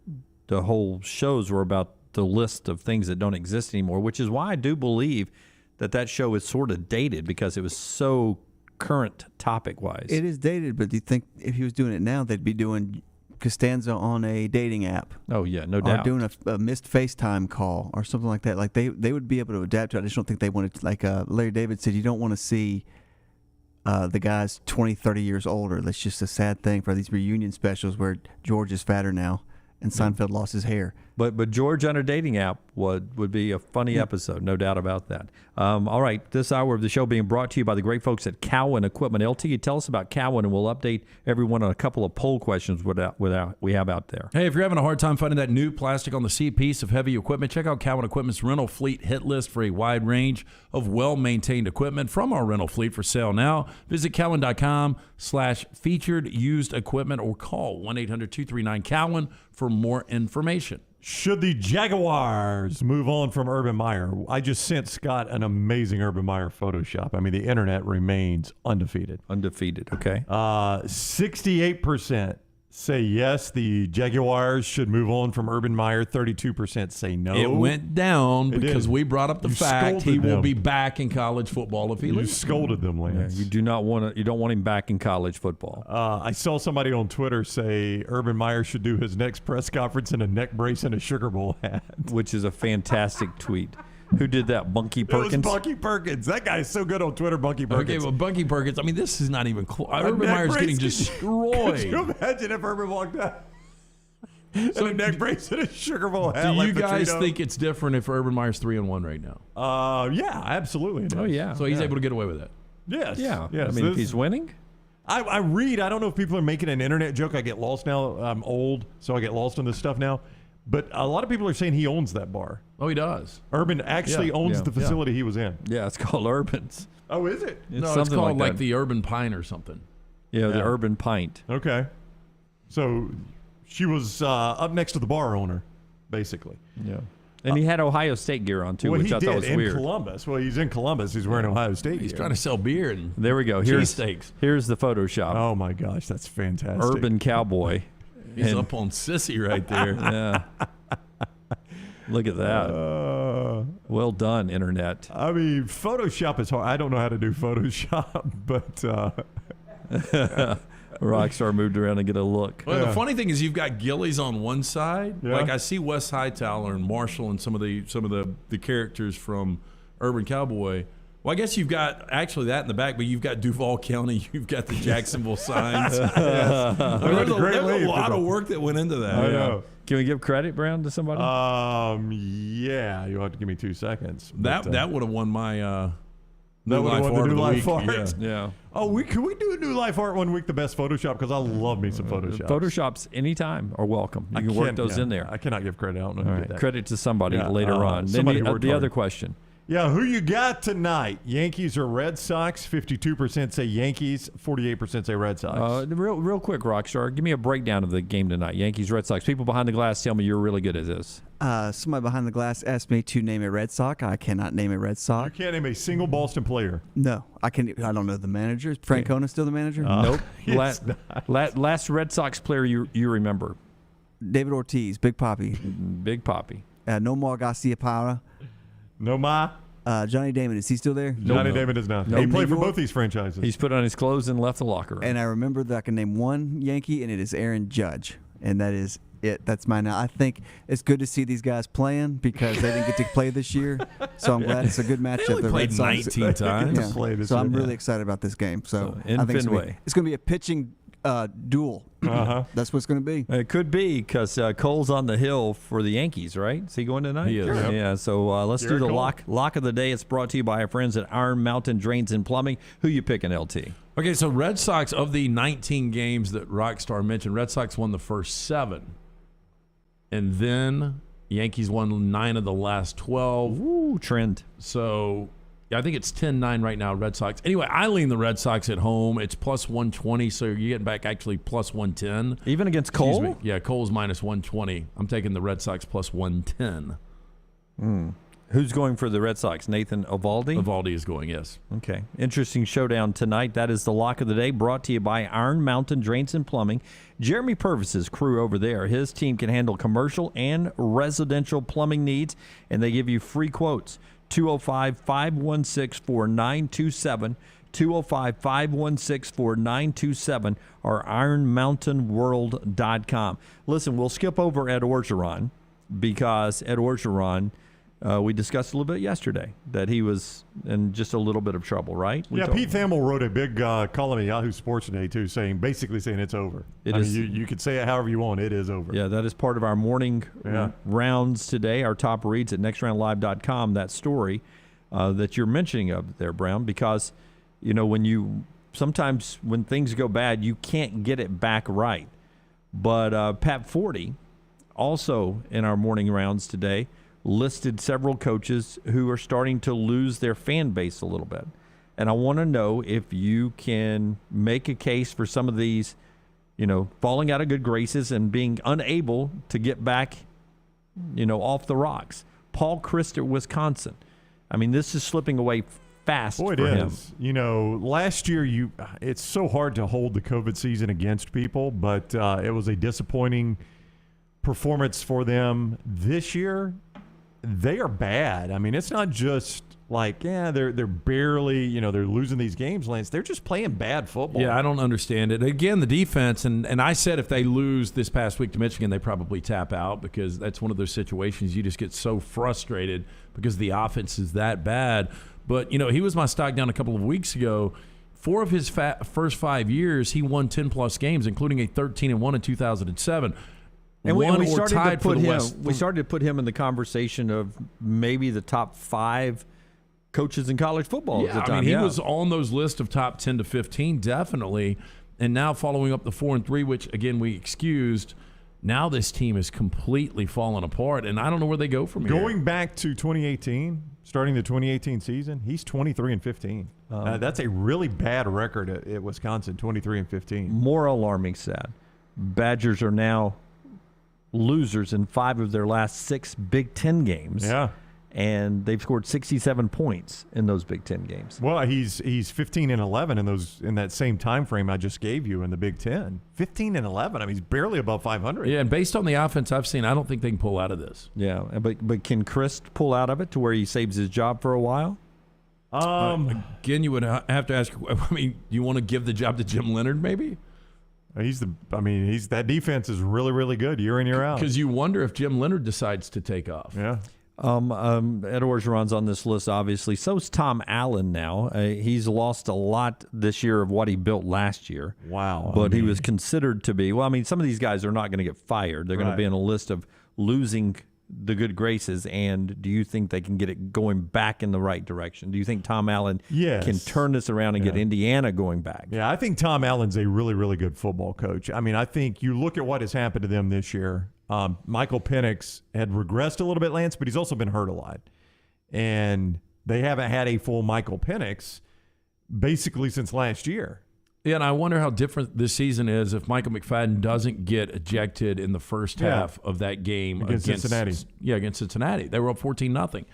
Speaker 4: the whole shows were about the list of things that don't exist anymore, which is why I do believe that show is sort of dated because it was so current topic-wise.
Speaker 7: It is dated, but do you think if he was doing it now, they'd be doing Costanza on a dating app?
Speaker 4: Oh, yeah, no doubt.
Speaker 7: Or doing a missed FaceTime call or something like that. Like, they would be able to adapt to it. I just don't think they wanted to, like Larry David said, you don't want to see the guys 20, 30 years older. That's just a sad thing for these reunion specials where George is fatter now. and Seinfeld lost his hair.
Speaker 4: But George on a dating app would be a funny episode, no doubt about that. All right, this hour of the show being brought to you by the great folks at Cowan Equipment. LT, tell us about Cowan, and we'll update everyone on a couple of poll questions we have out there.
Speaker 6: Hey, if you're having a hard time finding that new plastic on the seat piece of heavy equipment, check out Cowan Equipment's rental fleet hit list for a wide range of well-maintained equipment from our rental fleet for sale now. Visit cowan.com/featured used equipment or call 1-800-239-COWAN for more information.
Speaker 5: Should the Jaguars move on from Urban Meyer? I just sent Scott an amazing Urban Meyer Photoshop. I mean, the internet remains undefeated.
Speaker 4: Undefeated, okay.
Speaker 5: 68% say yes, the Jaguars should move on from Urban Meyer. 32% say no.
Speaker 6: It went down because we brought up the fact he will be back in college football if he leaves.
Speaker 5: You scolded them, Lance.
Speaker 4: Yeah, you don't want him back in college football.
Speaker 5: I saw somebody on Twitter say Urban Meyer should do his next press conference in a neck brace and a Sugar Bowl hat,
Speaker 4: which is a fantastic tweet. Who did that? Bunky Perkins?
Speaker 5: It was Bunky Perkins. That guy is so good on Twitter, Bunky Perkins.
Speaker 6: Okay, well, Bunky Perkins, I mean, this is not even close. Urban Meyer's getting destroyed.
Speaker 5: Could you imagine if Urban walked out in a neck brace and a Sugar Bowl hat?
Speaker 6: Do
Speaker 5: like
Speaker 6: you guys
Speaker 5: Petrino?
Speaker 6: think it's different if Urban Meyer's 3-1 right now?
Speaker 5: Yeah, absolutely.
Speaker 4: Oh, yeah.
Speaker 6: So he's able to get away with that?
Speaker 5: Yes.
Speaker 4: Yeah.
Speaker 5: Yes.
Speaker 4: I mean, if he's winning?
Speaker 5: I read, I don't know if people are making an internet joke. I get lost now. I'm old, so I get lost in this stuff now. But a lot of people are saying he owns that bar.
Speaker 6: Oh, he does.
Speaker 5: Urban actually owns the facility he was in.
Speaker 4: Yeah, it's called Urban's.
Speaker 5: Oh, is it?
Speaker 6: It's called like the Urban Pine or something.
Speaker 4: Yeah, the Urban Pint.
Speaker 5: Okay. So she was up next to the bar owner, basically.
Speaker 4: Yeah. And he had Ohio State gear on, too, which I thought was
Speaker 5: in
Speaker 4: weird.
Speaker 5: Columbus. Well, he's in Columbus. He's wearing Ohio State
Speaker 6: He's
Speaker 5: gear.
Speaker 6: trying to sell beer and
Speaker 4: there we go.
Speaker 6: cheesesteaks.
Speaker 4: Here's the Photoshop.
Speaker 5: Oh, my gosh. That's fantastic.
Speaker 4: Urban Cowboy.
Speaker 6: He's up on Sissy right there.
Speaker 4: Yeah. Look at that. Well done, Internet.
Speaker 5: I mean, Photoshop is hard. I don't know how to do Photoshop, but...
Speaker 4: Rockstar moved around to get a look.
Speaker 6: Well, the funny thing is, you've got Gillies on one side.
Speaker 5: Yeah.
Speaker 6: Like I see Wes Hightower and Marshall and some of the characters from Urban Cowboy. Well, I guess you've got actually that in the back, but you've got Duval County, you've got the Jacksonville signs. There's a lot of work that went into that.
Speaker 5: I know.
Speaker 4: Can we give credit, Brown, to somebody?
Speaker 5: Yeah, you'll have to give me 2 seconds.
Speaker 6: That would have won my
Speaker 5: New Life Art of the Week.
Speaker 4: Yeah.
Speaker 5: Oh, can we do a New Life Art one week? The best Photoshop, because I love me some Photoshop.
Speaker 4: Photoshops anytime are welcome. You can work those in there.
Speaker 5: I cannot give credit. I don't know who did that.
Speaker 4: Credit to somebody later on. Then the other question.
Speaker 5: Yeah, who you got tonight? Yankees or Red Sox? 52% say Yankees, 48% say Red Sox.
Speaker 4: Real quick, Rockstar, give me a breakdown of the game tonight. Yankees, Red Sox. People behind the glass tell me you're really good at this.
Speaker 7: Somebody behind the glass asked me to name a Red Sox. I cannot name a Red Sox.
Speaker 5: You can't name a single Boston player.
Speaker 7: No, I don't know the manager. Is Francona still the manager?
Speaker 4: Nope. Last Red Sox player you remember?
Speaker 7: David Ortiz, Big Papi.
Speaker 4: Big Papi.
Speaker 7: Nomar Garcia Parra.
Speaker 5: Nomar.
Speaker 7: Johnny Damon, is he still there?
Speaker 5: Johnny Damon is not. He played for both these franchises.
Speaker 4: He's put on his clothes and left the locker room.
Speaker 7: And I remember that I can name one Yankee, and it is Aaron Judge. And that is it. That's mine now. I think it's good to see these guys playing because they didn't get to play this year. So I'm glad it's a good matchup.
Speaker 6: They only played 19 times.
Speaker 7: So I'm really excited about this game. So I think it's going to be a pitching duel. That's what it's going to be.
Speaker 4: It could be because Cole's on the hill for the Yankees, right? Is he going tonight?
Speaker 6: He is.
Speaker 4: Yep. Yeah, so let's do the lock of the day. It's brought to you by our friends at Iron Mountain Drains and Plumbing. Who you picking, LT?
Speaker 6: Okay, so Red Sox, of the 19 games that Rockstar mentioned, Red Sox won the first 7. And then Yankees won 9 of the last 12.
Speaker 4: Ooh, trend.
Speaker 6: So I think it's 10-9 right now, Red Sox. Anyway, I lean the Red Sox at home. It's plus 120, so you're getting back actually plus 110.
Speaker 4: Even against Cole?
Speaker 6: Yeah, Cole's minus 120. I'm taking the Red Sox plus 110.
Speaker 4: Who's going for the Red Sox? Nathan Eovaldi?
Speaker 6: Eovaldi is going, yes.
Speaker 4: Okay. Interesting showdown tonight. That is the lock of the day, brought to you by Iron Mountain Drains and Plumbing. Jeremy Purvis's crew over there, his team can handle commercial and residential plumbing needs, and they give you free quotes. 205-516-4927, 205-516-4927, or ironmountainworld.com. Listen, we'll skip over Ed Orgeron because Ed Orgeron we discussed a little bit yesterday that he was in just a little bit of trouble, right?
Speaker 5: Pete Thamel wrote a big column in Yahoo Sports today, too, basically saying it's over. You could say it however you want. It is over.
Speaker 4: Yeah, that is part of our morning rounds today, our top reads at nextroundlive.com, that story that you're mentioning of there, Brown, because, sometimes when things go bad, you can't get it back right. But Pat Forty, also in our morning rounds today, listed several coaches who are starting to lose their fan base a little bit. And I want to know if you can make a case for some of these, falling out of good graces and being unable to get back, off the rocks. Paul Christ at Wisconsin. I mean, this is slipping away fast for him.
Speaker 5: Last year, it's so hard to hold the COVID season against people, but it was a disappointing performance for them. This year, they are bad. I mean, it's not just like, they're barely, they're losing these games, Lance. They're just playing bad football.
Speaker 6: Yeah, I don't understand it. Again, the defense, and I said if they lose this past week to Michigan, they probably tap out because that's one of those situations you just get so frustrated because the offense is that bad. But, he was my stock down a couple of weeks ago. 4 of his first 5 years, he won 10-plus games, including a 13-1 in 2007.
Speaker 4: And we started to put him in the conversation of maybe the top 5 coaches in college football at the time.
Speaker 6: I mean, he was on those lists of top 10 to 15, definitely. And now following up the 4-3, which, again, we excused, now this team is completely fallen apart, and I don't know where they go from here.
Speaker 5: Going back to 2018, starting the 2018 season, he's 23-15. That's a really bad record at Wisconsin, 23-15.
Speaker 4: More alarming, sad. Badgers are now losers in 5 of their last 6 Big Ten games.
Speaker 5: Yeah.
Speaker 4: And they've scored 67 points in those Big Ten games.
Speaker 5: Well, he's 15-11 in that same time frame I just gave you in the Big Ten. 15-11. I mean, he's barely above 500.
Speaker 6: Yeah, and based on the offense I've seen, I don't think they can pull out of this.
Speaker 4: Yeah, but can Christ pull out of it to where he saves his job for a while?
Speaker 6: Again, you would have to ask. I mean, do you want to give the job to Jim Leonard? Maybe.
Speaker 5: That defense is really, really good year in, year out.
Speaker 6: Because you wonder if Jim Leonard decides to take off.
Speaker 5: Yeah.
Speaker 4: Ed Orgeron's on this list, obviously. So's Tom Allen now. He's lost a lot this year of what he built last year.
Speaker 5: Wow.
Speaker 4: But he was considered to be, some of these guys are not going to get fired. They're going to be on a list of losing the good graces. And do you think they can get it going back in the right direction? Do you think Tom Allen can turn this around and get Indiana going back?
Speaker 5: Yeah, I think Tom Allen's a really, really good football coach. I mean, I think you look at what has happened to them this year. Michael Penix had regressed a little bit, Lance, but he's also been hurt a lot. And they haven't had a full Michael Penix basically since last year.
Speaker 6: Yeah, and I wonder how different this season is if Michael McFadden doesn't get ejected in the first half of that game
Speaker 5: against Cincinnati.
Speaker 6: Yeah, against Cincinnati. They were up 14-0.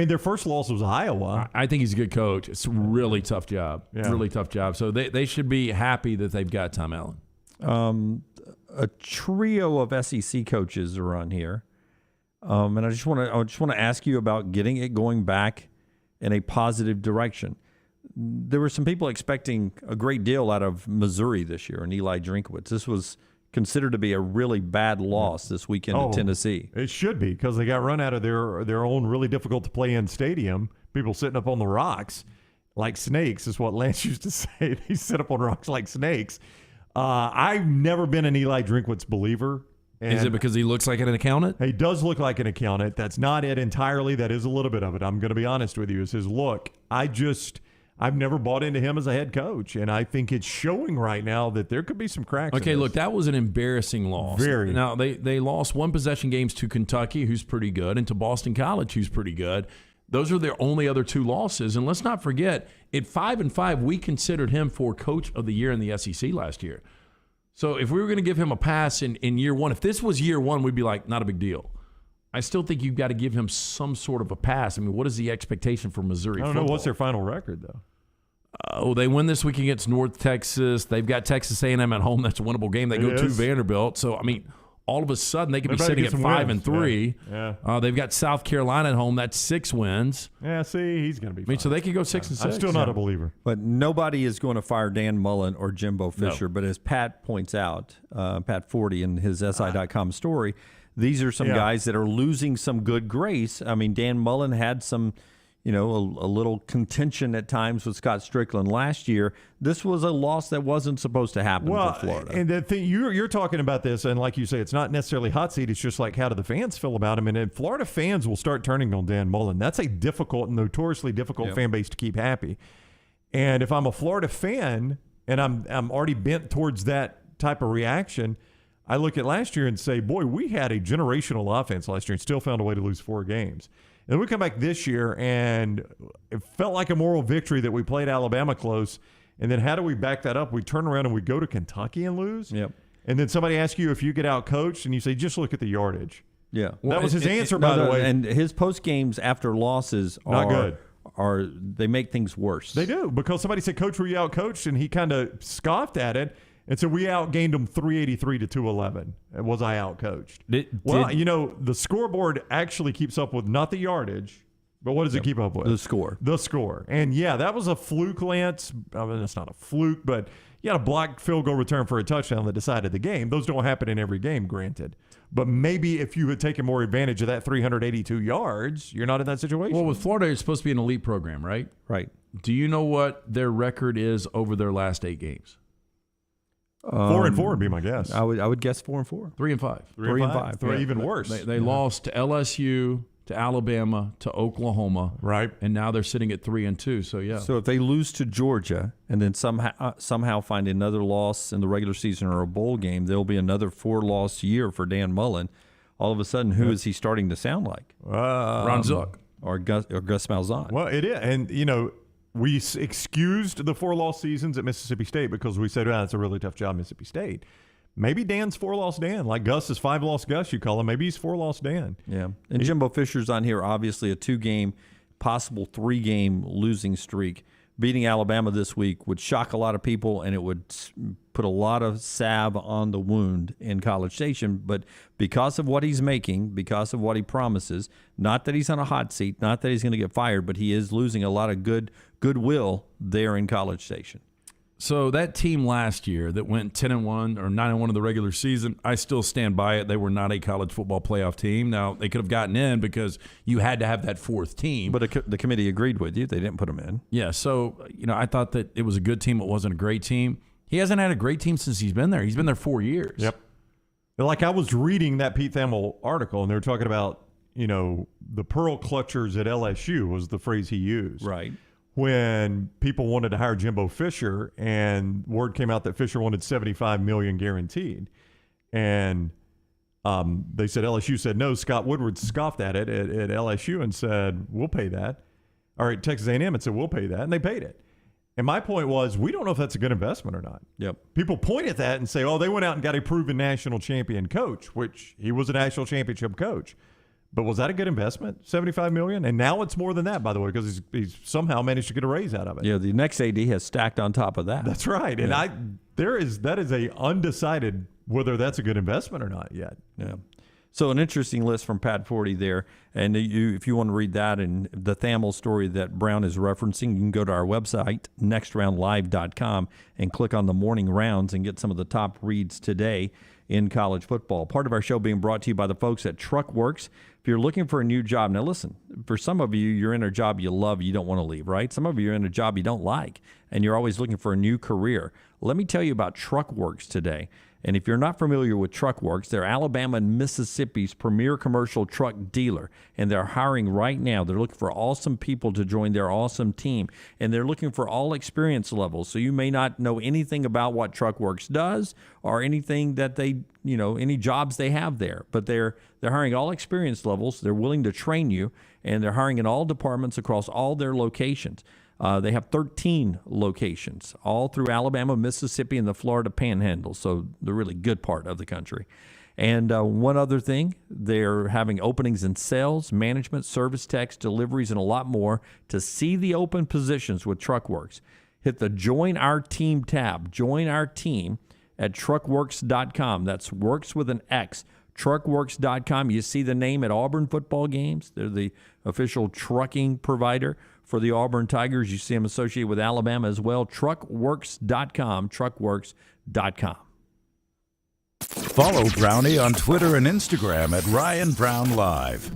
Speaker 5: Their first loss was Iowa.
Speaker 6: I think he's a good coach. It's a really tough job. Yeah. Really tough job. So they should be happy that they've got Tom Allen.
Speaker 4: A trio of SEC coaches are on here, and I just want to ask you about getting it going back in a positive direction. There were some people expecting a great deal out of Missouri this year and Eli Drinkwitz. This was considered to be a really bad loss this weekend to Tennessee.
Speaker 5: It should be because they got run out of their own really difficult to play in stadium. People sitting up on the rocks like snakes is what Lance used to say. They sit up on rocks like snakes. I've never been an Eli Drinkwitz believer.
Speaker 6: Is it because he looks like an accountant?
Speaker 5: He does look like an accountant. That's not it entirely. That is a little bit of it. I'm going to be honest with you. It's his look. I've never bought into him as a head coach, and I think it's showing right now that there could be some cracks.
Speaker 6: Okay, look, that was an embarrassing loss.
Speaker 5: Very.
Speaker 6: Now, they lost one possession games to Kentucky, who's pretty good, and to Boston College, who's pretty good. Those are their only other 2 losses. And let's not forget, at 5-5, we considered him for Coach of the Year in the SEC last year. So if we were going to give him a pass in year one, if this was year one, we'd be like, not a big deal. I still think you've got to give him some sort of a pass. I mean, what is the expectation for Missouri
Speaker 5: I don't know. What's their final record, though?
Speaker 6: They win this week against North Texas. They've got Texas A&M at home. That's a winnable game. They go to Vanderbilt. So, I mean, all of a sudden they could be sitting at 5-3.
Speaker 5: Yeah.
Speaker 6: They've got South Carolina at home. That's 6 wins.
Speaker 5: Yeah, see, he's going to be fine.
Speaker 6: So they could go 6-6.
Speaker 5: I'm still not a believer.
Speaker 4: But nobody is going to fire Dan Mullen or Jimbo Fisher. No. But as Pat points out, Pat Forty in his SI.com story, These are some guys that are losing some good grace. I mean, Dan Mullen had some, a little contention at times with Scott Strickland last year. This was a loss that wasn't supposed to happen for Florida.
Speaker 5: And the thing you're talking about this, and like you say, it's not necessarily hot seat. It's just like, how do the fans feel about him? And Florida fans will start turning on Dan Mullen. That's a difficult, notoriously difficult fan base to keep happy. And if I'm a Florida fan and I'm already bent towards that type of reaction, I look at last year and say, boy, we had a generational offense last year and still found a way to lose 4 games. And then we come back this year, and it felt like a moral victory that we played Alabama close. And then how do we back that up? We turn around and we go to Kentucky and lose?
Speaker 4: Yep.
Speaker 5: And then somebody asks you if you get out-coached, and you say, just look at the yardage.
Speaker 4: Yeah.
Speaker 5: That was his answer, by the way.
Speaker 4: And his post-games after losses
Speaker 5: not good.
Speaker 4: They make things worse.
Speaker 5: They do, because somebody said, Coach, were you out-coached? And he kind of scoffed at it. And so we outgained them 383 to 211. Was I out-coached? The scoreboard actually keeps up with not the yardage, but what does it keep up with?
Speaker 4: The score.
Speaker 5: The score. And, that was a fluke, Lance. I mean, it's not a fluke, but you had a blocked field goal return for a touchdown that decided the game. Those don't happen in every game, granted. But maybe if you had taken more advantage of that 382 yards, you're not in that situation.
Speaker 6: Well, with Florida, it's supposed to be an elite program, right?
Speaker 4: Right.
Speaker 6: Do you know what their record is over their last 8 games?
Speaker 5: 4-4 would be my guess.
Speaker 4: I would guess 4-4.
Speaker 6: 3-5.
Speaker 4: 3-5.
Speaker 5: Yeah. Even worse.
Speaker 6: They lost to LSU, to Alabama, to Oklahoma.
Speaker 5: Right.
Speaker 6: And now they're sitting at 3-2. So, yeah.
Speaker 4: So if they lose to Georgia and then somehow find another loss in the regular season or a bowl game, there'll be another 4-loss year for Dan Mullen. All of a sudden, who is he starting to sound like?
Speaker 6: Ron Zook.
Speaker 4: Or Gus Malzahn.
Speaker 5: Well, it is. And, we excused the 4-loss seasons at Mississippi State because we said, it's a really tough job, Mississippi State. Maybe Dan's 4-loss Dan, like Gus is 5-loss Gus, you call him. Maybe he's 4-loss Dan.
Speaker 4: Yeah. And Jimbo Fisher's on here, obviously a 2-game, possible 3-game losing streak. Beating Alabama this week would shock a lot of people, and it would put a lot of salve on the wound in College Station. But because of what he's making, because of what he promises, not that he's on a hot seat, not that he's going to get fired, but he is losing a lot of goodwill there in College Station.
Speaker 6: So that team last year that went 10-1 or 9-1 in the regular season, I still stand by it. They were not a college football playoff team. Now, they could have gotten in because you had to have that 4th team.
Speaker 4: But the committee agreed with you. They didn't put them in.
Speaker 6: Yeah, so, I thought that it was a good team. It wasn't a great team. He hasn't had a great team since he's been there. He's been there 4 years.
Speaker 5: Yep. Like I was reading that Pete Thamel article, and they were talking about, the pearl clutchers at LSU was the phrase he used.
Speaker 4: Right.
Speaker 5: When people wanted to hire Jimbo Fisher, and word came out that Fisher wanted $75 million guaranteed, and they said LSU said no. Scott Woodward scoffed at it at LSU and said, "We'll pay that." All right, Texas A&M and said, "We'll pay that," and they paid it. And my point was, we don't know if that's a good investment or not.
Speaker 4: Yep.
Speaker 5: People point at that and say, "Oh, they went out and got a proven national champion coach," which he was a national championship coach. But was that a good investment, $75 million? And now it's more than that, by the way, because he's somehow managed to get a raise out of it.
Speaker 4: Yeah, the next AD has stacked on top of that.
Speaker 5: That's right. And that is a undecided whether that's a good investment or not yet.
Speaker 4: Yeah. So an interesting list from Pat Forty there. And if you want to read that and the Thamel story that Brown is referencing, you can go to our website, nextroundlive.com, and click on the morning rounds and get some of the top reads today in college football. Part of our show being brought to you by the folks at TruckWorks. If you're looking for a new job, now listen, for some of you, you're in a job you love, you don't want to leave, right? Some of you are in a job you don't like, and you're always looking for a new career. Let me tell you about TruckWorks today. And if you're not familiar with TruckWorks, they're Alabama and Mississippi's premier commercial truck dealer, and they're hiring right now. They're looking for awesome people to join their awesome team, and they're looking for all experience levels. So you may not know anything about what TruckWorks does or anything that they, any jobs they have there, but they're hiring all experience levels. They're willing to train you, and they're hiring in all departments across all their locations. They have 13 locations all through Alabama, Mississippi, and the Florida Panhandle, so the really good part of the country. And one other thing, they're having openings in sales, management, service techs, deliveries, and a lot more. To see the open positions with TruckWorks, hit the Join Our Team tab. Join our team at truckworks.com. That's works with an X. Truckworks.com. You see the name at Auburn football games. They're the official trucking provider for the Auburn Tigers. You see them associated with Alabama as well. Truckworks.com. Truckworks.com.
Speaker 3: Follow Brownie on Twitter and Instagram at Ryan Brown Live.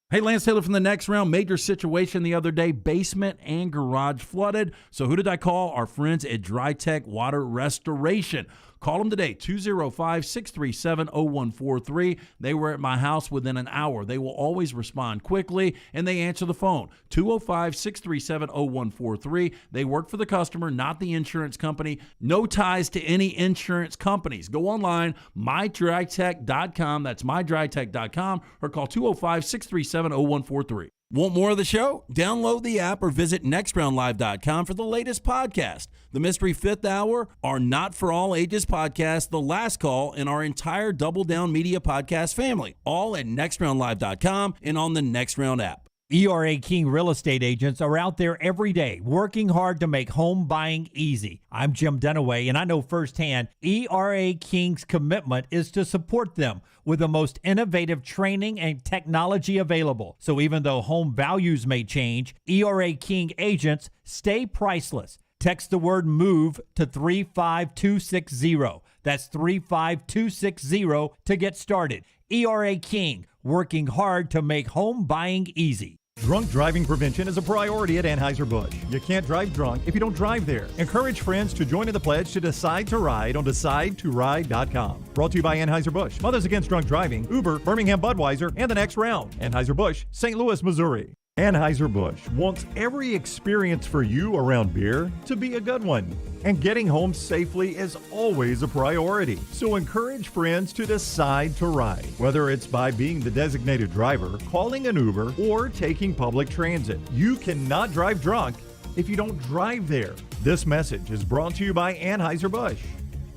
Speaker 6: Hey, Lance Taylor from the Next Round. Major situation the other day. Basement and garage flooded. So who did I call? Our friends at Dry Tech Water Restoration. Call them today, 205-637-0143. They were at my house within an hour. They will always respond quickly, and they answer the phone, 205-637-0143. They work for the customer, not the insurance company. No ties to any insurance companies. Go online, mydrytech.com. That's mydrytech.com, or call 205-637-0143. Want more of the show? Download the app or visit nextroundlive.com for the latest podcast. The Mystery Fifth Hour, our Not For All Ages podcast, The Last Call, and our entire Double Down Media podcast family. All at nextroundlive.com and on the Next Round app.
Speaker 10: ERA King real estate agents are out there every day working hard to make home buying easy. I'm Jim Dunaway, and I know firsthand ERA King's commitment is to support them with the most innovative training and technology available. So even though home values may change, ERA King agents stay priceless. Text the word MOVE to 35260. That's 35260 to get started. ERA King, working hard to make home buying easy.
Speaker 5: Drunk driving prevention is a priority at Anheuser-Busch. You can't drive drunk if you don't drive there. Encourage friends to join in the pledge to Decide to Ride on DecideToRide.com. Brought to you by Anheuser-Busch, Mothers Against Drunk Driving, Uber, Birmingham Budweiser, and the Next Round. Anheuser-Busch, St. Louis, Missouri. Anheuser-Busch wants every experience for you around beer to be a good one. And getting home safely is always a priority. So encourage friends to decide to ride, whether it's by being the designated driver, calling an Uber, or taking public transit. You cannot drive drunk if you don't drive there. This message is brought to you by Anheuser-Busch,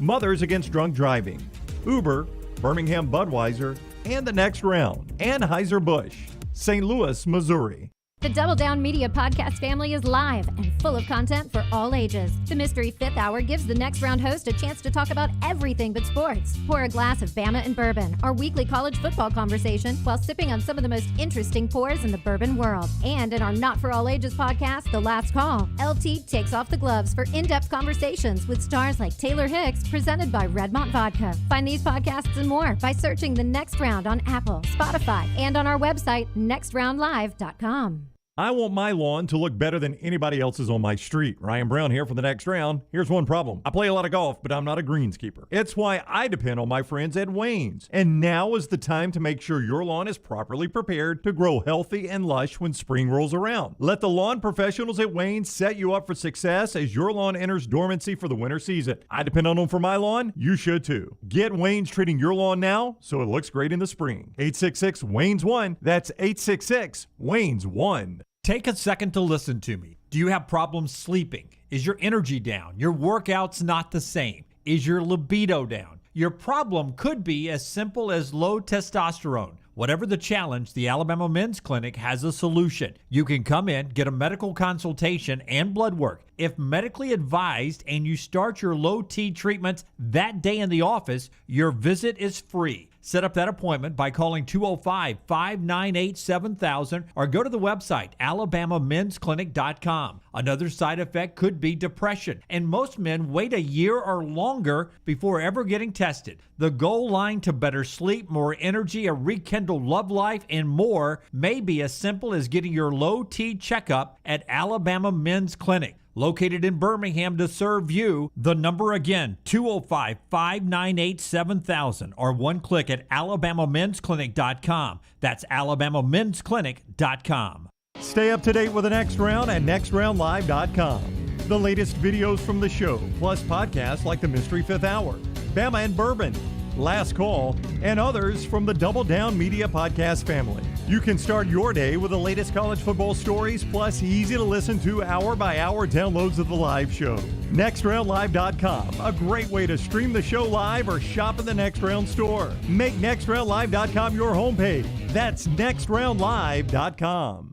Speaker 5: Mothers Against Drunk Driving, Uber, Birmingham Budweiser, and the Next Round. Anheuser-Busch, St. Louis, Missouri.
Speaker 13: The Double Down Media podcast family is live and full of content for all ages. The Mystery Fifth Hour gives the Next Round host a chance to talk about everything but sports. Pour a glass of Bama and Bourbon, our weekly college football conversation, while sipping on some of the most interesting pours in the bourbon world. And in our Not For All Ages podcast, The Last Call, LT takes off the gloves for in-depth conversations with stars like Taylor Hicks, presented by Redmont Vodka. Find these podcasts and more by searching The Next Round on Apple, Spotify, and on our website, nextroundlive.com.
Speaker 5: I want my lawn to look better than anybody else's on my street. Ryan Brown here for the Next Round. Here's one problem. I play a lot of golf, but I'm not a greenskeeper. It's why I depend on my friends at Wayne's. And now is the time to make sure your lawn is properly prepared to grow healthy and lush when spring rolls around. Let the lawn professionals at Wayne's set you up for success as your lawn enters dormancy for the winter season. I depend on them for my lawn. You should too. Get Wayne's treating your lawn now so it looks great in the spring. 866-WAYNES-1. That's 866-WAYNES-1.
Speaker 10: Take a second to listen to me. Do you have problems sleeping? Is your energy down? Your workouts not the same? Is your libido down? Your problem could be as simple as low testosterone. Whatever the challenge, the Alabama Men's Clinic has a solution. You can come in, get a medical consultation and blood work. If medically advised and you start your low T treatments that day in the office, your visit is free. Set up that appointment by calling 205-598-7000 or go to the website alabamamensclinic.com. Another side effect could be depression, and most men wait a year or longer before ever getting tested. The goal line to better sleep, more energy, a rekindled love life, and more may be as simple as getting your low T checkup at Alabama Men's Clinic. Located in Birmingham to serve you. The number again, 205-598-7000 or one click at alabamamensclinic.com. That's alabamamensclinic.com.
Speaker 5: Stay up to date with the Next Round at nextroundlive.com. The latest videos from the show, plus podcasts like the Mystery Fifth Hour, Bama and Bourbon, Last Call, and others from the Double Down Media podcast family. You can start your day with the latest college football stories, plus easy to listen to hour-by-hour downloads of the live show. NextRoundLive.com, a great way to stream the show live or shop in the Next Round store. Make NextRoundLive.com your homepage. That's NextRoundLive.com.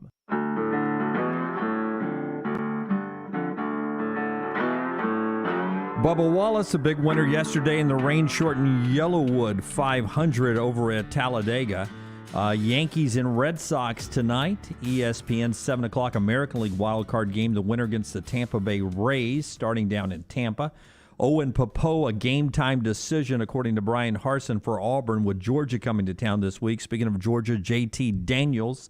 Speaker 4: Bubba Wallace, a big winner yesterday in the rain-shortened Yellowwood 500 over at Talladega. Yankees and Red Sox tonight. ESPN 7 o'clock American League wildcard game. The winner against the Tampa Bay Rays starting down in Tampa. Owen Popo, a game-time decision, according to Brian Harsin, for Auburn, with Georgia coming to town this week. Speaking of Georgia, J.T. Daniels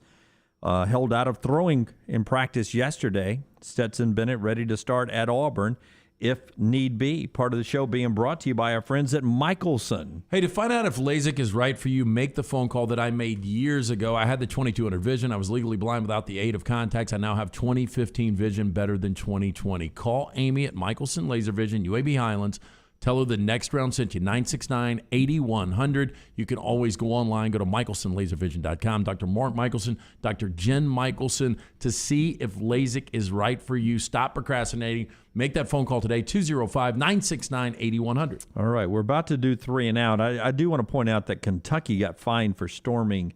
Speaker 4: held out of throwing in practice yesterday. Stetson Bennett ready to start at Auburn if need be. Part of the show being brought to you by our friends at Michelson.
Speaker 6: Hey, to find out if LASIK is right for you, make the phone call that I made years ago. I had the 20/200 vision. I was legally blind without the aid of contacts. I now have 20/15 vision, better than 20/20. Call Amy at Michelson Laser Vision, UAB Highlands. Tell her the next round sent you, 969-8100. You can always go online, go to michelsonlaservision.com. Dr. Mark Michelson, Dr. Jen Michelson, to see if LASIK is right for you. Stop procrastinating. Make that phone call today, 205-969-8100.
Speaker 4: All right, we're about to do 3 and out. I do want to point out that Kentucky got fined for storming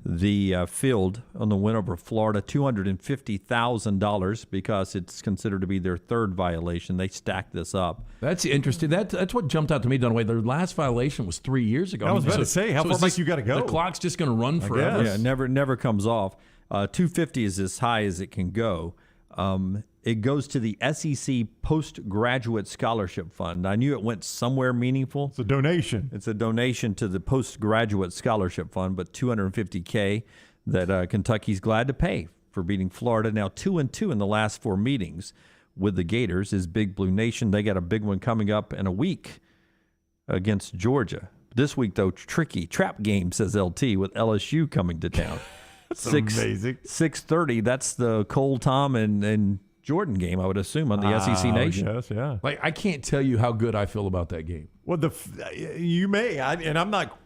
Speaker 4: the field on the win over Florida, $250,000, because it's considered to be their third violation. They stacked this up.
Speaker 6: That's interesting. That's what jumped out to me, Dunaway. Their last violation was 3 years ago.
Speaker 5: I was about to say, how far back you got to go?
Speaker 6: The clock's just going to run forever.
Speaker 4: Yeah, never comes off. 250 is as high as it can go. It goes to the SEC Postgraduate Scholarship Fund. I knew it went somewhere meaningful.
Speaker 5: It's a donation.
Speaker 4: It's a donation to the Postgraduate Scholarship Fund, but $250K that Kentucky's glad to pay for beating Florida. Now 2-2 in the last 4 meetings with the Gators is Big Blue Nation. They got a big one coming up in a week against Georgia. This week, though, tricky. Trap game, says LT, with LSU coming to town.
Speaker 5: That's amazing.
Speaker 4: 6:30. That's the Cole, Tom, and Jordan game, I would assume, on the SEC Nation.
Speaker 5: Yes, yeah.
Speaker 6: Like, I can't tell you how good I feel about that game.
Speaker 5: Well, you may, and I'm not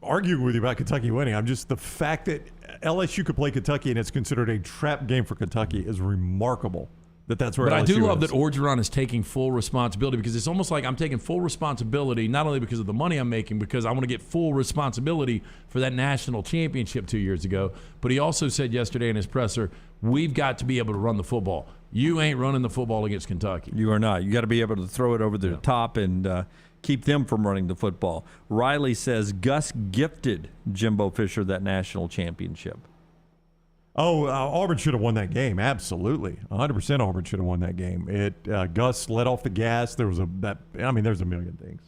Speaker 5: arguing with you about Kentucky winning. I'm just, the fact that LSU could play Kentucky and it's considered a trap game for Kentucky is remarkable. That's where.
Speaker 6: But
Speaker 5: LSU
Speaker 6: I do love
Speaker 5: is.
Speaker 6: that Orgeron is taking full responsibility, because it's almost like I'm taking full responsibility, not only because of the money I'm making, because I want to get full responsibility for that national championship 2 years ago. But he also said yesterday in his presser, we've got to be able to run the football. You ain't running the football against Kentucky.
Speaker 4: You are not. You got to be able to throw it over the top and keep them from running the football. Riley says Gus gifted Jimbo Fisher that national championship.
Speaker 5: Oh, Auburn should have won that game. Absolutely, 100% Auburn should have won that game. Gus let off the gas. There's a million things.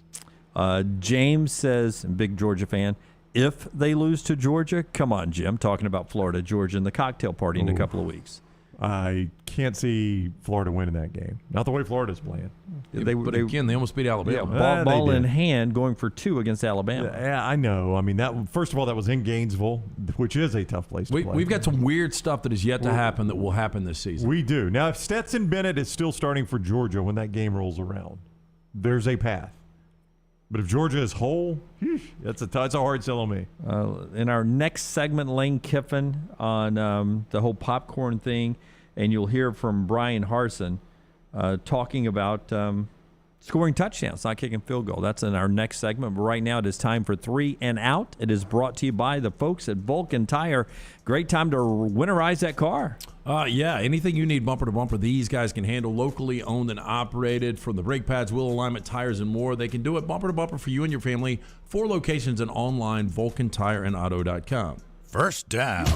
Speaker 4: James says, big Georgia fan, if they lose to Georgia, come on, Jim, talking about Florida, Georgia, and the cocktail party in a couple of weeks.
Speaker 5: I can't see Florida winning that game. Not the way Florida's playing.
Speaker 6: They almost beat Alabama.
Speaker 4: Yeah, ball in hand, going for 2 against Alabama.
Speaker 5: Yeah, I know. I mean, first of all, that was in Gainesville, which is a tough place to play.
Speaker 6: We've got some weird stuff that is yet to happen that will happen this season.
Speaker 5: We do. Now, if Stetson Bennett is still starting for Georgia when that game rolls around, there's a path. But if Georgia is whole, that's a hard sell on me.
Speaker 4: In our next segment, Lane Kiffin on the whole popcorn thing, and you'll hear from Brian Harsin talking about scoring touchdowns, not kicking field goal. That's in our next segment. But right now it is time for 3 and Out. It is brought to you by the folks at Vulcan Tire. Great time to winterize that car.
Speaker 6: Yeah, anything you need bumper to bumper, these guys can handle. Locally owned and operated, from the brake pads, wheel alignment, tires, and more. They can do it bumper to bumper for you and your family. 4 locations and online, VulcanTireandAuto.com.
Speaker 3: First down.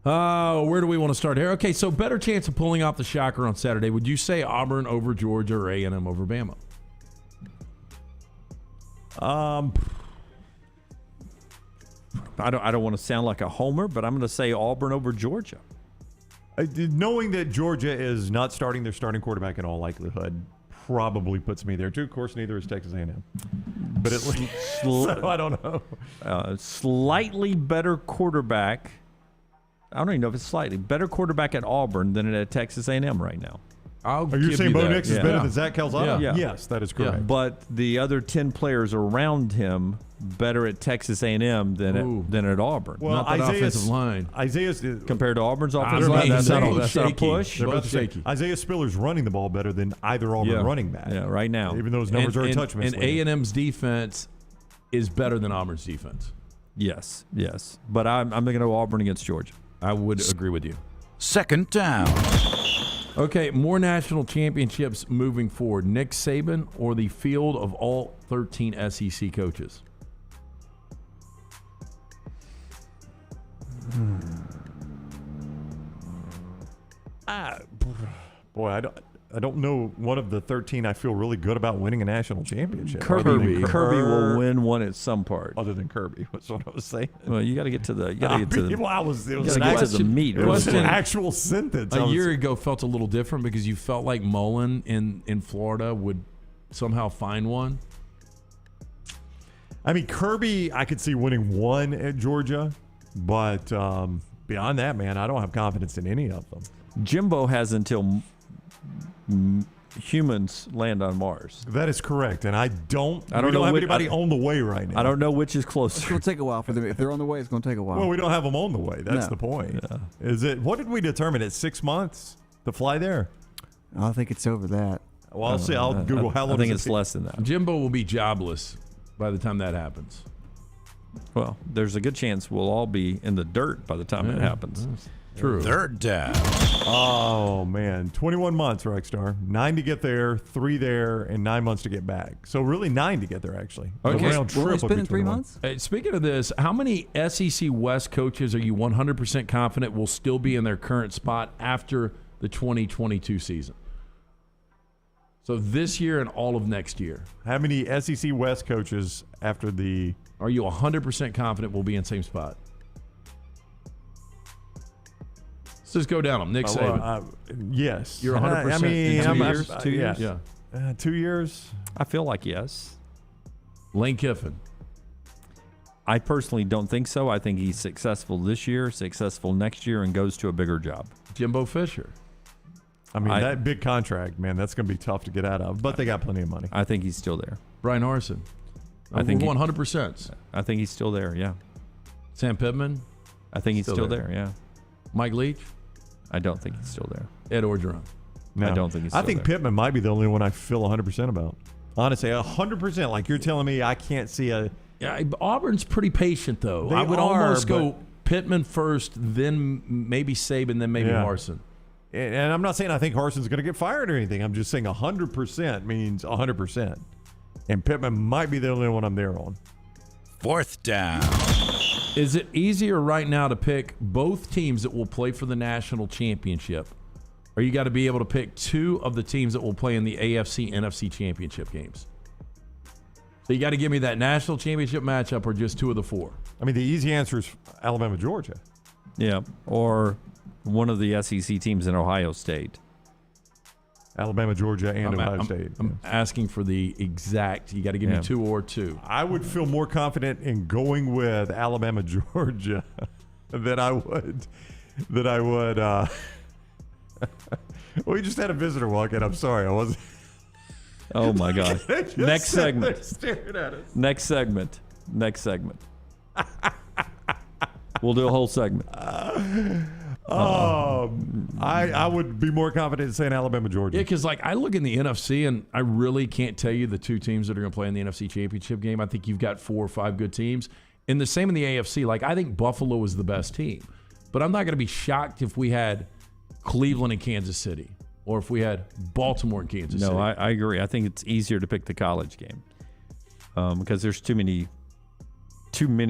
Speaker 6: Where do we want to start here? Okay, so better chance of pulling off the shocker on Saturday. Would you say Auburn over Georgia or A&M over Bama?
Speaker 4: I don't want to sound like a homer, but I'm going to say Auburn over Georgia.
Speaker 5: Knowing that Georgia is not starting their starting quarterback in all likelihood probably puts me there too. Of course, neither is Texas A&M. But at least, so I don't know.
Speaker 4: Slightly better quarterback. I don't even know if it's slightly better quarterback at Auburn than at Texas A&M right now.
Speaker 5: Are you saying Bo Nix is better than Zach Calzada?
Speaker 4: Yeah.
Speaker 5: Yes, that is correct.
Speaker 4: Yeah. But the other 10 players around him better at Texas A&M than at Auburn.
Speaker 5: Well,
Speaker 6: not that offensive line.
Speaker 4: Compared to Auburn's offensive line, that's not a push.
Speaker 5: Isaiah Spiller's running the ball better than either Auburn running back.
Speaker 4: Yeah, right now.
Speaker 5: Even though his numbers are a touch misleading.
Speaker 6: And A&M's defense is better than Auburn's defense.
Speaker 4: Yes. But I'm going to go Auburn against Georgia.
Speaker 6: I would agree with you.
Speaker 3: Second down.
Speaker 6: Okay, more national championships moving forward. Nick Saban or the field of all 13 SEC coaches?
Speaker 5: Boy, I don't know one of the 13 I feel really good about winning a national championship.
Speaker 4: Kirby will win one at some part.
Speaker 5: Other than Kirby, that's what I was saying.
Speaker 4: Well, you got to get to the.
Speaker 5: It was
Speaker 4: the meat.
Speaker 5: It was an actual sentence.
Speaker 6: A year ago felt a little different because you felt like Mullen in Florida would somehow find one.
Speaker 5: I mean, Kirby, I could see winning one at Georgia, but beyond that, man, I don't have confidence in any of them.
Speaker 4: Jimbo has until humans land on Mars.
Speaker 5: That is correct, and I don't
Speaker 4: know
Speaker 5: have anybody on the way right now.
Speaker 4: I don't know which is closer.
Speaker 7: It's going to take a while for them. If they're on the way, it's going to take a while.
Speaker 5: Well, we don't have them on the way. That's the point.
Speaker 4: Yeah.
Speaker 5: Is it? What did we determine? It's 6 months to fly there.
Speaker 7: I think it's over that.
Speaker 5: Well, I'll see. I'll Google how long.
Speaker 4: I think it's less than that.
Speaker 6: Jimbo will be jobless by the time that happens.
Speaker 4: Well, there's a good chance we'll all be in the dirt by the time it happens.
Speaker 6: True.
Speaker 3: Third down.
Speaker 5: Oh, man. 21 months, Rexstar. 9 to get there, 3 there, and 9 months to get back. So really 9 to get there, actually.
Speaker 6: Okay.
Speaker 5: The round trip
Speaker 7: Well, it's
Speaker 5: would
Speaker 7: been
Speaker 5: be
Speaker 7: in 3
Speaker 5: 21.
Speaker 7: months?
Speaker 6: Hey, speaking of this, how many SEC West coaches are you 100% confident will still be in their current spot after the 2022 season? So this year and all of next year.
Speaker 5: How many SEC West coaches after the...
Speaker 6: Are you 100% confident will be in same spot? Let's just go down them. Nick Saban.
Speaker 5: Yes.
Speaker 6: You're 100%.
Speaker 5: I mean,
Speaker 6: in 2
Speaker 5: I'm-
Speaker 6: years?
Speaker 4: 2 years?
Speaker 6: Yeah.
Speaker 5: 2 years?
Speaker 4: I feel like yes.
Speaker 6: Lane Kiffin.
Speaker 4: I personally don't think so. I think he's successful this year, successful next year, and goes to a bigger job.
Speaker 6: Jimbo Fisher.
Speaker 5: I mean, that big contract, man, that's going to be tough to get out of. But they got plenty of money.
Speaker 4: I think he's still there.
Speaker 6: Brian Harsin.
Speaker 4: I think
Speaker 6: 100%.
Speaker 4: I think he's still there, yeah.
Speaker 6: Sam Pittman.
Speaker 4: I think he's still there, yeah.
Speaker 6: Mike Leach.
Speaker 4: I don't think he's still there.
Speaker 6: Ed Orgeron.
Speaker 5: No.
Speaker 4: I don't think he's
Speaker 5: I
Speaker 4: still
Speaker 5: think
Speaker 4: there.
Speaker 5: Pittman might be the only one I feel 100% about. Honestly, 100%. Like you're telling me I can't see a...
Speaker 6: Yeah, Auburn's pretty patient, though.
Speaker 5: They
Speaker 6: I would
Speaker 5: are,
Speaker 6: almost go
Speaker 5: but-
Speaker 6: Pittman first, then maybe Saban, then maybe
Speaker 5: Yeah.
Speaker 6: Harsin.
Speaker 5: And I'm not saying I think Harson's going to get fired or anything. I'm just saying 100% means 100%. And Pittman might be the only one I'm there on.
Speaker 3: Fourth down.
Speaker 6: Is it easier right now to pick both teams that will play for the national championship? Or you got to be able to pick 2 of the teams that will play in the AFC, NFC championship games? So you got to give me that national championship matchup or just 2 of the 4?
Speaker 5: I mean, the easy answer is Alabama, Georgia.
Speaker 4: Yeah, or one of the SEC teams in Ohio State.
Speaker 5: Alabama, Georgia, and Ohio State.
Speaker 6: I'm asking for the exact. You got to give me 2 or 2.
Speaker 5: I would feel more confident in going with Alabama, Georgia than I would. We just had a visitor walk in. I'm sorry, I wasn't.
Speaker 4: Oh my God! Next segment.
Speaker 5: Staring at us.
Speaker 4: Next segment. We'll do a whole segment.
Speaker 5: I would be more confident in saying Alabama, Georgia.
Speaker 6: Yeah, because I look in the NFC and I really can't tell you the 2 teams that are going to play in the NFC Championship game. I think you've got 4 or 5 good teams. And the same in the AFC. I think Buffalo is the best team. But I'm not going to be shocked if we had Cleveland and Kansas City or if we had Baltimore and Kansas City.
Speaker 4: No, I agree. I think it's easier to pick the college game because there's too many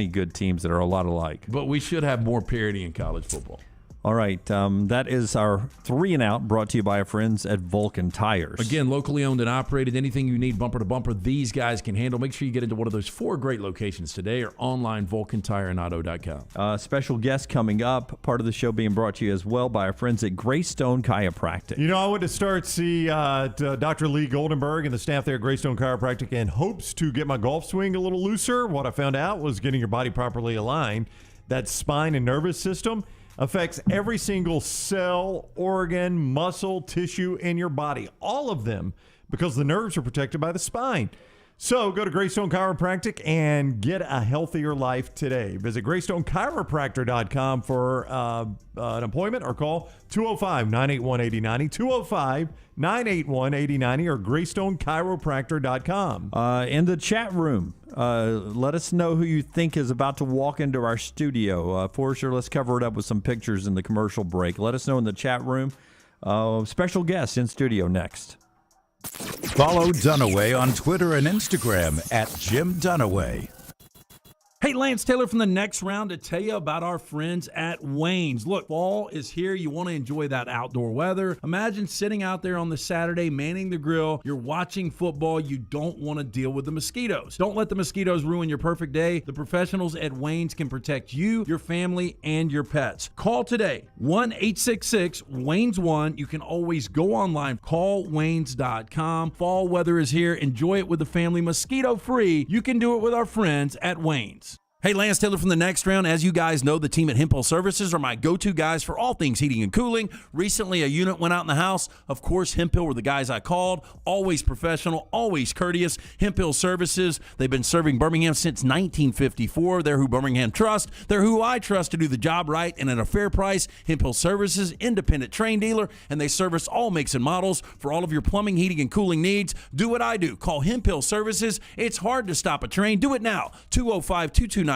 Speaker 4: good teams that are a lot alike.
Speaker 6: But we should have more parity in college football.
Speaker 4: All right, that is our 3 and Out, brought to you by our friends at Vulcan Tires.
Speaker 6: Again, locally owned and operated. Anything you need bumper to bumper, these guys can handle. Make sure you get into one of those 4 great locations today or online, VulcanTireandAuto.com.
Speaker 4: Special guest coming up, part of the show being brought to you as well by our friends at Greystone Chiropractic.
Speaker 5: You know, I went to start see Dr. Lee Goldenberg and the staff there at Greystone Chiropractic in hopes to get my golf swing a little looser. What I found out was getting your body properly aligned. That spine and nervous system affects every single cell, organ, muscle, tissue in your body. All of them, because the nerves are protected by the spine. So go to Greystone Chiropractic and get a healthier life today. Visit GreystoneChiropractor.com for an appointment or call 205-981-8090, 205-981-8090 or GreystoneChiropractor.com.
Speaker 4: In the chat room, let us know who you think is about to walk into our studio. Forrester, let's cover it up with some pictures in the commercial break. Let us know in the chat room. Special guest in studio next.
Speaker 3: Follow Dunaway on Twitter and Instagram at Jim Dunaway.
Speaker 6: Hey, Lance Taylor from the Next Round to tell you about our friends at Wayne's. Look, fall is here. You want to enjoy that outdoor weather. Imagine sitting out there on the Saturday, manning the grill. You're watching football. You don't want to deal with the mosquitoes. Don't let the mosquitoes ruin your perfect day. The professionals at Wayne's can protect you, your family, and your pets. Call today, 1-866-WAYNES1. You can always go online, callwaynes.com. Fall weather is here. Enjoy it with the family, mosquito-free. You can do it with our friends at Wayne's. Hey, Lance Taylor from the Next Round. As you guys know, the team at Hemphill Services are my go-to guys for all things heating and cooling. Recently, a unit went out in the house. Of course, Hemphill were the guys I called. Always professional, always courteous. Hemphill Services, they've been serving Birmingham since 1954. They're who Birmingham trusts. They're who I trust to do the job right and at a fair price. Hemphill Services, independent train dealer, and they service all makes and models for all of your plumbing, heating, and cooling needs. Do what I do. Call Hemphill Services. It's hard to stop a train. Do it now. 205-229-2090.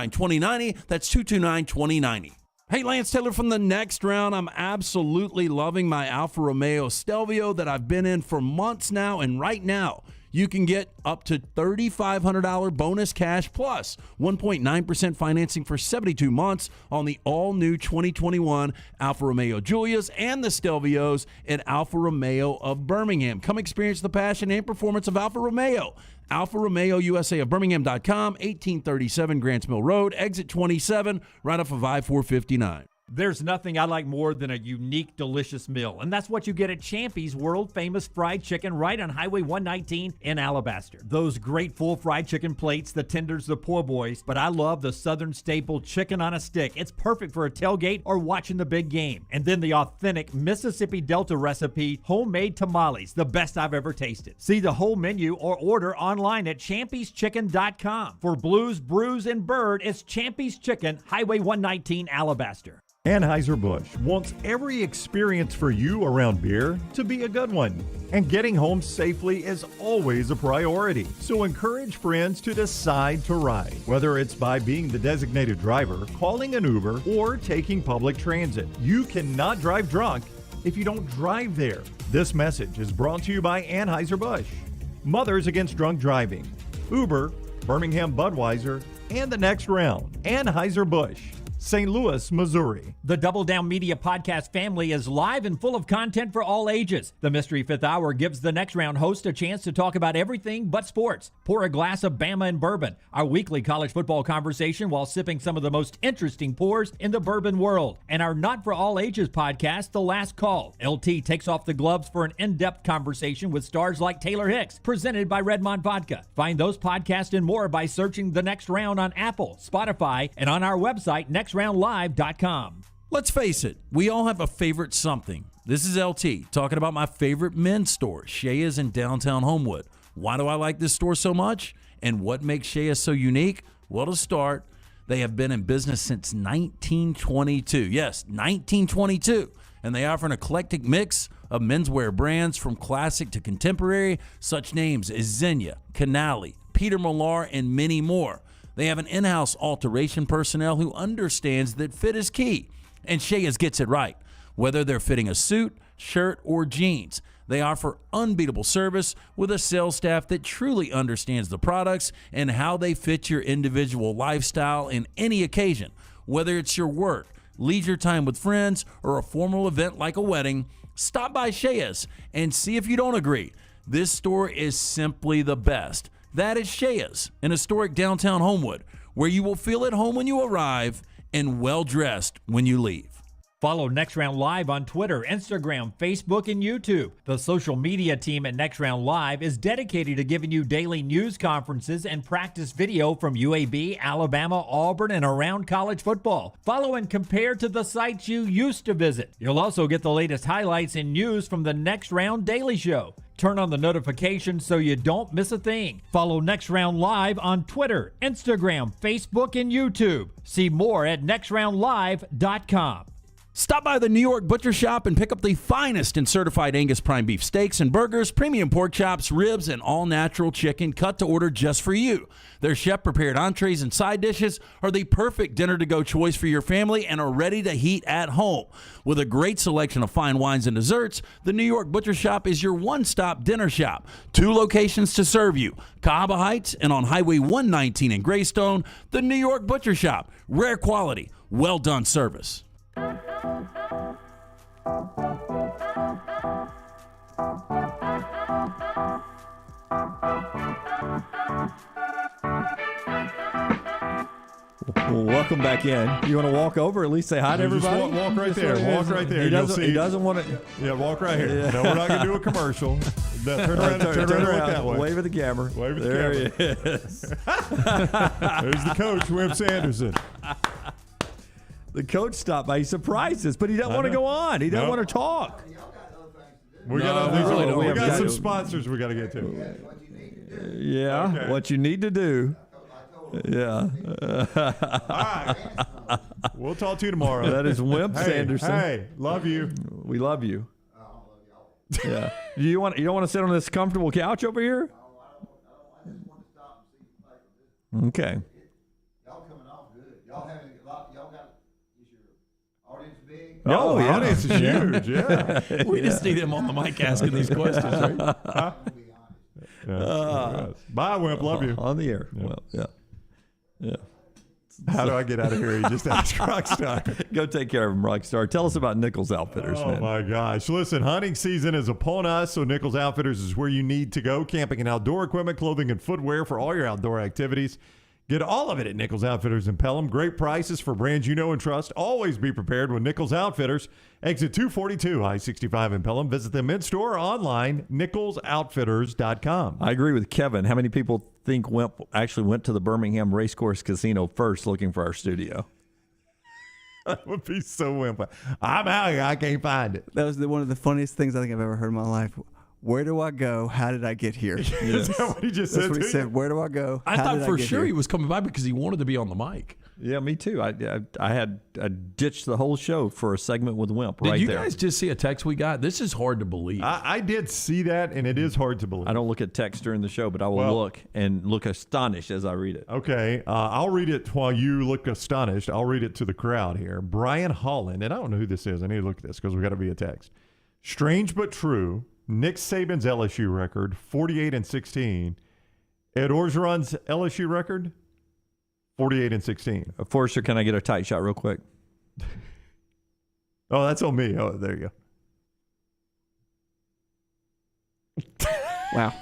Speaker 6: That's 229-2090. Hey, Lance Taylor from the Next Round. I'm absolutely loving my Alfa Romeo Stelvio that I've been in for months now, and right now you can get up to $3,500 bonus cash plus 1.9% financing for 72 months on the all-new 2021 Alfa Romeo Giulias and the Stelvios at Alfa Romeo of Birmingham. Come experience the passion and performance of Alfa Romeo. Alfa Romeo USA of Birmingham.com, 1837 Grants Mill Road, exit 27, right off of I-459.
Speaker 10: There's nothing I like more than a unique, delicious meal, and that's what you get at Champy's world-famous fried chicken right on Highway 119 in Alabaster. Those great full fried chicken plates, the tenders, the po' boys, but I love the Southern staple chicken on a stick. It's perfect for a tailgate or watching the big game. And then the authentic Mississippi Delta recipe homemade tamales, the best I've ever tasted. See the whole menu or order online at champyschicken.com. For Blues, Brews, and Bird, it's Champy's Chicken, Highway 119, Alabaster.
Speaker 5: Anheuser-Busch wants every experience for you around beer to be a good one. And getting home safely is always a priority. So encourage friends to decide to ride, whether it's by being the designated driver, calling an Uber, or taking public transit. You cannot drive drunk if you don't drive there. This message is brought to you by Anheuser-Busch, Mothers Against Drunk Driving, Uber, Birmingham Budweiser, and the Next Round. Anheuser-Busch, St. Louis, Missouri.
Speaker 10: The Double Down Media podcast family is live and full of content for all ages. The Mystery Fifth Hour gives the Next Round host a chance to talk about everything but sports. Pour a glass of Bama and bourbon, our weekly college football conversation while sipping some of the most interesting pours in the bourbon world. And our Not For All Ages podcast, The Last Call. LT takes off the gloves for an in-depth conversation with stars like Taylor Hicks, presented by Redmond Vodka. Find those podcasts and more by searching The Next Round on Apple, Spotify, and on our website, nextroundlive.com.
Speaker 6: Let's face it, we all have a favorite something. This is LT talking about my favorite men's store, Shea's in downtown Homewood. Why do I like this store so much? And what makes Shea's so unique? Well, to start, they have been in business since 1922. Yes, 1922. And they offer an eclectic mix of menswear brands from classic to contemporary, such names as Xenia, Canali, Peter Millar, and many more. They have an in-house alteration personnel who understands that fit is key. And Shea's gets it right. Whether they're fitting a suit, shirt, or jeans, they offer unbeatable service with a sales staff that truly understands the products and how they fit your individual lifestyle in any occasion. Whether it's your work, leisure time with friends, or a formal event like a wedding, stop by Shea's and see if you don't agree. This store is simply the best. That is Shea's in historic downtown Homewood, where you will feel at home when you arrive and well-dressed when you leave.
Speaker 10: Follow Next Round Live on Twitter, Instagram, Facebook, and YouTube. The social media team at Next Round Live is dedicated to giving you daily news conferences and practice video from UAB, Alabama, Auburn, and around college football. Follow and compare to the sites you used to visit. You'll also get the latest highlights and news from the Next Round Daily Show. Turn on the notifications so you don't miss a thing. Follow Next Round Live on Twitter, Instagram, Facebook, and YouTube. See more at nextroundlive.com.
Speaker 6: Stop by the New York Butcher Shop and pick up the finest in certified Angus prime beef steaks and burgers, premium pork chops, ribs, and all-natural chicken cut to order just for you. Their chef-prepared entrees and side dishes are the perfect dinner-to-go choice for your family and are ready to heat at home. With a great selection of fine wines and desserts, the New York Butcher Shop is your one-stop dinner shop. 2 locations to serve you, Cahaba Heights and on Highway 119 in Greystone. The New York Butcher Shop. Rare quality, well-done service.
Speaker 4: Welcome back in. You want to walk over, at least say hi to everybody?
Speaker 5: Just walk right there. Walk right there.
Speaker 4: He doesn't want to.
Speaker 5: Yeah, walk right here. Yeah. No, we're not going to do a commercial. Turn around and look that way.
Speaker 4: Wave at the camera.
Speaker 5: Wave at the
Speaker 4: camera.
Speaker 5: There he is. There's the coach, Wim Sanderson.
Speaker 4: The coach stopped by. He surprised us, but he doesn't want to go on. He doesn't want to talk.
Speaker 5: We got some sponsors we got to get to.
Speaker 4: Yeah, okay. What you need to do. Yeah.
Speaker 5: All right. We'll talk to you tomorrow.
Speaker 4: That is Wimp Sanderson.
Speaker 5: Hey, love you.
Speaker 4: We love you. Yeah. You don't want to sit on this comfortable couch over here? Okay.
Speaker 2: Y'all coming off good. Y'all having a lot. Y'all got. Is your audience big?
Speaker 5: Oh, the audience is huge. Yeah.
Speaker 6: We just need him on the mic asking these questions, right?
Speaker 5: Huh? Bye, Wimp. Love you.
Speaker 4: On the air.
Speaker 5: Yeah.
Speaker 4: Well, yeah. Yeah.
Speaker 5: How do I get out of here? You just asked Rockstar.
Speaker 4: Go take care of him, Rockstar. Tell us about Nichols Outfitters, man.
Speaker 5: Oh, my gosh. Listen, hunting season is upon us, so Nichols Outfitters is where you need to go. Camping and outdoor equipment, clothing, and footwear for all your outdoor activities. Get all of it at Nichols Outfitters in Pelham. Great prices for brands you know and trust. Always be prepared with Nichols Outfitters. Exit 242, I-65 in Pelham. Visit them in-store or online, nicholsoutfitters.com.
Speaker 4: I agree with Kevin. How many people think Wimp actually went to the Birmingham Racecourse Casino first looking for our studio?
Speaker 5: That would be so Wimp. I'm out here. I can't find it.
Speaker 7: That was one of the funniest things I think I've ever heard in my life. Where do I go? How did I get here?
Speaker 5: Yes. Is that what he just
Speaker 7: That's
Speaker 5: said?
Speaker 7: what he said. Where do I go?
Speaker 6: I thought for sure he was coming by because he wanted to be on the mic.
Speaker 4: Yeah, me too. I ditched the whole show for a segment with Wimp right there.
Speaker 6: Did you guys just see a text we got? This is hard to believe.
Speaker 5: I did see that, and it is hard to believe.
Speaker 4: I don't look at text during the show, but I will look astonished as I read it.
Speaker 5: Okay. I'll read it while you look astonished. I'll read it to the crowd here. Brian Holland, and I don't know who this is. I need to look at this because we got to be a text. Strange but true. Nick Saban's LSU record, 48-16. Ed Orgeron's LSU record, 48-16.
Speaker 4: Forrester, can I get a tight shot real quick?
Speaker 5: Oh, that's on me. Oh, there you
Speaker 7: go. Wow.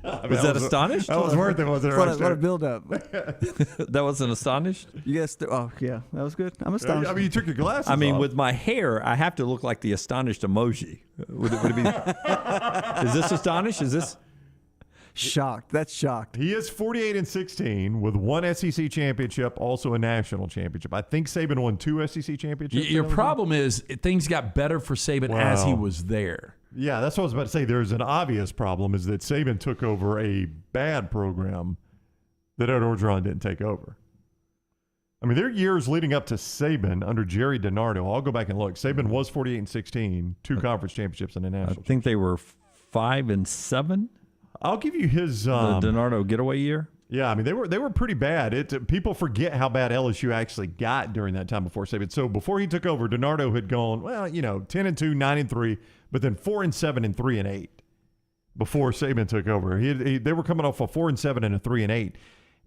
Speaker 4: Was that astonished?
Speaker 5: That was worth it, wasn't it?
Speaker 7: What a build-up.
Speaker 4: That wasn't astonished?
Speaker 7: Yes. Oh, yeah. That was good. I'm astonished.
Speaker 5: I mean, you took your glasses
Speaker 4: I mean,
Speaker 5: off.
Speaker 4: with my hair, I have to look like the astonished emoji. Would it be? Is this astonished? Is this?
Speaker 7: Shocked. That's shocked.
Speaker 5: He is 48-16 with one SEC championship, also a national championship. I think Saban won 2 SEC championships.
Speaker 6: Your problem is things got better for Saban as he was there.
Speaker 5: Yeah, that's what I was about to say. There's an obvious problem is that Saban took over a bad program that Ed Orgeron didn't take over. I mean, there are years leading up to Saban under Jerry DiNardo. I'll go back and look. Saban was 48-16, 2 conference championships and a national.
Speaker 4: I think they were 5-7.
Speaker 5: I'll give you his
Speaker 4: the DiNardo getaway year.
Speaker 5: Yeah, I mean they were pretty bad. People forget how bad LSU actually got during that time before Saban. So before he took over, DiNardo had gone 10-2, 9-3, but then 4-7 and 3-8 before Saban took over. They were coming off a 4-7 and a 3-8,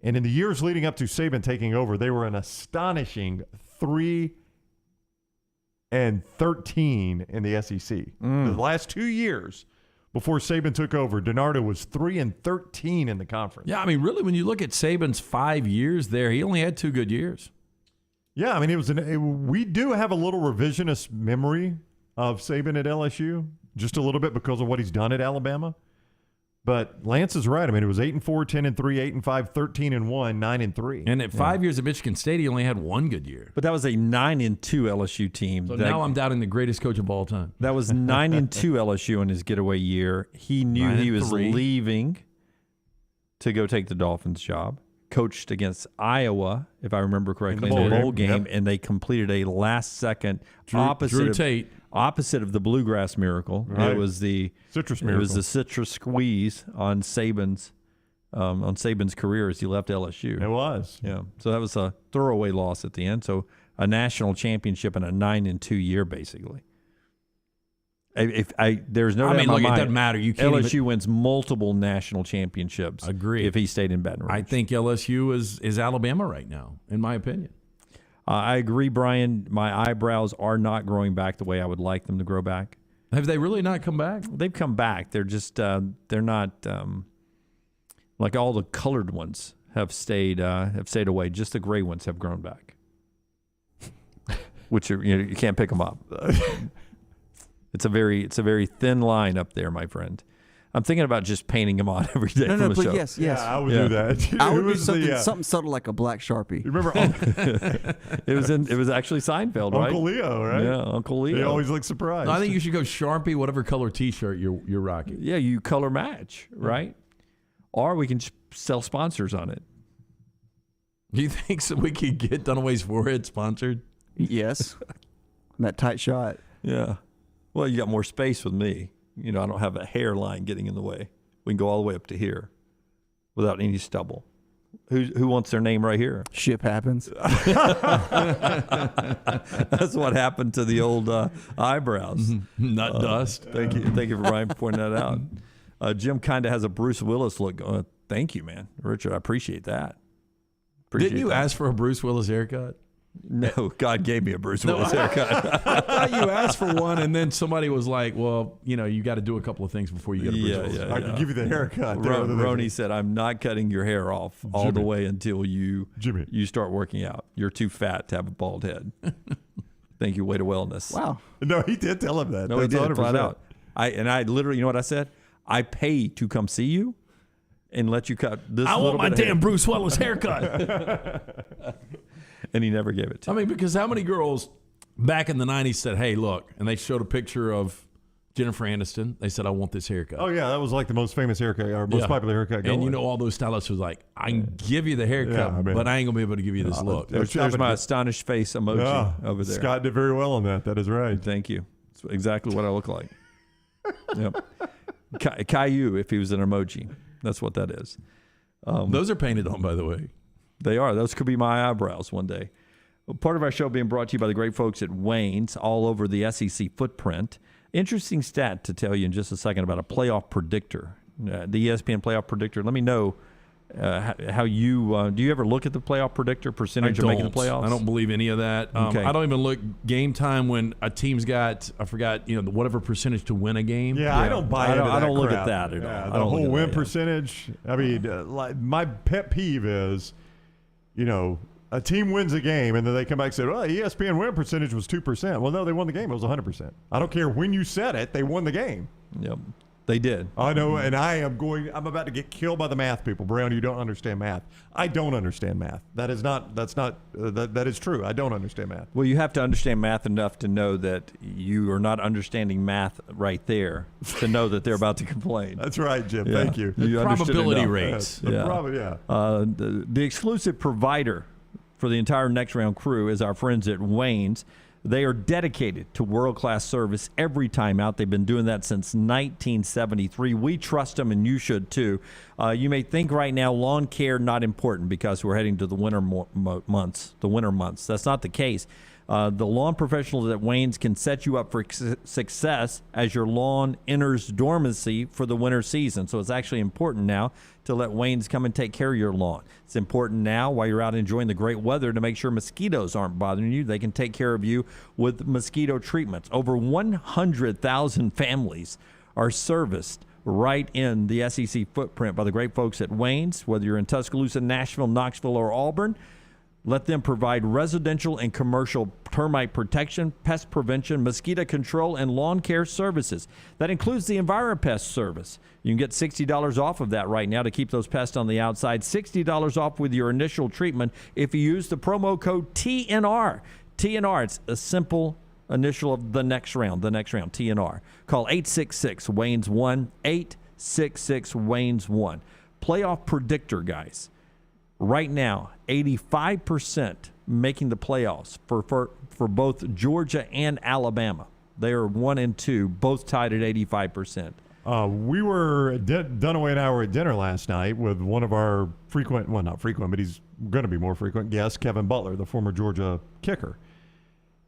Speaker 5: and in the years leading up to Saban taking over, they were an astonishing 3-13 in the SEC. The last 2 years. Before Saban took over, DiNardo was 3-13 in the conference.
Speaker 6: Yeah, I mean, really, when you look at Saban's 5 years there, he only had 2 good years.
Speaker 5: Yeah, I mean, we do have a little revisionist memory of Saban at LSU, just a little bit because of what he's done at Alabama. But Lance is right. I mean, it was 8-4, 10-3, 8-5, 13-1, 9-3.
Speaker 6: And at 5 years at Michigan State, he only had 1 good year.
Speaker 4: But that was a 9-2 LSU team.
Speaker 6: So now I'm doubting the greatest coach of all time.
Speaker 4: That was 9-2 LSU in his getaway year. He knew he was leaving to go take the Dolphins job. coached against Iowa, if I remember correctly, in the bowl game, and they completed a last-second opposite of the Bluegrass Miracle.
Speaker 5: Right.
Speaker 4: It was the
Speaker 5: citrus miracle.
Speaker 4: It was the citrus squeeze on Saban's career as he left LSU.
Speaker 5: It was.
Speaker 4: Yeah. So that was a throwaway loss at the end. So a national championship in a 9-2 year, basically. There's no doubt in my
Speaker 6: look,
Speaker 4: mind,
Speaker 6: it doesn't matter. You can't
Speaker 4: LSU wins multiple national championships.
Speaker 6: Agree.
Speaker 4: If he stayed in Baton Rouge.
Speaker 6: I think LSU is Alabama right now, in my opinion.
Speaker 4: I agree, Brian. My eyebrows are not growing back the way I would like them to grow back.
Speaker 6: Have they really not come back?
Speaker 4: They've come back. They're just they're not like all the colored ones have stayed away. Just the gray ones have grown back, which are, you can't pick them up. It's a very thin line up there, my friend. I'm thinking about just painting them on every day.
Speaker 7: No,
Speaker 4: the
Speaker 7: please,
Speaker 4: show.
Speaker 7: yes.
Speaker 5: Yeah, I would do that.
Speaker 7: I would do something subtle like a black Sharpie.
Speaker 5: You remember?
Speaker 4: It was actually Seinfeld, right?
Speaker 5: Uncle Leo, right?
Speaker 4: Yeah, Uncle Leo.
Speaker 5: He always looks surprised.
Speaker 6: No, I think you should go Sharpie, whatever color T-shirt you're rocking.
Speaker 4: Yeah, you color match, right? Or we can sell sponsors on it.
Speaker 6: Do you think so we could get Dunaway's forehead sponsored?
Speaker 7: Yes. That tight shot.
Speaker 4: Yeah. Well, you got more space with me. I don't have a hairline getting in the way. We can go all the way up to here without any stubble. Who wants their name right here?
Speaker 7: Ship happens.
Speaker 4: That's what happened to the old eyebrows.
Speaker 6: Nut dust.
Speaker 4: Thank you for Brian for pointing that out. Jim kind of has a Bruce Willis look. Thank you, man. Richard, I appreciate that.
Speaker 6: Didn't you ask for a Bruce Willis haircut?
Speaker 4: No, God gave me a Bruce Willis haircut.
Speaker 6: I thought you asked for one, and then somebody was like, well, you got to do a couple of things before you get a Bruce Willis haircut.
Speaker 5: I can give you the haircut.
Speaker 4: Roney said, I'm not cutting your hair off all the way until you start working out. You're too fat to have a bald head. Thank you, Way to Wellness.
Speaker 7: Wow.
Speaker 5: No, he did tell him that.
Speaker 4: No,
Speaker 5: That's
Speaker 4: he did,
Speaker 5: 100%.
Speaker 4: flat out. I literally, you know what I said? I pay to come see you and let you cut this
Speaker 6: I
Speaker 4: little
Speaker 6: want my
Speaker 4: bit of hair.
Speaker 6: damn Bruce Willis haircut.
Speaker 4: And he never gave it to me.
Speaker 6: I mean, because how many girls back in the 90s said, hey, look, and they showed a picture of Jennifer Aniston. They said, I want this haircut.
Speaker 5: Oh, yeah, that was like the most famous haircut or most popular haircut going.
Speaker 6: And all those stylists was like, I can give you the haircut, but I ain't going to be able to give you this look.
Speaker 4: There's my astonished face emoji over there.
Speaker 5: Scott did very well on that. That is right.
Speaker 4: Thank you. It's exactly what I look like. Yep. Caillou, if he was an emoji. That's what that is.
Speaker 6: Those are painted on, by the way.
Speaker 4: They are. Those could be my eyebrows one day. Well, part of our show being brought to you by the great folks at Wayne's all over the SEC footprint. Interesting stat to tell you in just a second about a playoff predictor, the ESPN playoff predictor. Let me know how you do you ever look at the playoff predictor percentage of making the playoffs?
Speaker 6: I don't believe any of that.
Speaker 4: Okay.
Speaker 6: I don't even look game time when a team's got, I forgot, whatever percentage to win a game.
Speaker 5: Yeah, I don't buy into that.
Speaker 4: I don't look
Speaker 5: crap.
Speaker 4: at that at all.
Speaker 5: Yeah,
Speaker 4: I
Speaker 5: the
Speaker 4: don't
Speaker 5: whole
Speaker 4: look at
Speaker 5: win
Speaker 4: that,
Speaker 5: percentage. I mean, like my pet peeve is, a team wins a game and then they come back and say, well, ESPN win percentage was 2%. Well, no, they won the game. It was 100%. I don't care when you said it. They won the game.
Speaker 4: Yep. They did.
Speaker 5: I know, and I'm about to get killed by the math people. Brown, you don't understand math. I don't understand math. That is true. I don't understand math.
Speaker 4: Well, you have to understand math enough to know that you are not understing math right there to know that they're about to complain.
Speaker 5: That's right, Jim.
Speaker 4: Yeah.
Speaker 5: Thank you.
Speaker 4: You understood
Speaker 6: Probability
Speaker 4: enough.
Speaker 6: rates.
Speaker 4: The exclusive provider for the entire Next Round crew is our friends at Wayne's. They are dedicated to world-class service every time out. They've been doing that since 1973. We trust them, and you should too. You may think right now lawn care not important because we're heading to the winter months. The winter months. That's not the case. The lawn professionals at Wayne's can set you up for success as your lawn enters dormancy for the winter season. So it's actually important now to let Wayne's come and take care of your lawn. It's important now while you're out enjoying the great weather to make sure mosquitoes aren't bothering you. They can take care of you with mosquito treatments. Over 100,000 families are serviced right in the SEC footprint by the great folks at Wayne's. Whether you're in Tuscaloosa, Nashville, Knoxville, or Auburn, let them provide residential and commercial termite protection, pest prevention, mosquito control, and lawn care services. That includes the EnviroPest service. You can get $60 off of that right now to keep those pests on the outside. $60 off with your initial treatment if you use the promo code TNR. TNR, it's a simple initial of the next round, TNR. Call 866-WAYNES-1, 866-WAYNES-1. Playoff predictor, guys. right now, 85% making the playoffs for both Georgia and Alabama. They are 1 and 2, both tied at 85%.
Speaker 5: We were, Dunaway and I were at dinner last night with one of our not frequent, but he's going to be more frequent guest, Kevin Butler, the former Georgia kicker.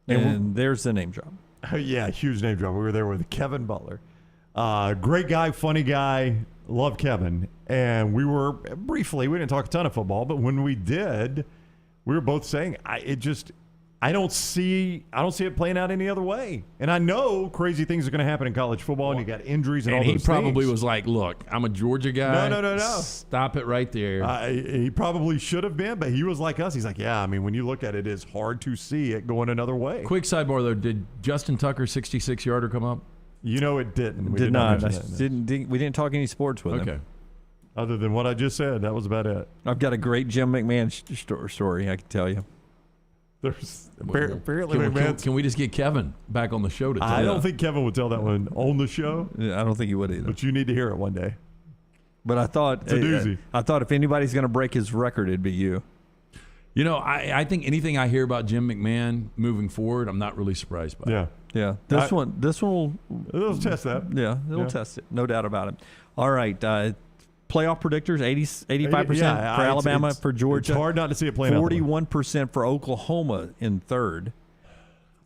Speaker 4: And there's the name drop.
Speaker 5: Yeah, huge name drop. We were there with Kevin Butler. Great guy, funny guy, love Kevin. And we were briefly, we didn't talk a ton of football, but when we did, we were both saying, I don't see it playing out any other way. And I know crazy things are going to happen in college football, and you got injuries and all those things.
Speaker 6: And he probably was like, look, I'm a Georgia guy.
Speaker 5: No.
Speaker 6: Stop it right there.
Speaker 5: He probably should have been, but he was like us. He's like, yeah, I mean, when you look at it, it's hard to see it going another way.
Speaker 6: Quick sidebar, though. Did Justin Tucker's 66-yarder come up?
Speaker 5: You know it didn't.
Speaker 4: We did not. We didn't talk any sports with him.
Speaker 5: Other than what I just said, that was about it.
Speaker 4: I've got a great Jim McMahon story I can tell you.
Speaker 5: There's apparently
Speaker 6: can we just get Kevin back on the show to tell
Speaker 5: I don't think Kevin would tell that one on the show.
Speaker 4: Yeah, I don't think he would either.
Speaker 5: But you need to hear it one day.
Speaker 4: But I thought
Speaker 5: it's a doozy.
Speaker 4: I thought if anybody's going to break his record, it'd be you.
Speaker 6: You know, I think anything I hear about Jim McMahon moving forward, I'm not really surprised by.
Speaker 4: Yeah. This one will
Speaker 5: it'll test that.
Speaker 4: Yeah, it'll test it. No doubt about it. All right. Playoff predictors, 85% for Alabama, for Georgia.
Speaker 5: It's hard not to see it playing
Speaker 4: 41% for Oklahoma in third.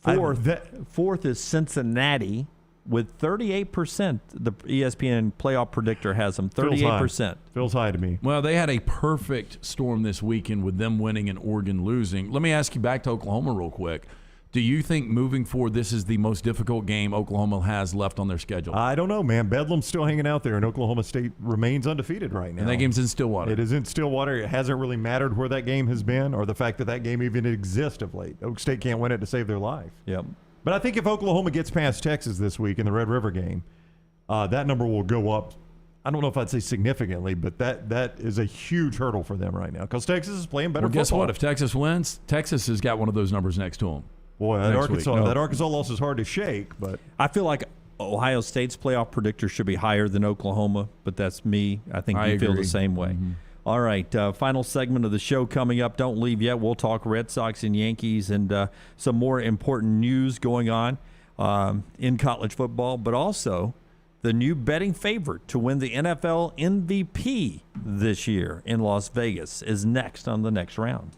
Speaker 4: Fourth is Cincinnati with 38%. The ESPN playoff predictor has them 38%.
Speaker 5: Feels high to me.
Speaker 6: Well, they had a perfect storm this weekend with them winning and Oregon losing. Let me ask you back to Oklahoma real quick. Do you think moving forward this is the most difficult game Oklahoma has left on their schedule?
Speaker 5: I don't know, man. Bedlam's still hanging out there, and Oklahoma State remains undefeated right now.
Speaker 6: And that game's in Stillwater.
Speaker 5: It is in Stillwater. It hasn't really mattered where that game has been or the fact that game even exists of late. Oak State can't win it to save their life.
Speaker 4: Yep.
Speaker 5: But I think if Oklahoma gets past Texas this week in the Red River game, that number will go up. I don't know if I'd say significantly, but that is a huge hurdle for them right now because Texas is playing better football.
Speaker 6: Guess what? If Texas wins, Texas has got one of those numbers next to them.
Speaker 5: Boy, that Arkansas loss is hard to shake. But
Speaker 4: I feel like Ohio State's playoff predictor should be higher than Oklahoma, but that's me. I think you feel the same way. Mm-hmm. All right, final segment of the show coming up. Don't leave yet. We'll talk Red Sox and Yankees and some more important news going on in college football, but also the new betting favorite to win the NFL MVP this year in Las Vegas is next on the next round.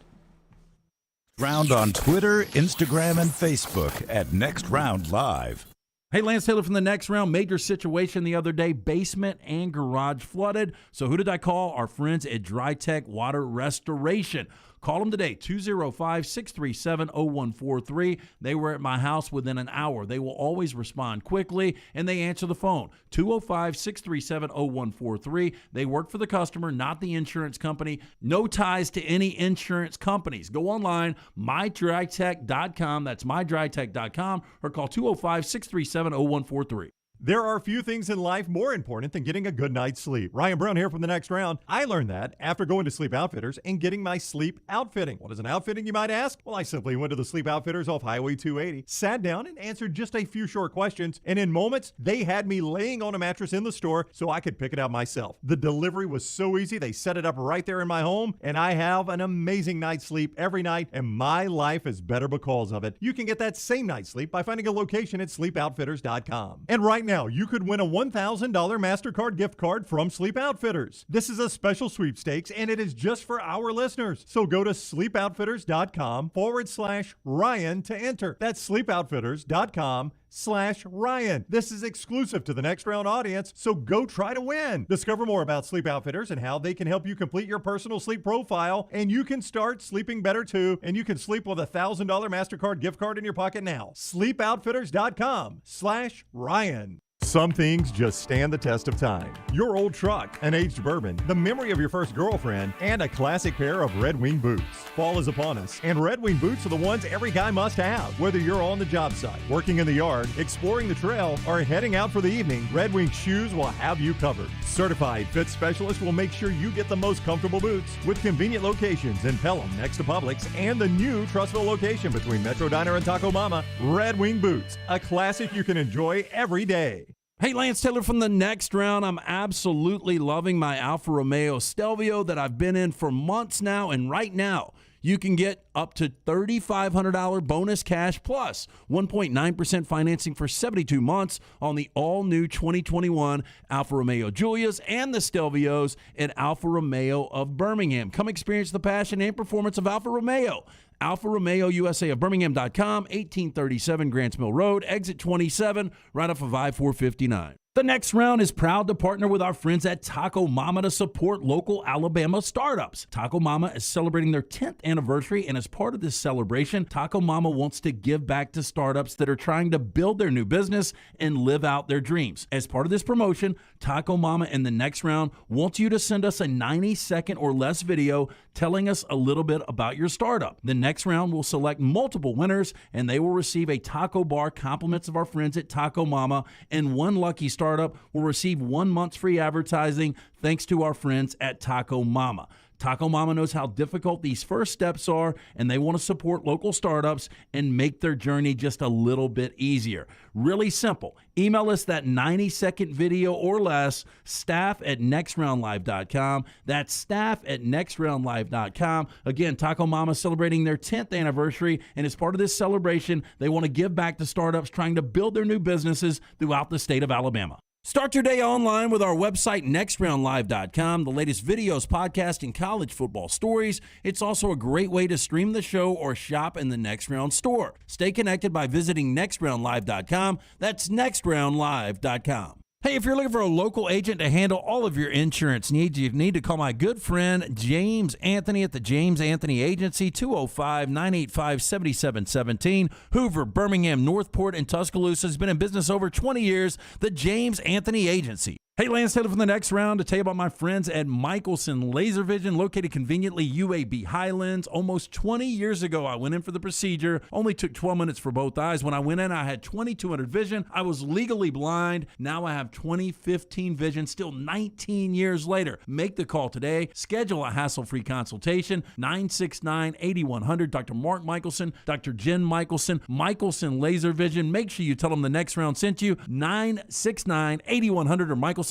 Speaker 3: Round on Twitter, Instagram, and Facebook at Next Round Live.
Speaker 6: Hey, Lance Taylor from the Next Round. Major situation the other day. Basement and garage flooded. So who did I call? Our friends at Dry Tech Water Restoration. Call them today, 205-637-0143. They were at my house within an hour. They will always respond quickly, and they answer the phone, 205-637-0143. They work for the customer, not the insurance company. No ties to any insurance companies. Go online, mydrytech.com. That's mydrytech.com, or call 205-637-0143.
Speaker 5: There are few things in life more important than getting a good night's sleep. Ryan Brown here from the Next Round. I learned that after going to Sleep Outfitters and getting my sleep outfitting. What is an outfitting, you might ask? Well, I simply went to the Sleep Outfitters off Highway 280, sat down and answered just a few short questions, and in moments, they had me laying on a mattress in the store so I could pick it out myself. The delivery was so easy. They set it up right there in my home, and I have an amazing night's sleep every night, and my life is better because of it. You can get that same night's sleep by finding a location at sleepoutfitters.com. And right now, you could win a $1,000 MasterCard gift card from Sleep Outfitters. This is a special sweepstakes, and it is just for our listeners. So go to sleepoutfitters.com/Ryan to enter. That's sleepoutfitters.com/Ryan. This is exclusive to the Next Round audience, so go try to win. Discover more about Sleep Outfitters and how they can help you complete your personal sleep profile, and you can start sleeping better too, and you can sleep with a $1,000 MasterCard gift card in your pocket now. sleepoutfitters.com/Ryan. Some things just stand the test of time. Your old truck, an aged bourbon, the memory of your first girlfriend, and a classic pair of Red Wing boots. Fall is upon us, and Red Wing boots are the ones every guy must have. Whether you're on the job site, working in the yard, exploring the trail, or heading out for the evening, Red Wing shoes will have you covered. Certified fit specialists will make sure you get the most comfortable boots with convenient locations in Pelham next to Publix and the new Trussville location between Metro Diner and Taco Mama. Red Wing boots, a classic you can enjoy every day.
Speaker 6: Hey, Lance Taylor from the Next Round. I'm absolutely loving my Alfa Romeo Stelvio that I've been in for months now, and right now you can get up to $3,500 bonus cash plus 1.9% financing for 72 months on the all-new 2021 Alfa Romeo Giulias and the Stelvios at Alfa Romeo of Birmingham. Come experience the passion and performance of Alfa Romeo. Alfa Romeo USA of Birmingham.com, 1837 Grants Mill Road, exit 27, right off of I-459. The Next Round is proud to partner with our friends at Taco Mama to support local Alabama startups. Taco Mama is celebrating their 10th anniversary, and as part of this celebration, Taco Mama wants to give back to startups that are trying to build their new business and live out their dreams. As part of this promotion, Taco Mama and the Next Round wants you to send us a 90-second or less video telling us a little bit about your startup. The Next Round will select multiple winners, and they will receive a taco bar compliments of our friends at Taco Mama, and one lucky startup will receive 1 month's free advertising thanks to our friends at Taco Mama. Taco Mama knows how difficult these first steps are, and they want to support local startups and make their journey just a little bit easier. Really simple. Email us that 90-second video or less, staff@nextroundlive.com. That's staff@nextroundlive.com. Again, Taco Mama celebrating their 10th anniversary, and as part of this celebration, they want to give back to startups trying to build their new businesses throughout the state of Alabama. Start your day online with our website, nextroundlive.com. The latest videos, podcasts, and college football stories. It's also a great way to stream the show or shop in the Next Round store. Stay connected by visiting nextroundlive.com. That's nextroundlive.com. Hey, if you're looking for a local agent to handle all of your insurance needs, you need to call my good friend James Anthony at the James Anthony Agency, 205-985-7717. Hoover, Birmingham, Northport, and Tuscaloosa has been in business over 20 years. The James Anthony Agency. Hey, Lance Taylor from the Next Round to tell you about my friends at Michelson Laser Vision, located conveniently UAB Highlands. Almost 20 years ago, I went in for the procedure. Only took 12 minutes for both eyes. When I went in, I had 2200 vision. I was legally blind. Now I have 20/15 vision, still 19 years later. Make the call today. Schedule a hassle-free consultation, 969-8100. Dr. Mark Michelson, Dr. Jen Michelson, Michelson Laser Vision. Make sure you tell them the Next Round sent you, 969-8100 or MichelsonLaserVision.com.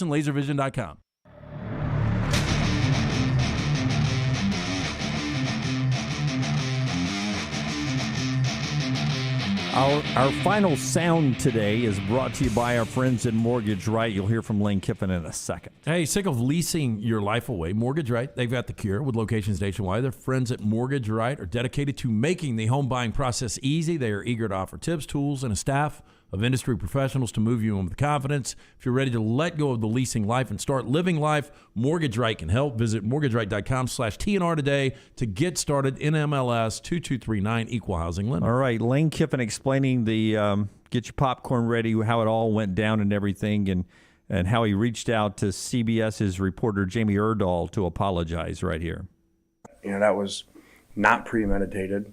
Speaker 4: Our final sound today is brought to you by our friends at Mortgage Right. You'll hear from Lane Kiffin in a second.
Speaker 6: Hey, sick of leasing your life away? Mortgage Right, they've got the cure with locations nationwide. Their friends at Mortgage Right are dedicated to making the home buying process easy. They are eager to offer tips, tools, and a staff of industry professionals to move you in with confidence. If you're ready to let go of the leasing life and start living life, Mortgage Right can help. Visit mortgageright.com/TNR today to get started. In MLS 2239 Equal Housing Lender.
Speaker 4: All right, Lane Kiffin explaining the get your popcorn ready, how it all went down and everything, and how he reached out to CBS's reporter Jamie Erdahl to apologize right here.
Speaker 18: You know, that was not premeditated.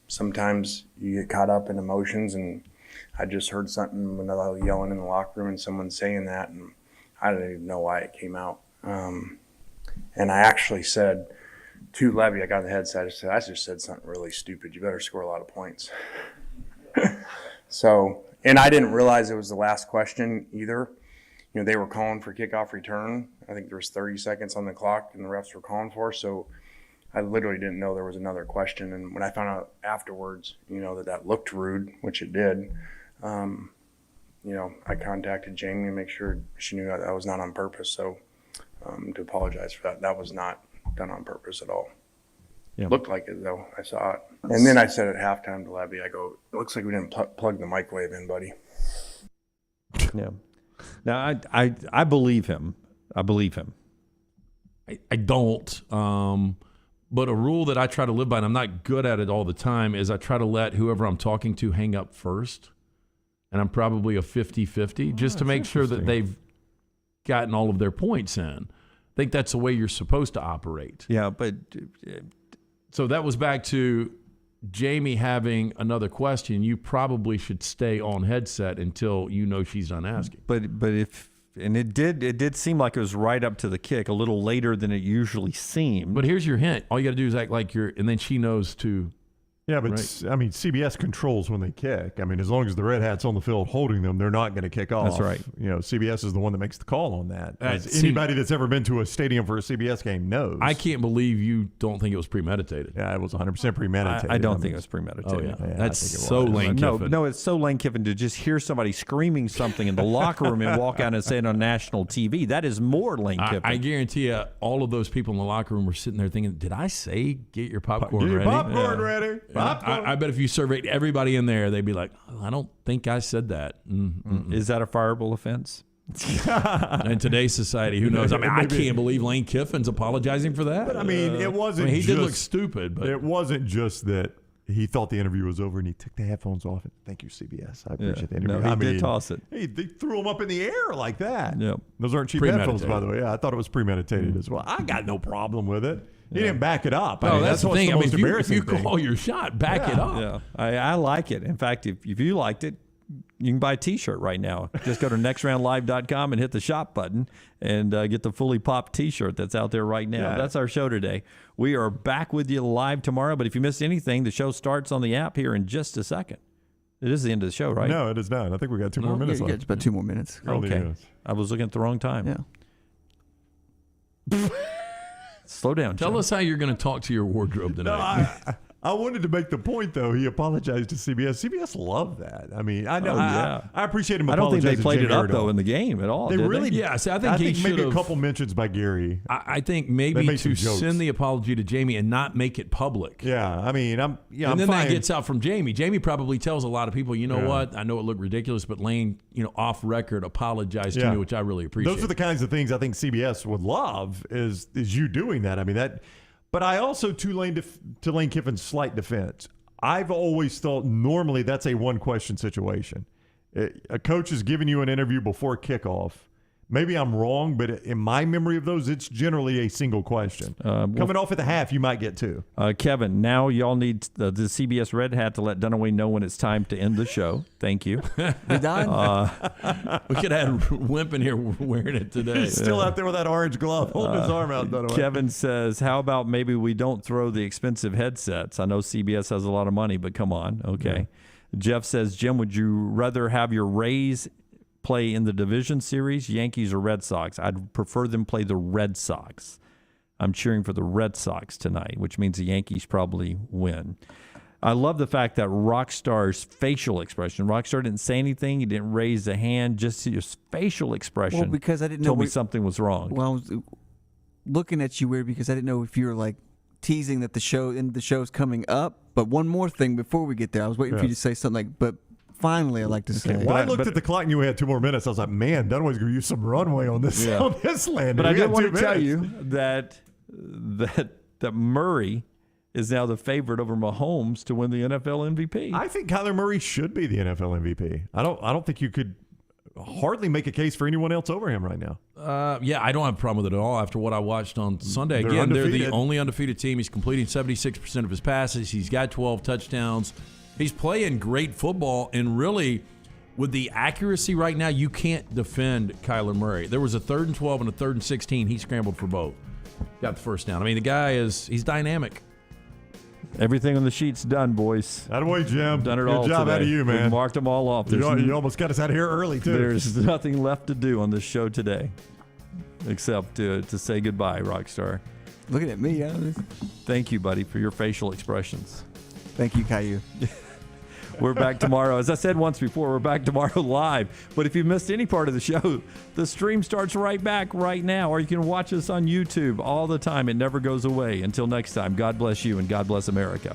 Speaker 18: Sometimes you get caught up in emotions, and I just heard something when I was yelling in the locker room and someone saying that, and I didn't even know why it came out. And I actually said to Levy, I got in the headset, I just said something really stupid. You better score a lot of points. So, and I didn't realize it was the last question either. You know, they were calling for kickoff return. I think there was 30 seconds on the clock and the refs were calling for, so I literally didn't know there was another question. And when I found out afterwards, you know, that looked rude, which it did, you know, I contacted Jamie to make sure she knew that was not on purpose. So to apologize for that. That was not done on purpose at all. Yeah. Looked like it, though. I saw it. And then I said at halftime to Levy, I go, it looks like we didn't plug the microwave in, buddy.
Speaker 4: Yeah. Now, I believe him. I believe him.
Speaker 6: I don't. But a rule that I try to live by, and I'm not good at it all the time, is I try to let whoever I'm talking to hang up first. And I'm probably a 50-50 just to make sure that they've gotten all of their points in. I think that's the way you're supposed to operate.
Speaker 4: Yeah, but
Speaker 6: so that was back to Jamie having another question. You probably should stay on headset until you know she's done asking.
Speaker 4: But if and it did seem like it was right up to the kick, a little later than it usually seemed.
Speaker 6: But here's your hint. All you got to do is act like you're, and then she knows to
Speaker 5: Yeah, but
Speaker 6: Right.
Speaker 5: I mean, CBS controls when they kick. I mean, as long as the Red Hats on the field holding them, they're not going to kick off.
Speaker 4: That's right.
Speaker 5: You know, CBS is the one that makes the call on that. As
Speaker 6: See-
Speaker 5: anybody that's ever been to a stadium for a CBS game knows.
Speaker 6: I can't believe you don't think it was premeditated.
Speaker 5: Yeah, it was 100% premeditated.
Speaker 4: I don't think
Speaker 5: mean,
Speaker 4: it was premeditated.
Speaker 6: Oh, yeah.
Speaker 5: Yeah, I
Speaker 6: That's
Speaker 5: think it
Speaker 6: so
Speaker 5: was.
Speaker 6: Lane Kiffin.
Speaker 4: No, it's so Lane Kiffin to just hear somebody screaming something in the locker room and walk out and say it on national TV. That is more Lane Kiffin.
Speaker 6: I guarantee you, all of those people in the locker room were sitting there thinking, did I say get your popcorn
Speaker 5: Get your
Speaker 6: ready?
Speaker 5: popcorn ready. Popcorn.
Speaker 6: I bet if you surveyed everybody in there, they'd be like, I don't think I said that.
Speaker 4: Is that a fireable offense?
Speaker 6: In today's society, who knows? I mean, I
Speaker 5: Maybe.
Speaker 6: can't believe Lane Kiffin's apologizing for that.
Speaker 5: But I mean, it wasn't.
Speaker 6: I mean, he did
Speaker 5: just-
Speaker 6: look stupid, but
Speaker 5: it wasn't just that he thought the interview was over and he took the headphones off. And, thank you, CBS. I appreciate the interview.
Speaker 4: No, he
Speaker 5: I
Speaker 4: did
Speaker 5: mean,
Speaker 4: toss it.
Speaker 5: They threw them up in the air like that.
Speaker 4: Yep.
Speaker 5: Those aren't cheap headphones,
Speaker 6: Premeditated.
Speaker 5: by the way. Yeah, I thought it was premeditated as well. I got no problem with it. He didn't back it up.
Speaker 6: no,
Speaker 5: I mean,
Speaker 6: that's the
Speaker 5: what's
Speaker 6: thing. I mean,
Speaker 5: most
Speaker 6: if you
Speaker 5: embarrassing thing.
Speaker 6: call your shot, back it up.
Speaker 4: Yeah, I like it. In fact, if you liked it, you can buy a T-shirt right now. Just go to nextroundlive.com and hit the shop button and get the fully popped T-shirt that's out there right now.
Speaker 5: Yeah.
Speaker 4: That's our show today. We are back with you live tomorrow, but if you missed anything, the show starts on the app here in just a second. It is the end of the show, right?
Speaker 5: No, it is not. I think we got two more minutes
Speaker 7: Yeah,
Speaker 5: left.
Speaker 7: just about 2 more minutes.
Speaker 5: Really
Speaker 4: Okay.
Speaker 5: is.
Speaker 4: I was looking at the wrong time.
Speaker 7: Yeah.
Speaker 4: Slow down,
Speaker 6: Tell
Speaker 4: Jim.
Speaker 6: us how you're going to talk to your wardrobe tonight.
Speaker 5: I wanted to make the point, though. He apologized to CBS. CBS loved that. I mean, I know.
Speaker 4: Oh, yeah.
Speaker 5: I appreciate him
Speaker 4: I don't think they
Speaker 5: apologizing to
Speaker 4: played it
Speaker 5: Jamie
Speaker 4: up,
Speaker 5: Erdahl.
Speaker 4: though, in the game at all.
Speaker 5: They
Speaker 4: did
Speaker 5: really,
Speaker 6: Yeah, see, I think he
Speaker 5: maybe
Speaker 6: should've-
Speaker 5: a couple mentions by Gary.
Speaker 6: I think
Speaker 5: They
Speaker 6: maybe
Speaker 5: made some
Speaker 6: to
Speaker 5: jokes.
Speaker 6: send the apology to Jamie and not make it public.
Speaker 5: Yeah, I mean, I'm
Speaker 6: and then
Speaker 5: fine.
Speaker 6: that gets out from Jamie. Jamie probably tells a lot of people, you know
Speaker 5: Yeah.
Speaker 6: what? I know it looked ridiculous, but Lane, off record, apologized to me, which I really appreciate.
Speaker 5: Those are the kinds of things I think CBS would love is you doing that. I mean that, but I also to Lane Kiffin's slight defense, I've always thought normally that's a one question situation. A coach is giving you an interview before kickoff. Maybe I'm wrong, but in my memory of those, it's generally a single question. Coming off at the half, you might get two.
Speaker 4: Kevin, now y'all need the CBS Red Hat to let Dunaway know when it's time to end the show. Thank you.
Speaker 7: We done?
Speaker 6: We could have had Wimp in here wearing it today.
Speaker 5: He's still out there with that orange glove, holding his arm out. Dunaway.
Speaker 4: Kevin says, how about maybe we don't throw the expensive headsets? I know CBS has a lot of money, but come on. Okay. Yeah. Jeff says, Jim, would you rather have your Rays play in the division series, Yankees or Red Sox? I'd prefer them play the Red Sox. I'm cheering for the Red Sox tonight, which means the Yankees probably win. I love the fact that Rockstar's facial expression. Rockstar didn't say anything. He didn't raise a hand. Just his facial expression.
Speaker 7: Well, because I didn't know
Speaker 4: told me something was wrong.
Speaker 7: Well, I was looking at you weird because I didn't know if you were like teasing that the show's coming up. But one more thing before we get there, I was waiting for you to say something like, but finally, I'd like to say.
Speaker 5: Well, I looked at the clock and you had 2 more minutes. I was like, man, Dunaway's going to use some runway on this on this landing.
Speaker 4: But I
Speaker 5: We
Speaker 4: did
Speaker 5: got
Speaker 4: want
Speaker 5: 2
Speaker 4: to tell
Speaker 5: minutes.
Speaker 4: you that Murray is now the favorite over Mahomes to win the NFL MVP.
Speaker 5: I think Kyler Murray should be the NFL MVP. I don't think you could hardly make a case for anyone else over him right now.
Speaker 6: Yeah, I don't have a problem with it at all after what I watched on Sunday.
Speaker 5: They're
Speaker 6: Again, they're the
Speaker 5: undefeated.
Speaker 6: only undefeated team. He's completing 76% of his passes. He's got 12 touchdowns. He's playing great football, and really, with the accuracy right now, you can't defend Kyler Murray. There was a 3rd and 12 and a 3rd and 16. He scrambled for both. Got the first down. I mean, the guy he's dynamic.
Speaker 4: Everything on the sheet's done, boys.
Speaker 5: Attaboy, Jim.
Speaker 4: Done it
Speaker 5: Good
Speaker 4: all
Speaker 5: job
Speaker 4: today.
Speaker 5: out of you, man.
Speaker 4: We marked them all off.
Speaker 5: You almost got us out of here early, too.
Speaker 4: There's nothing left to do on this show today except to say goodbye, Rockstar.
Speaker 7: Looking at me,
Speaker 4: Thank you, buddy, for your facial expressions.
Speaker 7: Thank you, Caillou.
Speaker 4: We're back tomorrow. As I said once before, we're back tomorrow live. But if you missed any part of the show, the stream starts right back right now, or you can watch us on YouTube all the time. It never goes away. Until next time, God bless you and God bless America.